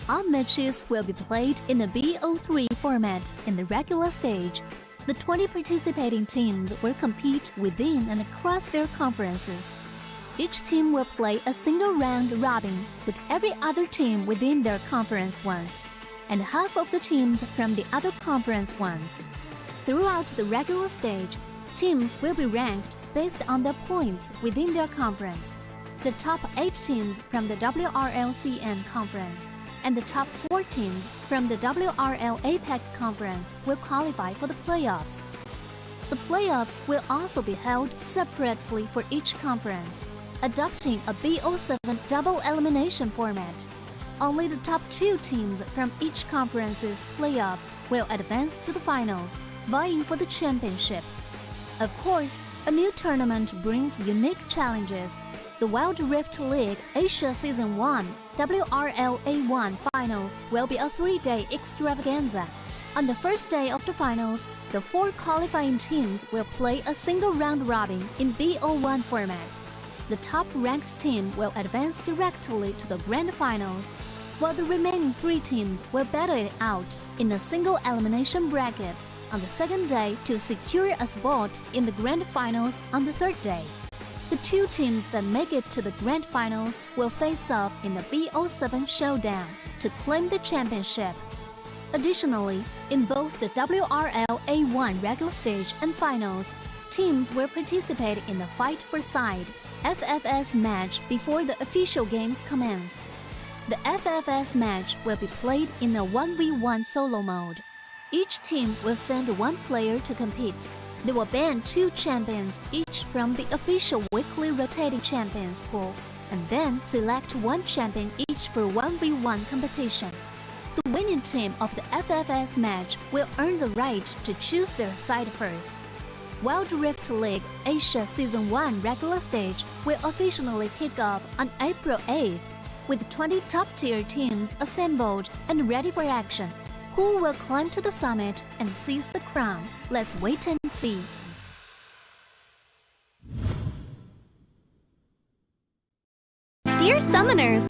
All matches will be played in the BO3 format in the regular stage. The 20 participating teams will compete within and across their conferences. Each team will play a single round robin with every other team within their conference once, and half of the teams from the other conference once. Throughout the regular stage, teams will be ranked based on their points within their conference. The top 8 teams from the WRLCN conference and the top 4 teams from the WRL APEC conference will qualify for the playoffs. The playoffs will also be held separately for each conference, adopting a BO7 double elimination format. Only the top 2 teams from each conference's playoffs will advance to the finals, vying for the championship. Of course, a new tournament brings unique challenges. The Wild Rift League Asia Season 1 WRL A1 Finals will be a 3-day extravaganza. On the first day of the finals, the 4 qualifying teams will play a single round robin in BO1 format. The top-ranked team will advance directly to the grand finals, while the remaining 3 teams will battle it out in a single elimination bracket on the second day to secure a spot in the grand finals on the third day. The 2 teams that make it to the grand finals will face off in the BO7 showdown to claim the championship. Additionally, in both the WRL A1 regular stage and finals, teams will participate in the Fight for Side FFS match before the official games commence. The FFS match will be played in a 1v1 solo mode. Each team will send 1 player to compete. They will ban 2 champions each from the official weekly rotating champions pool, and then select 1 champion each for 1v1 competition. The winning team of the FFS match will earn the right to choose their side first. Wild Rift League Asia Season 1 regular stage will officially kick off on April 8th. With 20 top-tier teams assembled and ready for action, who will climb to the summit and seize the crown? Let's wait and see. Dear Summoners,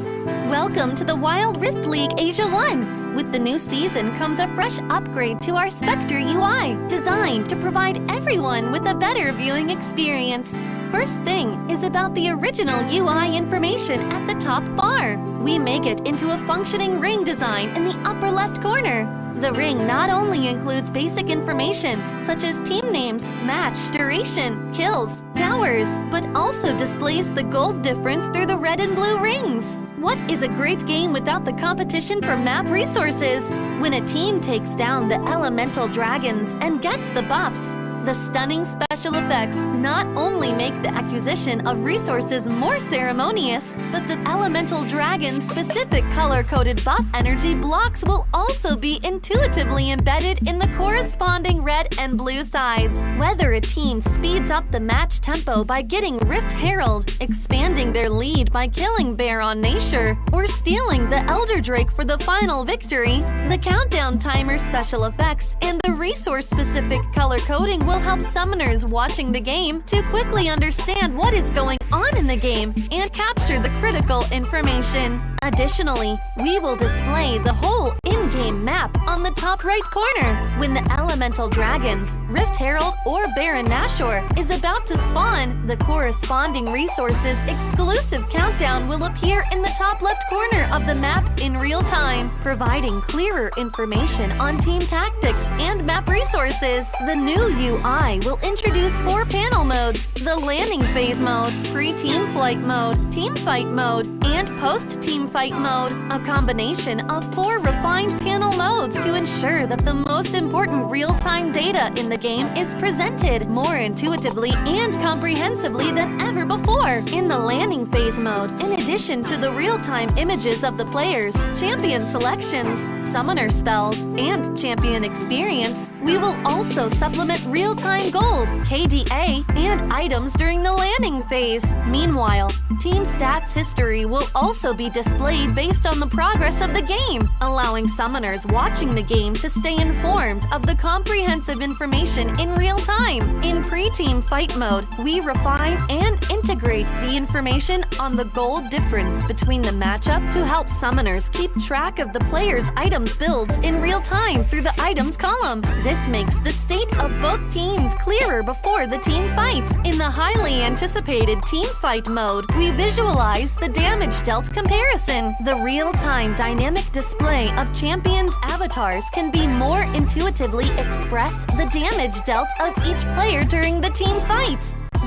welcome to the Wild Rift League Asia 1. With the new season comes a fresh upgrade to our Spectator UI, designed to provide everyone with a better viewing experience. First thing is about the original UI information at the top bar. We make it into a functioning ring design in the upper left corner. The ring not only includes basic information such as team names, match duration, kills, towers, but also displays the gold difference through the red and blue rings. What is a great game without the competition for map resources? When a team takes down the elemental dragons and gets the buffs, the stunning special effects not only make the acquisition of resources more ceremonious, but the elemental dragon's specific color-coded buff energy blocks will also be intuitively embedded in the corresponding red and blue sides. Whether a team speeds up the match tempo by getting Rift Herald, expanding their lead by killing Baron Nashor, or stealing the Elder Drake for the final victory, the countdown timer special effects and the resource-specific color coding will help summoners watching the game to quickly understand what is going on in the game and capture the critical information. Additionally, we will display the whole in-game map on the top right corner. When the elemental dragons, Rift Herald or Baron Nashor is about to spawn, the corresponding resources exclusive countdown will appear in the top left corner of the map in real time, providing clearer information on team tactics and map resources. The new UI will introduce 4 panel modes: the landing phase mode, pre-team flight mode, team fight mode, and post-team fight mode, a combination of 4 refined panel modes to ensure that the most important real-time data in the game is presented more intuitively and comprehensively than ever before. In the landing phase mode, in addition to the real-time images of the players, champion selections, summoner spells, and champion experience, we will also supplement real-time gold, KDA, and items during the landing phase. Meanwhile, team stats history will also be displayed based on the progress of the game, allowing summoners watching the game to stay informed of the comprehensive information in real time. In pre-team fight mode, we refine and integrate the information on the gold difference between the matchup to help summoners keep track of the players' items builds in real time through the items column. This makes the state of both teams clearer before the team fight. In the highly anticipated team fight mode, we visualize the damage dealt comparison. The real-time dynamic display of champions' avatars can be more intuitively express the damage dealt of each player during the team fight.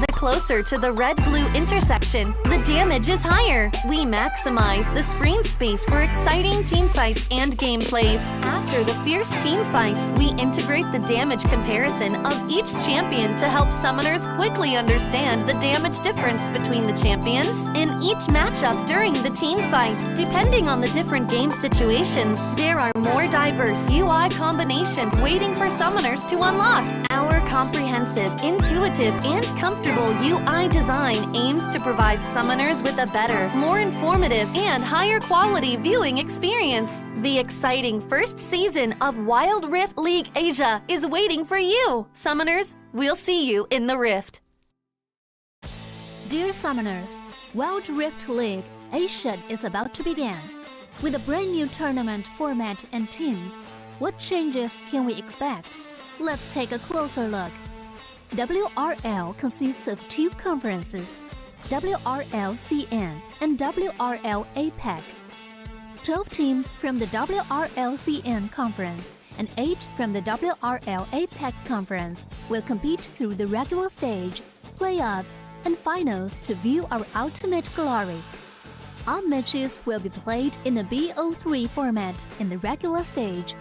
The closer to the red-blue intersection, the damage is higher. We maximize the screen space for exciting team fights and gameplays. After the fierce team fight, we integrate the damage comparison of each champion to help summoners quickly understand the damage difference between the champions in each matchup during the team fight. Depending on the different game situations, there are more diverse UI combinations waiting for summoners to unlock. Our comprehensive, intuitive, and comfortable UI design aims to provide summoners with a better, more informative, and higher quality viewing experience. The exciting first season of Wild Rift League Asia is waiting for you. Summoners, we'll see you in the Rift. Dear Summoners, Wild Rift League Asia is about to begin. With a brand new tournament format and teams, what changes can we expect? Let's take a closer look. WRL consists of 2 conferences, WRL CN and WRL APAC. 12 teams from the WRL CN conference and 8 from the WRL APAC conference will compete through the regular stage, playoffs, and finals to view our ultimate glory. All matches will be played in a BO3 format in the regular stage.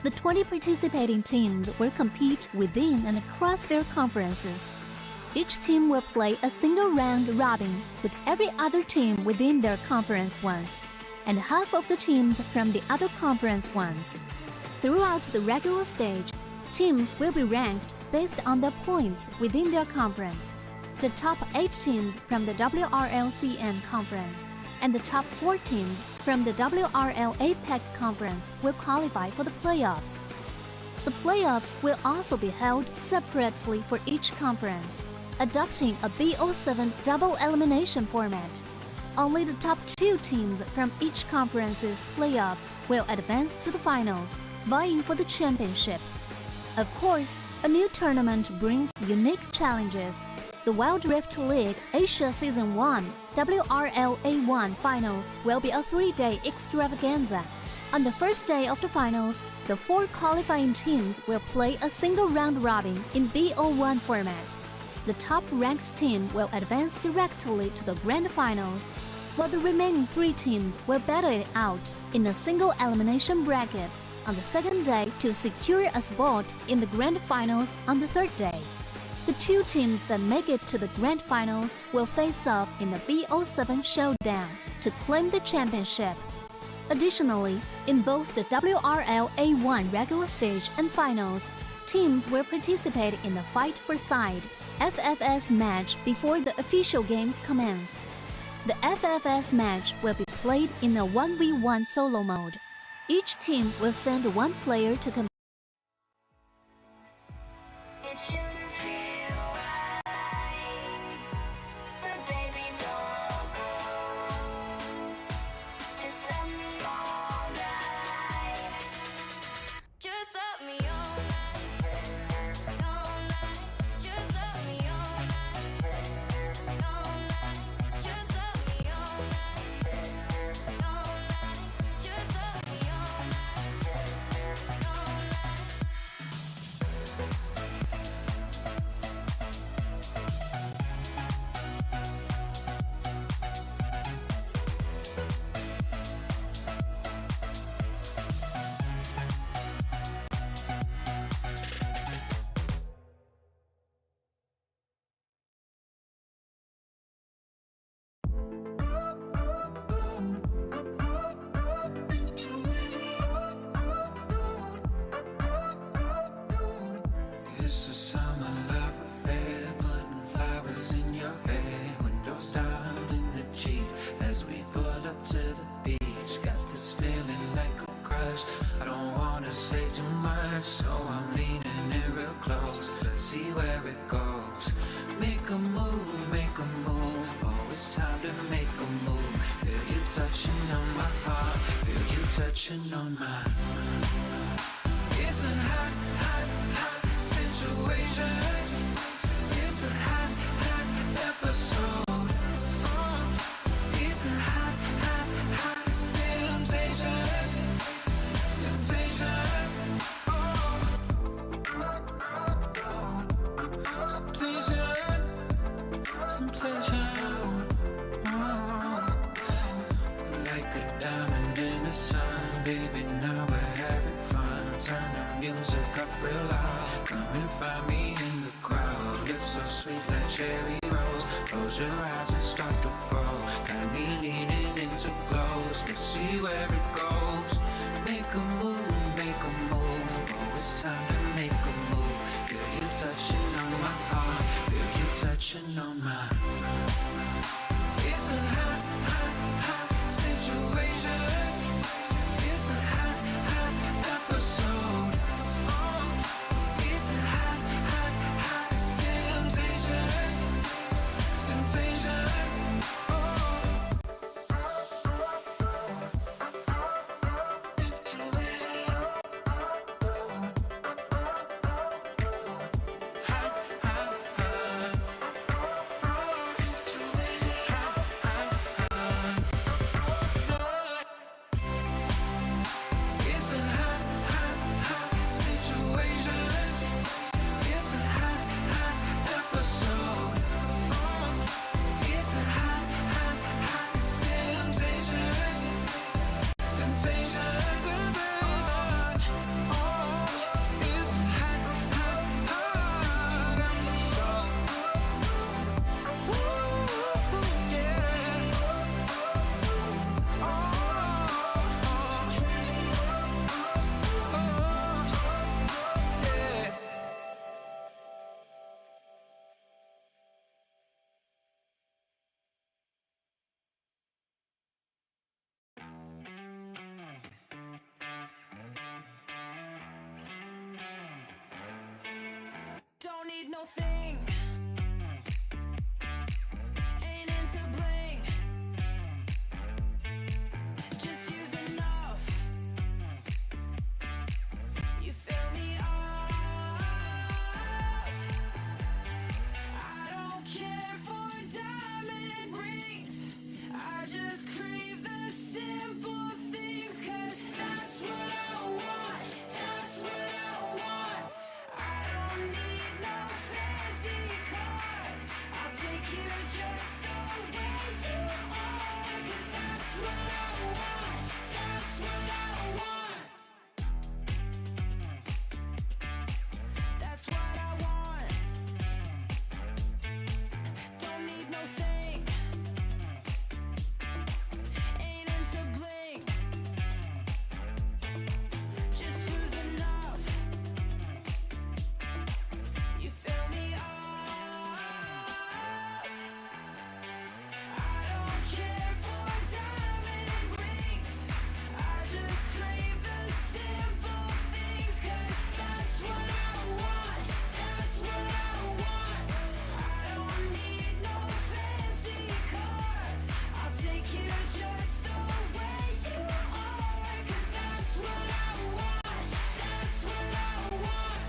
The 20 participating teams will compete within and across their conferences. Each team will play a single round robin with every other team within their conference once, and half of the teams from the other conference once. Throughout the regular stage, teams will be ranked based on their points within their conference. The top 8 teams from the WRLCN conference and the top 4 teams from the WRL APEC conference will qualify for the playoffs. The playoffs will also be held separately for each conference, adopting a BO7 double elimination format. Only the top 2 teams from each conference's playoffs will advance to the finals, vying for the championship. Of course, a new tournament brings unique challenges. The Wild Rift League Asia Season 1 WRL A1 Finals will be a 3-day extravaganza. On the first day of the finals, the 4 qualifying teams will play a single round robin in BO1 format. The top-ranked team will advance directly to the grand finals, while the remaining 3 teams will battle it out in a single elimination bracket on the second day to secure a spot in the grand finals on the third day. The 2 teams that make it to the grand finals will face off in the BO7 showdown to claim the championship. Additionally, in both the WRL A1 regular stage and finals, teams will participate in the Fight for Side FFS match before the official games commence. The FFS match will be played in a 1v1 solo mode. Each team will send 1 player to compete. It's a summer love affair, putting flowers in your hair. Windows down in the Jeep as we pull up to the beach. Got this feeling like a crush. I don't wanna say too much, so I'm leaning in real close. Let's see where it goes. Make a move, make a move. Oh, it's time to make a move. Feel you touching on my heart, feel you touching on mine. It's a hot, hot, hot situation. It's a hot, hot episode. It's a hot, hot, hot temptation. Temptation. Temptation. Temptation. Like a diamond in the sun, baby, now we're having fun. Turn the music up real loud. Come and find me in the crowd. It's so sweet. Don't need no thing. Ain't into bling. Just use enough. You fill me up. I don't care for diamond rings. I just crave the simple things, 'cause that's what I want. That's what I want. I don't need no fancy car. I'll take you just the way you are, 'cause that's what I want. That's what I want. That's what I want. Don't need no thing. Ain't into bling. Just use enough. You fill me up. I don't care for diamond rings. I just crave the simple things, 'cause that's what I want. That's what I want. I don't need no fancy car. I'll take you just the way you are, 'cause that's what I want. That's what I want.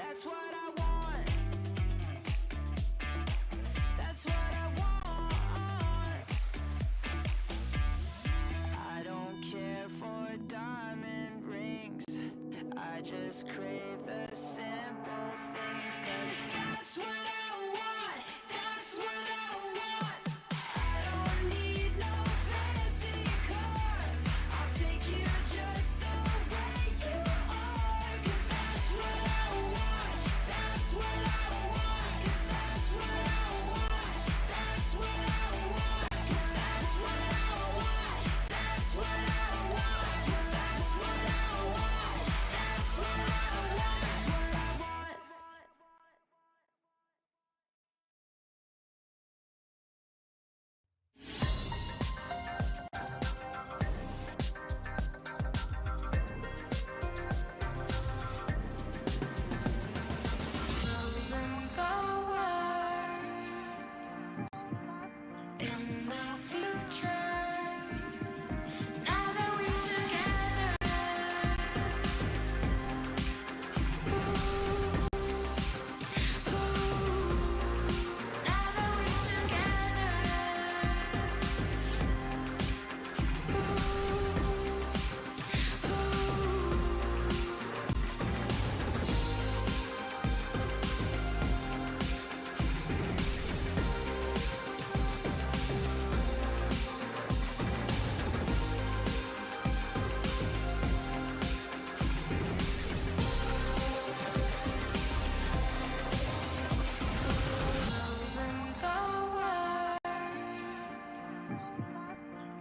That's what I want. That's what I want. I don't care for diamond rings. I just crave the simple things, 'cause that's what I want. That's what I want. I don't need no fancy car. I'll take you just the way you are, 'cause that's what I want. That's what I want. 'Cause that's what I want. That's what I want. 'Cause that's what I want. That's what I want. 'Cause that's what I want. That's what I want. That's what I want. Moving forward in the future. Now that we're together. Now that we're together. Moving forward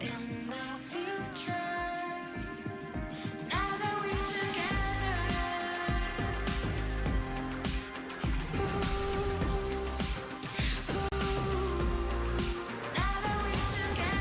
in the future. Now that we're together. Now that we're together.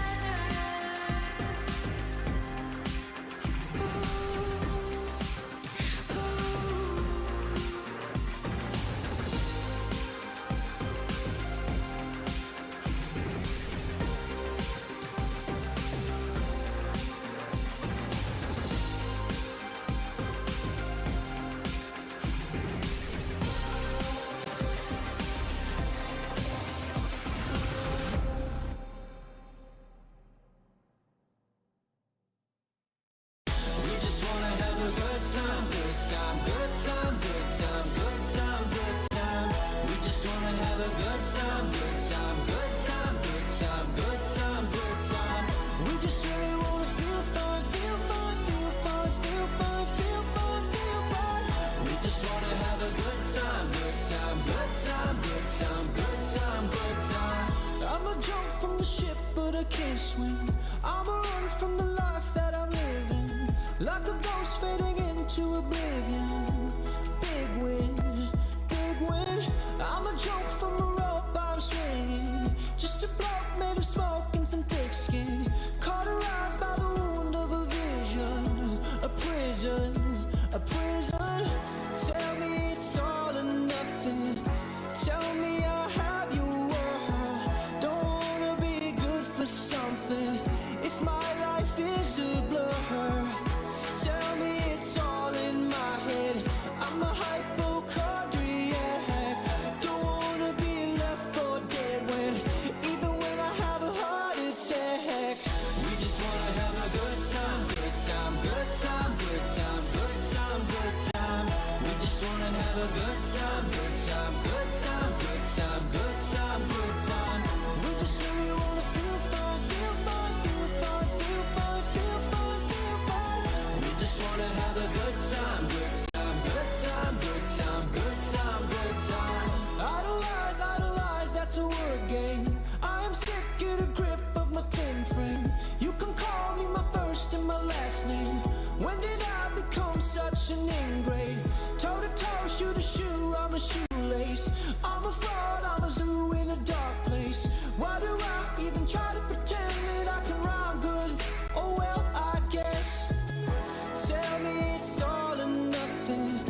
We just wanna have a good time, good time, good time, good time, good time, good time. We just wanna have a good time, good time, good time, good time, good time, good time. We just really wanna feel fine, feel fine, feel fine, feel fine, feel fine, feel fine. We just wanna have a good time, good time, good time, good time, good time, good time. I'm a jump from the ship, but I can't swim. I'm a run from the life that I'm living. Like a ghost fading into oblivion. Big win, big win. I'm a joke from a rope I'm swinging. Just a bloke made of smoke and some thick skin. Cauterized by the wound of a vision. A prison, a prison. it's a word game. I am sick of the grip of my pen frame. You can call me my first and my last name. When did I become such an ingrate? Toe to toe, shoe to shoe, I'm a shoelace. I'm a fraud, I'm a zoo in a dark place. Why do I even try to pretend that I can rhyme good? Oh well, I guess. Tell me it's all or nothing.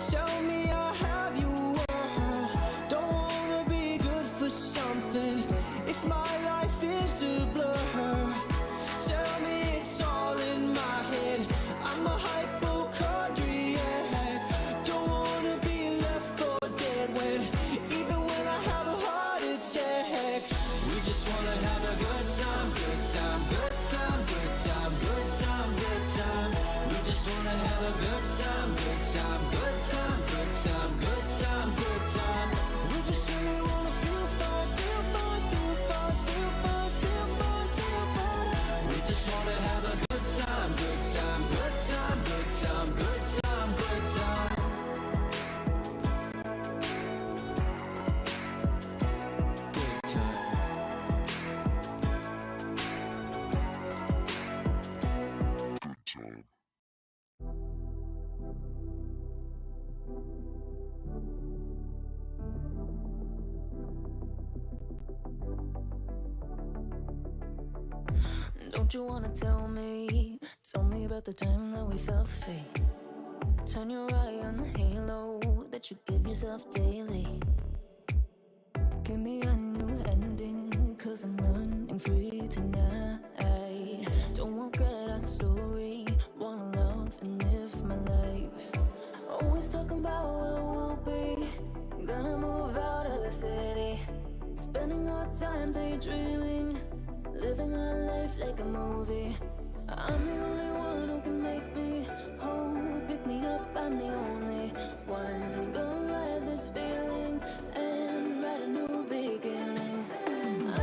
Tell me I'll have your word. Don't wanna be good for something if my life is a blur. Tell me it's all in my head. I'm a hypochondriac. Don't wanna be left for dead when, even when I have a heart attack. We just wanna have a good time, good time, good time, good time, good time, good time. We just wanna have a good time, good time, good time, good time, good time, good time. We just really wanna feel fun, feel fun, feel fun, feel fun, feel fun, feel fun. We just wanna have a good time, good time, good time, good time, good time, good time. Good time. Don't you wanna tell me about the time that we felt fake? Turn your eye on the halo that you give yourself daily. Give me a new ending, cause I'm running free tonight. Don't want that story, wanna love and live my life. Always talking about where we'll be, gonna move out of the city. Spending our time daydreaming, living our life like a movie. I'm the only one who can make me whole. Pick me up, I'm the only one. Gonna ride this feeling and write a new beginning. I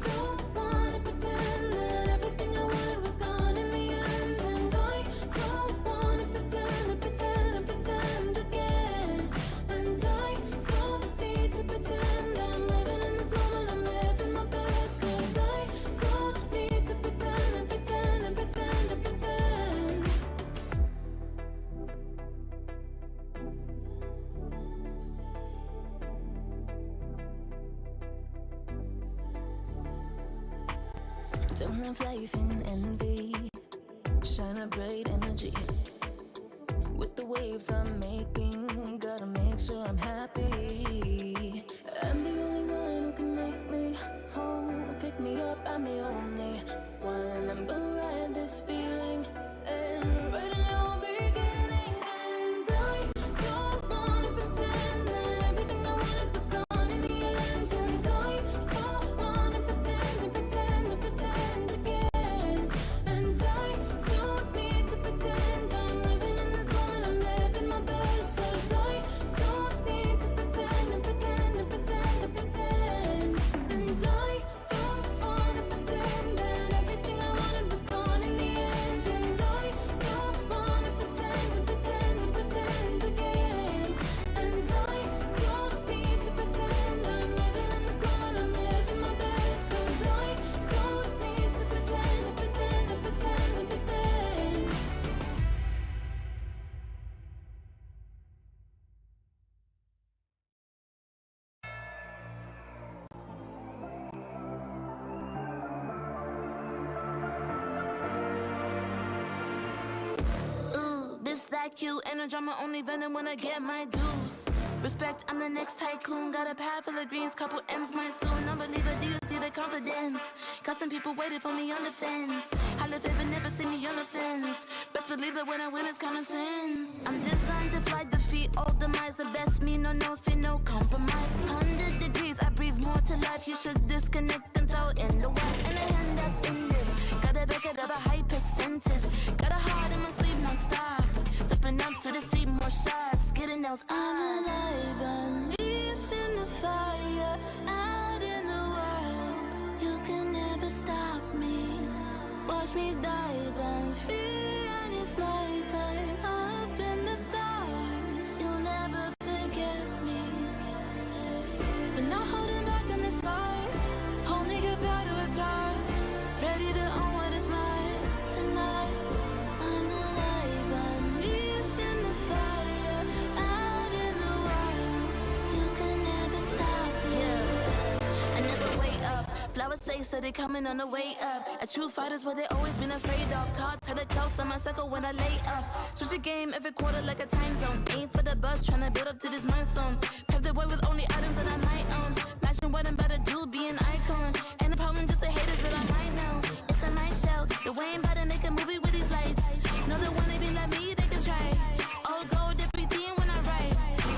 don't wanna pretend that everything I wanted was gone in the end. And I don't wanna pretend again. And I don't need to pretend I'm living in this moment, I'm living my best. Cause I don't need to pretend and pretend and pretend and pretend. Don't have life in envy, shine a bright energy. With the waves I'm making, gotta make sure I'm happy. I'm the only one who can make me whole. Pick me up, I'm the only one. I'm gonna ride this feeling and write a new beginning. And I don't wanna pretend that everything I wanted was gone in the end. And I don't wanna pretend and pretend and pretend again. And I don't need to pretend I'm living in this moment, I'm living my best. Cause I don't need to pretend and pretend and pretend and pretend. And I don't wanna pretend that everything I wanted was gone in the end. And I don't wanna pretend and pretend and pretend again. And I don't need to pretend I'm living in this moment, I'm living my best. Cause I don't need to pretend and pretend and pretend and pretend. Ooh, this that cute, and a drama only venom when I get my dues. Respect, I'm the next tycoon. Got a pad full of greens, couple M's my soon. Unbeliever, do you see the confidence? Got some people waiting for me on the fence. I live it, but never see me on the fence. Best believe that when I win, it's common sense. I'm designed to fly, defeat all demise. The best me, no fear, no compromise. 100 degrees, I breathe more to life. You should disconnect and throw in the west. And a hand that's in this. Gotta back it up a high percentage. Got a heart in my sleeve, non-stop. Stepping up to the seat, more shots. Getting those I'm alive, unleashed in the fire. Out in the wild, you can never stop me. Watch me dive and free, and it's my time. Up in the stars, you'll never forget me. We're not holding back on this Flowers say so they coming on the way up. A true fighter's what they always been afraid of. Caught to the close on my circle when I lay up. Switch the game every quarter like a time zone. Aim for the bus, tryna build up to this mind zone. Pave the way with only items that I might own. Matching what I'm about to do, be an icon. And the problem just the haters that I might know. It's a night show. The way I'm about to make a movie with these lights. No, the one they be like me, they can try. All gold, everything when I write.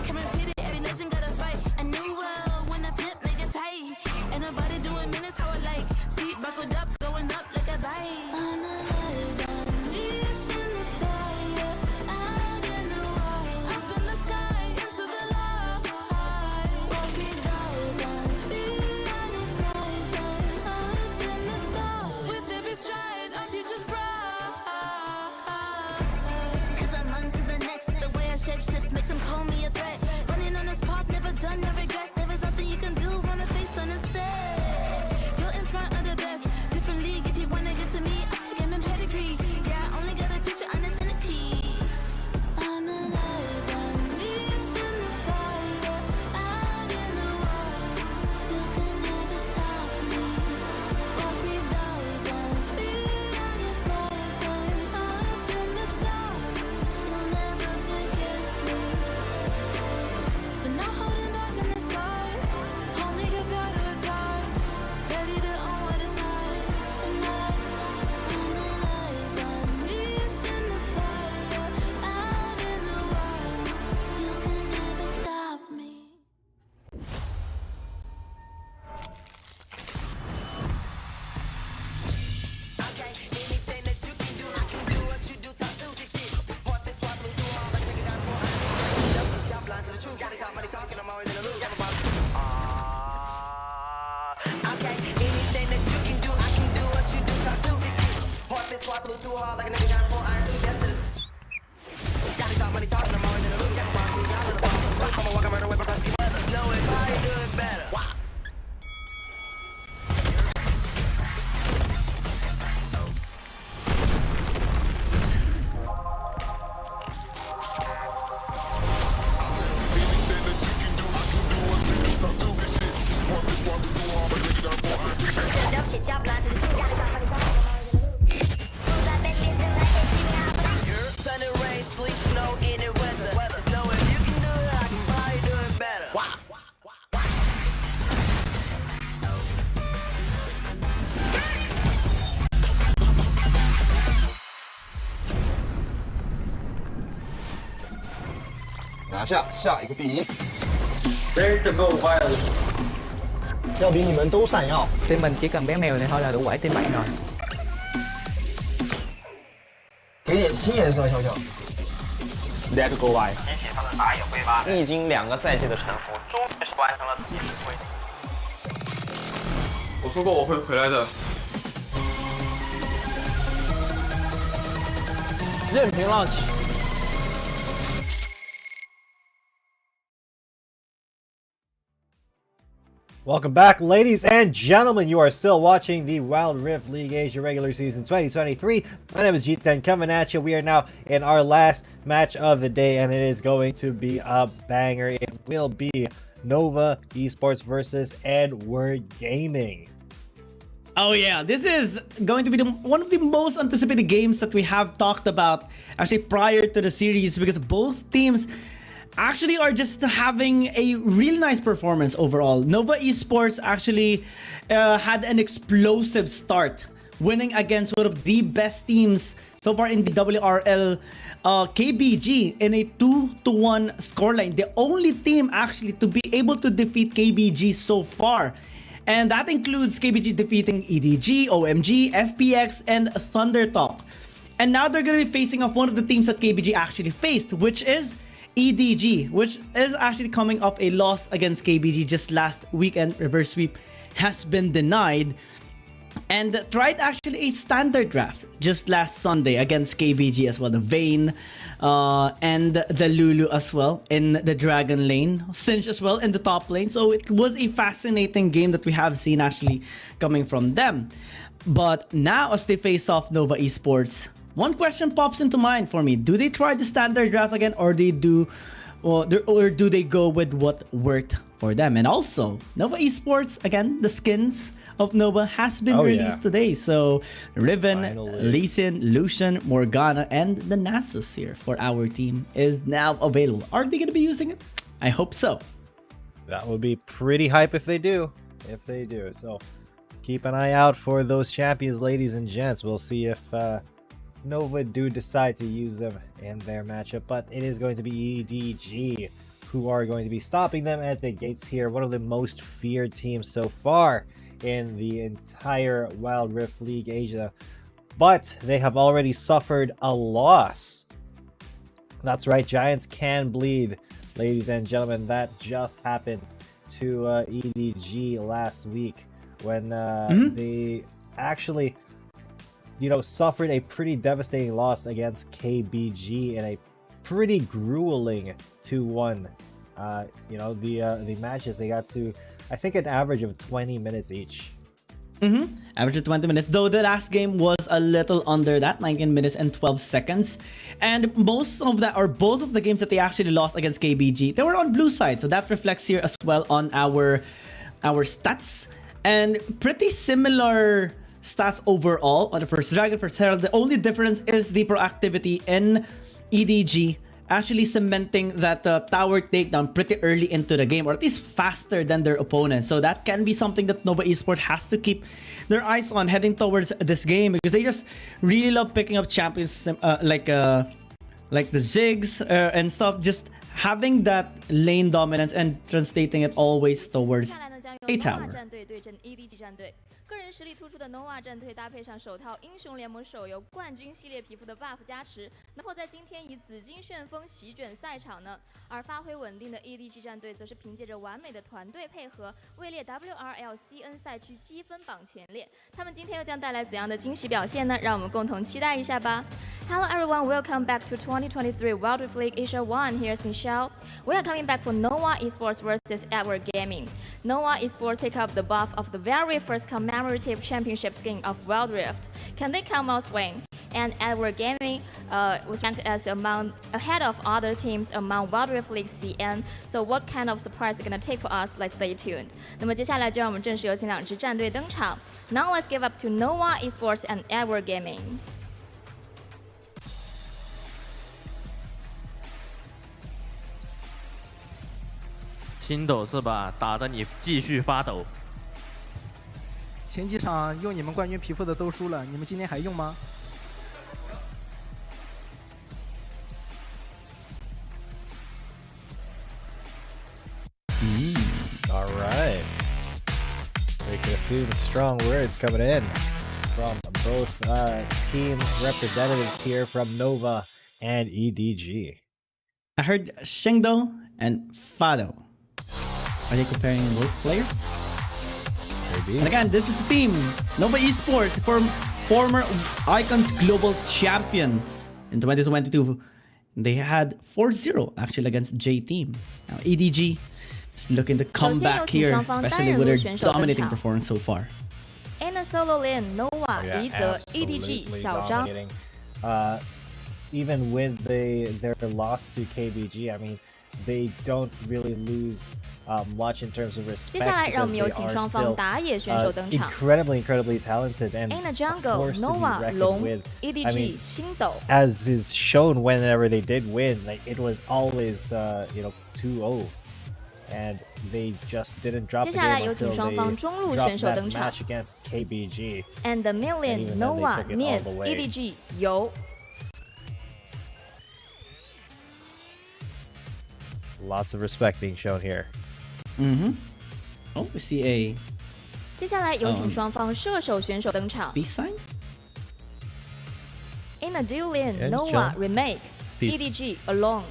Come and repeat it, every legend got a fight. A new world when I flip, make it tight. Ain't nobody doing minutes how I like. Seat buckled up, going up like a bike. I'm alive, unleashed in the fire. Out in the wild, up in the sky, into the light. Watch me dive and feel and it's my time. Up in the stars, with every stride, our future's bright. Cause I'm on to the next. The way I shape shifts makes them call me a threat. Running on this path, never done, no regrets. There is nothing you can do when my face on the set. You're in front of the best. Different league if you wanna get to me. I give him pedigree. Yeah, I only got a picture on a centerpiece. I'm alive, unleashed in the fire. Out in the wild, you can never stop me. Watch me dive and feel and it's my time. Up in the stars, you'll never forget me. But not holding back on the side. Only get better with time. Ready to own what is mine tonight. I'm alive, unleashed in the fire. Out in the wild, you can never stop me. Sun and rain, sleet, snow, any weather. Just know if you can do it, I can probably do it better.拿下下一个第一， There's the gold wireless. 要比你们都闪耀。 Team mình chỉ cần bé mèo này thôi là đủ 7 team 7 rồi. 给点新颜色，小小。 Let's go Y。历经2个赛季的沉浮，终于是完成了第10回。我说过我会回来的。任凭浪起。 Welcome back, ladies and gentlemen. You are still watching the Wild Rift League Asia Regular Season 2023. My name is G10 coming at you. We are now in our last match of the day, and it is going to be a banger. It will be Nova Esports versus Edward Gaming. Oh yeah, this is going to be one of the most anticipated games that we have talked about actually prior to the series, because both teams actually are just having a really nice performance overall. Nova Esports actually had an explosive start, winning against one of the best teams so far in the WRL, KBG, in a 2-1 scoreline. The only team actually to be able to defeat KBG so far. And that includes KBG defeating EDG, OMG, FPX, and ThunderTalk. And now they're going to be facing off one of the teams that KBG actually faced, which is EDG, which is actually coming off a loss against KBG just last weekend. Reverse sweep has been denied, and tried actually a standard draft just last Sunday against KBG as well. The Vayne and the Lulu as well in the Dragon lane, Cinch as well in the top lane. So it was a fascinating game that we have seen actually coming from them. But now as they face off Nova Esports, one question pops into mind for me. Do they try the standard draft again, or do they go with what worked for them. And also, Nova Esports, again, the skins of Nova has been released today. So Riven, Lee Sin, Lucian, Morgana, and the Nasus here for our team is now available. Are they going to be using it? I hope so. That would be pretty hype if they do. So keep an eye out for those champions, ladies and gents. We'll see if Nova do decide to use them in their matchup, but it is going to be EDG who are going to be stopping them at the gates here. One of the most feared teams so far in the entire Wild Rift League Asia, but they have already suffered a loss. That's right, Giants can bleed, ladies and gentlemen. That just happened to EDG last week when they actually, suffered a pretty devastating loss against KBG in a pretty grueling 2-1. The matches, they got to, I think, an average of 20 minutes each. Average of 20 minutes, though the last game was a little under that, 19 minutes and 12 seconds. And most of that, or both of the games that they actually lost against KBG, they were on blue side. So that reflects here as well on our stats. And pretty similar stats overall on the first Dragon, first Herald. The only difference is the proactivity in EDG actually cementing that tower takedown pretty early into the game, or at least faster than their opponent. So that can be something that Nova Esports has to keep their eyes on heading towards this game, because they just really love picking up champions like the Ziggs and stuff, just having that lane dominance and translating it always towards a tower. 个人实力突出的 NOVA 战队搭配上手套英雄联盟手游冠军系列皮肤的 buff 加持，能否在今天以紫金旋风席卷赛场呢？而发挥稳定的 EDG 战队则是凭借着完美的团队配合，位列 WRL CN 赛区积分榜前列。他们今天又将带来怎样的惊喜表现呢？让我们共同期待一下吧。Hello everyone, welcome back to 2023 Wild Rift League Asia 1. Here's Michelle. We are coming back for NOVA Esports versus Edward Gaming. NOVA Esports take up the buff of the very first commemorative championship skin of Wild Rift. Can they come out swing? And Edward Gaming was ranked as ahead of other teams among Wild Rift League CN. So what kind of surprise is gonna take for us? Let's stay tuned. 那么接下来就让我们正式有请两支战队登场。Now let's give up to NOVA Esports and Edward Gaming. 心抖是吧？打得你继续发抖。前几场用你们冠军皮肤的都输了，你们今天还用吗？ All right. We can assume strong words coming in from both team representatives here from Nova and EDG. I heard Shengdo and Fado. Are they comparing both players? Maybe. And again, this is the team Nova Esports, former Icons Global Champions in 2022. They had 4-0 actually against J Team. Now EDG is looking to come back here, especially with their dominating performance so far. In the solo lane, Nova, Li Ze, EDG, Xiao Zhang. Even with their loss to KBG, I mean, they don't really lose much in terms of respect because they are still incredibly talented. And in the jungle, Nova, Long, EDG, I mean, Xingdou. As is shown whenever they did win, like it was always 2-0, and they just didn't drop the game until they dropped that match against KBG. And the mid lane, Nova, Mid, EDG, Yo. Lots of respect being shown here. Oh, we see a. 接下来有请双方射手选手登场。B side. In the dual lane, Nova, Remake, EDG, Alone.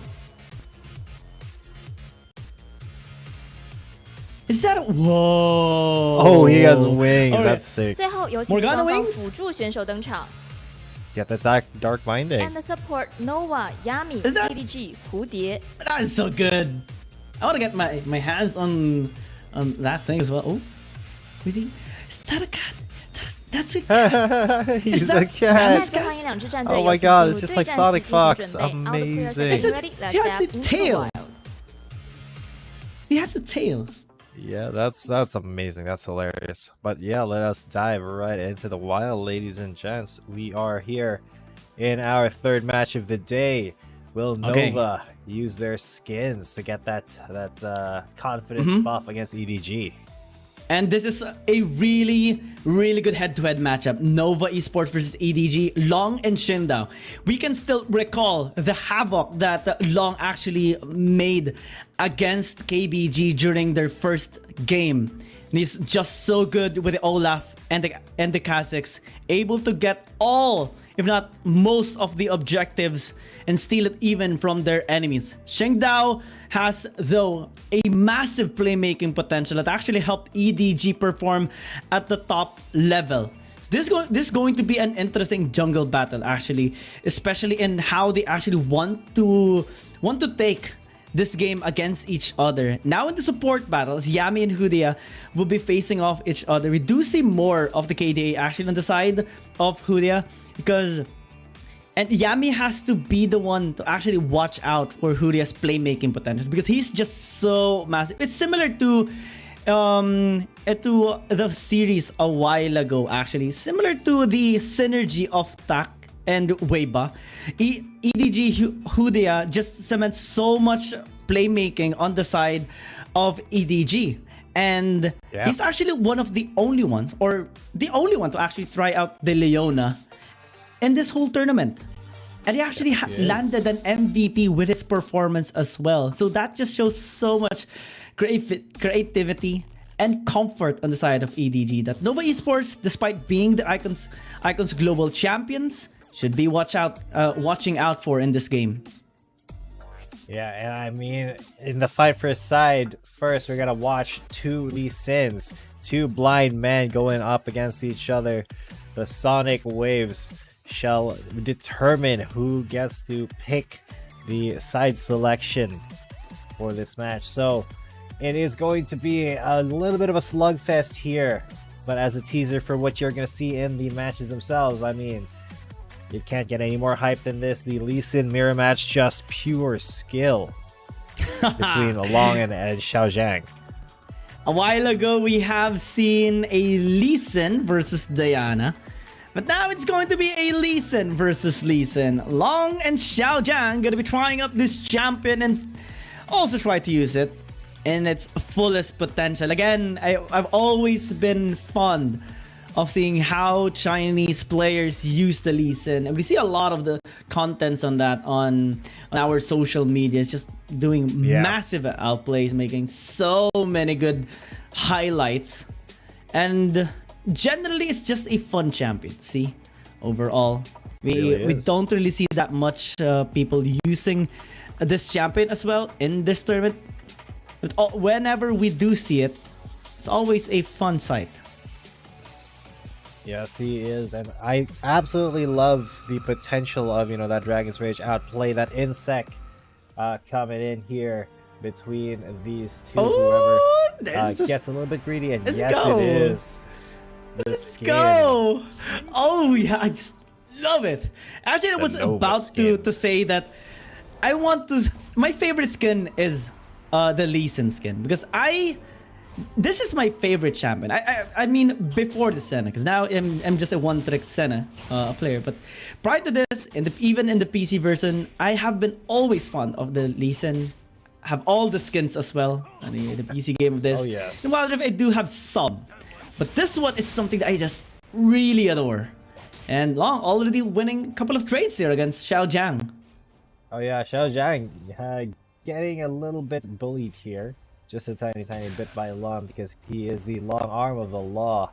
Is that whoa? Oh, he has wings. Right. That's sick. 最后有请双方辅助选手登场。Get the dark binding. And the support Nova, Yami, EDG, 蝴蝶. That is so good. I want to get my hands on that thing as well. Oh, really? Is that a cat? That's a cat. He's a cat. Oh my god, it's just like Sonic Fox. Amazing. It's a tail. He has a tail. Yeah, that's amazing. That's hilarious. But yeah, let us dive right into the wild, ladies and gents. We are here in our third match of the day. Will Nova use their skins to get that confidence buff against EDG? And this is a really, really good head-to-head matchup. Nova Esports versus EDG, Long and Shindao. We can still recall the havoc that Long actually made against KBG during their first game. And he's just so good with the Olaf and the Kazakhs, able to get all, if not most of the objectives and steal it even from their enemies. Shindao has, though, a massive playmaking potential that actually helped EDG perform at the top level. This is going to be an interesting jungle battle, actually, especially in how they actually want to take this game against each other. Now in the support battles, Yami and Hudia will be facing off each other. We do see more of the KDA actually on the side of Hudia, and Yami has to be the one to actually watch out for Hudia's playmaking potential because he's just so massive. It's similar to the series a while ago, actually. Similar to the synergy of Tak and Weiba. EDG Hudia just cements so much playmaking on the side of EDG. And he's actually one of the only ones, or the only one to actually try out the Leona in this whole tournament. And he actually landed an MVP with his performance as well. So that just shows so much creativity and comfort on the side of EDG that Nova Esports, despite being the Icons Global Champions, should be watching out for in this game. Yeah, and I mean, in the fight for side, first we're gonna watch two Lee Sins, two blind men going up against each other. The Sonic Waves shall determine who gets to pick the side selection for this match. So it is going to be a little bit of a slugfest here, but as a teaser for what you're going to see in the matches themselves, I mean, you can't get any more hype than this. The Lee Sin mirror match, just pure skill between Long and Xiao Zhang. A while ago, we have seen a Lee Sin versus Diana. But now it's going to be a Lee Sin versus Lee Sin. Long and Xiao Zhang gonna be trying out this champion and also try to use it in its fullest potential. Again, I've always been fond of seeing how Chinese players use the Lee Sin. And we see a lot of the contents on that on our social media. It's just doing massive outplays, making so many good highlights. And generally, it's just a fun champion. See, overall, we don't really see that much people using this champion as well in this tournament. But whenever we do see it, it's always a fun sight. Yes, he is, and I absolutely love the potential of that Dragon's Rage outplay, that insect coming in here between these two. Whoever gets a little bit greedy, and yes, it is. Let's go! Oh yeah, I just love it. Actually, I was about to say that I want to. My favorite skin is the Lee Sin skin because this is my favorite champion. I mean before the Senna, because now I'm just a one-trick Senna player. But prior to this, even in the PC version, I have been always fond of the Lee Sin. Have all the skins as well. The PC game of this. Oh yes. And while I do have some. But this one is something that I just really adore. And Long already winning a couple of trades here against Xiao Zhang. Oh yeah, Xiao Zhang getting a little bit bullied here. Just a tiny bit by Long because he is the long arm of the law.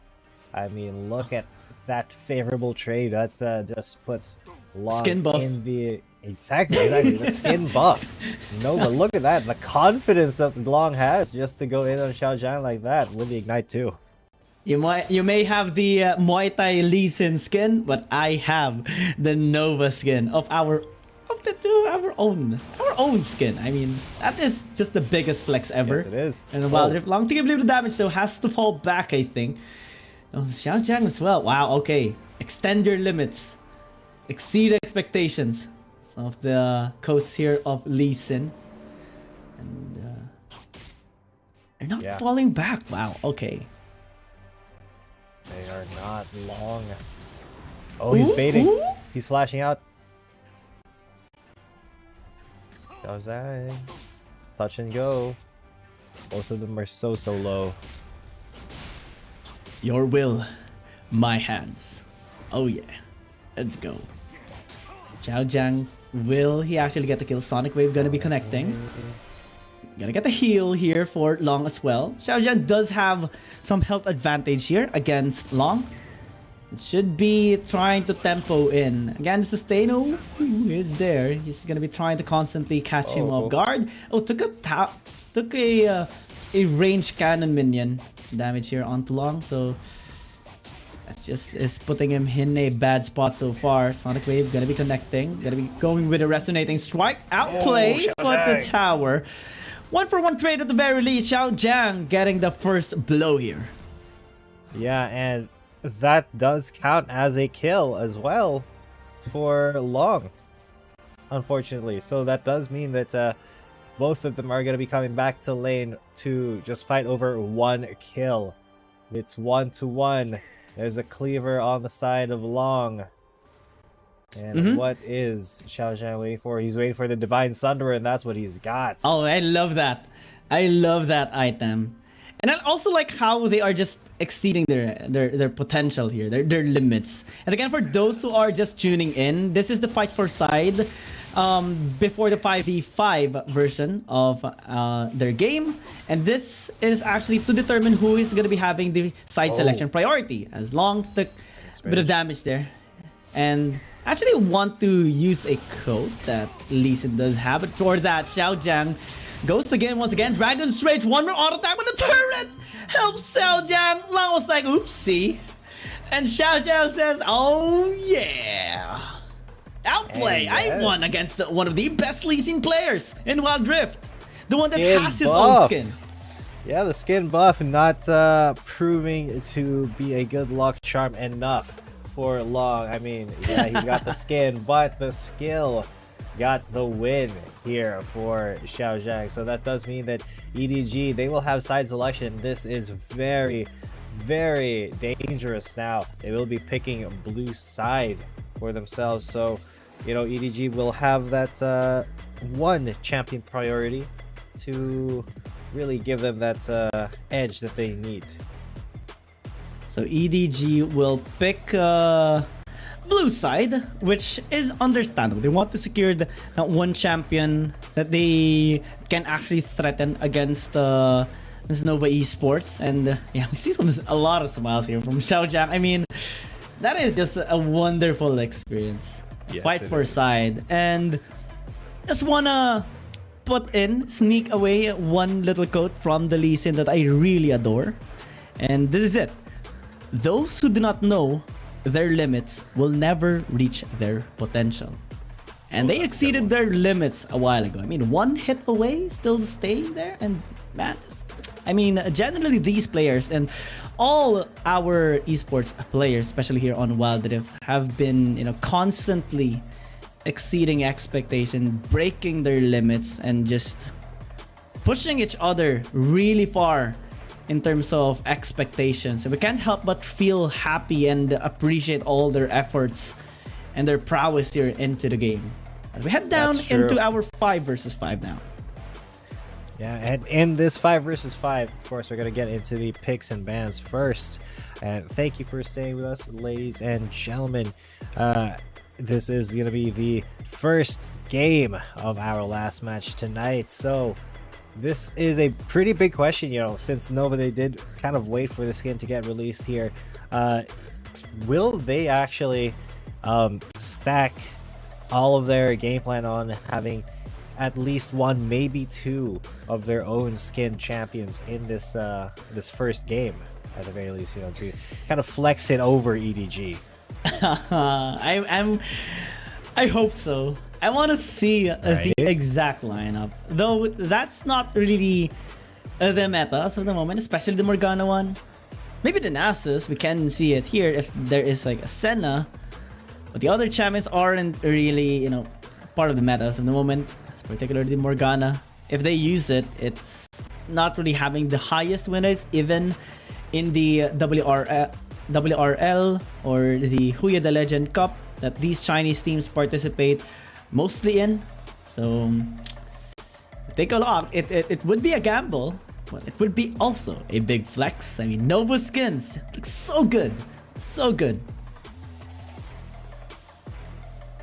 I mean, look at that favorable trade. That just puts Long skin buff in the... Exactly, the skin buff. No, but look at that. The confidence that Long has just to go in on Xiao Zhang like that with the Ignite too. You may have the Muay Thai Lee Sin skin, but I have the Nova skin of our own skin. I mean, that is just the biggest flex ever. Yes, it is. And while Long to give the damage though has to fall back, I think. Oh, Xiao Zhang as well. Wow, okay. Extend your limits. Exceed expectations. Some of the quotes here of Lee Sin. And They're not falling back. Wow, okay. They are not long. Oh, he's baiting. He's flashing out. Xiaozhang. Touch and go. Both of them are so low. Your will, my hands. Oh yeah. Let's go. Xiaozhang, will he actually get the kill? Sonic Wave gonna be connecting. Gonna get the heal here for Long as well. Xiaozhang does have some health advantage here against Long. It should be trying to tempo in. Again, Sustaino is there. He's gonna be trying to constantly catch him off guard. Oh, took a range cannon minion damage here onto Long. So that just is putting him in a bad spot so far. Sonic Wave gonna be connecting. Gonna be going with a resonating strike. Outplay, but the tower. 1-for-1 trade at the very least. Xiaozhang getting the first blow here. Yeah, and that does count as a kill as well for Long, unfortunately. So that does mean that both of them are going to be coming back to lane to just fight over one kill. It's 1-1. There's a cleaver on the side of Long. And what is Xiaozhang waiting for? He's waiting for the Divine Sunderer, and that's what he's got. Oh, I love that. I love that item. And I also like how they are just exceeding their potential here, their limits. And again, for those who are just tuning in, this is the fight for side before the 5v5 version of their game. And this is actually to determine who is going to be having the side selection priority. As Long took a bit of damage there. And actually want to use a code that Lee Sin does have. But for that, Xiaozhang goes again, once again. Dragon's Rage, one more auto attack with the turret! Helps Xiaozhang. Long was like, oopsie. And Xiaozhang says, oh yeah. Outplay. I won against one of the best Lee Sin players in Wild Rift. The one that has his own skin. Yeah, the skin buff not proving to be a good luck charm enough for Long. I mean, yeah, he got the skin, but the skill got the win here for Xiaozhang. So that does mean that EDG, they will have side selection. This is very, very dangerous now. They will be picking blue side for themselves. So, you know, EDG will have that one champion priority to really give them that edge that they need. So EDG will pick blue side, which is understandable. They want to secure that one champion that they can actually threaten against this Nova Esports. And yeah, we see a lot of smiles here from Xiaozhang. I mean, that is just a wonderful experience. Yes, fight for side. And just wanna sneak away one little quote from the Lee Sin that I really adore. And this is it. Those who do not know their limits will never reach their potential. And they exceeded their limits a while ago. I mean, one hit away, still staying there. And man, I mean, generally these players and all our esports players, especially here on Wild Rift, have been, you know, constantly exceeding expectation, breaking their limits, and just pushing each other really far in terms of expectations. So we can't help but feel happy and appreciate all their efforts and their prowess here into the game. As we head down into our 5 versus 5 now. Yeah, and in this 5 versus 5, of course, we're going to get into the picks and bans first. And thank you for staying with us, ladies and gentlemen. This is going to be the first game of our last match tonight. So this is a pretty big question, you know, since Nova, they did kind of wait for the skin to get released here. Will they actually stack all of their game plan on having at least one, maybe two of their own skin champions in this this first game, at the very least, you know, to kind of flex it over EDG? I hope so. I want to see the exact lineup, though that's not really the meta as of the moment, especially the Morgana one. Maybe the Nasus, we can see it here if there is like a Senna, but the other champions aren't really, you know, part of the meta as of the moment, particularly the Morgana. If they use it, it's not really having the highest win rates, even in the WRL or the Huya the Legend Cup that these Chinese teams participate mostly in. So take a look. It would be a gamble, but it would be also a big flex. I mean, Nova skins look so good, so good.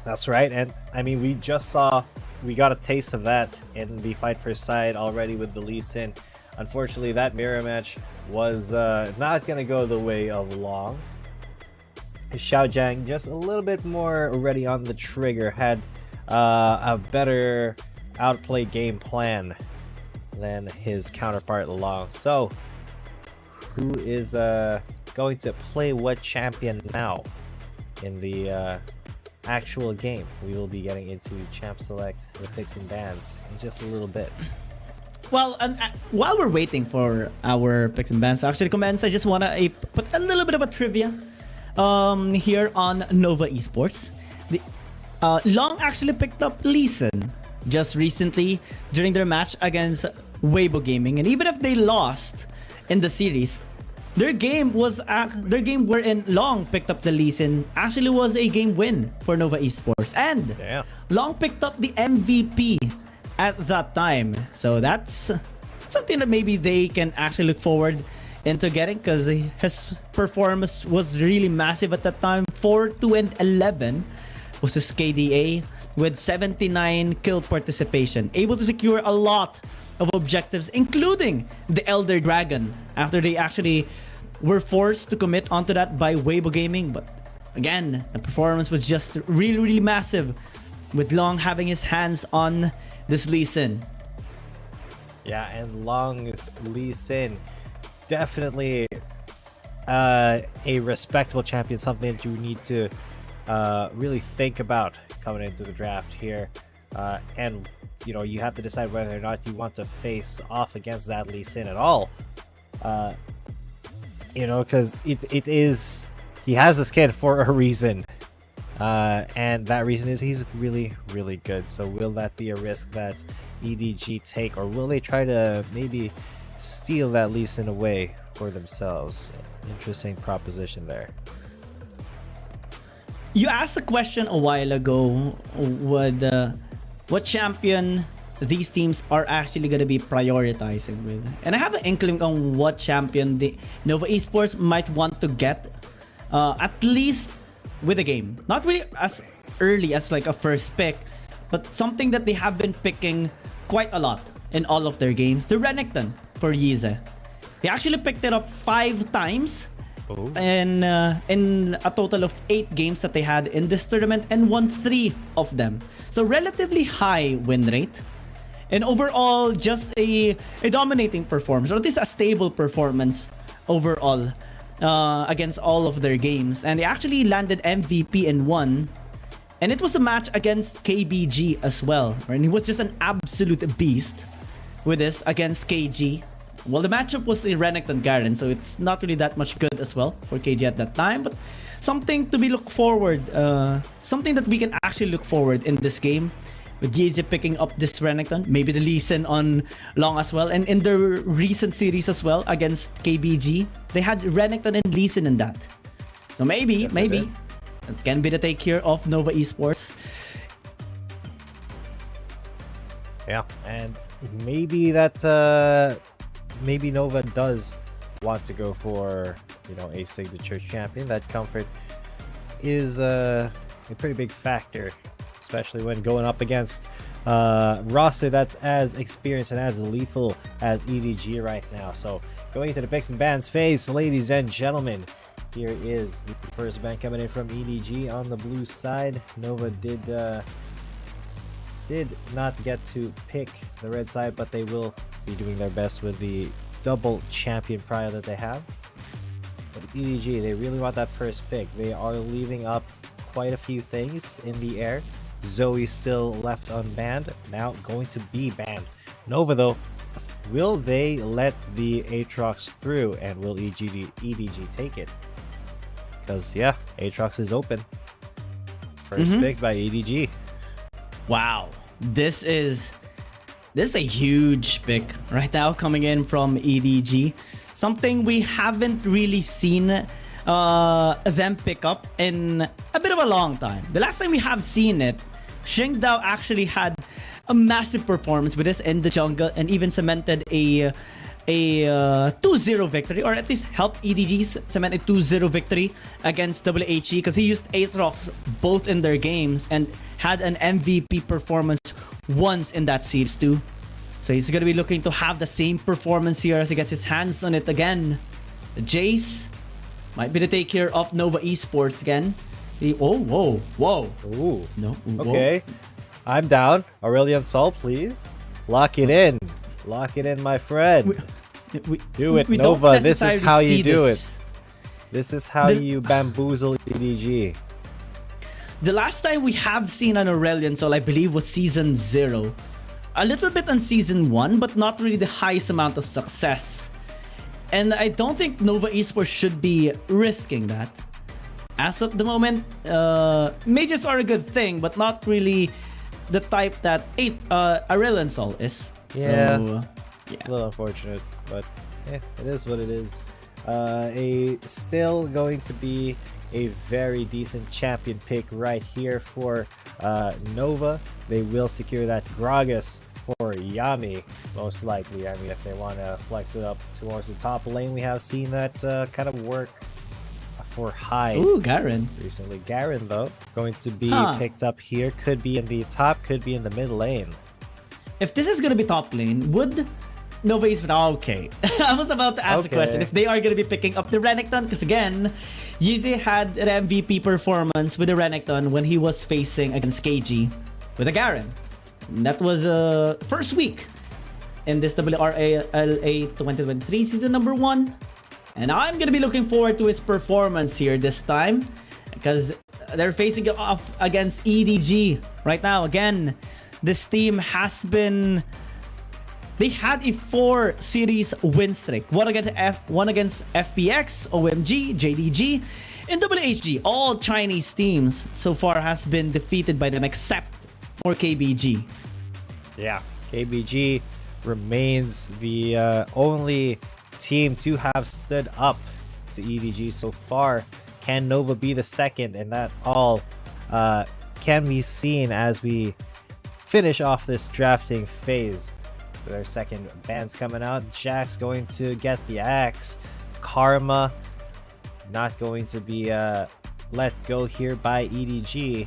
That's right, and I mean, we got a taste of that in the fight for side already with the Lee Sin. Unfortunately, that mirror match was not gonna go the way of Long. Xiaojiang just a little bit more ready on the trigger, had a better outplay game plan than his counterpart Long. So, who is going to play what champion now in the actual game? We will be getting into Champ Select, the picks and bans in just a little bit. Well, while we're waiting for our picks and bans to actually commence, I just want to put a little bit of a trivia here on Nova Esports. Long actually picked up Lee Sin just recently during their match against Weibo Gaming, and even if they lost in the series, their game wherein Long picked up the Lee Sin actually was a game win for Nova Esports, and Long picked up the MVP at that time. So that's something that maybe they can actually look forward into getting, because his performance was really massive at that time. 4-2-11 was his KDA with 79 kill participation, able to secure a lot of objectives, including the Elder Dragon, after they actually were forced to commit onto that by Weibo Gaming. But again, the performance was just really, really massive, with Long having his hands on this Lee Sin. Yeah, and Long's Lee Sin, definitely a respectable champion, something that you need to really think about coming into the draft here. And you know, you have to decide whether or not you want to face off against that Lee Sin at all. You know, because it is, he has this kid for a reason. And that reason is he's really, really good. So will that be a risk that EDG take, or will they try to maybe steal that Lee Sin away for themselves? Interesting proposition there. You asked a question a while ago, what champion these teams are actually going to be prioritizing with. And I have an inkling on what champion the Nova Esports might want to get, at least with the game. Not really as early as like a first pick, but something that they have been picking quite a lot in all of their games. The Renekton for Yize. They actually picked it up 5 times in a total of 8 games that they had in this tournament, and won 3 of them. So relatively high win rate. And overall, just a dominating performance, or at least a stable performance overall against all of their games. And they actually landed MVP in 1. And it was a match against KBG as well. And he was just an absolute beast with this against KG. Well, the matchup was a Renekton Garen, so it's not really that much good as well for KG at that time. But something to be look forward, something that we can actually look forward in this game. With Yize picking up this Renekton, maybe the Lee Sin on Long as well. And in the recent series as well against KBG, they had Renekton and Lee Sin in that. So maybe that can be the take here of Nova Esports. Yeah, and maybe that maybe Nova does want to go for, you know, a signature champion. That comfort is a pretty big factor, especially when going up against roster that's as experienced and as lethal as EDG right now. So going into the picks and bans phase, ladies and gentlemen, here is the first ban coming in from EDG on the blue side. Nova did not get to pick the red side, but they will be doing their best with the double champion prio that they have. But EDG, they really want that first pick. They are leaving up quite a few things in the air. Zoe still left unbanned, now going to be banned. Nova though, will they let the Aatrox through, and will EDG take it? Because yeah, Aatrox is open. First pick by EDG. Wow, this is This is a huge pick right now coming in from EDG. Something we haven't really seen them pick up in a bit of a long time. The last time we have seen it, Xingdao actually had a massive performance with this in the jungle and even cemented a 2-0 victory, or at least helped EDGs cement a 2-0 victory against WHE because he used Aatrox both in their games and had an MVP performance once in that series too. So he's going to be looking to have the same performance here as he gets his hands on it again. The Jace might be the take here of Nova Esports again. Whoa. Ooh. No. Whoa. Okay. I'm down. Aurelion Sol, please. Lock it in. Lock it in, my friend. Do it, Nova. This is how you do it. This is how you bamboozle EDG. The last time we have seen an Aurelion Sol, I believe, was Season 0. A little bit on Season 1, but not really the highest amount of success. And I don't think Nova Esports should be risking that. As of the moment, mages are a good thing, but not really the type that Aurelion Sol is. Yeah. So, A little unfortunate, but it is what it is. Still going to be a very decent champion pick right here for Nova. They will secure that Gragas for Yami, most likely. I mean, if they want to flex it up towards the top lane, we have seen that kind of work for Hyde. Ooh, Garen. Recently. Garen, though, going to be picked up here. Could be in the top, could be in the mid lane. If this is going to be top lane, would Nova Esports... Okay. I was about to ask the question. If they are going to be picking up the Renekton, because again, Yeezy had an MVP performance with the Renekton when he was facing against KG with a Garen. And that was first week in this WRL 2023 season number 1. And I'm going to be looking forward to his performance here this time because they're facing it off against EDG right now. Again, this team has been... They had a 4 series win streak. One against FPX, OMG, JDG, and WHG. All Chinese teams so far has been defeated by them except for KBG. Yeah, KBG remains the only team to have stood up to EDG so far. Can Nova be the second? And that all can be seen as we finish off this drafting phase. Their second band's coming out. Jack's going to get the axe. Karma not going to be let go here by EDG.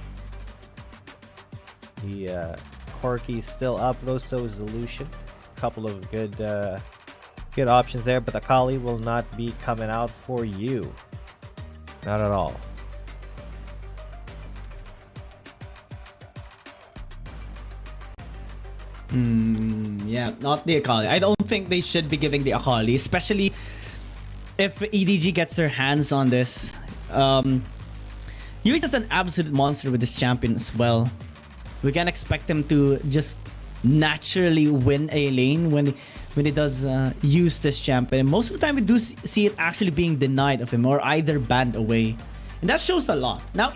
The Corky's still up though, so is Illusion. Couple of good options there, but the Akali will not be coming out for you. Not at all. Yeah, not the Akali. I don't think they should be giving the Akali, especially if EDG gets their hands on this. He's just an absolute monster with this champion as well. We can expect him to just naturally win a lane when he does use this champion. Most of the time we do see it actually being denied of him or either banned away. And that shows a lot. Now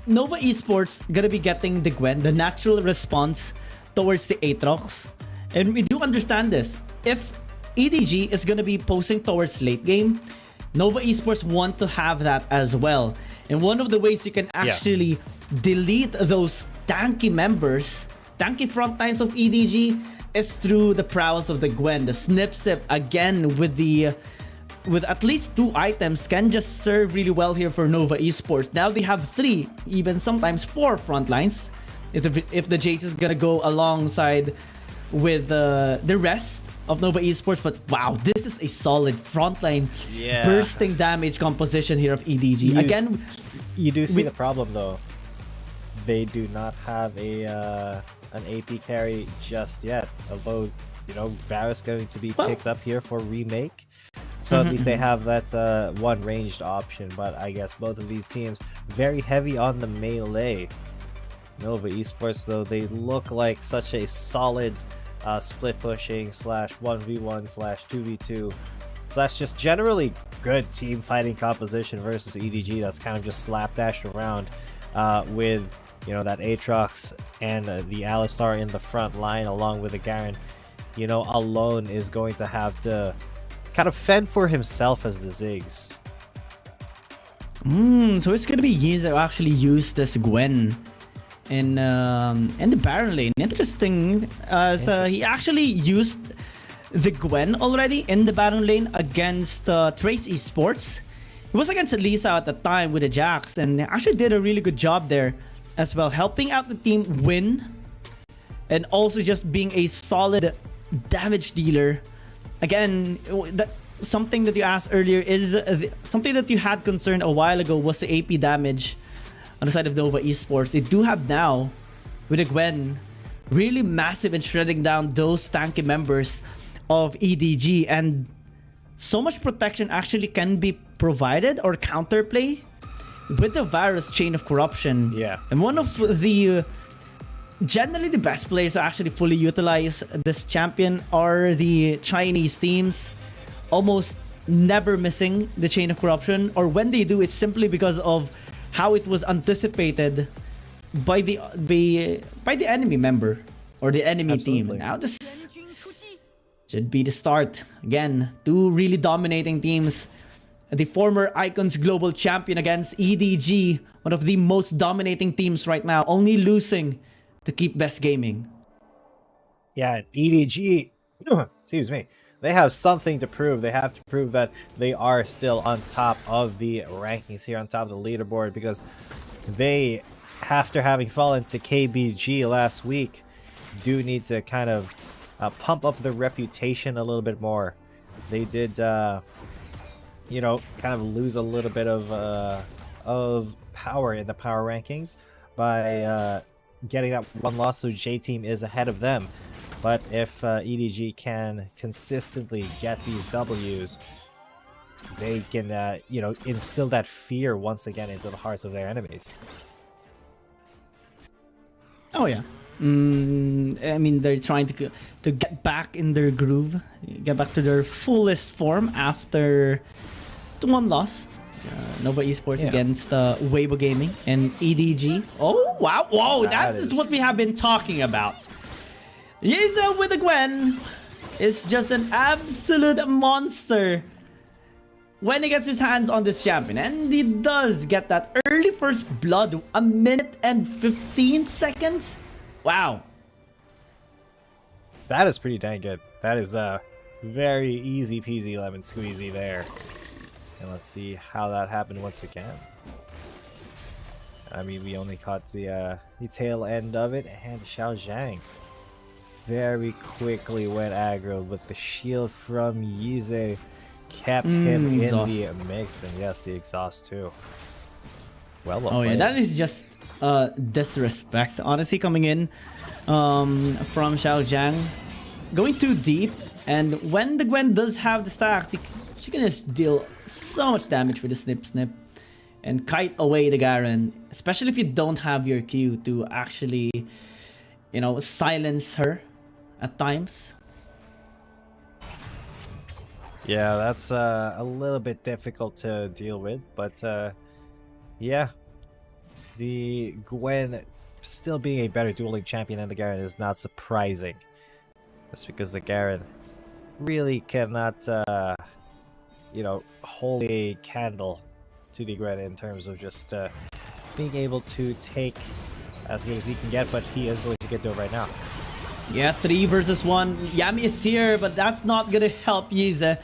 Nova Esports gonna be getting the Gwen, the natural response towards the Aatrox. And we do understand this. If EDG is gonna be posing towards late game, Nova Esports want to have that as well. And one of the ways you can actually delete those tanky members, tanky front lines of EDG, is through the prowess of the Gwen. The snip again with at least 2 items can just serve really well here for Nova Esports. Now they have 3, even sometimes 4 front lines. If the Jace is gonna go alongside with the rest of Nova Esports. But wow, this is a solid frontline bursting damage composition here of EDG. Again, you do see the problem though. They do not have an AP carry just yet. Although, you know, Varus going to be picked up here for remake. So at least they have that one ranged option. But I guess both of these teams very heavy on the melee. Nova Esports though, they look like such a solid split pushing / 1v1 / 2v2 / just generally good team fighting composition versus EDG that's kind of just slapdashed around with you know, that Aatrox and the Alistar in the front line along with the Garen, you know, alone is going to have to kind of fend for himself as the Ziggs. So it's gonna be Yiz who actually used this Gwen in the Baron lane. Interesting, as he actually used the Gwen already in the Baron lane against Trace Esports. It was against Lisa at the time with the Jax, and actually did a really good job there as well, helping out the team win and also just being a solid damage dealer. Again, something that you asked earlier is something that you had concerned a while ago was the AP damage on the side of Nova Esports. They do have now, with the Gwen, really massive in shredding down those tanky members of EDG, and so much protection actually can be provided or counterplay with the virus Chain of Corruption. Yeah. And one of the generally the best players to actually fully utilize this champion are the Chinese teams, almost never missing the Chain of Corruption, or when they do, it's simply because of how it was anticipated by the enemy member or the enemy team. Now this should be the start. Again, two really dominating teams. The former Icons Global Champion against EDG, one of the most dominating teams right now, only losing to Keep Best Gaming. Yeah, EDG, excuse me, they have something to prove. They have to prove that they are still on top of the rankings here, on top of the leaderboard, because they, after having fallen to KBG last week, do need to kind of pump up their reputation a little bit more. They did, you know, kind of lose a little bit of power in the power rankings by getting that one loss, so J-Team is ahead of them. But if EDG can consistently get these Ws, they can, you know, instill that fear once again into the hearts of their enemies. Oh yeah. I mean, they're trying to get back in their groove, get back to their fullest form after the one loss. Nova Esports against Weibo Gaming and EDG. Oh wow, whoa! That's what we have been talking about. Yiza with the Gwen is just an absolute monster when he gets his hands on this champion, and he does get that early first blood, 1 minute and 15 seconds. Wow, that is pretty dang good. That is a very easy peasy lemon squeezy there. And let's see how that happened once again. I mean, we only caught the tail end of it, and Xiao Zhang very quickly went aggro, but the shield from Yize kept him in the mix, and yes, the exhaust too. Well played. Yeah, that is just disrespect, honestly, coming in from Xiao Zhang, going too deep, and when the Gwen does have the stacks, she can just deal so much damage with the snip and kite away the Garen, especially if you don't have your Q to actually, you know, silence her at times. Yeah, that's a little bit difficult to deal with, but yeah, the Gwen still being a better dueling champion than the Garen is not surprising. That's because the Garen really cannot, you know, hold a candle to the Gwen in terms of just being able to take as good as he can get, but he is going to get to it right now. Yeah, 3 versus 1. Yami is here, but that's not gonna help Yize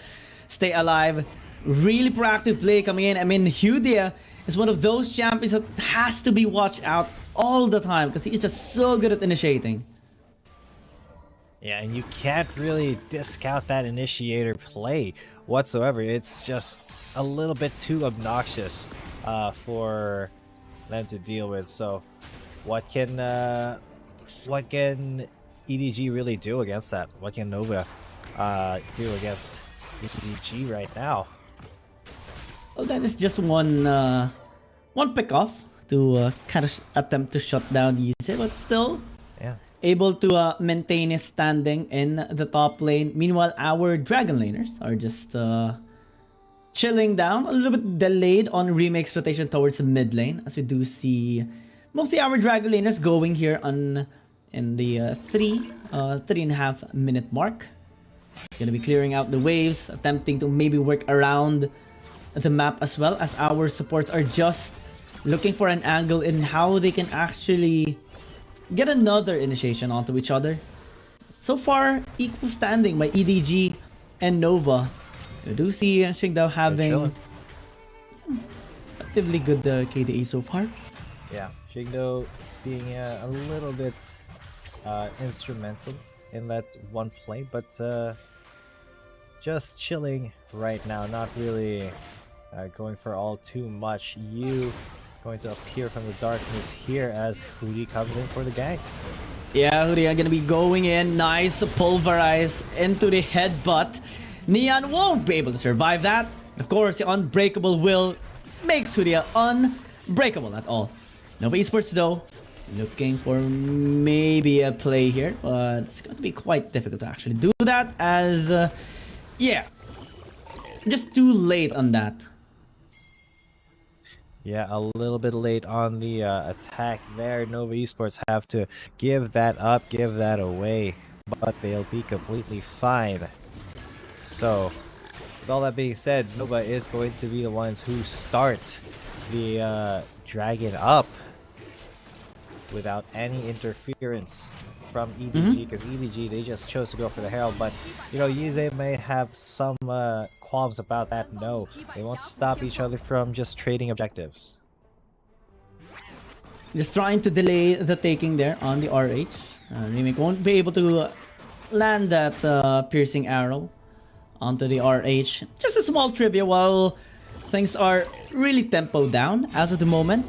stay alive. Really proactive play coming in. I mean, Hudia is one of those champions that has to be watched out all the time because he's just so good at initiating. Yeah, and you can't really discount that initiator play whatsoever. It's just a little bit too obnoxious for them to deal with. So what can EDG really do against that? What can Nova do against EDG right now? Well, that is just one pick off to kind of attempt to shut down Yize, but still able to maintain his standing in the top lane. Meanwhile, our Dragon laners are just chilling down, a little bit delayed on Remake's rotation towards the mid lane, as we do see Mostly our Dragon laners going here on in the 3.5 minute mark. Gonna be clearing out the waves, attempting to maybe work around the map as well, as our supports are just looking for an angle in how they can actually get another initiation onto each other. So far, equal standing by EDG and Nova. We do see Xingdao having relatively good KDA so far. Yeah, Xingdao being a little bit instrumental in that one play, but just chilling right now, not really going for all too much. You going to appear from the darkness here as Hootie comes in for the gank. Yeah, Hootie are gonna be going in. Nice pulverize into the headbutt. Neon won't be able to survive that. Of course, the unbreakable will makes Hootie unbreakable at all. Nova Esports though, looking for maybe a play here, but it's going to be quite difficult to actually do that as, yeah, just too late on that. Yeah, a little bit late on the attack there. Nova Esports have to give that up, give that away, but they'll be completely fine. So, with all that being said, Nova is going to be the ones who start the dragon up without any interference from EDG, because EDG, they just chose to go for the Herald, but you know, Yize may have some qualms about that. No, they won't stop each other from just trading objectives. Just trying to delay the taking there on the RH. Remake won't be able to land that piercing arrow onto the RH. Just a small trivia while things are really tempo down as of the moment.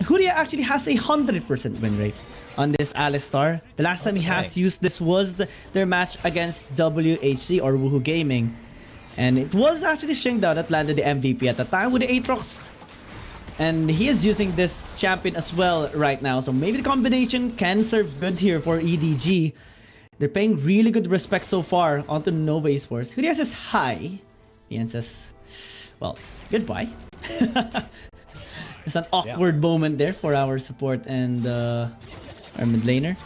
Hootie actually has a 100% win rate on this Alistar. The last time he has used this was their match against WHC or Woohoo Gaming. And it was actually Xingdao that landed the MVP at the time with the Aatrox. And he is using this champion as well right now. So maybe the combination can serve good here for EDG. They're paying really good respect so far onto Nova Esports. Hootie says hi. Ian says, well, goodbye. It's an awkward moment there for our support and our mid laner.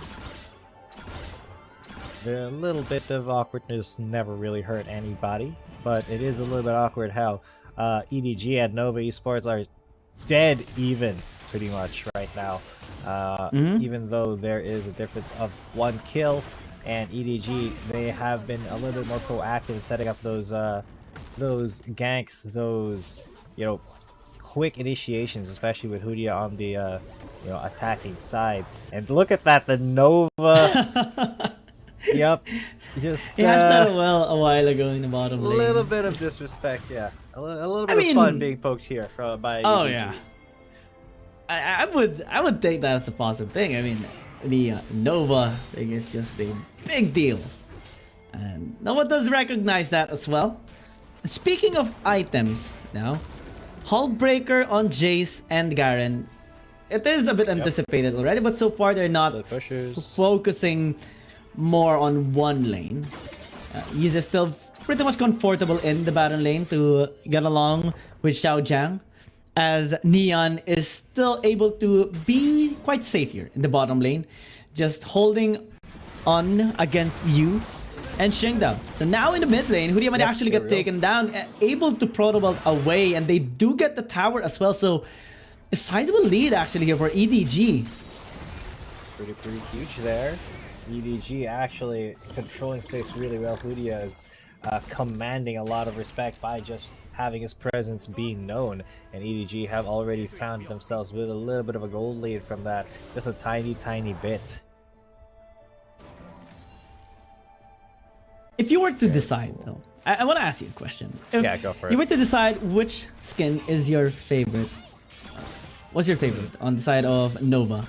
The little bit of awkwardness never really hurt anybody, but it is a little bit awkward how EDG and Nova Esports are dead even pretty much right now. Even though there is a difference of 1 kill, and EDG, they have been a little bit more proactive in setting up those ganks, those, you know, quick initiations, especially with Hootie on the you know, attacking side. And look at that, the Nova. Yep, just he has that well a while ago in the bottom lane. A little bit of disrespect, yeah. A little bit of fun being poked here by oh EDG. Yeah, I would take that as a positive thing. I mean, the Nova thing is just a big deal, and Nova does recognize that as well. Speaking of items now, Hullbreaker on Jace and Garen. It is a bit anticipated already, but so far they're not focusing more on one lane. He's still pretty much comfortable in the Baron lane to get along with Xiao Jiang, as Neon is still able to be quite safe here in the bottom lane, just holding on against you and Xingdao. So now in the mid lane, Hootie might actually get taken down, able to protobalt away, and they do get the tower as well. So a sizable lead actually here for EDG. Pretty huge there. EDG actually controlling space really well. Hootie is commanding a lot of respect by just having his presence being known, and EDG have already found themselves with a little bit of a gold lead from that, just a tiny bit. If you were to decide though, I want to ask you a question. Yeah, go for it. You were to decide which skin is your favorite. What's your favorite on the side of Nova?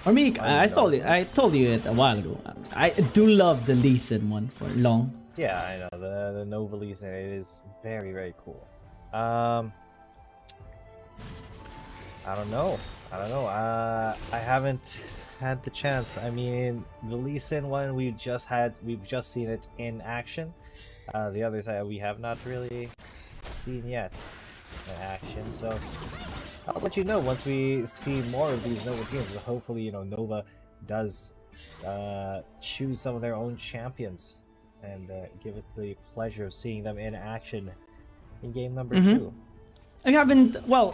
For me, I told you it a while ago. I do love the Lee Sin one for long. Yeah, I know the Nova Lee Sin. It is very cool. I don't know. I haven't had the chance. I mean, the Lee Sin one we've just seen it in action. The other side we have not really seen yet in action. So I'll let you know once we see more of these Nova teams. Hopefully, you know, Nova does choose some of their own champions and give us the pleasure of seeing them in action in game number 2. I haven't. Well,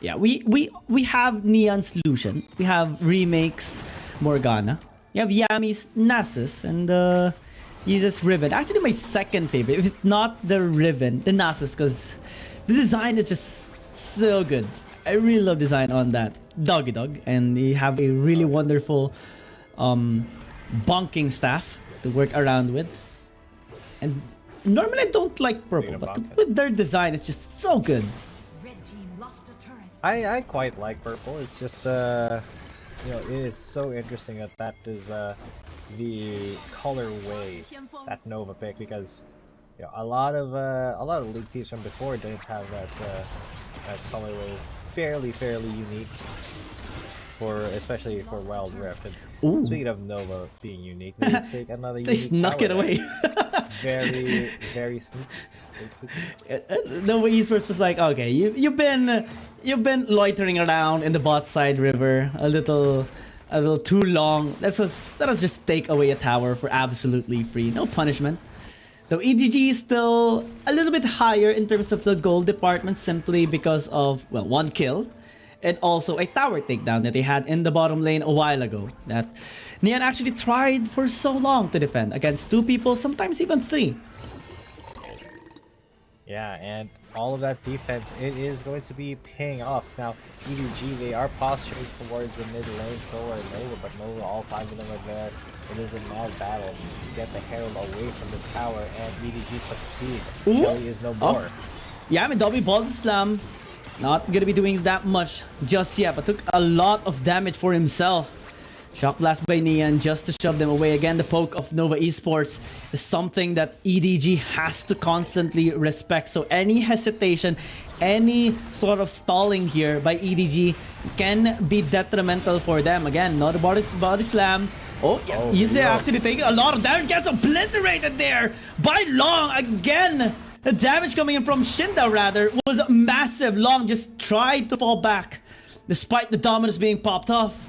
yeah, we have Neon's Lucian. We have Remakes Morgana. You have Yami's Nasus and Yeezus Riven. Actually, my second favorite, if it's not the Riven, the Nasus, because the design is just so good. I really love design on that Doggy Dog, and they have a really wonderful bonking staff to work around with. And normally I don't like purple, but with their design, it's just so good. I quite like purple. It's just you know, it is so interesting that that is the colorway that Nova picked, because you know, a lot of league teams from before didn't have that that colorway. Fairly unique for, especially for Wild Rift. And speaking of Nova being unique, they take another unique They snuck it away. very sneaky. Nova Esports was like, okay, you've been loitering around in the bot side river a little too long. Let us just take away a tower for absolutely free, no punishment. Though EDG is still a little bit higher in terms of the gold department, simply because of, well, 1 kill and also a tower takedown that they had in the bottom lane a while ago that Neon actually tried for so long to defend against 2 people, sometimes even 3. Yeah, and all of that defense, it is going to be paying off. Now, EDG, they are posturing towards the mid lane, so are Nova, but Nova, all 5 of them are there. It is a mad battle to get the Herald away from the tower, and EDG succeed. Kelly is no more. Yeah, I mean, Dobby Ball Slam, not gonna be doing that much just yet, but took a lot of damage for himself. Shock Blast by Neon just to shove them away. Again, the poke of Nova Esports is something that EDG has to constantly respect. So any hesitation, any sort of stalling here by EDG can be detrimental for them. Again, not a body slam. Oh, yeah, Yinze actually taking a lot of damage. Gets obliterated there by Long. Again, the damage coming in from Shinda, rather, was massive. Long just tried to fall back despite the dominance being popped off.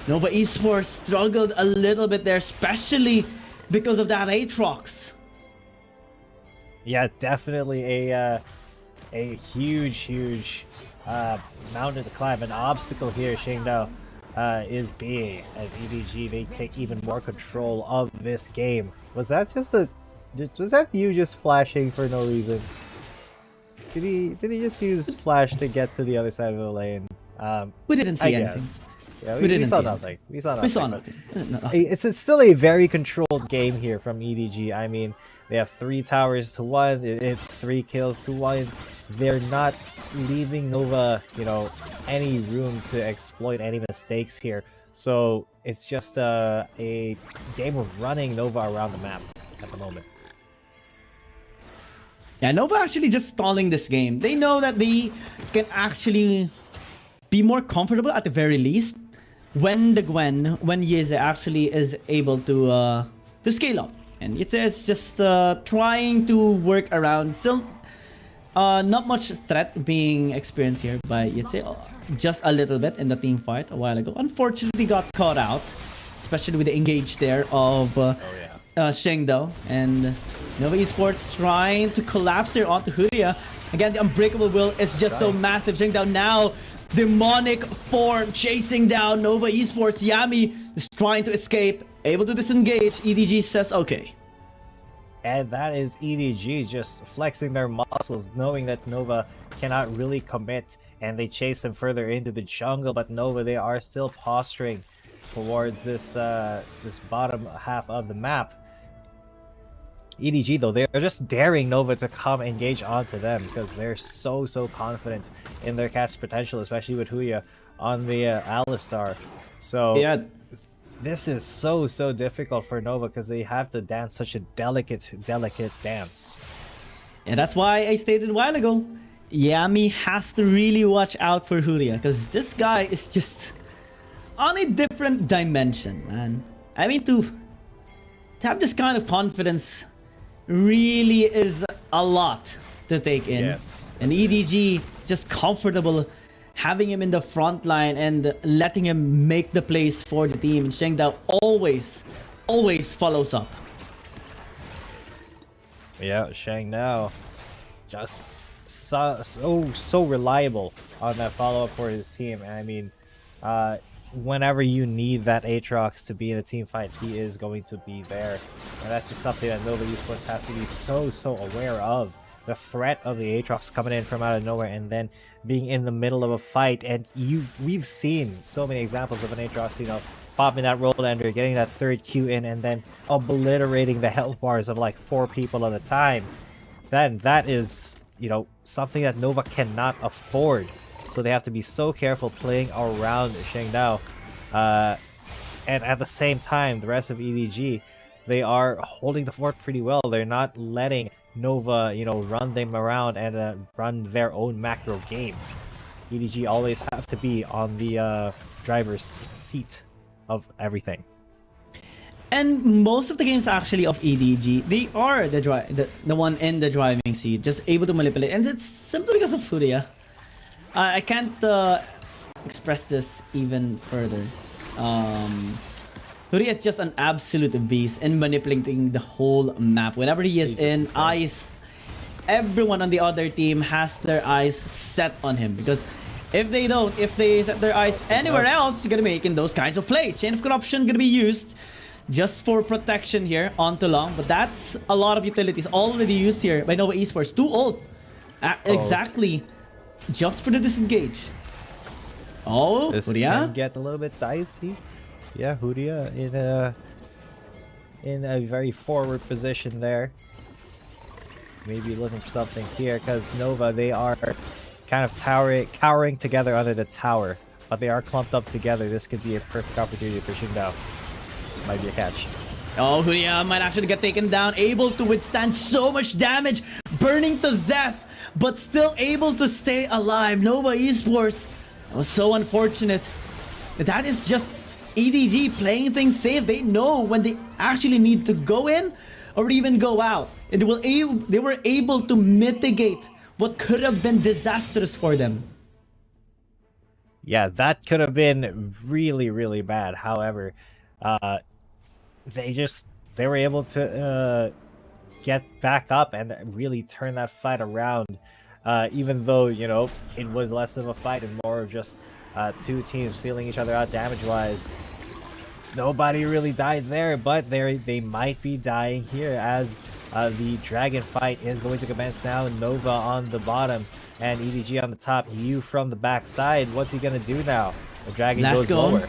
Nova Esports struggled a little bit there, especially because of that Aatrox. Yeah, definitely a huge mountain to climb, an obstacle here. Shingdao is being, as EDG, they take even more control of this game. Was that you just flashing for no reason? Did he just use flash to get to the other side of the lane? We didn't see anything. Yeah, we saw nothing. We saw nothing. No. It's still a very controlled game here from EDG. I mean, they have 3 towers to 1. It's 3 kills to 1. They're not leaving Nova, you know, any room to exploit any mistakes here. So it's just a game of running Nova around the map at the moment. Yeah, Nova actually just stalling this game. They know that they can actually be more comfortable at the very least when Yeze actually is able to scale up. And it's just trying to work around. Still not much threat being experienced here by Yeze. Just a little bit in the team fight a while ago. Unfortunately got caught out, especially with the engage there of Shengdao. And Nova Esports trying to collapse here onto Huria. Again, the Unbreakable Will is just so massive. Shengdao now demonic form chasing down Nova Esports. Yami is trying to escape, able to disengage. EDG says okay. And that is EDG just flexing their muscles, knowing that Nova cannot really commit, and they chase them further into the jungle. But Nova, they are still posturing towards this this bottom half of the map. EDG, though, they're just daring Nova to come engage onto them because they're so confident in their catch potential, especially with Huya on the Alistar. So yeah, this is so difficult for Nova because they have to dance such a delicate dance. And that's why I stated a while ago, Yami has to really watch out for Huria because this guy is just on a different dimension, man. I mean, to have this kind of confidence really is a lot to take in. Yes. And EDG just comfortable having him in the front line and letting him make the plays for the team. And Shengdao always follows up. Yeah, Shengdao just so reliable on that follow-up for his team. And I mean, whenever you need that Aatrox to be in a team fight, he is going to be there. And that's just something that Nova Esports have to be so aware of. The threat of the Aatrox coming in from out of nowhere and then being in the middle of a fight. And we've seen so many examples of an Aatrox, you know, popping that roll ender, getting that third Q in, and then obliterating the health bars of like 4 people at a time. Then that is, you know, something that Nova cannot afford. So they have to be so careful playing around Shengdao. And at the same time, the rest of EDG, they are holding the fort pretty well. They're not letting Nova, you know, run them around and run their own macro game. EDG always have to be on the driver's seat of everything. And most of the games actually of EDG, they are the one in the driving seat, just able to manipulate. And it's simply because of Furia. I can't express this even further. Furia is just an absolute beast in manipulating the whole map. Whenever he is in ice, everyone on the other team has their eyes set on him. Because if they set their eyes anywhere else, you're gonna be making those kinds of plays. Chain of Corruption gonna be used just for protection here onto long. But that's a lot of utilities already used here by Nova Esports. 2 ult. Exactly. Just for the disengage. Oh, this Huria can get a little bit dicey. Yeah, Huria in a very forward position there. Maybe looking for something here because Nova, they are kind of cowering together under the tower, but they are clumped up together. This could be a perfect opportunity for Shengdao. Might be a catch. Oh, Huria might actually get taken down, able to withstand so much damage, burning to death, but still able to stay alive. Nova Esports was so unfortunate. That is just EDG playing things safe. They know when they actually need to go in or even go out. And they were able to mitigate what could have been disastrous for them. Yeah, that could have been really bad. However, they were able to get back up and really turn that fight around. Even though, you know, it was less of a fight and more of just 2 teams feeling each other out damage-wise. Nobody really died there, but they might be dying here as the dragon fight is going to commence now. Nova on the bottom and EDG on the top. You from the backside. What's he gonna do now? The dragon goes lower.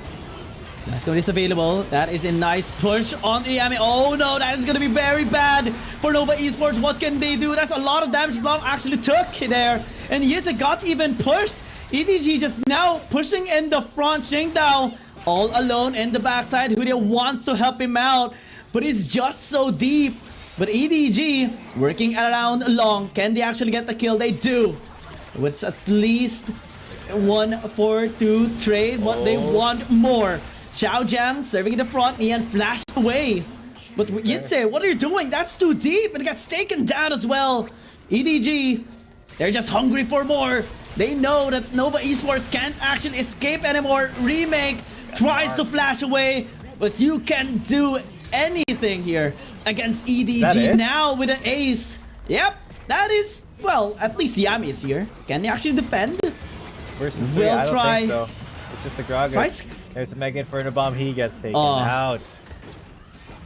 Lascone is available. That is a nice push on Yami. Oh no, that is gonna be very bad for Nova Esports. What can they do? That's a lot of damage Long actually took there. And Yita got even pushed. EDG just now pushing in the front. Shengdao all alone in the backside. Huria wants to help him out, but it's just so deep. But EDG working around long. Can they actually get the kill? They do. With at least 1-4-2 trade, but they want more. Xiao Jiang serving in the front. Ian flashed away. But Yitze, what are you doing? That's too deep. And it gets taken down as well. EDG, they're just hungry for more. They know that Nova Esports can't actually escape anymore. Remake tries to flash away, but you can do anything here against EDG now with an ace. Yep, that is, well, at least Yami is here. Can they actually defend? Versus 3, I don't think so. It's just a Gragas. There's a Mega Inferno Bomb. He gets taken out.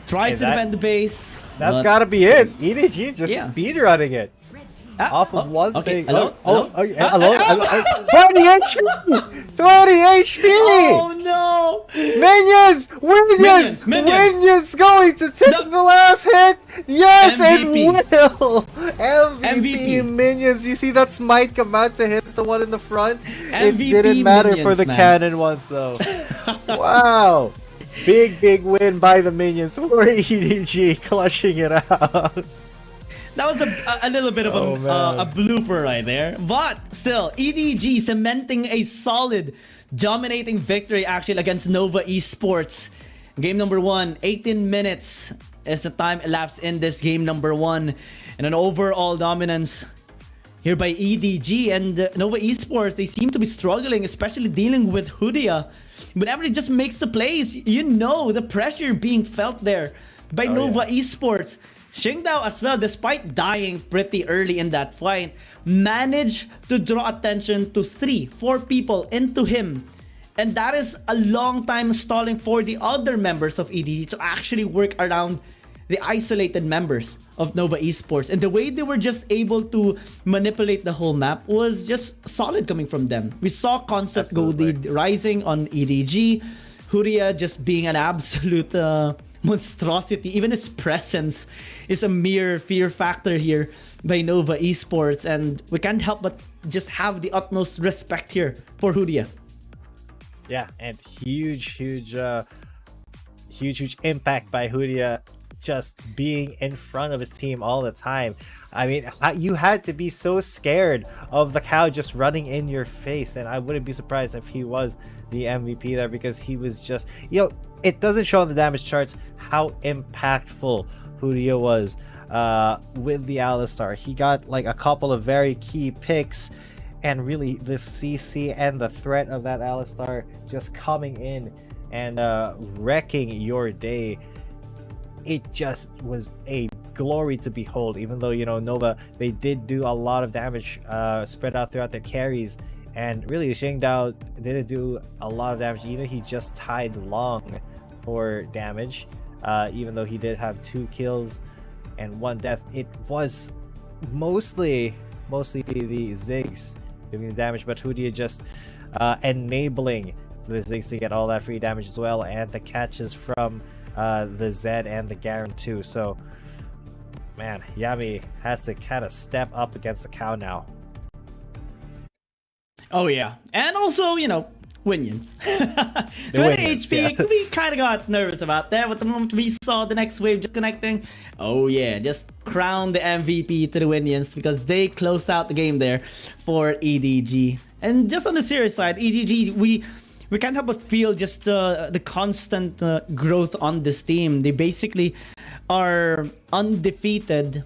Tries to defend the base. That's gotta be it. EDG just speedrunning it. Off of one thing. Hello? Hello? 20 HP! 20 HP! Oh no! Minions going to take the last hit! Yes, MVP. It will! MVP Minions. You see that smite come out to hit the one in the front? MVP it didn't matter Minions, for the cannon ones though. Wow! Big win by the Minions for EDG, clutching it out. That was a little bit of a blooper right there. But still, EDG cementing a solid, dominating victory actually against Nova Esports. Game number 1, 18 minutes is the time elapsed in this game number 1. And an overall dominance here by EDG and Nova Esports. They seem to be struggling, especially dealing with Hudia. Whenever he just makes the plays, you know the pressure being felt there by Nova Esports. Xingdao as well, despite dying pretty early in that fight, managed to draw attention to 3-4 people into him. And that is a long time stalling for the other members of EDG to actually work around the isolated members of Nova Esports. And the way they were just able to manipulate the whole map was just solid coming from them. We saw Concept Gold Lead rising on EDG, Huria just being an absolute monstrosity. Even his presence is a mere fear factor here by Nova Esports, and we can't help but just have the utmost respect here for Huria. Yeah, and huge impact by Hudia, just being in front of his team all the time. I mean, you had to be so scared of the cow just running in your face, and I wouldn't be surprised if he was the MVP there, because he was just, it doesn't show on the damage charts how impactful Hudia was with the Alistar. He got like a couple of very key picks, and really the CC and the threat of that Alistar just coming in and wrecking your day. It just was a glory to behold, even though, Nova, they did do a lot of damage spread out throughout their carries. And really, Xingdao didn't do a lot of damage either. He just tied long for damage, even though he did have 2 kills and 1 death. It was mostly the Ziggs doing the damage, but Hudia just enabling the Ziggs to get all that free damage as well, and the catches from the Zed and the Garen too. So, man, Yami has to kind of step up against the cow now. Oh yeah, and also, Winions. 20 Winions, HP, yes. we kind of got nervous about that, but the moment we saw the next wave just connecting, oh yeah, just crown the MVP to the Winions, because they closed out the game there for EDG. And just on the serious side, EDG, we can't help but feel just the constant growth on this team. They basically are undefeated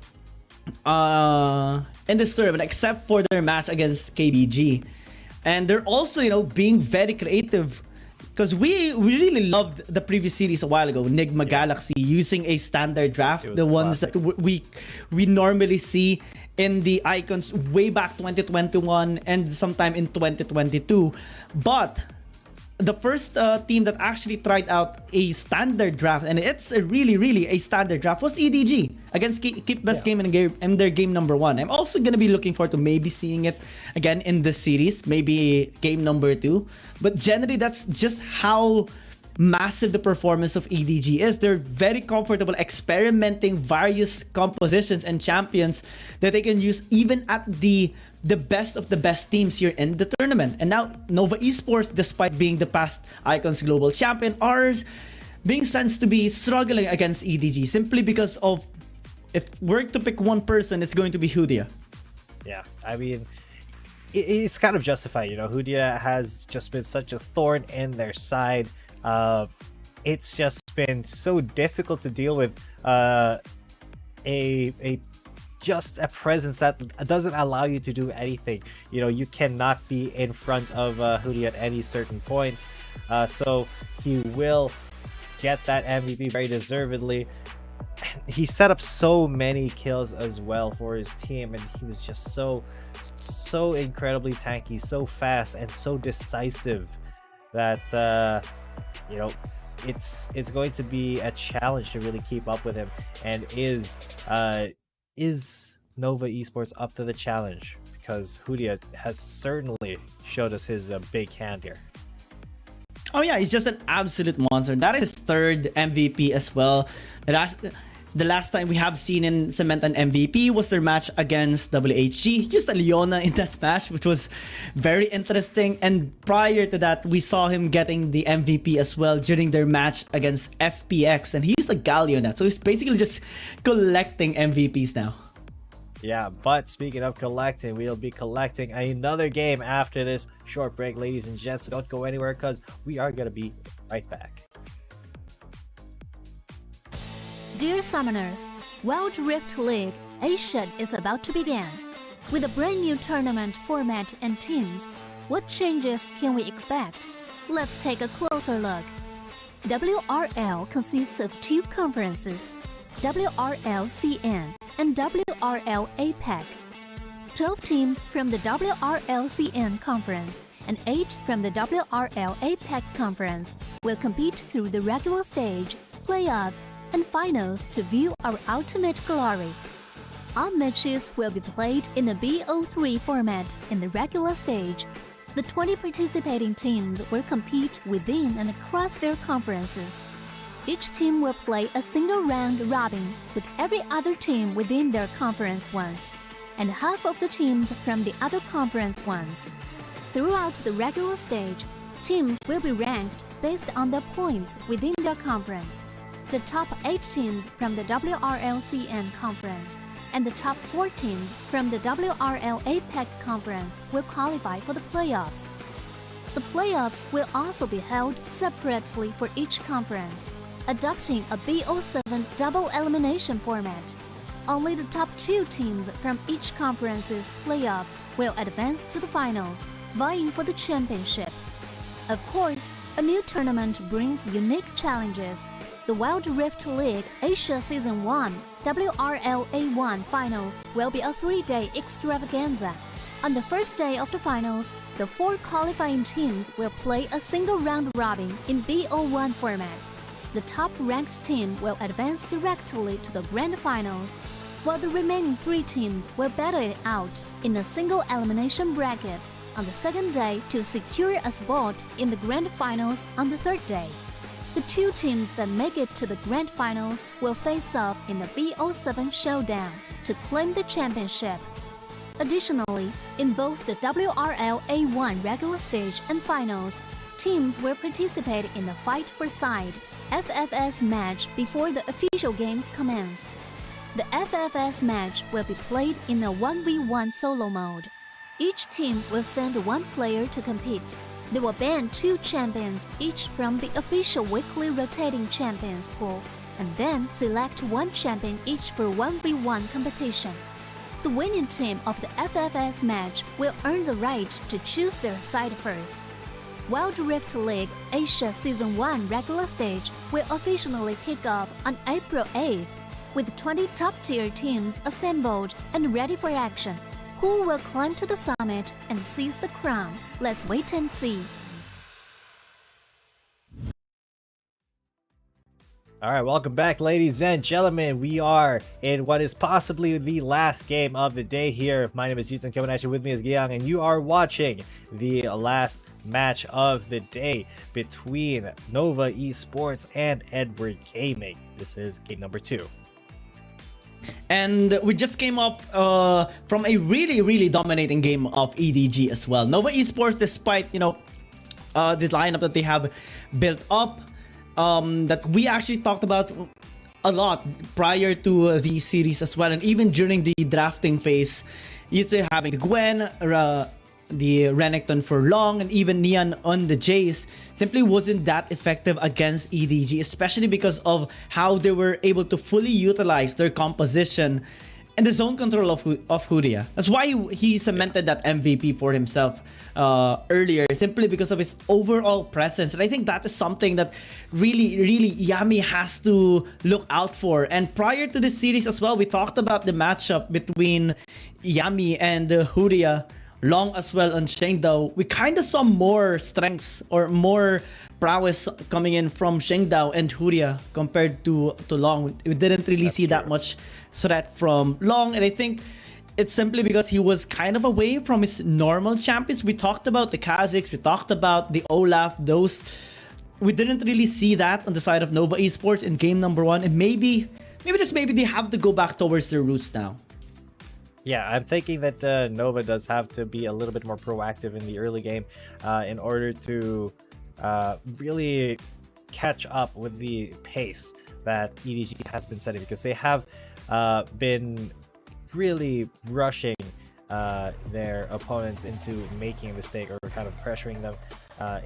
in this tournament, except for their match against KBG. And they're also, being very creative, because we really loved the previous series a while ago, Nigma Galaxy, using a standard draft, the ones that we normally see in the icons way back 2021 and sometime in 2022. But the first team that actually tried out a standard draft, and it's really a standard draft, was EDG against Keep Best Game in their game number 1. I'm also gonna be looking forward to maybe seeing it again in this series, maybe game number 2. But generally, that's just how massive the performance of EDG is. They're very comfortable experimenting various compositions and champions that they can use even at the best of the best teams here in the tournament. And now Nova Esports, despite being the past Icons Global Champion, are being sensed to be struggling against EDG simply because of, if we're to pick one person, it's going to be Hudia. Yeah, I mean, it's kind of justified. Hudia has just been such a thorn in their side. It's just been so difficult to deal with just a presence that doesn't allow you to do anything. You cannot be in front of Hudia at any certain point. So he will get that MVP very deservedly. He set up so many kills as well for his team, and he was just so incredibly tanky, so fast, and so decisive that it's going to be a challenge to really keep up with him. And is Nova Esports up to the challenge? Because Hudia has certainly showed us his big hand here. Oh yeah, he's just an absolute monster. That is his 3rd MVP as well. The last time we have seen in cement an MVP was their match against WHG. He used a Leona in that match, which was very interesting. And prior to that, we saw him getting the MVP as well during their match against FPX. And he used a Galio in that. So he's basically just collecting MVPs now. Yeah, but speaking of collecting, we'll be collecting another game after this short break, ladies and gents. So don't go anywhere, because we are going to be right back. Dear Summoners, Wild Rift League Asian is about to begin. With a brand new tournament format and teams, what changes can we expect? Let's take a closer look. WRL consists of two conferences, WRL CN and WRL APEC. 12 teams from the WRL CN conference and 8 from the WRL APEC conference will compete through the regular stage, playoffs, and finals to view our ultimate glory. All matches will be played in the BO3 format in the regular stage. The 20 participating teams will compete within and across their conferences. Each team will play a single round robin with every other team within their conference once, and half of the teams from the other conference once. Throughout the regular stage, teams will be ranked based on their points within their conference. The top 8 teams from the WRLCN conference and the top 4 teams from the WRL APEC conference will qualify for the playoffs. The playoffs will also be held separately for each conference, adopting a BO7 double elimination format. Only the top 2 teams from each conference's playoffs will advance to the finals, vying for the championship. Of course, a new tournament brings unique challenges. The Wild Rift League Asia Season 1 WRL A1 Finals will be a 3-day extravaganza. On the first day of the finals, the 4 qualifying teams will play a single round robin in BO1 format. The top-ranked team will advance directly to the grand finals, while the remaining 3 teams will battle it out in a single elimination bracket on the second day to secure a spot in the grand finals on the third day. The 2 teams that make it to the grand finals will face off in the BO7 showdown to claim the championship. Additionally, in both the WRL A1 regular stage and finals, teams will participate in the Fight for Side FFS match before the official games commence. The FFS match will be played in a 1v1 solo mode. Each team will send 1 player to compete. They will ban 2 champions each from the official weekly rotating champions pool, and then select 1 champion each for 1v1 competition. The winning team of the FFS match will earn the right to choose their side first. Wild Rift League Asia Season 1 regular stage will officially kick off on April 8th, with 20 top-tier teams assembled and ready for action. Who will climb to the summit and seize the crown? Let's wait and see. All right, welcome back, ladies and gentlemen. We are in what is possibly the last game of the day here. My name is Jitan, coming at you. With me is Giang, and you are watching the last match of the day between Nova Esports and Edward Gaming. This is game number 2. And we just came up from a really dominating game of EDG as well. Nova Esports, despite the lineup that they have built up, that we actually talked about a lot prior to the series as well, and even during the drafting phase, Yitze having Gwen, the Renekton for long, and even Neon on the Jace simply wasn't that effective against EDG, especially because of how they were able to fully utilize their composition and the zone control of Huria. That's why he cemented that MVP for himself earlier, simply because of his overall presence. And I think that is something that really Yami has to look out for. And prior to this series as well, we talked about the matchup between Yami and Huria, Long as well on Shengdao. We kind of saw more strengths or more prowess coming in from Shengdao and Huria compared to Long. We didn't really see that much threat from Long, and I think it's simply because he was kind of away from his normal champions. We talked about the Kha'Zix, we talked about the Olaf, those. We didn't really see that on the side of Nova Esports in game number 1, and maybe they have to go back towards their roots now. Yeah, I'm thinking that Nova does have to be a little bit more proactive in the early game in order to really catch up with the pace that EDG has been setting, because they have been really rushing their opponents into making a mistake, or kind of pressuring them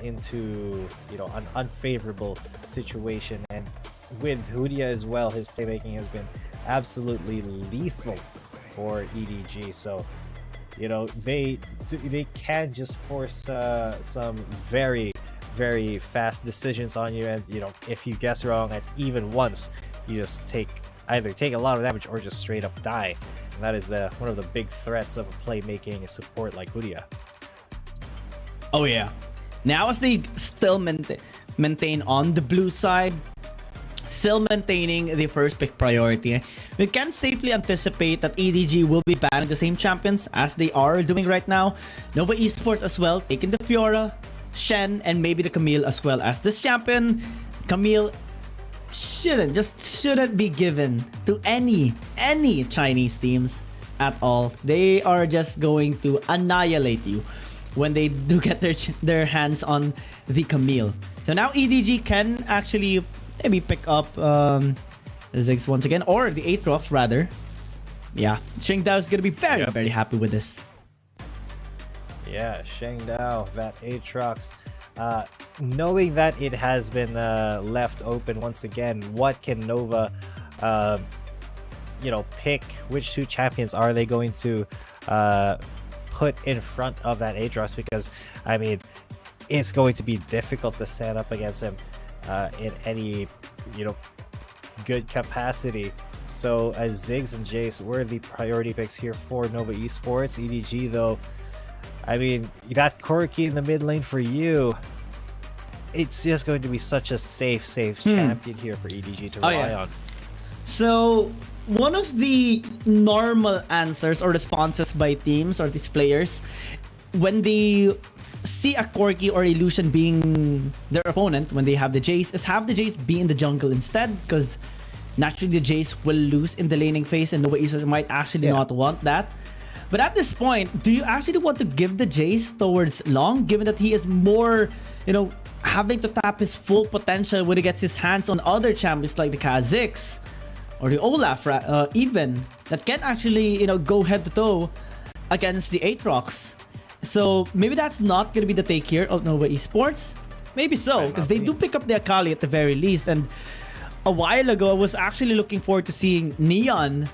into an unfavorable situation. And with Hudia as well, his playmaking has been absolutely lethal for EDG. So you know, they can just force some very fast decisions on you, and you know, if you guess wrong at even once, you just either take a lot of damage or just straight up die. And that is one of the big threats of a playmaking support like Huria. Oh yeah. Now as they still maintain on the blue side, still maintaining the first pick priority, we can safely anticipate that EDG will be banning the same champions as they are doing right now. Nova Esports as well, taking the Fiora, Shen, and maybe the Camille as well as this champion. Camille shouldn't be given to any Chinese teams at all. They are just going to annihilate you when they do get their hands on the Camille. So now EDG can actually maybe pick up the Ziggs once again, or the Aatrox rather. Yeah, Shengdao is gonna be very happy with this. Yeah, Shengdao, that Aatrox. Knowing that it has been left open once again, what can Nova pick? Which two champions are they going to put in front of that Aatrox? Because I mean, it's going to be difficult to stand up against him in any good capacity. So as Ziggs and Jace were the priority picks here for Nova Esports. EDG though, I mean, you got Corki in the mid lane for you. It's just going to be such a safe champion here for EDG to rely on. So one of the normal answers or responses by teams or these players when they see a Corki or Illusion being their opponent, when they have the Jace, is have the Jace be in the jungle instead, because naturally the Jace will lose in the laning phase and Nova Esports might actually not want that. But at this point, do you actually want to give the Jace towards Long, given that he is more, having to tap his full potential when he gets his hands on other champions like the Kha'Zix or the Olaf even, that can actually, go head to toe against the Aatrox? So maybe that's not going to be the take here of Nova Esports. Maybe so, because they do pick up the Akali at the very least. And a while ago, I was actually looking forward to seeing Neon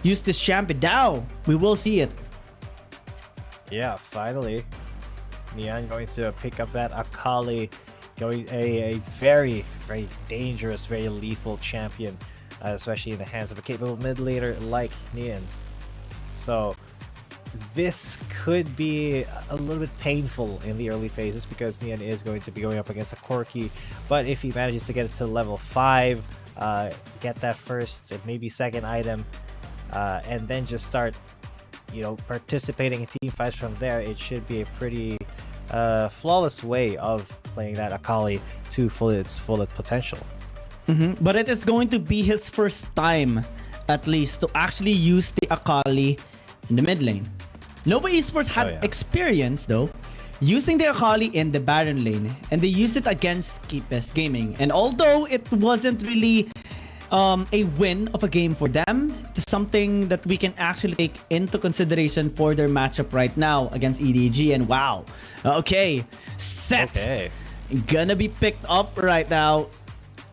use this champion. Now we will see it. Yeah, finally. Neon going to pick up that Akali, going a very dangerous, very lethal champion, especially in the hands of a capable mid laner like Neon. So this could be a little bit painful in the early phases because Neon is going to be going up against a Corki, but if he manages to get it to level 5, get that first and maybe second item, and then just start participating in team fights from there, it should be a pretty flawless way of playing that Akali to its full potential. But it is going to be his first time, at least, to actually use the Akali in the mid lane. Nova Esports had experience though using the Akali in the Baron lane, and they used it against KT.RY Gaming. And although it wasn't really a win of a game for them, it's something that we can actually take into consideration for their matchup right now against EDG. And wow, set gonna be picked up right now.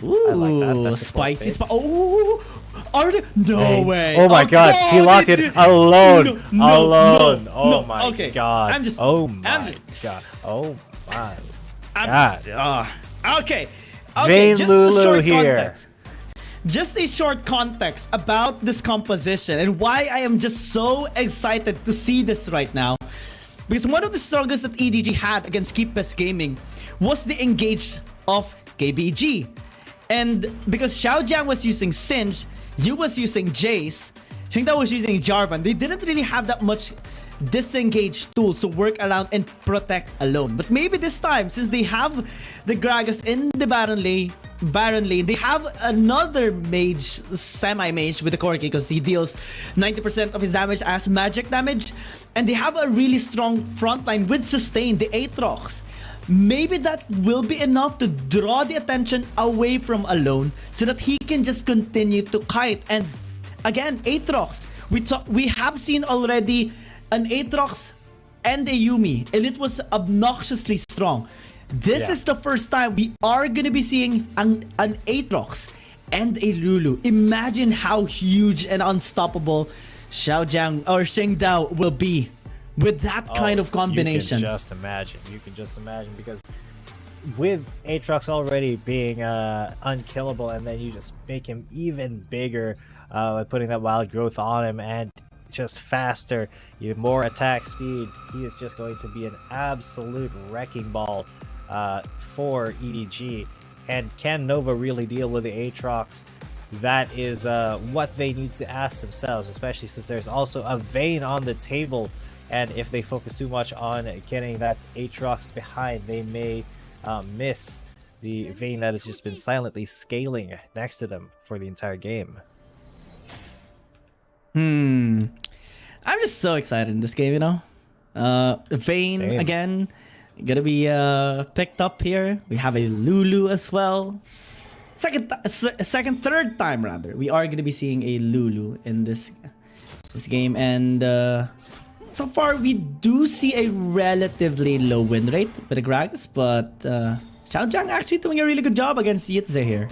Ooh, I like that. Spicy. Oh, are they? No way. Oh my god, he locked it alone. No, oh my god. I'm just. Oh my god. Oh my god. Okay. Vain just Lulu a short here. Context. Just a short context about this composition and why I am just so excited to see this right now. Because one of the struggles that EDG had against KT.RY Gaming was the engage of KBG. And because Xiaojiang was using Singe, Yu was using Jace, Shengdao was using Jarvan, they didn't really have that much disengage tools to work around and protect alone. But maybe this time, since they have the Gragas in the Baron lane, they have another mage, semi-mage with the Corki, because he deals 90% of his damage as magic damage, and they have a really strong frontline with sustain, the Aatrox. Maybe that will be enough to draw the attention away from Alone so that he can just continue to kite. And again, Aatrox, we have seen already an Aatrox and a Yuumi, and it was obnoxiously strong. This is the first time we are gonna be seeing an Aatrox and a Lulu. Imagine how huge and unstoppable Xiaojiang or Shengdao will be with that kind of combination. You can just imagine because with Aatrox already being unkillable, and then you just make him even bigger by putting that wild growth on him and just faster, more attack speed, he is just going to be an absolute wrecking ball for EDG. And can Nova really deal with the Aatrox? That is what they need to ask themselves, especially since there's also a Vayne on the table, and if they focus too much on getting that Aatrox behind, they may miss the Vayne that has just been silently scaling next to them for the entire game. I'm just so excited in this game, you know. Vayne again gonna be picked up here. We have a Lulu as well. Third time rather. We are gonna be seeing a Lulu in this game, and so far we do see a relatively low win rate with the Gragas, but Xiaojiang actually doing a really good job against Yitze here.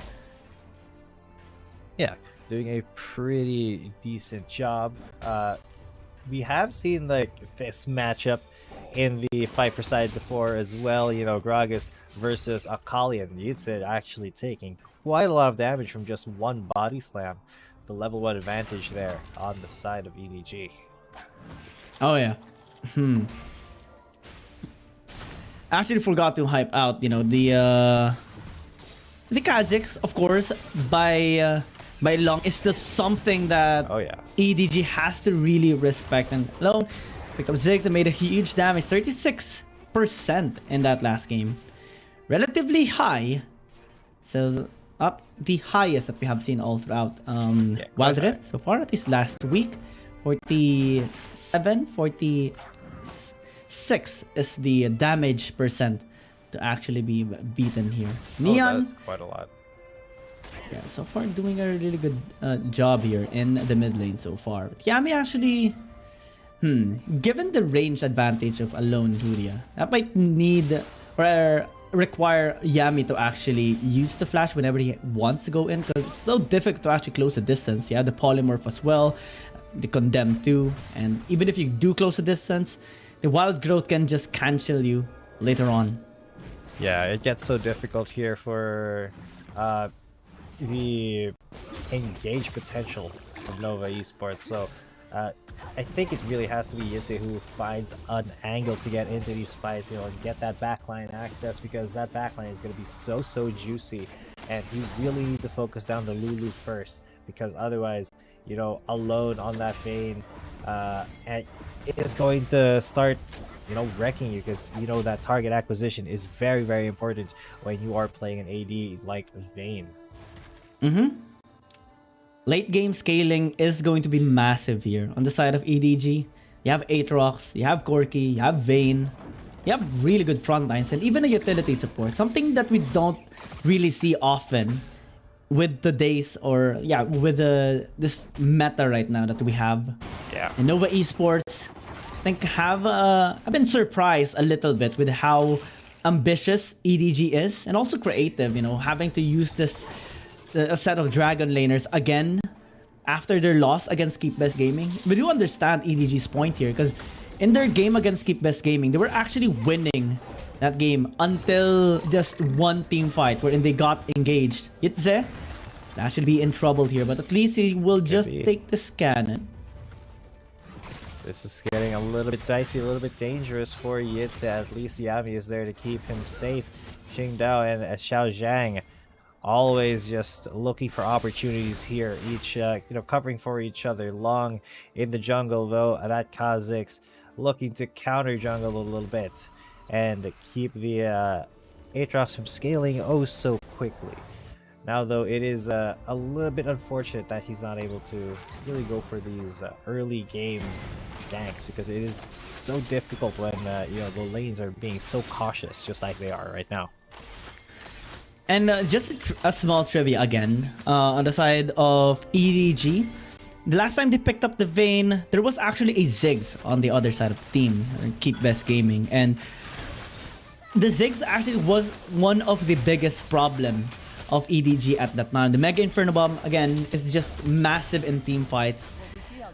Yeah, doing a pretty decent job. We have seen like this matchup in the fight for side before as well. You know, Gragas versus Akali, and Yitze actually taking quite a lot of damage from just one body slam. The level 1 advantage there on the side of EDG. Oh yeah. Actually forgot to hype out, you know, the Kazakhs, of course, by long is still something that EDG has to really respect. And Long picked up Ziggs and made a huge damage, 36% in that last game. Relatively high. So up the highest that we have seen all throughout Wild Rift so far, at least last week. 47, 46 is the damage percent to actually be beaten here. Neon, that's quite a lot. Yeah, so far doing a really good job here in the mid lane so far. But Yami actually, given the range advantage of Alone Luria, that might need or require Yami to actually use the flash whenever he wants to go in, because it's so difficult to actually close the distance. You have the polymorph as well, the condemn too, and even if you do close the distance, the wild growth can just cancel you later on. Yeah, it gets so difficult here for the engage potential of Nova Esports. So I think it really has to be Yitze who finds an angle to get into these fights, you know, and get that backline access, because that backline is going to be so juicy, and you really need to focus down the Lulu first, because otherwise, you know, alone on that Vayne, and it is going to start, you know, wrecking you, because you know that target acquisition is very important when you are playing an AD like Vayne. Late game scaling is going to be massive here on the side of EDG. You have Aatrox, you have Corki, you have Vayne. You have really good front lines and even a utility support. Something that we don't really see often with the days, or with this meta right now that we have. Yeah. And Nova Esports, I think I've been surprised a little bit with how ambitious EDG is, and also creative, you know, having to use this a set of Dragon Laners again after their loss against Keep Best Gaming. We do understand EDG's point here, because in their game against Keep Best Gaming, they were actually winning that game until just one team fight wherein they got engaged. Yitze that should be in trouble here, but at least he will just take the cannon. This is getting a little bit dicey, a little bit dangerous for Yitze. At least Yami is there to keep him safe. Xingdao and Xiaojiang always just looking for opportunities here, each covering for each other. Long in the jungle though, that Kazakhs looking to counter jungle a little bit and keep the Aatrox from scaling oh so quickly. Now though, it is a little bit unfortunate that he's not able to really go for these early game ganks, because it is so difficult when the lanes are being so cautious, just like they are right now. And just a small trivia again, on the side of EDG, the last time they picked up the Vayne, there was actually a Ziggs on the other side of the team, Keep Best Gaming, and the Ziggs actually was one of the biggest problem of EDG at that time. The Mega Inferno Bomb, again, is just massive in team fights,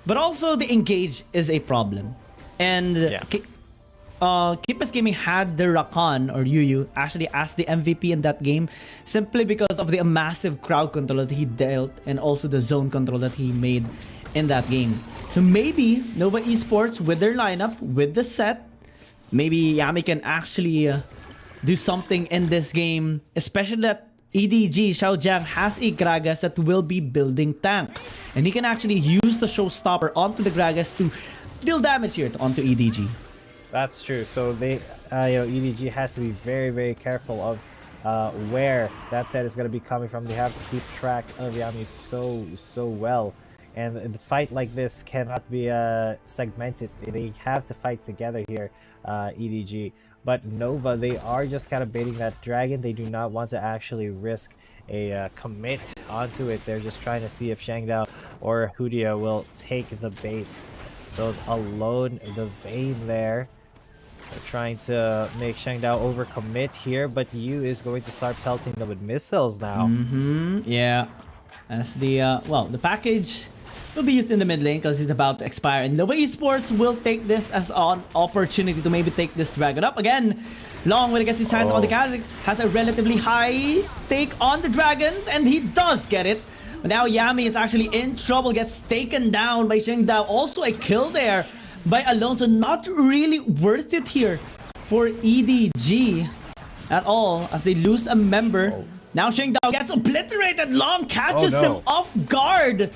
but also the engage is a problem. And Keepers Gaming had the Rakan or Yu actually as the MVP in that game simply because of the massive crowd control that he dealt and also the zone control that he made in that game. So maybe Nova Esports with their lineup, with the set, maybe Yami can actually do something in this game, especially that EDG Xiaojiang has a Gragas that will be building tank, and he can actually use the showstopper onto the Gragas to deal damage here onto EDG. That's true. So they, EDG has to be very, very careful of where that set is going to be coming from. They have to keep track of Yami so well, and the fight like this cannot be segmented. They have to fight together here, EDG. But Nova, they are just kind of baiting that dragon. They do not want to actually risk a commit onto it. They're just trying to see if Shangdao or Hudia will take the bait. So it's alone the Vayne there. They're trying to make Shangdao overcommit here, but Yu is going to start pelting them with missiles now. Yeah. As the, the package will be used in the mid lane because it's about to expire. And Nova Esports will take this as an opportunity to maybe take this dragon up. Again, Long when he gets his hands on the Kha'Zix, has a relatively high take on the dragons, and he does get it. But now Yami is actually in trouble, gets taken down by Shangdao. Also a kill there by Alonso. Not really worth it here for EDG at all as they lose a member. Now Shangdao gets obliterated. Long catches him off guard.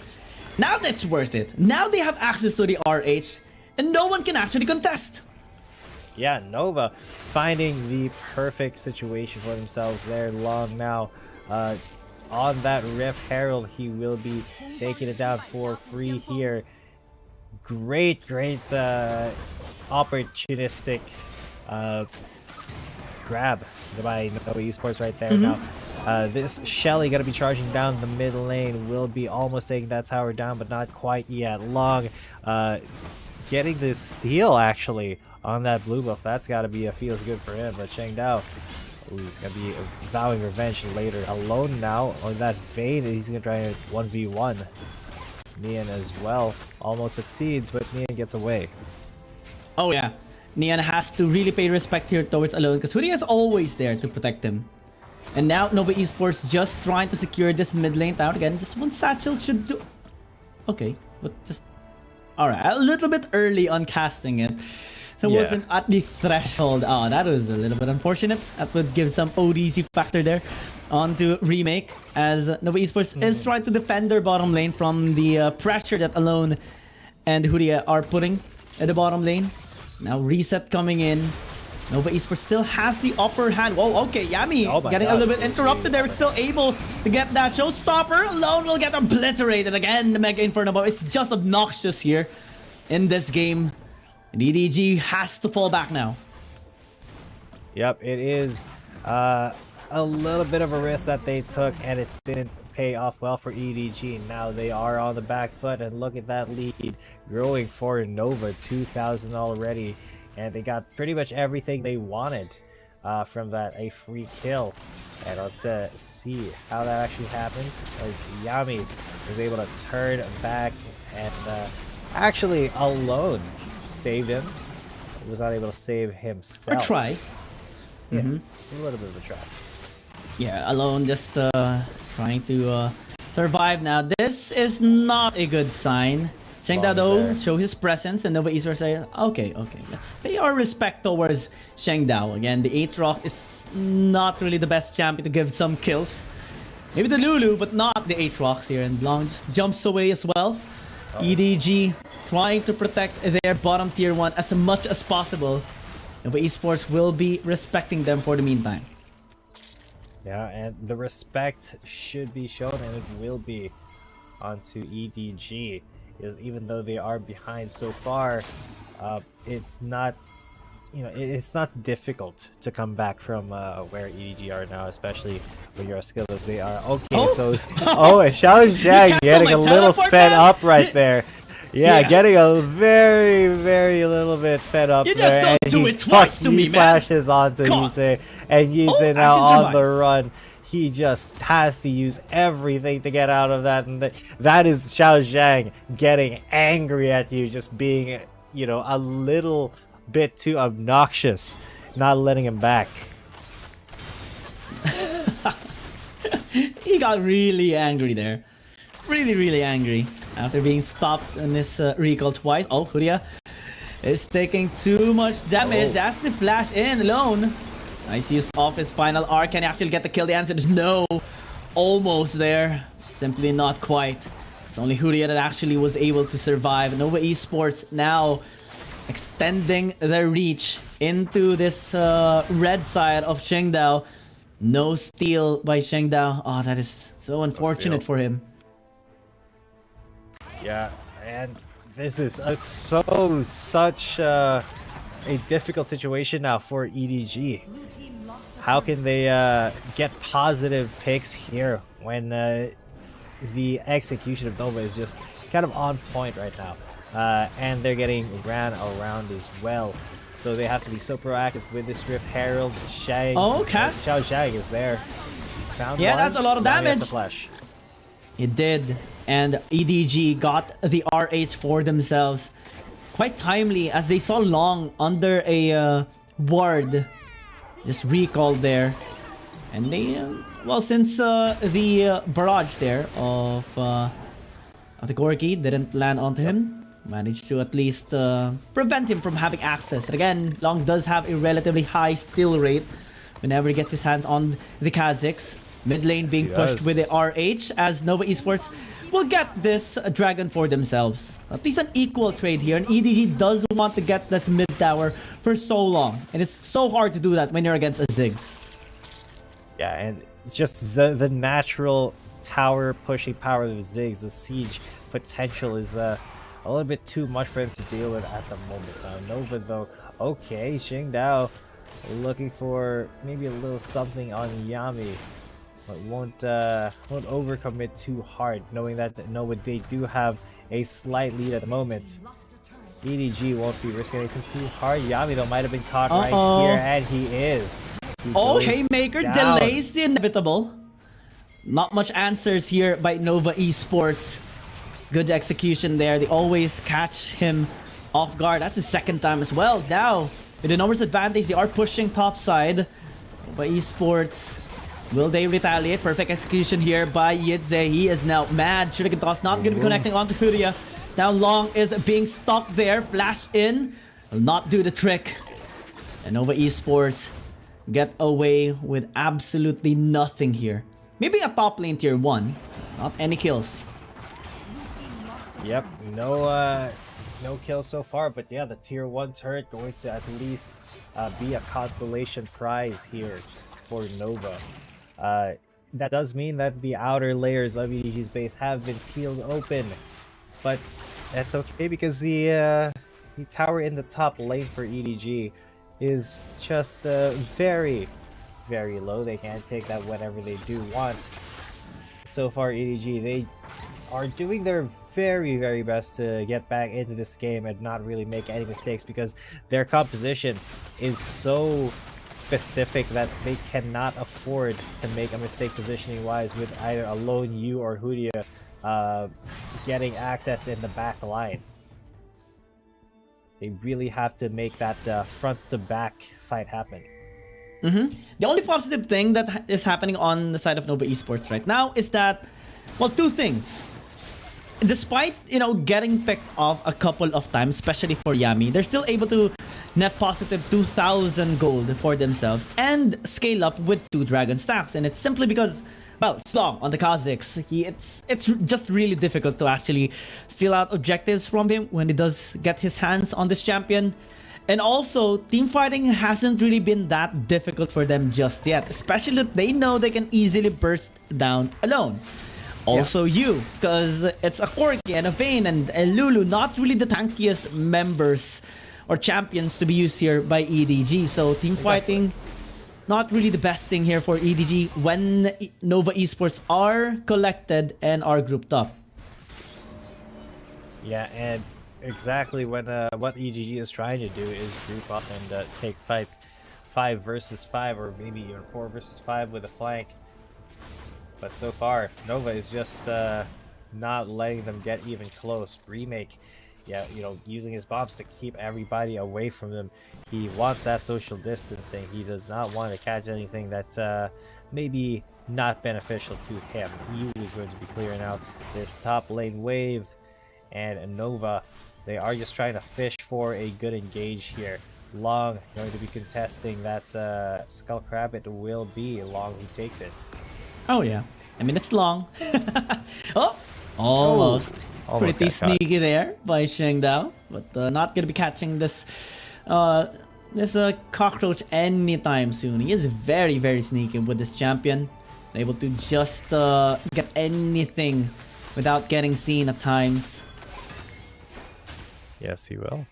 Now that's worth it. Now they have access to the RH and no one can actually contest. Yeah, Nova finding the perfect situation for themselves there. Long now on that Rift Herald, he will be taking it down for free here. Great opportunistic grab by Nova Esports right there. Now this Shelly gonna be charging down the mid lane, will be almost taking that tower down, but not quite yet. Long getting this steal actually on that blue buff. That's gotta be feels good for him. But Shangdao, he's gonna be vowing revenge later. Alone now on that Vayne, he's gonna try a 1v1. Nian as well almost succeeds, but Nian gets away. Oh yeah, Nian has to really pay respect here towards Alone because Hudia is always there to protect him. And now Nova Esports just trying to secure this mid lane tower again. Just one satchel should do. Okay, but just alright. A little bit early on casting it, so it wasn't at the threshold. Oh, that was a little bit unfortunate. That would give some ODC factor there onto Remake as Nova Esports is trying to defend their bottom lane from the pressure that Alone and Hudia are putting at the bottom lane. Now Reset coming in. Nova Esports still has the upper hand. Whoa, okay, Yami getting a little bit interrupted there. Still able to get that showstopper. Alone will get obliterated again. The Mega Inferno. It's just obnoxious here in this game. And EDG has to fall back now. Yep, it is a little bit of a risk that they took, and it didn't pay off well for EDG. Now they are on the back foot, and look at that lead growing for Nova, 2,000 already. And they got pretty much everything they wanted from that, a free kill. And let's see how that actually happened. Yami was able to turn back and actually Alone saved him. He was not able to save himself. Or try. Yeah, just a little bit of a try. Yeah, Alone just trying to survive now. This is not a good sign. Shangdao though show his presence, and Nova Esports say, okay, let's pay our respect towards Shangdao. Again, the Aatrox is not really the best champion to give some kills. Maybe the Lulu, but not the Aatrox here. And Long just jumps away as well. EDG trying to protect their bottom tier 1 as much as possible. Nova Esports will be respecting them for the meantime. Yeah, and the respect should be shown, and it will be onto EDG. Is even though they are behind so far, it's not, it's not difficult to come back from where EDG are now, especially when you're as skilled as they are. Okay, so Xiao Zhang getting a little fed up right there. Yeah, getting a very, very little bit fed up there. And he flashes onto Yitze, and Yitze now on the run. He just has to use everything to get out of that, and that is Xiao Zhang getting angry at you, just being you know, a little bit too obnoxious, not letting him back. He got really angry there. Really angry after being stopped in this recall twice. Oh, Huria is taking too much damage. That's the flash in alone. Nice use of his final R. Can he actually get the kill? The answer is no. Almost there. Simply not quite. It's only Huria that actually was able to survive. Nova Esports now extending their reach into this red side of Shengdao. No steal by Shengdao. Oh, that is so unfortunate for him. Yeah, and this is such a difficult situation now for EDG. How can they get positive picks here when the execution of Nova is just kind of on point right now? And they're getting ran around as well. So they have to be so proactive with this Rift Herald. Shang. Oh, Cat. Xiao Zhang is there. Found yeah, one. that's a lot of damage. The flash. It did. And EDG got the RH for themselves. Quite timely as they saw Long under a ward. Just recalled there. And they, well, since the barrage there of the Gorky didn't land onto him, managed to at least prevent him from having access. And again, Long does have a relatively high steal rate whenever he gets his hands on the Kazakhs. Mid lane being pushed with the RH as Nova Esports will get this dragon for themselves. At least an equal trade here, and EDG does want to get this mid tower for so long. And it's so hard to do that when you're against a Ziggs. Yeah, and just the natural tower pushing power of Ziggs, the siege potential is a little bit too much for him to deal with at the moment. Nova though, okay, Shengdao looking for maybe a little something on Yami, but won't overcommit too hard, knowing that Nova, they do have a slight lead at the moment. EDG won't be risking anything too hard. Yami though might have been caught right here, and he is. Haymaker delays the inevitable. Not much answers here by Nova Esports. Good execution there. They always catch him off guard. That's the second time as well. Now, with the numbers advantage, they are pushing top side. Nova Esports, will they retaliate? Perfect execution here by Yidze. He is now mad. Shuriken toss not going to be connecting onto Furia. Now Long is being stuck there. Flash in. Will not do the trick. And Nova Esports get away with absolutely nothing here. Maybe a top lane tier 1. Not any kills. Yep, no kills so far, but yeah, the tier 1 turret going to at least be a consolation prize here for Nova. That does mean that the outer layers of EDG's base have been peeled open, but that's okay because the tower in the top lane for EDG is just very low. They can't take that whenever they do want. So far, EDG, they are doing their very best to get back into this game and not really make any mistakes, because their composition is so specific that they cannot afford to make a mistake positioning wise with either a lone Yu or Hudia getting access in the back line. They really have to make that front to back fight happen. The only positive thing that is happening on the side of Nova Esports right now is that, well, two things. Despite, you know, getting picked off a couple of times, especially for Yami, they're still able to net positive 2,000 gold for themselves and scale up with 2 dragon stacks. And it's simply because, well, Slong on the Kazakhs, it's just really difficult to actually steal out objectives from him when he does get his hands on this champion. And also, team fighting hasn't really been that difficult for them just yet, especially that they know they can easily burst down alone. Also you, because it's a Corki and a Vayne and a Lulu, not really the tankiest members or champions to be used here by EDG. So team fighting, not really the best thing here for EDG when Nova Esports are collected and are grouped up. Yeah, and exactly when what EDG is trying to do is group up and take fights 5 versus 5 or maybe even 4 versus 5 with a flank. But so far, Nova is just not letting them get even close. Remake yeah, using his bombs to keep everybody away from them. He wants that social distancing. He does not want to catch anything that maybe not beneficial to him. Yu is going to be clearing out this top lane wave, and Nova, they are just trying to fish for a good engage here. Long going to be contesting that Skull Crab. It will be Long who takes it. Oh yeah, I mean it's Long. Oh, almost. Pretty sneaky there by Shengdao, but not gonna be catching this cockroach anytime soon. He is very, very sneaky with this champion, able to just get anything without getting seen at times. Yes, he will.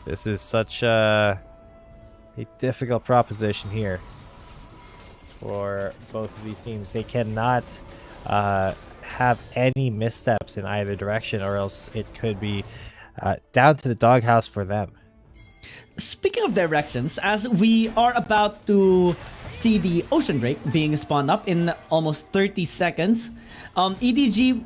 This is such a difficult proposition here for both of these teams. They cannot have any missteps in either direction, or else it could be down to the doghouse for them. Speaking of directions, as we are about to see the Ocean Drake being spawned up in almost 30 seconds, EDG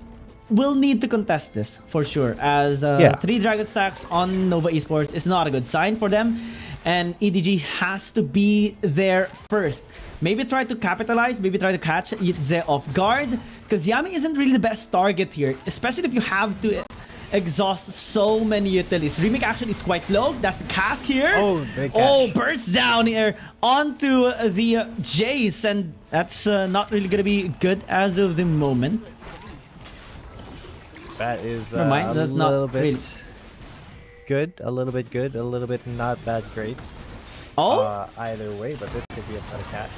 will need to contest this for sure, as 3 Dragon Stacks on Nova Esports is not a good sign for them, and EDG has to be there first. Maybe try to capitalize, maybe try to catch Yitze off guard, because Yami isn't really the best target here, especially if you have to exhaust so many utilities. Remake actually is quite low. That's the cast here. Oh, bursts down here onto the Jace, and that's not really gonna be good as of the moment. That is Never mind, a that's not little bit really good, a little bit good, a little bit not that great. Either way, but this could be a better catch.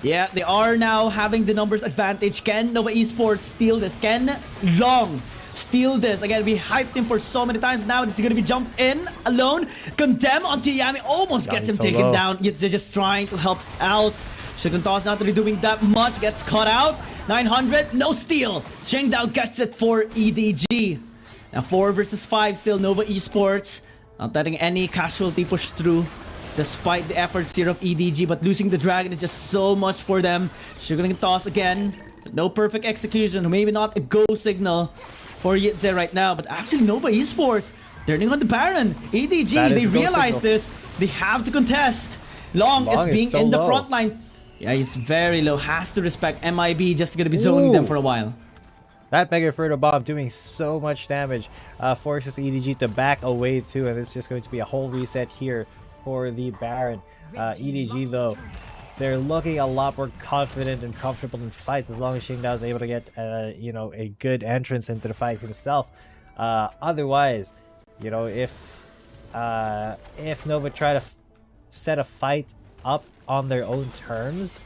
Yeah, they are now having the numbers advantage. Can Nova Esports steal this? Can Long steal this? Again, we hyped him for so many times. Now this is going to be jumped in alone. Condemn onto Yami. Almost gets him taken down. Yet they're just trying to help out. Shigunta's not really doing that much. Gets caught out. 900. No steal. Shengdao gets it for EDG. Now 4 versus 5 still. Nova Esports not letting any casualty push through, despite the efforts here of EDG, but losing the dragon is just so much for them. Shigunta again. No perfect execution. Maybe not a go signal for Yitze right now, but actually Nova Esports turning on the Baron. EDG, they realize this. They have to contest. Long is being so in the front line. Yeah, he's very low. Has to respect MIB, just gonna be zoning them for a while. That Mega Inferno Bomb doing so much damage. Forces EDG to back away too, and it's just going to be a whole reset here for the Baron. EDG though, they're looking a lot more confident and comfortable in fights, as long as Shengdao is able to get a good entrance into the fight himself. Otherwise, if Nova try to set a fight up on their own terms,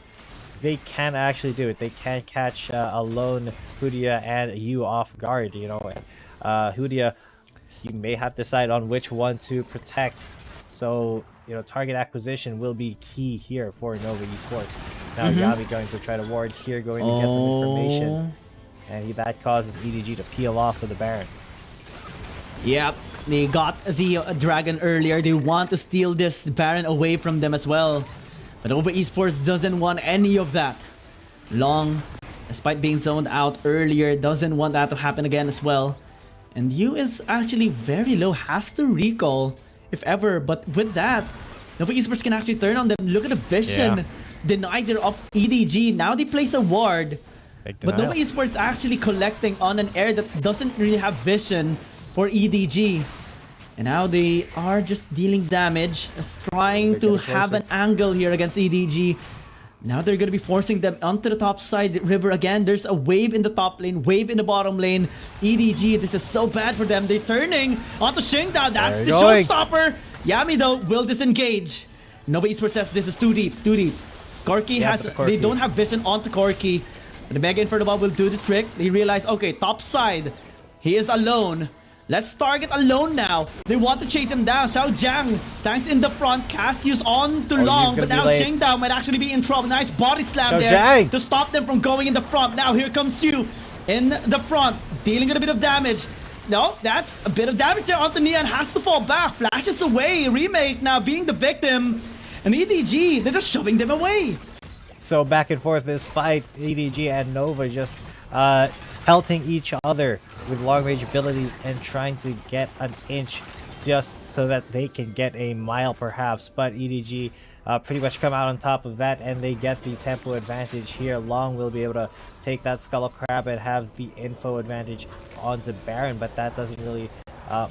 they can actually do it. They can catch alone Hudia and Yu off guard. Hudia, you may have to decide on which one to protect. So, target acquisition will be key here for Nova Esports. Now Yami going to try to ward here, going to get some information. And that causes EDG to peel off of the Baron. Yep, they got the dragon earlier. They want to steal this Baron away from them as well. But Nova Esports doesn't want any of that. Long, despite being zoned out earlier, doesn't want that to happen again as well. And Yu is actually very low, has to recall if ever, but with that, Nova Esports can actually turn on them. Look at the vision. Deny their up EDG. Now they place a ward. But Nova Esports actually collecting on an air that doesn't really have vision for EDG. And now they are just dealing damage, trying to have an angle here against EDG. Now they're going to be forcing them onto the top side river again. There's a wave in the top lane, wave in the bottom lane. EDG, this is so bad for them. They're turning onto Shengdao. That's the showstopper. Yami, though, will disengage. Nova Esports says this is too deep, too deep. Corki they don't have vision onto Corki. The Mega Inferno Bomb will do the trick. They realize, okay, top side, he is alone. Let's target alone now. They want to chase him down. Xiao Jiang, tanks in the front. Cassius on to Long, but now Shengdao might actually be in trouble. Nice body slam there to stop them from going in the front. Now here comes Yu in the front, dealing a bit of damage. No, that's a bit of damage there onto Nian. Has to fall back. Flashes away. Remake now being the victim. And EDG, they're just shoving them away. So back and forth this fight. EDG and Nova just pelting each other with long-range abilities and trying to get an inch just so that they can get a mile perhaps. But EDG pretty much come out on top of that, and they get the tempo advantage here. Long will be able to take that Skull Crab and have the info advantage onto Baron, but that doesn't really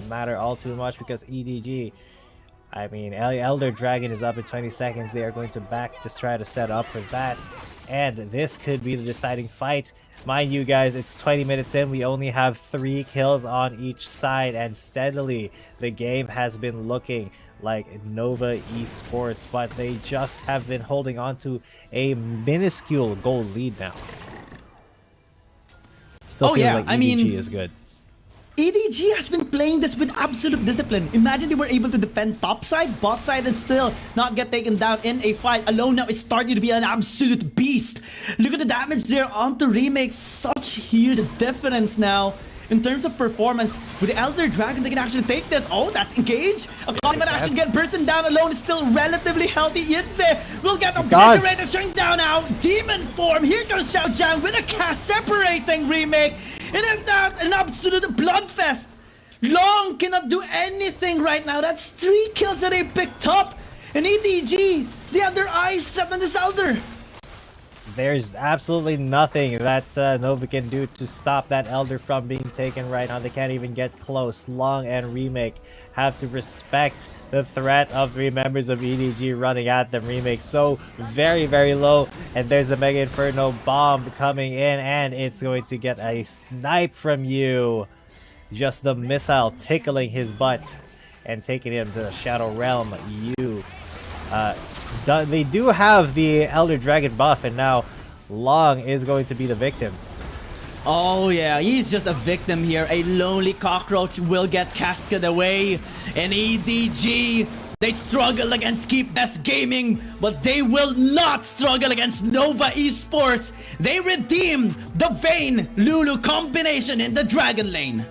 matter all too much because EDG, I mean, Elder Dragon is up in 20 seconds. They are going to back to try to set up for that, and this could be the deciding fight. Mind you guys, it's 20 minutes in. We only have 3 kills on each side, and steadily the game has been looking like Nova Esports, but they just have been holding on to a minuscule goal lead now. Still feels like EDG is good. EDG has been playing this with absolute discipline. Imagine they were able to defend top side, bot side, and still not get taken down in a fight. Alone now is starting to be an absolute beast. Look at the damage there onto Remake. Such huge difference now in terms of performance. With the Elder Dragon, they can actually take this. Oh, that's engaged. A Akali might actually get person down. Alone is still relatively healthy. Yitze will get obliterated. Shutting down now. Demon form. Here comes Xiao Zhang with a cast separating Remake. And it's not an absolute bloodfest. Long cannot do anything right now. That's 3 kills that they picked up. And EDG, they have their eyes set on this Elder. There's absolutely nothing that Nova can do to stop that Elder from being taken right now. They can't even get close. Long and Remake have to respect the threat of 3 members of EDG running at them. Remake so very, very low. And there's a Mega Inferno bomb coming in, and it's going to get a snipe from you. Just the missile tickling his butt and taking him to the Shadow Realm. They do have the Elder Dragon buff, and now Long is going to be the victim. Oh yeah, he's just a victim here. A lonely cockroach will get casted away. And EDG, they struggle against Keep Best Gaming, but they will not struggle against Nova Esports. They redeemed the Vayne Lulu combination in the Dragon Lane.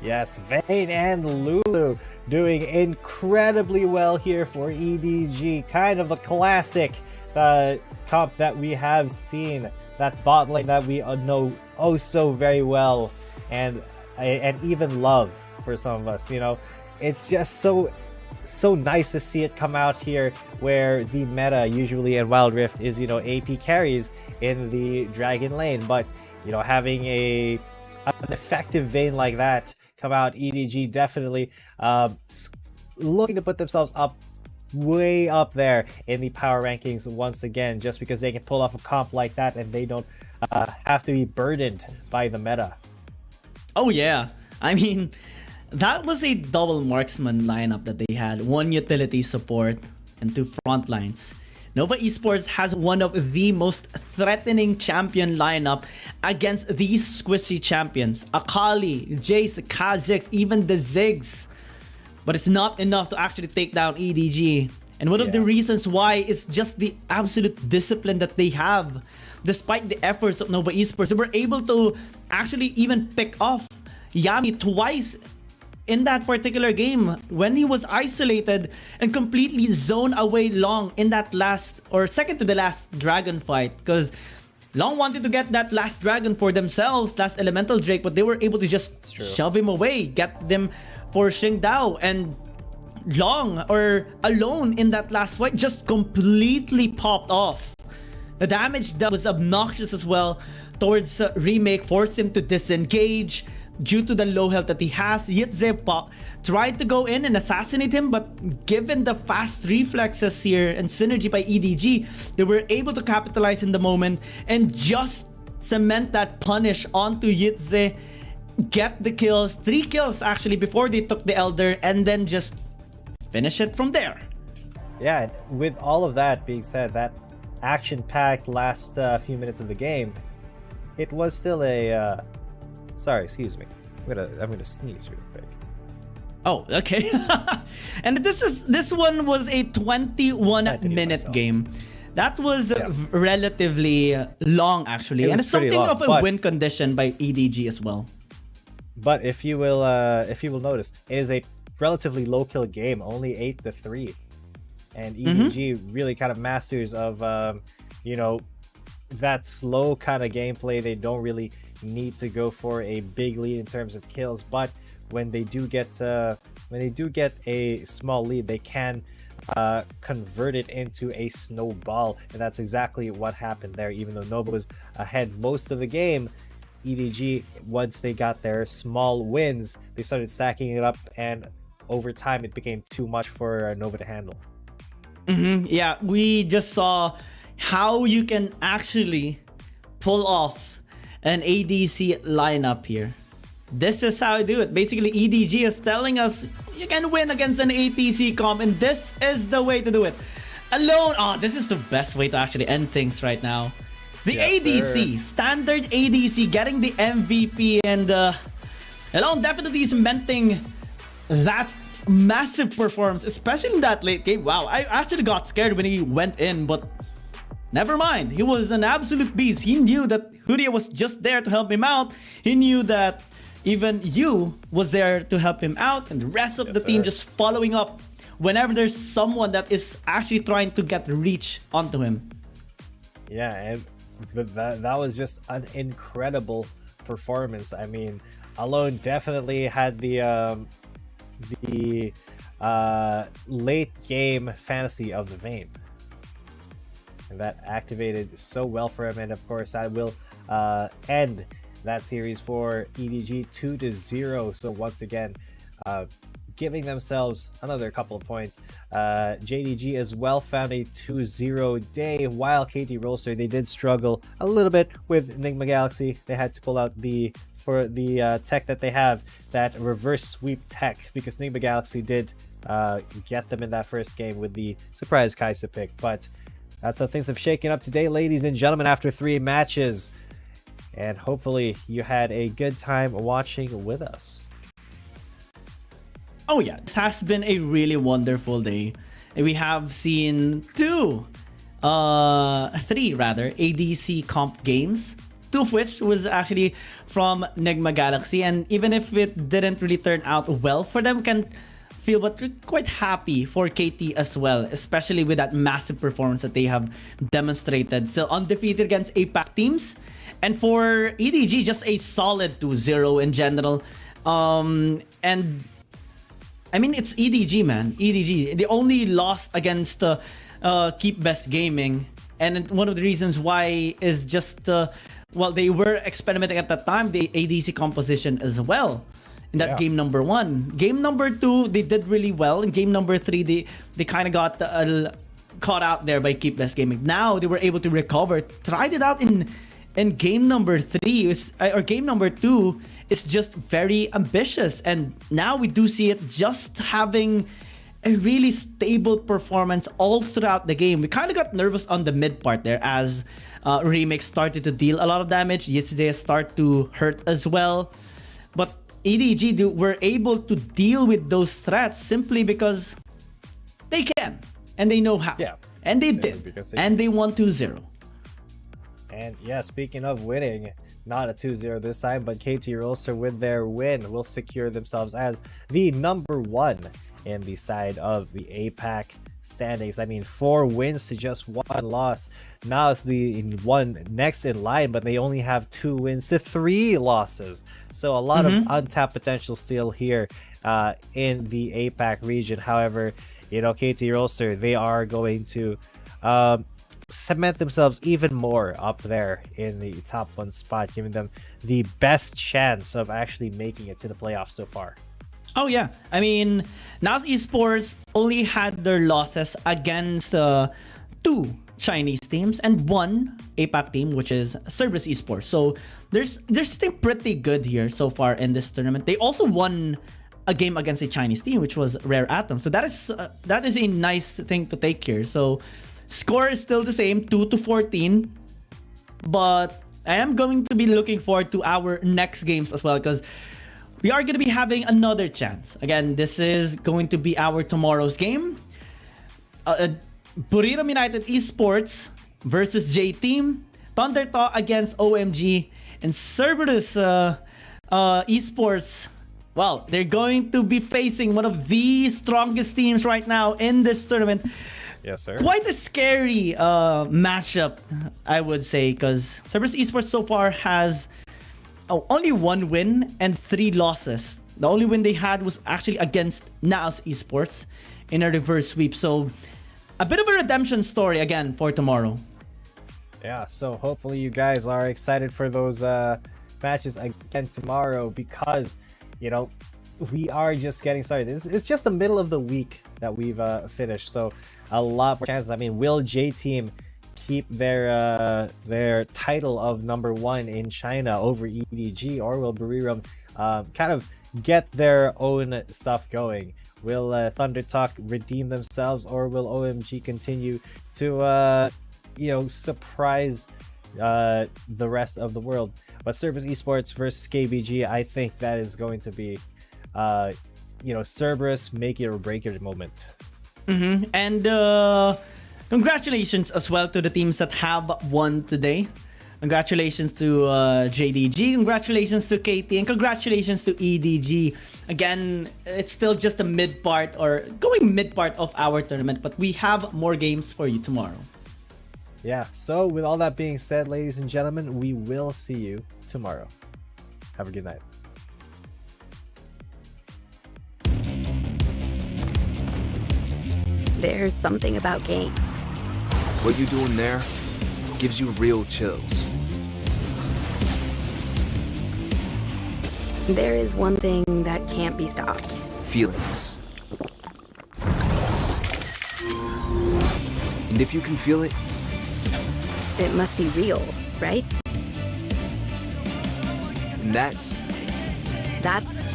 Yes, Vayne and Lulu doing incredibly well here for EDG. Kind of a classic comp that we have seen. That bot lane that we know oh so very well, and even love for some of us. You know, it's just so nice to see it come out here, where the meta usually in Wild Rift is, you know, AP carries in the Dragon lane, but you know, having an effective Vayne like that come out, EDG definitely looking to put themselves up way up there in the power rankings once again, just because they can pull off a comp like that and they don't have to be burdened by the meta. Oh yeah, I mean, that was a double marksman lineup that they had. 1 utility support and 2 front lines. Nova Esports has one of the most threatening champion lineup against these squishy champions. Akali, Jace, Kha'Zix, even the Ziggs. But it's not enough to actually take down EDG. And one of the reasons why is just the absolute discipline that they have. Despite the efforts of Nova Esports, they were able to actually even pick off Yami twice in that particular game when he was isolated and completely zoned away Long in that last, or second to the last dragon fight, because Long wanted to get that last dragon for themselves, last elemental drake, but they were able to just shove him away, get them for Xingdao, and Long, or Alone in that last fight, just completely popped off. The damage that was obnoxious as well towards Remake forced him to disengage due to the low health that he has. Yitze tried to go in and assassinate him, but given the fast reflexes here and synergy by EDG, they were able to capitalize in the moment and just cement that punish onto Yitze, get the kills, 3 kills actually before they took the Elder, and then just finish it from there. Yeah, with all of that being said, that action-packed last few minutes of the game, it was still a sorry, excuse me. I'm gonna sneeze real quick. Oh, okay. And this one was a 21-minute game. That was relatively long, actually, and it's something long, of a win condition by EDG as well. But if you will notice, it is a relatively low kill game, only 8-3, and EDG really kind of masters of you know, that slow kind of gameplay. They don't really need to go for a big lead in terms of kills, but when they do get a small lead, they can convert it into a snowball, and that's exactly what happened there. Even though Nova was ahead most of the game, EDG, once they got their small wins, they started stacking it up, and over time it became too much for Nova to handle. Yeah, we just saw how you can actually pull off an ADC lineup here. This is how you do it. Basically, EDG is telling us you can win against an APC comp, and this is the way to do it. Alone, this is the best way to actually end things right now. The ADC, standard ADC, getting the MVP, and Alone definitely cementing that massive performance, especially in that late game. Wow, I actually got scared when he went in, but never mind. He was an absolute beast. He knew that Huria was just there to help him out. He knew that even you was there to help him out, and the rest of the team just following up whenever there's someone that is actually trying to get reach onto him. Yeah, and that was just an incredible performance. I mean, Alone definitely had the late game fantasy of the Vayne, and that activated so well for him. And of course, that will end that series for EDG 2-0. So once again, giving themselves another couple of points. JDG as well found a 2-0 day, while KT.RY, they did struggle a little bit with Enigma Galaxy. They had to pull out the tech that they have, that reverse sweep tech, because Enigma Galaxy did get them in that first game with the surprise Kai'Sa pick. But that's how things have shaken up today, ladies and gentlemen, after 3 matches. And hopefully you had a good time watching with us. Oh yeah, this has been a really wonderful day. We have seen 3 rather, ADC comp games. 2 of which was actually from Enigma Galaxy. And even if it didn't really turn out well for them, can feel but quite happy for KT as well, especially with that massive performance that they have demonstrated. Still undefeated against APAC teams. And for EDG, just a solid 2-0 in general. And I mean, it's EDG, man. EDG. They only lost against Keep Best Gaming. And one of the reasons why is just, well, they were experimenting at that time, the ADC composition as well. In that game number 1. Game number 2, they did really well. In game number 3, they kind of got caught out there by Keep Best Gaming. Now they were able to recover. Tried it out in game number 3 or game number 2 is just very ambitious, and now we do see it just having a really stable performance all throughout the game. We kind of got nervous on the mid part there as Remix started to deal a lot of damage. Yesterday start to hurt as well, but EDG were able to deal with those threats simply because they can and they know how. And they did, and they won 2-0. And yeah, speaking of winning, not a 2-0 this time, but KT.RY with their win will secure themselves as the number 1 in the side of the APAC standings. I mean, 4 wins to just 1 loss. Now it's the one next in line, but they only have 2 wins to 3 losses. So a lot of untapped potential still here in the APAC region. However, you know, KT.RY, they are going to cement themselves even more up there in the top 1 spot, giving them the best chance of actually making it to the playoffs so far. Oh yeah, I mean, now Esports only had their losses against 2 Chinese teams and 1 APAC team, which is Cerberus Esports. So they're still pretty good here so far in this tournament. They also won a game against a Chinese team, which was Rare Atom. So that is a nice thing to take here. So score is still the same, 2-14, but I am going to be looking forward to our next games as well, because we are going to be having another chance. Again, this is going to be our tomorrow's game. Buriram United Esports versus J-Team, Thundertalk against OMG, and Cerberus Esports. Well, they're going to be facing one of the strongest teams right now in this tournament, Yes, sir. Quite a scary matchup, I would say, because Cerberus Esports so far has only 1 win and 3 losses. The only win they had was actually against Naos Esports in a reverse sweep. So a bit of a redemption story again for tomorrow. Yeah, so hopefully you guys are excited for those matches again tomorrow, because, you know, we are just getting started. It's just the middle of the week that we've finished, so a lot more chances. I mean, will J Team keep their title of #1 in China over EDG, or will Buriram kind of get their own stuff going? Will Thunder Talk redeem themselves, or will OMG continue to you know, surprise the rest of the world? But Cerberus Esports versus KBG, I think that is going to be you know, Cerberus make it or break it moment. And congratulations as well to the teams that have won today. Congratulations to JDG, congratulations to KT, and congratulations to EDG. Again, it's still just the mid part, or going mid part of our tournament, but we have more games for you tomorrow. Yeah, so with all that being said, ladies and gentlemen, we will see you tomorrow. Have a good night. There's something about games. What you doing there gives you real chills. There is one thing that can't be stopped. Feelings. And if you can feel it, it must be real, right? And that's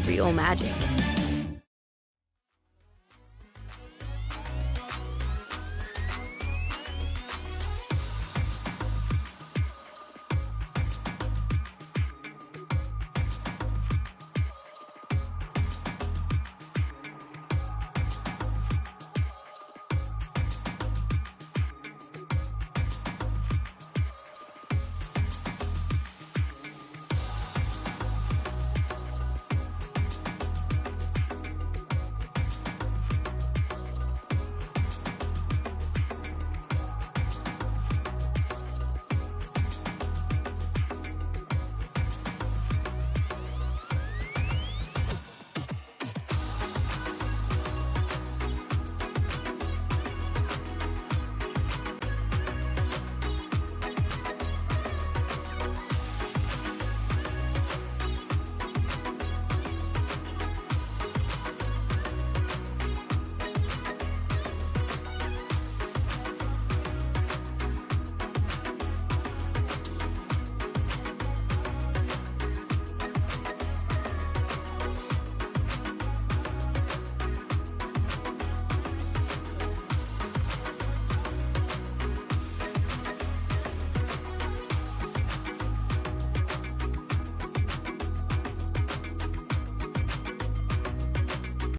real magic.